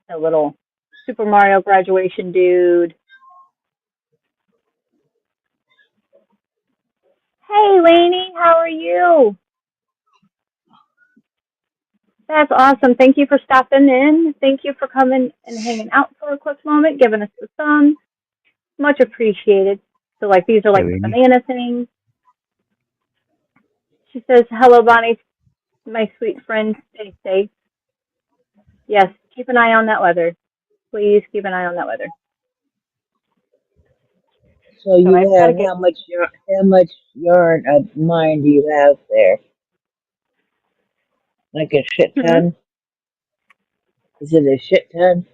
A little Super Mario graduation dude. Hey, Lainey, how are you? That's awesome. Thank you for stopping in. Thank you for coming and hanging out for a quick moment, giving us the thumb. Much appreciated. So, like, these are like the banana things. She says, hello, Bonnie, my sweet friend. Stay safe. Yes, keep an eye on that weather. Please keep an eye on that weather. So you have how much yarn of mine do you have there? Like a shit ton? Is it a shit ton?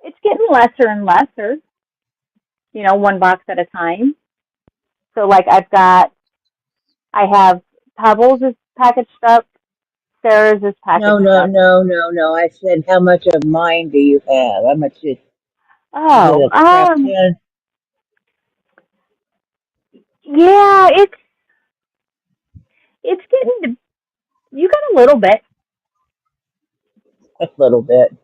It's getting lesser and lesser. You know, one box at a time. So, like, I have Pebbles is packaged up. Sarah's is packaged up. No. I said, how much of mine do you have? How much is it a crap ton? Yeah, it's getting to, you got a little bit. A little bit.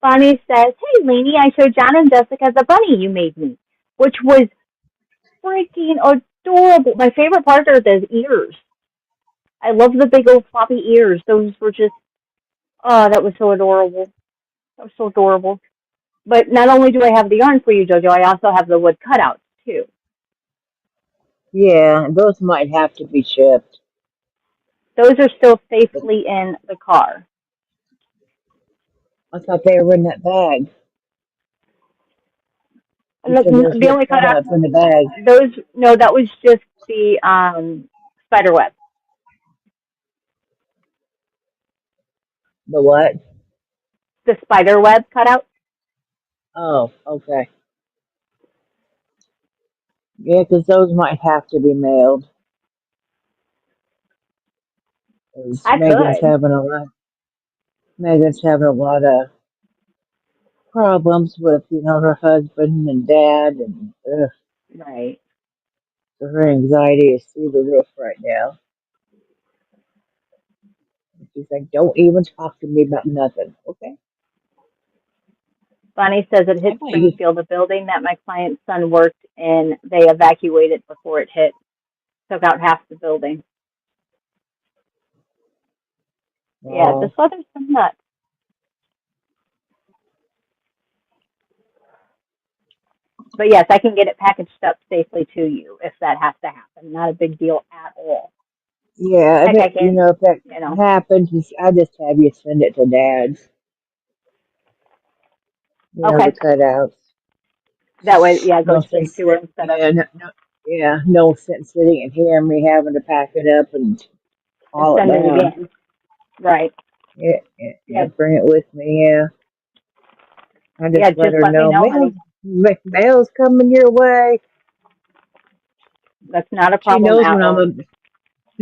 Bonnie says, hey, Lainey, I showed John and Jessica the bunny you made me, which was freaking adorable. My favorite part are those ears. I love the big old floppy ears. Those were just Oh, that was so adorable. That was so adorable. But not only do I have the yarn for you, Jojo, I also have the wood cutouts too. Yeah, those might have to be shipped. Those are still But safely in the car. I thought they were in that bag. You And said there's the wood only cutout, cutouts in the bag. those, no, that was just the spider web. The what? The spider web cutout. Oh, okay. Yeah, 'cause those might have to be mailed. 'Cause I could. Megan's having a lot of problems with, her husband and dad, and Right. her anxiety is through the roof right now. She's like, don't even talk to me about nothing. Okay. Bonnie says it I hit might use, Springfield, the building that my client's son worked in. They evacuated before it hit. Took out half the building. Yeah, this oh, weather's been nuts. But yes, I can get it packaged up safely to you if that has to happen. Not a big deal at all. yeah, Heck, I can, if that you know. happens, I just have you send it to Dad's, the Okay. cutouts. That way, yeah, it No goes straight sense, to her instead of no sense sitting and hearing me having to pack it up and haul it send it down. again. Right. Yeah, Yeah. bring it with me, yeah. I Yeah, just let just her let me know, know, honey. mail's coming your way. That's not a She problem knows at when all.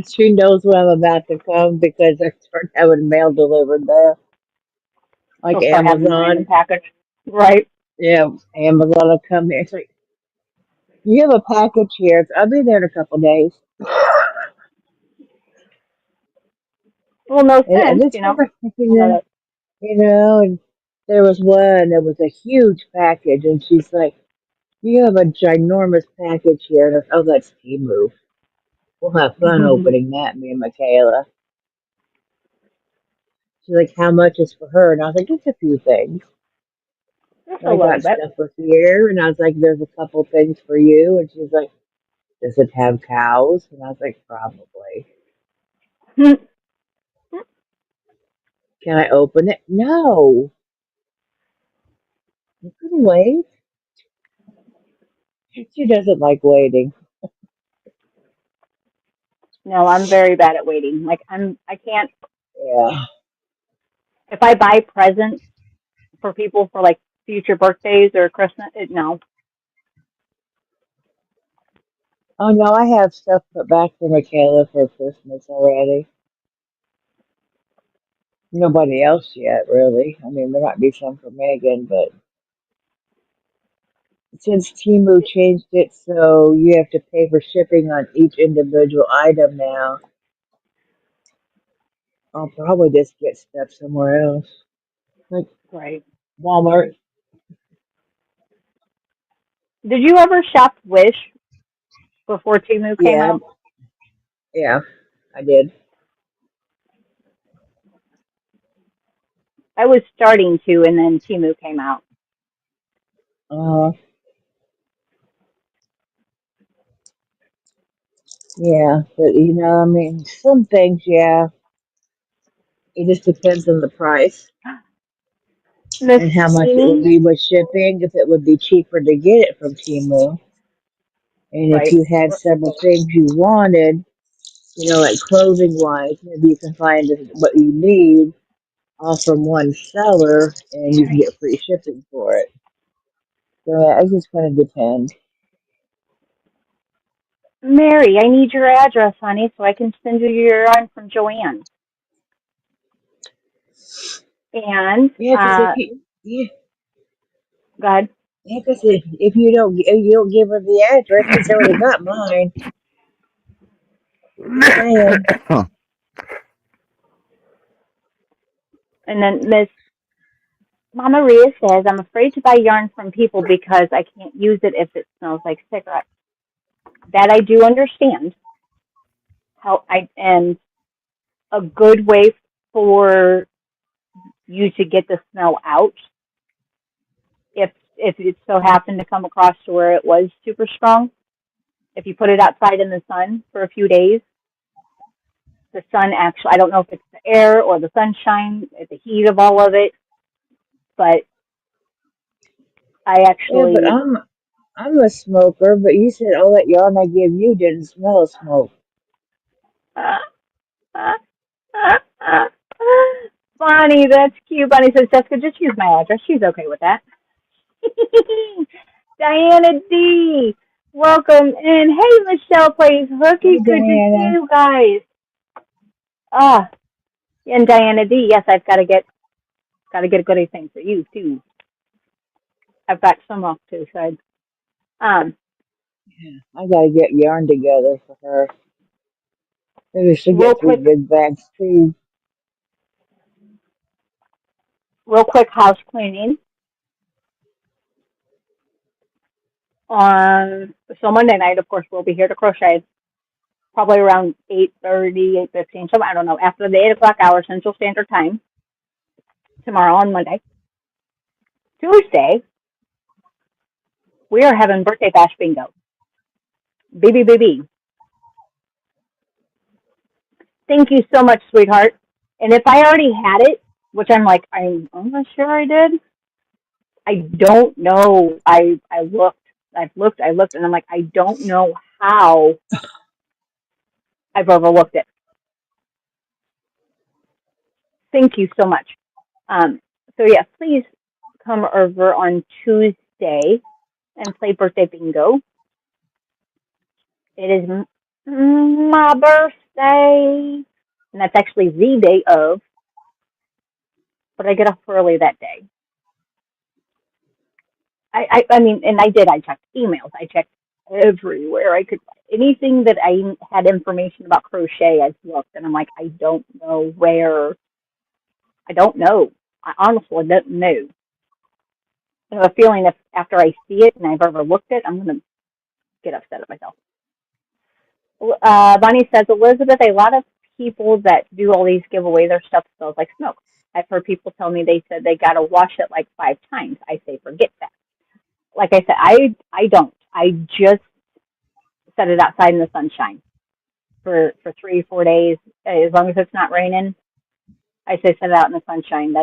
she knows when I'm about to come because I start having mail delivered there. Like She'll start having random Amazon. package. Right. Yeah, Amazon will come here. It's like, you have a package here. I'll be there in a couple days. Well, no And sense, it's you know. her, One of and there was one that was a huge package, and she's like, you have a ginormous package here. And I said, oh, that's Timu. We'll have fun the opening that, me and Michaela. She's like, how much is for her? And I was like, it's a few things. just a I little got bit. stuff for here, and I was like, there's a couple things for you. And she's like, does it have cows? And I was like, probably. Can I open it? No. You couldn't wait. She doesn't like waiting. No, I'm very bad at waiting. Like I can't. Yeah. If I buy presents for people for like future birthdays or Christmas, no. Oh no, I have stuff put back for Michaela for Christmas already. Nobody else yet, really. I mean, there might be some for Megan, but since Timu changed it so you have to pay for shipping on each individual item now, I'll probably just get stuff somewhere else. Like Right. Walmart. Did you ever shop Wish before Temu came Yeah, out? yeah, I did. I was starting to, and then Temu came out. Uh, yeah, but I mean, some things, yeah, it just depends on the price Miss and how much it would Jeannie, be with shipping, if it would be cheaper to get it from Timu. And if right? you had several things you wanted, like clothing wise, maybe you can find what you need all from one seller and you can get free shipping for it. So yeah, it's just going to depend. Mary, I need your address, honey, so I can send you your yarn from Joanne. And Yeah, because go ahead. if you don't give her the address, she's already got mine. Just saying. And then Miss Mama Maria says, I'm afraid to buy yarn from people because I can't use it if it smells like cigarettes. That I do understand. And a good way for you to get the smell out. If it so happened to come across to where it was super strong, if you put it outside in the sun for a few days, the sun actually, I don't know if it's the air or the sunshine, the heat of all of it, but I Yeah, but actually, I'm a smoker, but you said all that yarn I gave you didn't smell of smoke. Bonnie, that's cute. Bonnie says, Jessica, just use my address. She's okay with that. Diana D, welcome in. Hey, Michelle plays hooky. Hey, Good to see Diana. you guys. Ah, and Diana D, yes, I've got to get a goodie thing for you too. I've got some off too, so Yeah, I gotta get yarn together for her. Maybe she'll real get three quick, big bags too. house cleaning on so Monday night. Of course, we'll be here to crochet probably around 8:30, 8:15. So I don't know, after the 8 o'clock hour Central Standard Time tomorrow on Monday. Tuesday, we are having birthday bash bingo. BBBB. Thank you so much, sweetheart. And if I already had it, which I'm like, I'm almost sure I did. I don't know. I looked, and I'm like, I don't know how I've overlooked it. Thank you so much. Um, so yeah, please come over on Tuesday and play birthday bingo. It is my birthday, and that's actually the day of, but I get off early that day. I mean, and I checked emails. I checked everywhere. I could, anything that I had information about crochet, I've looked, and I'm like, I don't know where, I don't know. I honestly don't know. I have a feeling if after I see it and I've overlooked it, I'm going to get upset at myself. Bonnie says, Elizabeth, a lot of people that do all these giveaways, their stuff smells like smoke. I've heard people tell me they said they got to wash it like 5 times. I say, forget that. Like I said, I don't. I just set it outside in the sunshine for 3 or 4 days. As long as it's not raining, I say set it out in the sunshine.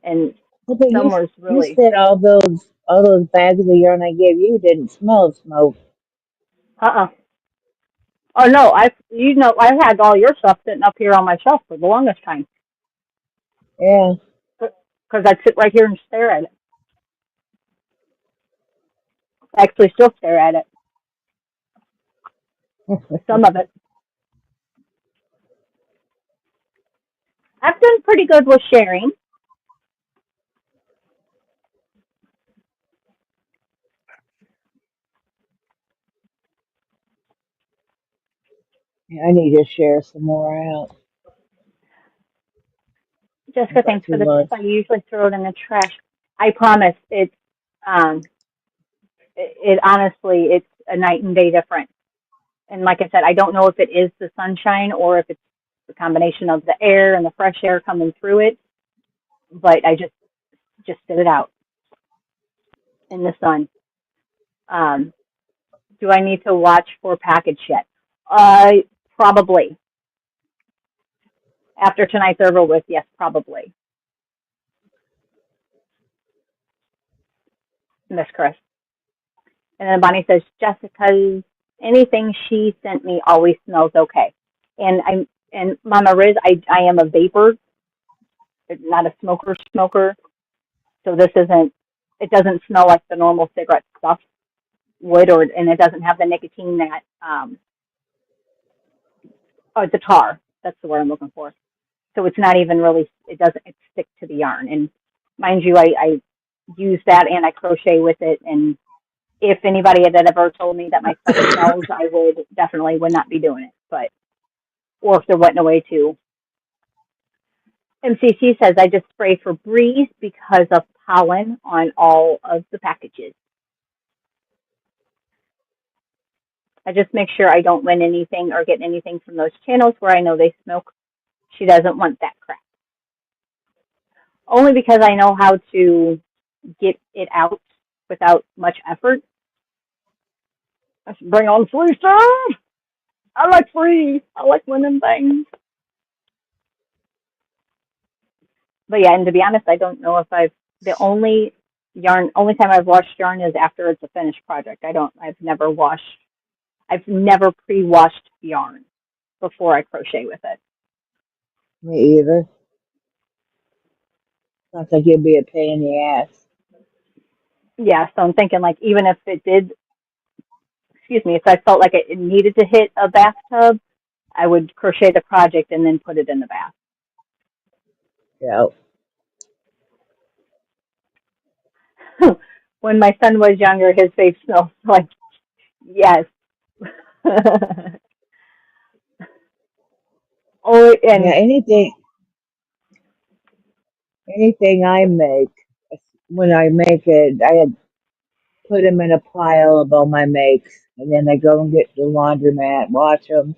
And Well, but summer's you really, said all those bags of yarn I gave you didn't smell of smoke. uh-uh. Oh no, I've had all your stuff sitting up here on my shelf for the longest time. Yeah. Because I'd sit right here and stare at it. I actually still stare at it. Some of it. I've done pretty good with sharing. Yeah, I need to share some more out. Jessica, I've got thanks too for the tip. much. I usually throw it in the trash. I promise um, it honestly, it's a night and day difference. And like I said, I don't know if it is the sunshine or if it's the combination of the air and the fresh air coming through it, but I just sit it out in the sun. Um, do I need to watch for package yet? Probably. After tonight's over with, yes, probably. Miss Chris. And then Bonnie says, Jessica's anything she sent me always smells okay. And Mama Riz, I am a vapor, not a smoker. So it doesn't smell like the normal cigarette stuff would, and it doesn't have the nicotine that, the tar. That's the word I'm looking for. So it's not even really, it stick to the yarn. And mind you, I use that and I crochet with it. And if anybody had ever told me that my stuff smells, I would not be doing it. Or if there wasn't a way to. MCC says, I just spray for breeze because of pollen on all of the packages. I just make sure I don't win anything or get anything from those channels where I know they smoke. She doesn't want that crap. only because I know how to get it out without much effort. Let's bring on free stuff. I like free. I like winning things. But yeah, and to be honest, I don't know if the only time I've washed yarn is after it's a finished project. I've never pre-washed yarn before I crochet with it. Me either. Sounds like it'd be a pain in the ass. Yeah, so I'm thinking like even if it did, if I felt like it needed to hit a bathtub, I would crochet the project and then put it in the bath. Yeah. When my son was younger, his face smelled like, yes. Oh, and Yeah, anything I make, when I make it, I put them in a pile of all my makes, and then I go and get the laundromat, wash them,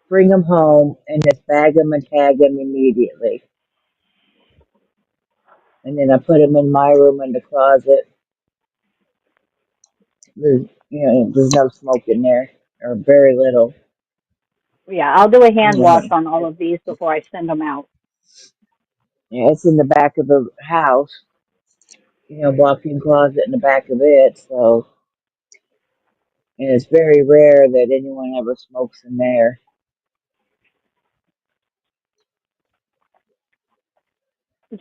bring them home, and just bag them and tag them immediately. And then I put them in my room in the closet. There's no smoke in there, or very little. yeah, I'll do a hand wash Yeah, on all of these before I send them out. it's in the back of the house, walk-in closet in the back of it, so, and it's very rare that anyone ever smokes in there.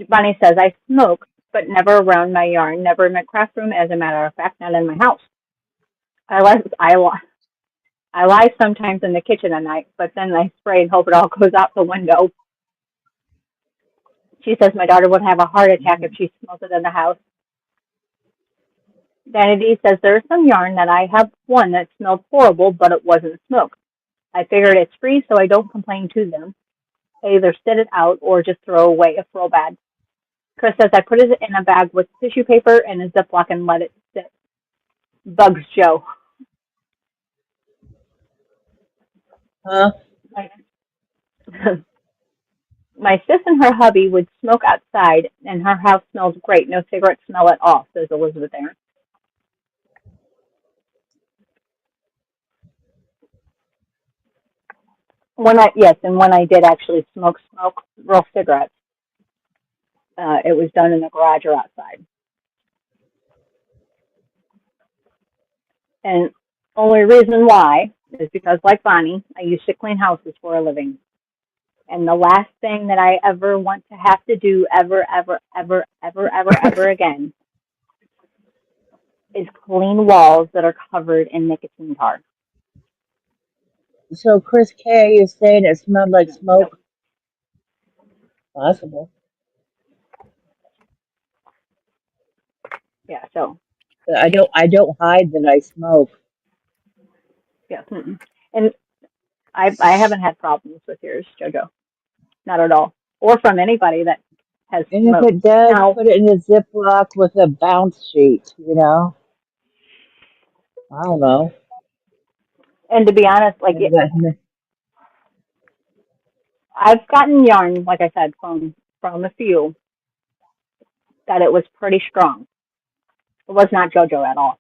Bonnie says, I smoke, but never around my yarn, never in my craft room, as a matter of fact, not in my house. I lie sometimes in the kitchen at night, but then I spray and hope it all goes out the window. She says my daughter would have a heart attack if she smoked it in the house. Vanity says there's some yarn that I have one that smelled horrible, but it wasn't smoke. I figured it's free, so I don't complain to them. I either spit it out or just throw away if real bad. Chris says I put it in a bag with tissue paper and a Ziploc and let it sit. Bugs Joe. Huh? My sis and her hubby would smoke outside, and her house smells great. No cigarette smell at all, says Elizabeth Aaron. When I did actually smoke real cigarettes, it was done in the garage or outside. And only reason why is because, like Bonnie, I used to clean houses for a living. And the last thing that I ever want to have to do ever again is clean walls that are covered in nicotine tar. So Chris K is saying it smelled like smoke? Possible. Yeah, so. But I don't hide that I smoke. Yeah. And I haven't had problems with yours, JoJo. Not at all. Or from anybody that has And if smoked. it does, Now, put it in a Ziploc with a bounce sheet, I don't know. and to be honest, like I've gotten yarn, like I said, from a few that it was pretty strong. It was not JoJo at all.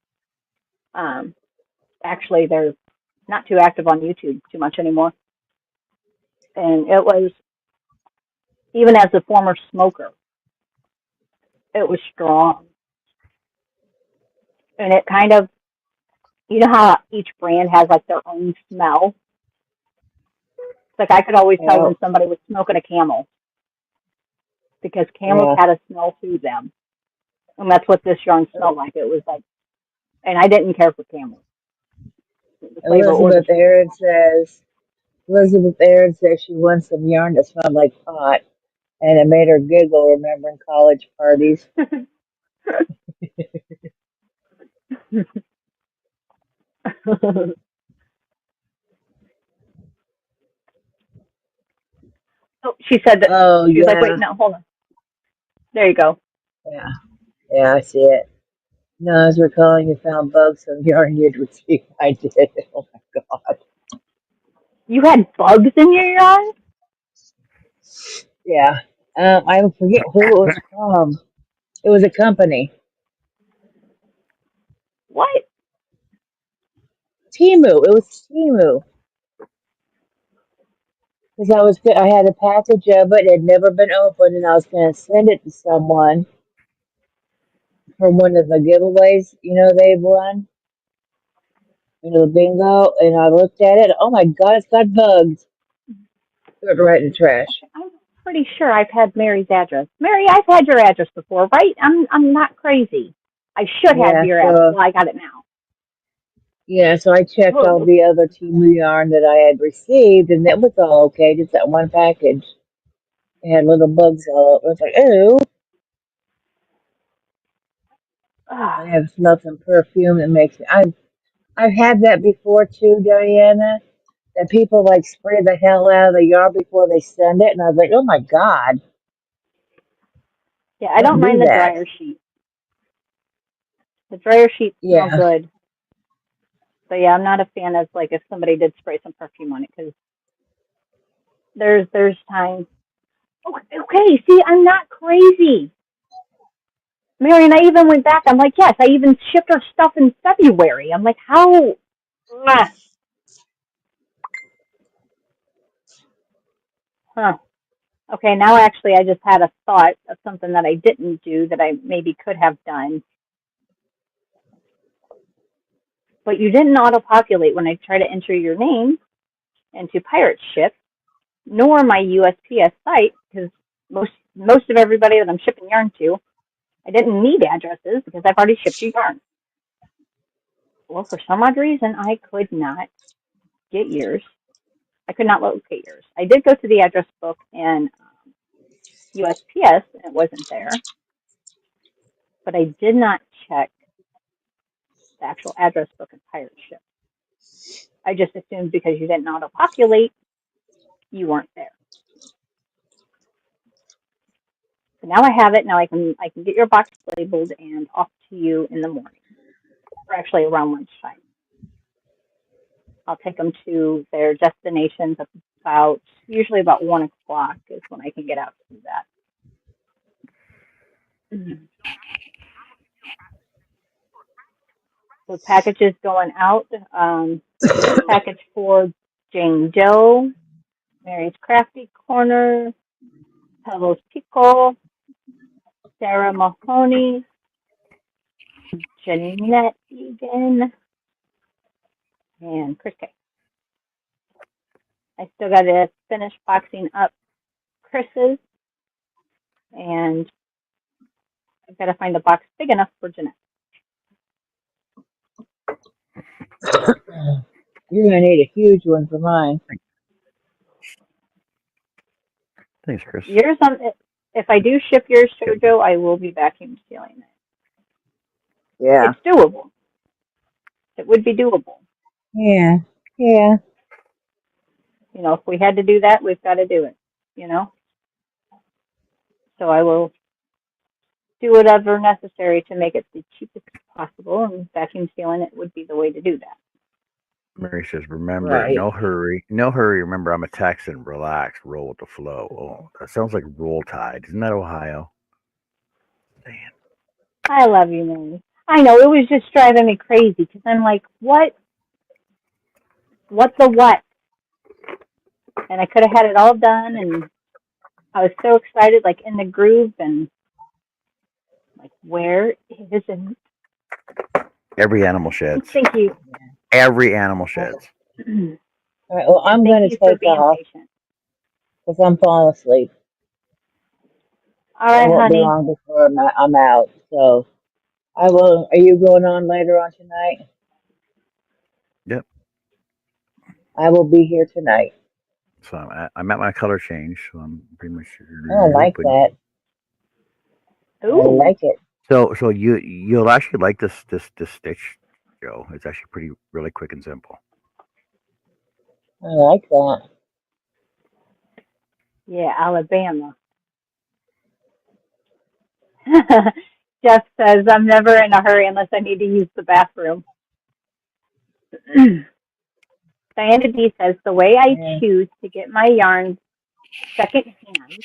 Actually, they're not too active on YouTube too much anymore. And it was, even as a former smoker, it was strong. And it kind of, you know how each brand has like their own smell? It's like I could always tell when somebody was smoking a Camel because Camels had a smell to them. And that's what this yarn smelled like. It was like, and I didn't care for Camels. Elizabeth Aaron says she wants some yarn that smelled like pot, and it made her giggle remembering college parties. So she said that she was like, wait, no, hold on. There you go. Yeah, I see it. No, I was recalling you found bugs on yarn you'd received. I did. Oh my god. You had bugs in your yarn? Yeah. I forget who it was from. It was a company. What? Timu. It was Timu. Because I had a package of it. It had never been opened, and I was going to send it to someone from one of the giveaways, they've run, the bingo. And I looked at it. Oh my God, it's got bugs. Threw it right in the trash. Okay, I'm pretty sure I've had Mary's address. Mary, I've had your address before, right? I'm not crazy. I should have Yeah, your address. so Well, I got it now. so I checked all Oh, the other Timu yarn that I had received, and that was all okay. Just that one package. It had little bugs all over. I was like, oh, I have smelled some perfume that makes me. I've had that before too, Diana. That people like spray the hell out of the yarn before they send it, and I was like, oh my God, yeah, I don't don't do mind the that. dryer sheet. The dryer sheets smell Yeah. good. So yeah, I'm not a fan of like if somebody did spray some perfume on it because there's times. Okay, see, I'm not crazy. Mary and I even went back. I'm like, yes, I even shipped her stuff in February. I'm like, how? Ah, huh. Okay, now actually I just had a thought of something that I didn't do that I maybe could have done. But you didn't auto-populate when I try to enter your name into Pirate Ship, nor my USPS site, because most of everybody that I'm shipping yarn to, I didn't need addresses because I've already shipped you yarn. Well, for some odd reason, I could not get yours. I could not locate yours. I did go to the address book in USPS, and it wasn't there. But I did not check the actual address book in Pirate Ship. I just assumed because you didn't auto-populate, you weren't there. So now I have it. Now I can get your box labeled and off to you in the morning, or actually around lunchtime. I'll take them to their destinations usually about 1 o'clock is when I can get out to do that. Mm-hmm. So packages going out. Package for Jane Doe, Mary's Crafty Corner, Pebbles Pico, Sarah Mahoney, Jeanette Eagan, and Chris K. I still got to finish boxing up Chris's, and I've got to find a box big enough for Jeanette. You're gonna need a huge one for mine. Thanks, Chris. Yours, if I do ship yours, Jojo, I will be vacuum sealing it. Yeah. It's doable. It would be doable. Yeah. Yeah. You know, if we had to do that, we've got to do it, you know? So I will do whatever necessary to make it the cheapest possible, and vacuum sealing it would be the way to do that. Mary says, remember, Right. no hurry. No hurry. Remember, I'm a Texan. Relax. Roll with the flow. Oh, that sounds like Roll Tide. Isn't that Ohio? Man. I love you, Mary. I know, it was just driving me crazy because I'm like, what? What the what? And I could have had it all done, and I was so excited, like in the groove, and like, where is it? Every animal sheds. Thank you. Every animal sheds. All right. Well, I'm Thank gonna you for take being off patient. because I'm falling asleep. All It right, won't be honey. long before I'm out. So I will. Are you going on later on tonight? Yep. I will be here tonight. So I'm at my color change. So I'm pretty much. Oh, I like that. I Ooh. like it. So you'll actually like this stitch, Joe. It's actually really quick and simple. I like that. Yeah, Alabama. Jeff says, I'm never in a hurry unless I need to use the bathroom. Diana D says, the way I choose to get my yarns secondhand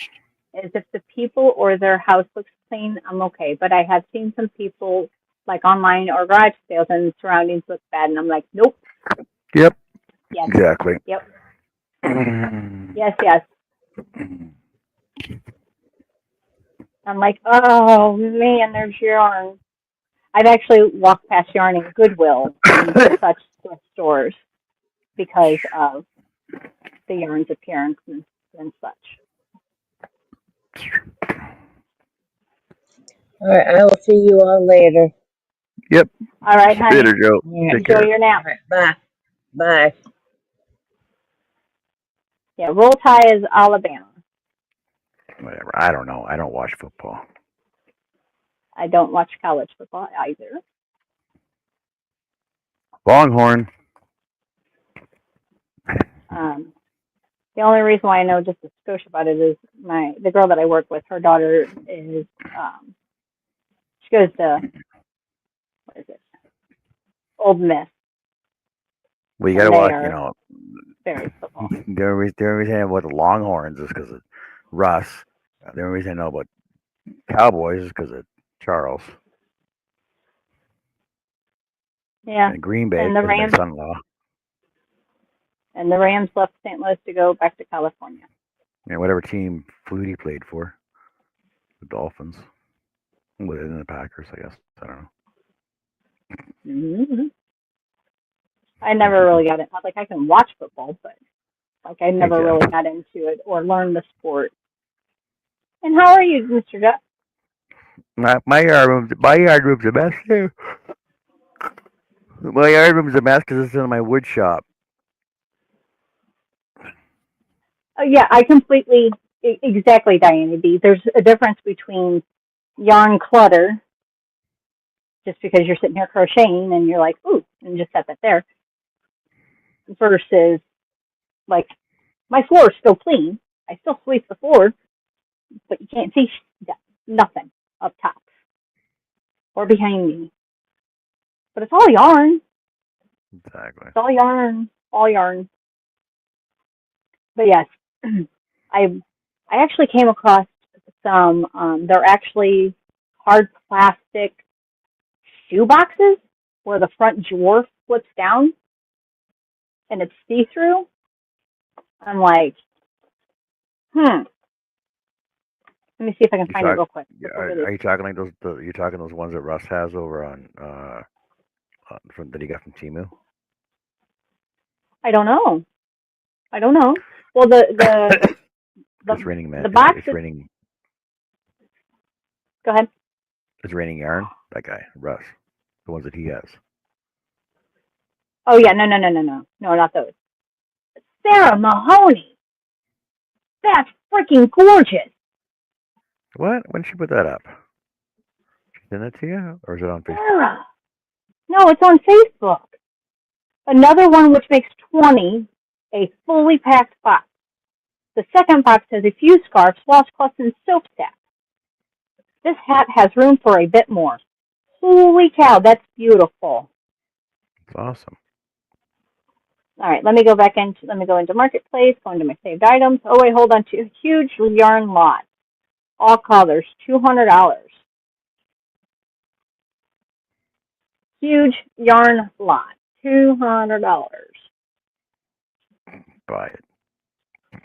is if the people or their house looks clean, I'm okay. But I have seen some people like online or garage sales and the surroundings look bad, and I'm like, nope. Yep. Yes. Exactly. Yep. Yes. Yes. I'm like, oh man, there's yarn. I've actually walked past yarn in Goodwill and such thrift stores because of the yarn's appearance and such. All right, I will see you all later. Yep. All right, honey. Later, Joe. Yeah. Take Enjoy care. your nap. All right, bye. Bye. Yeah, Roll Tide is Alabama. Whatever. I don't know. I don't watch football. I don't watch college football either. Longhorn. The only reason why I know just a skosh about it is the girl that I work with, her daughter is she goes to what is it? Old Miss. Well, you And gotta they watch. are You know, very football. the only reason I know about the Longhorns is because of Russ. The only reason I know about Cowboys is because of Charles. Yeah. And Green Bay And the is my Rams son-in-law. and the Rams left St. Louis to go back to California. And whatever team Flutie played for, the Dolphins. Within the Packers, I guess. I don't know. Mm-hmm. I never really got it. Not like I can watch football, but like I never really got into it or learned the sport. And how are you, Mr. Duck? My yard room's a mess too. My yard room's a mess because it's in my wood shop. Oh, yeah, I completely, exactly, Diana B. There's a difference between yarn clutter, just because you're sitting here crocheting and you're like, ooh, and just set that there, versus like my floor is still clean. I still sweep the floor, but you can't see nothing up top or behind me. But it's all yarn. Exactly. It's all yarn. All yarn. But yes, I actually came across some. They're actually hard plastic shoe boxes where the front drawer flips down and it's see through. I'm like, Let me see if I can find it real quick. Yeah, are you talking like those? You're talking those ones that Russ has over on that he got from Temu? I don't know. Well, It's raining, man. The box. It's raining. Go ahead. It's raining yarn. That guy, Russ, the ones that he has. Oh yeah, no, not those. Sarah Mahoney. That's freaking gorgeous. What? When did she put that up? She sent that to you, or is it on Facebook? Sarah. No, it's on Facebook. Another one which makes 20, a fully packed box. The second box has a few scarves, washcloths, and soap sacks. This hat has room for a bit more. Holy cow, that's beautiful. It's awesome. All right, let me go into Marketplace, go into my saved items. Oh, wait, hold on to a huge yarn lot. All colors, $200. Huge yarn lot, $200. Buy it.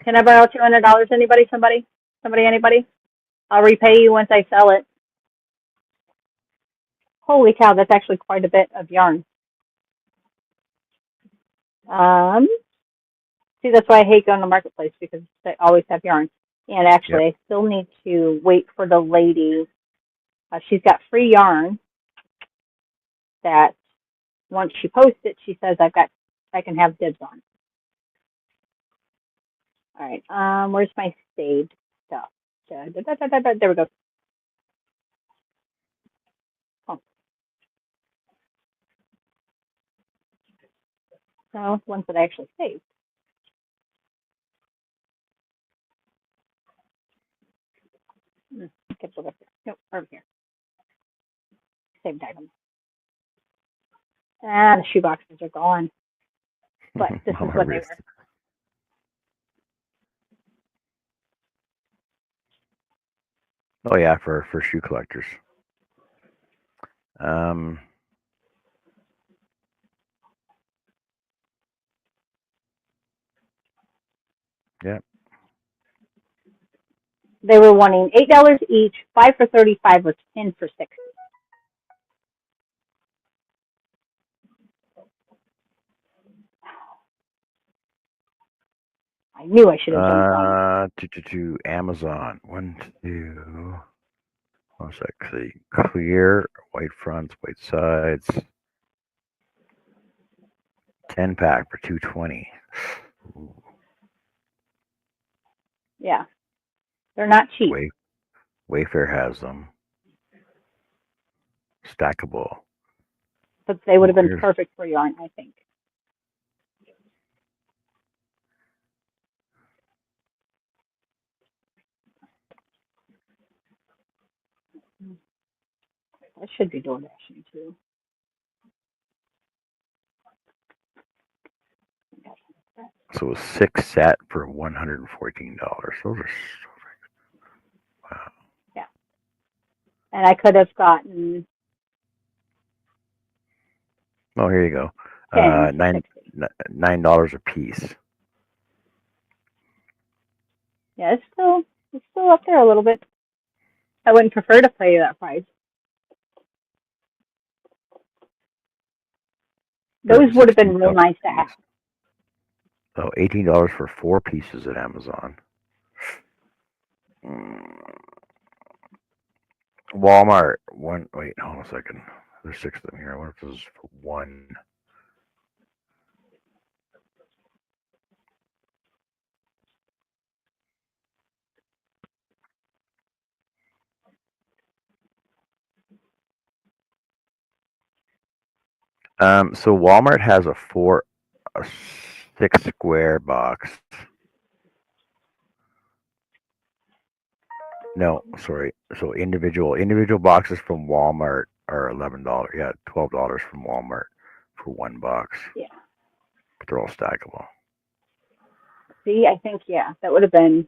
Can I borrow $200? Anybody? Somebody? Anybody? I'll repay you once I sell it. Holy cow, that's actually quite a bit of yarn. See, that's why I hate going to Marketplace, because they always have yarn. And actually, I still need to wait for the lady. She's got free yarn that once she posts it, she says I can have dibs on. All right, where's my saved stuff? There we go. Oh. No, ones that I actually saved. Over here. Nope, over here. Saved item. The shoe boxes are gone. But this is what they were. Oh yeah, for shoe collectors. Um, yeah. They were wanting $8 each, 5 for 35, or 10 for 60. I knew I should have jumped on it. To Amazon. 1, 2. One sec. See, clear, white fronts, white sides. 10-pack for $220. Ooh, Yeah, they're not cheap. Wayfair has them. Stackable. But they would have been Here's perfect for yarn, I think. That should be door dashing too. so it was 6 set for $114. Those are wow. Yeah. And I could have gotten Oh, here you go. 10 for 60. $9 a piece. Yeah, it's still up there a little bit. I wouldn't prefer to pay that price. Those would have been real nice to have. Oh, $18 for 4 pieces at Amazon. Walmart. Wait, hold on a second. There's 6 of them here. I wonder if this is for 1. So Walmart has a 6 square box. No, sorry. So individual boxes from Walmart are $11. Yeah, $12 from Walmart for 1 box. Yeah. But they're all stackable. See, I think, yeah, that would have been.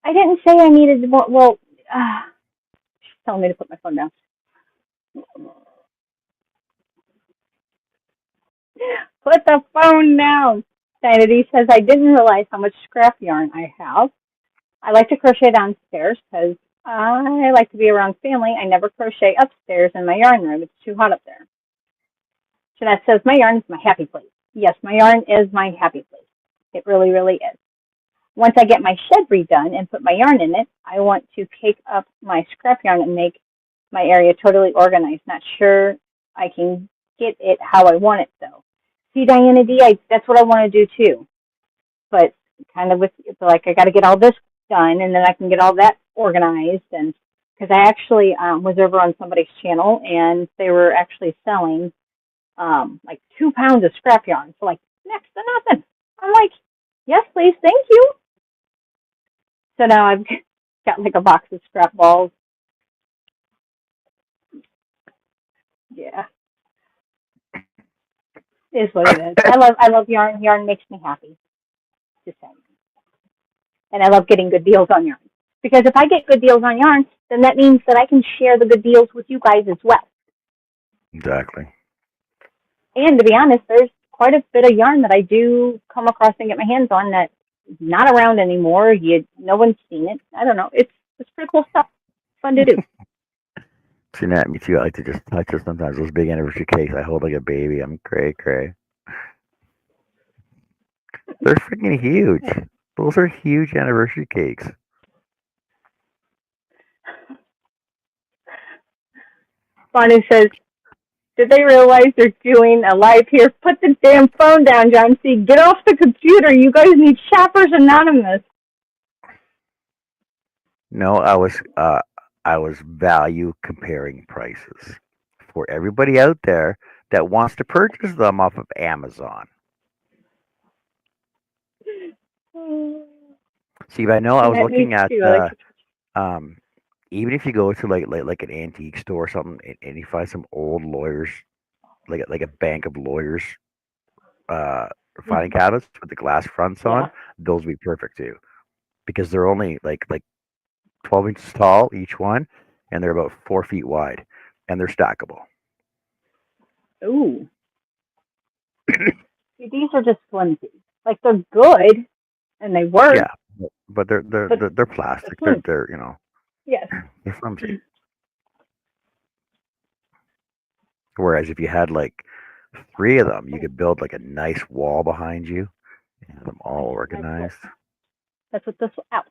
I didn't say I needed more. Well, she's telling me to put my phone down. Put the phone down. Sanity says, I didn't realize how much scrap yarn I have. I like to crochet downstairs because I like to be around family. I never crochet upstairs in my yarn room. It's too hot up there. Jeanette says, my yarn is my happy place. Yes, my yarn is my happy place. It really, really is. Once I get my shed redone and put my yarn in it, I want to cake up my scrap yarn and make my area totally organized. Not sure I can get it how I want it, though. See, Diana D, that's what I want to do, too. But kind of I got to get all this done, and then I can get all that organized. And because I actually was over on somebody's channel, and they were actually selling like 2 pounds of scrap yarn for like next to nothing. I'm like, yes, please, thank you. So now I've got like a box of scrap balls. Yeah, it is what it is. I love yarn. Yarn makes me happy. Just saying. And I love getting good deals on yarn. Because if I get good deals on yarn, then that means that I can share the good deals with you guys as well. Exactly. And to be honest, there's quite a bit of yarn that I do come across and get my hands on that is not around anymore. No one's seen it. I don't know. It's pretty cool stuff. Fun to do. Jeanette, me too. I like to just touch her sometimes. Those big anniversary cakes, I hold like a baby. I'm cray. They're freaking huge. Those are huge anniversary cakes. Bonnie says, did they realize they're doing a live here? Put the damn phone down, John C. Get off the computer. You guys need Shoppers Anonymous. No, I was value comparing prices for everybody out there that wants to purchase them off of Amazon. See, I know I was looking at even if you go to like an antique store or something and you find some old lawyers, like a bank of lawyers filing cabinets with the glass fronts on, those would be perfect too, because they're only like 12 inches tall, each one, and they're about 4 feet wide, and they're stackable. Ooh. See, these are just flimsy. Like, they're good, and they work. Yeah, but they're plastic. They're Yes. they're flimsy. Whereas if you had like 3 of them, you could build like a nice wall behind you and have them all organized. That's what this. Ow.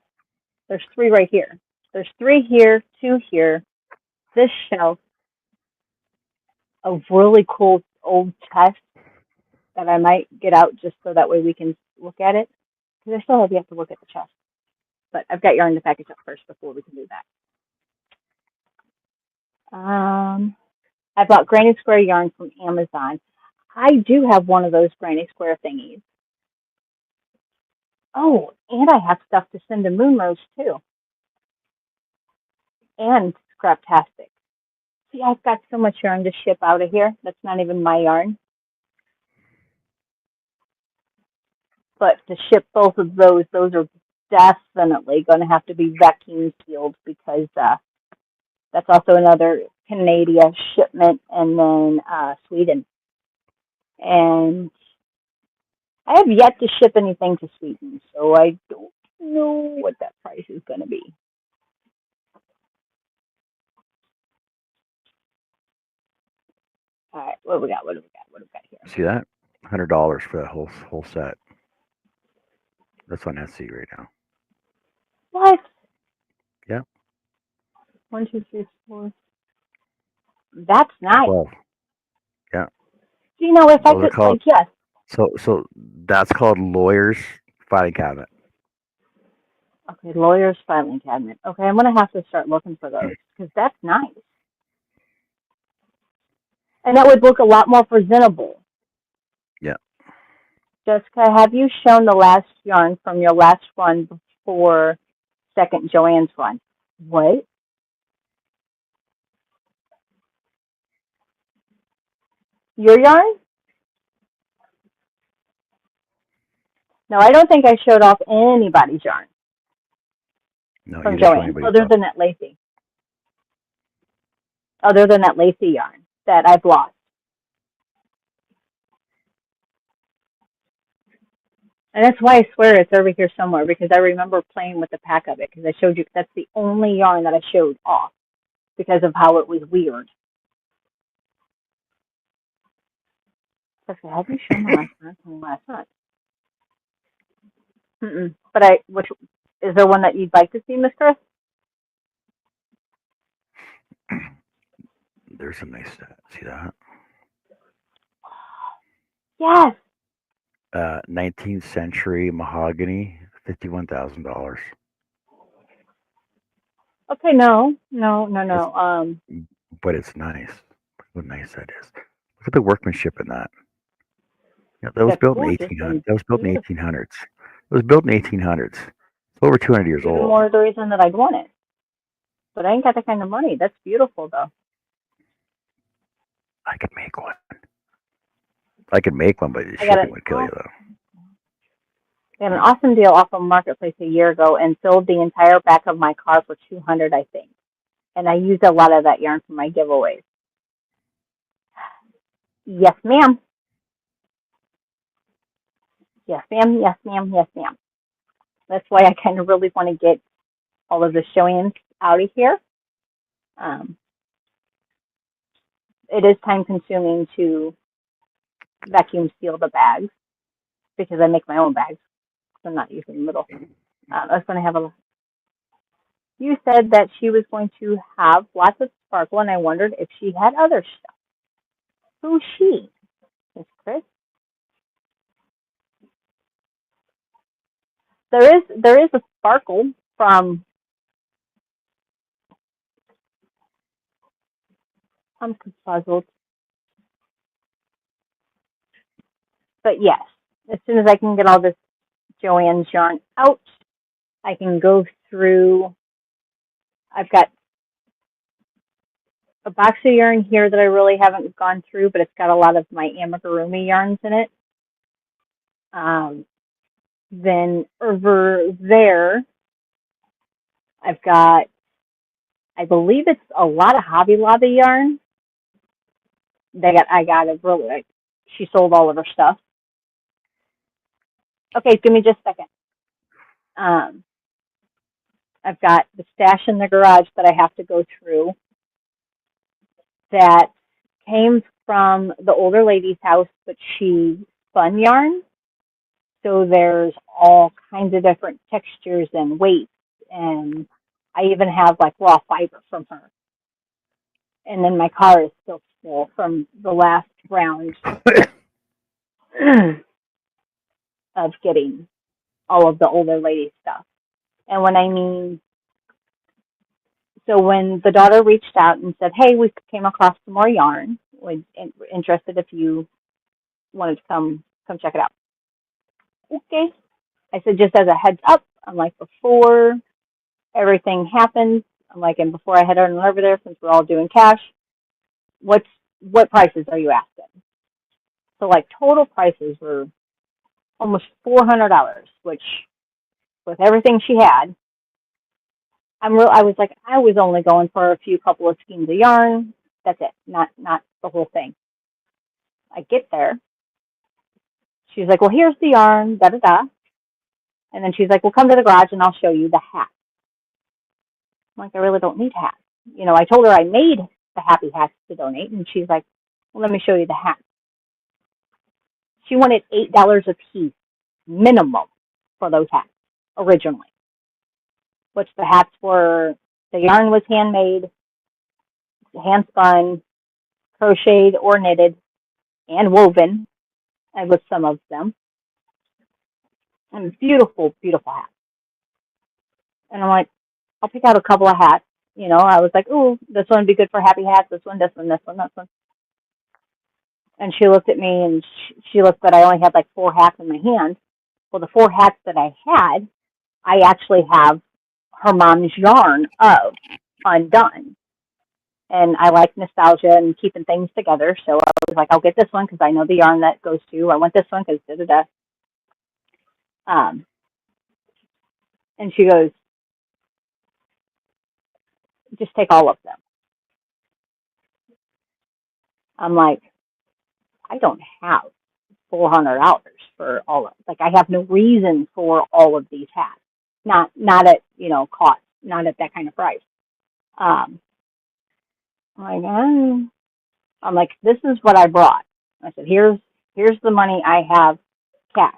There's 3 right here. There's 3 here, 2 here. This shelf, a really cool old chest that I might get out just so that way we can look at it. Because I still have yet to look at the chest. But I've got yarn to package up first before we can do that. I bought Granny Square yarn from Amazon. I do have one of those Granny Square thingies. Oh, and I have stuff to send to Moonrose too. And Scraptastic. See, I've got so much yarn to ship out of here. That's not even my yarn. But to ship both of those are definitely going to have to be vacuum sealed because that's also another Canada shipment and then Sweden. And I have yet to ship anything to Sweden, so I don't know what that price is going to be. All right, what do we got? What do we got here? See that? $100 for that whole set. That's on Etsy right now. What? Yeah. 1, 2, 3, 4. That's nice. 12. Yeah. Do you know if Those I could, like, yes. So that's called lawyer's filing cabinet. Okay, lawyer's filing cabinet. Okay, I'm going to have to start looking for those because that's nice. And that would look a lot more presentable. Yeah. Jessica, have you shown the last yarn from your last one before second Joanne's one? What? Your yarn? No, I don't think I showed off anybody's yarn No, from you didn't show Joanne, anybody. other than that Lacey. Other than that Lacey yarn that I've lost. And that's why I swear it's over here somewhere, because I remember playing with the pack of it, because I showed you, that's the only yarn that I showed off, because of how it was weird. Have you shown the last month? But which, is there one that you'd like to see, Miss Chris? There's some nice stuff. See that? Yes. 19th century mahogany, $51,000. Okay, no. But it's nice. Look how nice that is. Look at the workmanship in that. Yeah, that was built in 1800. That was built in 1800s. It was built in 1800s. It's over 200 years old. Even more the reason that I'd want it. But I ain't got that kind of money. That's beautiful, though. I could make one. I could make one, but the shipping would kill you, though. I got an awesome deal off of Marketplace a year ago and filled the entire back of my car for $200, I think. And I used a lot of that yarn for my giveaways. Yes, ma'am. Yes, ma'am. Yes, ma'am. Yes, ma'am. That's why I kind of really want to get all of the showings out of here. It is time consuming to vacuum seal the bags because I make my own bags. So I'm not using the middle. I was going to have You said that she was going to have lots of sparkle, and I wondered if she had other stuff. Who's she? Miss Chris? There is a sparkle from. I'm puzzled. But yes, as soon as I can get all this Joanne's yarn out, I can go through. I've got a box of yarn here that I really haven't gone through, but it's got a lot of my amigurumi yarns in it. Then over there, I've got, I believe it's a lot of Hobby Lobby yarn. I got a really, she sold all of her stuff. Okay, give me just a second. I've got the stash in the garage that I have to go through that came from the older lady's house, but she spun yarn. So there's all kinds of different textures and weights, and I even have like raw fiber from her. And then my car is still full from the last round of getting all of the older lady stuff. And when I mean, so when the daughter reached out and said, hey, we came across some more yarn, we're interested if you wanted to come check it out. Okay. I said, just as a heads up, I'm like, before everything happens, I'm like, and before I head on over there, since we're all doing cash, what prices are you asking? So like total prices were almost $400, which with everything she had, I was like, I was only going for a couple of skeins of yarn. That's it, not the whole thing. I get there. She's like, well, here's the yarn, da da da. And then she's like, well, come to the garage and I'll show you the hat. I'm like, I really don't need hats. You know, I told her I made the happy hats to donate, and she's like, well, let me show you the hats. She wanted $8 a piece minimum for those hats originally, which the hats were, the yarn was handmade, hand spun, crocheted or knitted, and woven, and with some of them. And beautiful, beautiful hats. And I'm like, I'll pick out a couple of hats. You know, I was like, ooh, this one would be good for happy hats, this one, this one, this one, this one. And she looked at me and she looked that I only had like 4 hats in my hand. Well, the 4 hats that I had, I actually have her mom's yarn of undone. And I like nostalgia and keeping things together. So I was like, I'll get this one because I know the yarn that goes to. I want this one because da-da-da. And she goes, just take all of them. I'm like, I don't have $400 for all of, like, I have no reason for all of these hats. Not at, you know, cost, not at that kind of price. I'm like, this is what I brought. I said, here's the money I have cash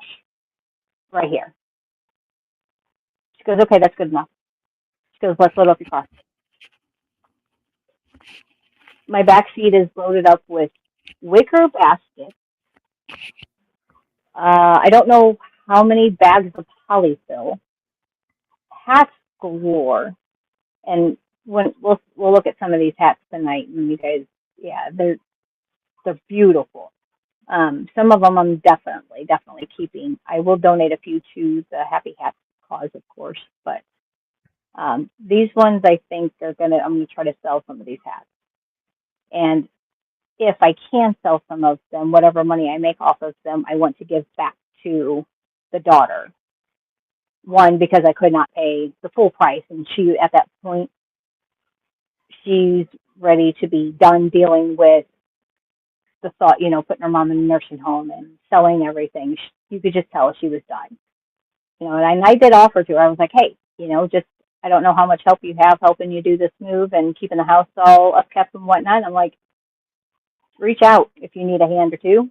right here. She goes, okay, that's good enough. She goes, let's load up your car. My back seat is loaded up with wicker baskets. I don't know how many bags of polyfill, hats galore, and when we'll look at some of these hats tonight, and you guys, yeah, they're beautiful. Some of them I'm definitely keeping. I will donate a few to the Happy Hats cause, of course, but these ones I think I'm gonna try to sell some of these hats, and if I can sell some of them, whatever money I make off of them, I want to give back to the daughter. One, because I could not pay the full price, and she, at that point, she's ready to be done dealing with the thought, you know, putting her mom in a nursing home and selling everything. You could just tell she was done. You know, and I did offer to her. I was like, hey, you know, just, I don't know how much help you have helping you do this move and keeping the house all upkept and whatnot. I'm like, reach out if you need a hand or two.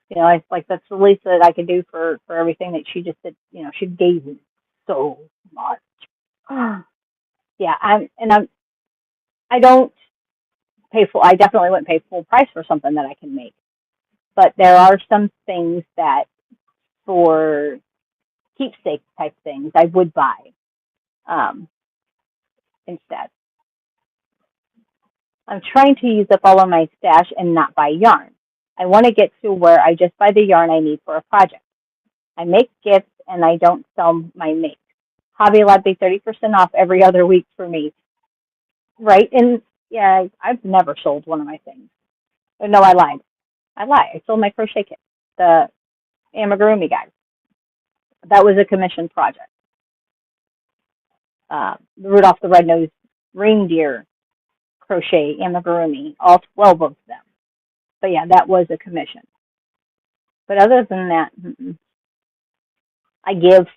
You know, I like, that's the least that I could do for everything that she just did. You know, she gave me so much. Yeah, I don't pay full. I definitely wouldn't pay full price for something that I can make. But there are some things that, for keepsake type things, I would buy instead. I'm trying to use up all of my stash and not buy yarn. I want to get to where I just buy the yarn I need for a project. I make gifts and I don't sell my make. Hobby Lobby 30% off every other week for me. Right? And yeah, I've never sold one of my things. Oh, no, I lied. I sold my crochet kit, the amigurumi guys. That was a commissioned project. Rudolph the Red-Nosed Reindeer crochet amigurumi, all 12 of them. But yeah, that was a commission. But other than that, I give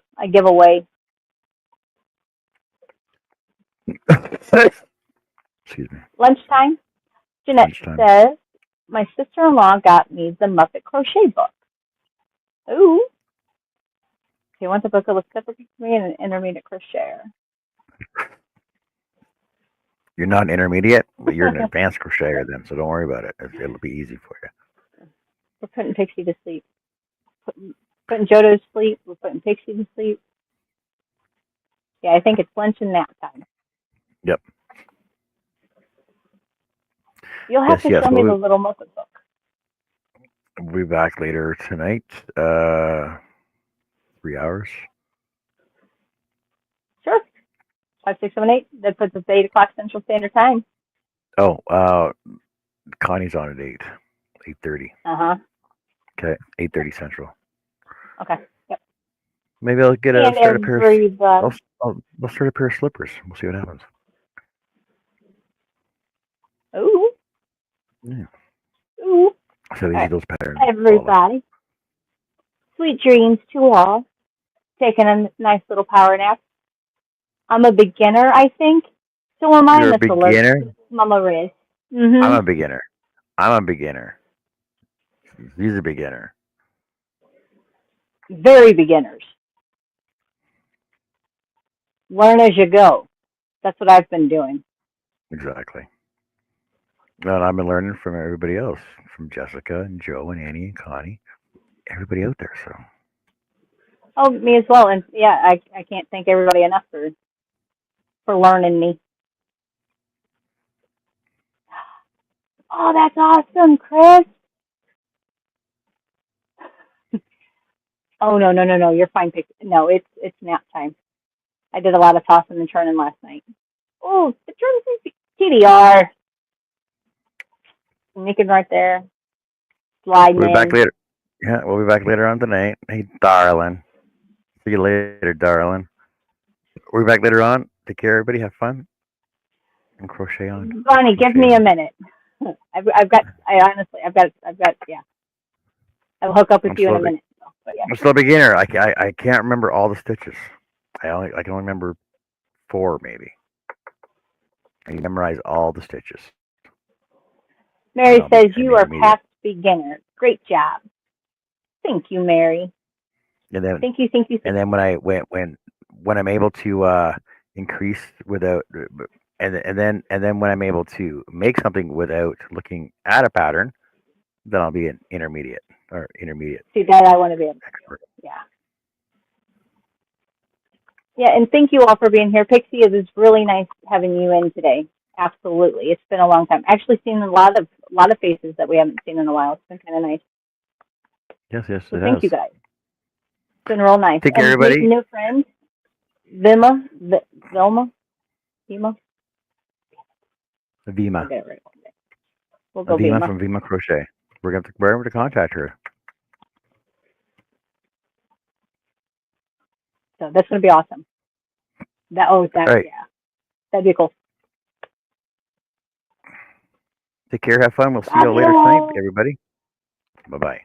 away. Excuse me. Lunchtime, Jeanette says, my sister-in-law got me the Muppet Crochet book. Ooh. She wants a book that looks typical for me and an intermediate crocheter. You're not an intermediate, but you're an advanced crocheter then, so don't worry about it. It'll be easy for you. We're putting Pixie to sleep. Putting Jodo to sleep. We're putting Pixie to sleep. Yeah, I think it's lunch and nap time. Yep. You'll have to show me the little Muppet book. We'll be back later tonight. 3 hours. Sure. 5, 6, 7, 8. That puts us at 8 o'clock Central Standard Time. Oh, Connie's on at 8:30. Okay, 8:30 Central. Okay. Yep. Maybe I'll get start a pair. I'll start a pair of slippers. We'll see what happens. Ooh. Yeah. Ooh. So these are those patterns. Everybody. Sweet dreams to all. Taking a nice little power nap. I'm a beginner, I think. So am I, You're a Miss beginner? Mama Riz. I'm a beginner. He's a beginner. Very beginners. Learn as you go. That's what I've been doing. Exactly. And I've been learning from everybody else, from Jessica and Joe and Annie and Connie, everybody out there. So. Oh, me as well. And yeah, I can't thank everybody enough for learning me. Oh, that's awesome, Chris. Oh, no. You're fine, Pixie. No, it's nap time. I did a lot of tossing and turning last night. Oh, the turn TDR. Sneaking right there. Sliding We'll be back in. later. Yeah, we'll be back later on tonight. Hey, darling. See you later, darling. We'll be back later on. Take care, everybody. Have fun. And crochet on. Bonnie, give me a minute. I've got, yeah. I'll hook up with you in a minute. So, but yeah. I'm still a beginner. I can't remember all the stitches. I can only remember 4 maybe. I can memorize all the stitches. Mary says you are past beginner. Great job. Thank you, Mary. And then, thank you. And then when I'm able to increase without, and then when I'm able to make something without looking at a pattern, then I'll be an intermediate. See, that I want to be an expert. Yeah. Yeah, and thank you all for being here. Pixie, it was really nice having you in today. Absolutely. It's been a long time. Actually seen a lot of faces that we haven't seen in a while. It's been kind of nice. Yes, so thank you guys. It's been real nice. Take care, everybody. New friend, Vima. Vima. We'll go Vima from Vima Crochet. We're going to contact her. So that's going to be awesome. Right. Yeah. That'd be cool. Take care. Have fun. We'll see you all later tonight, everybody. Bye-bye.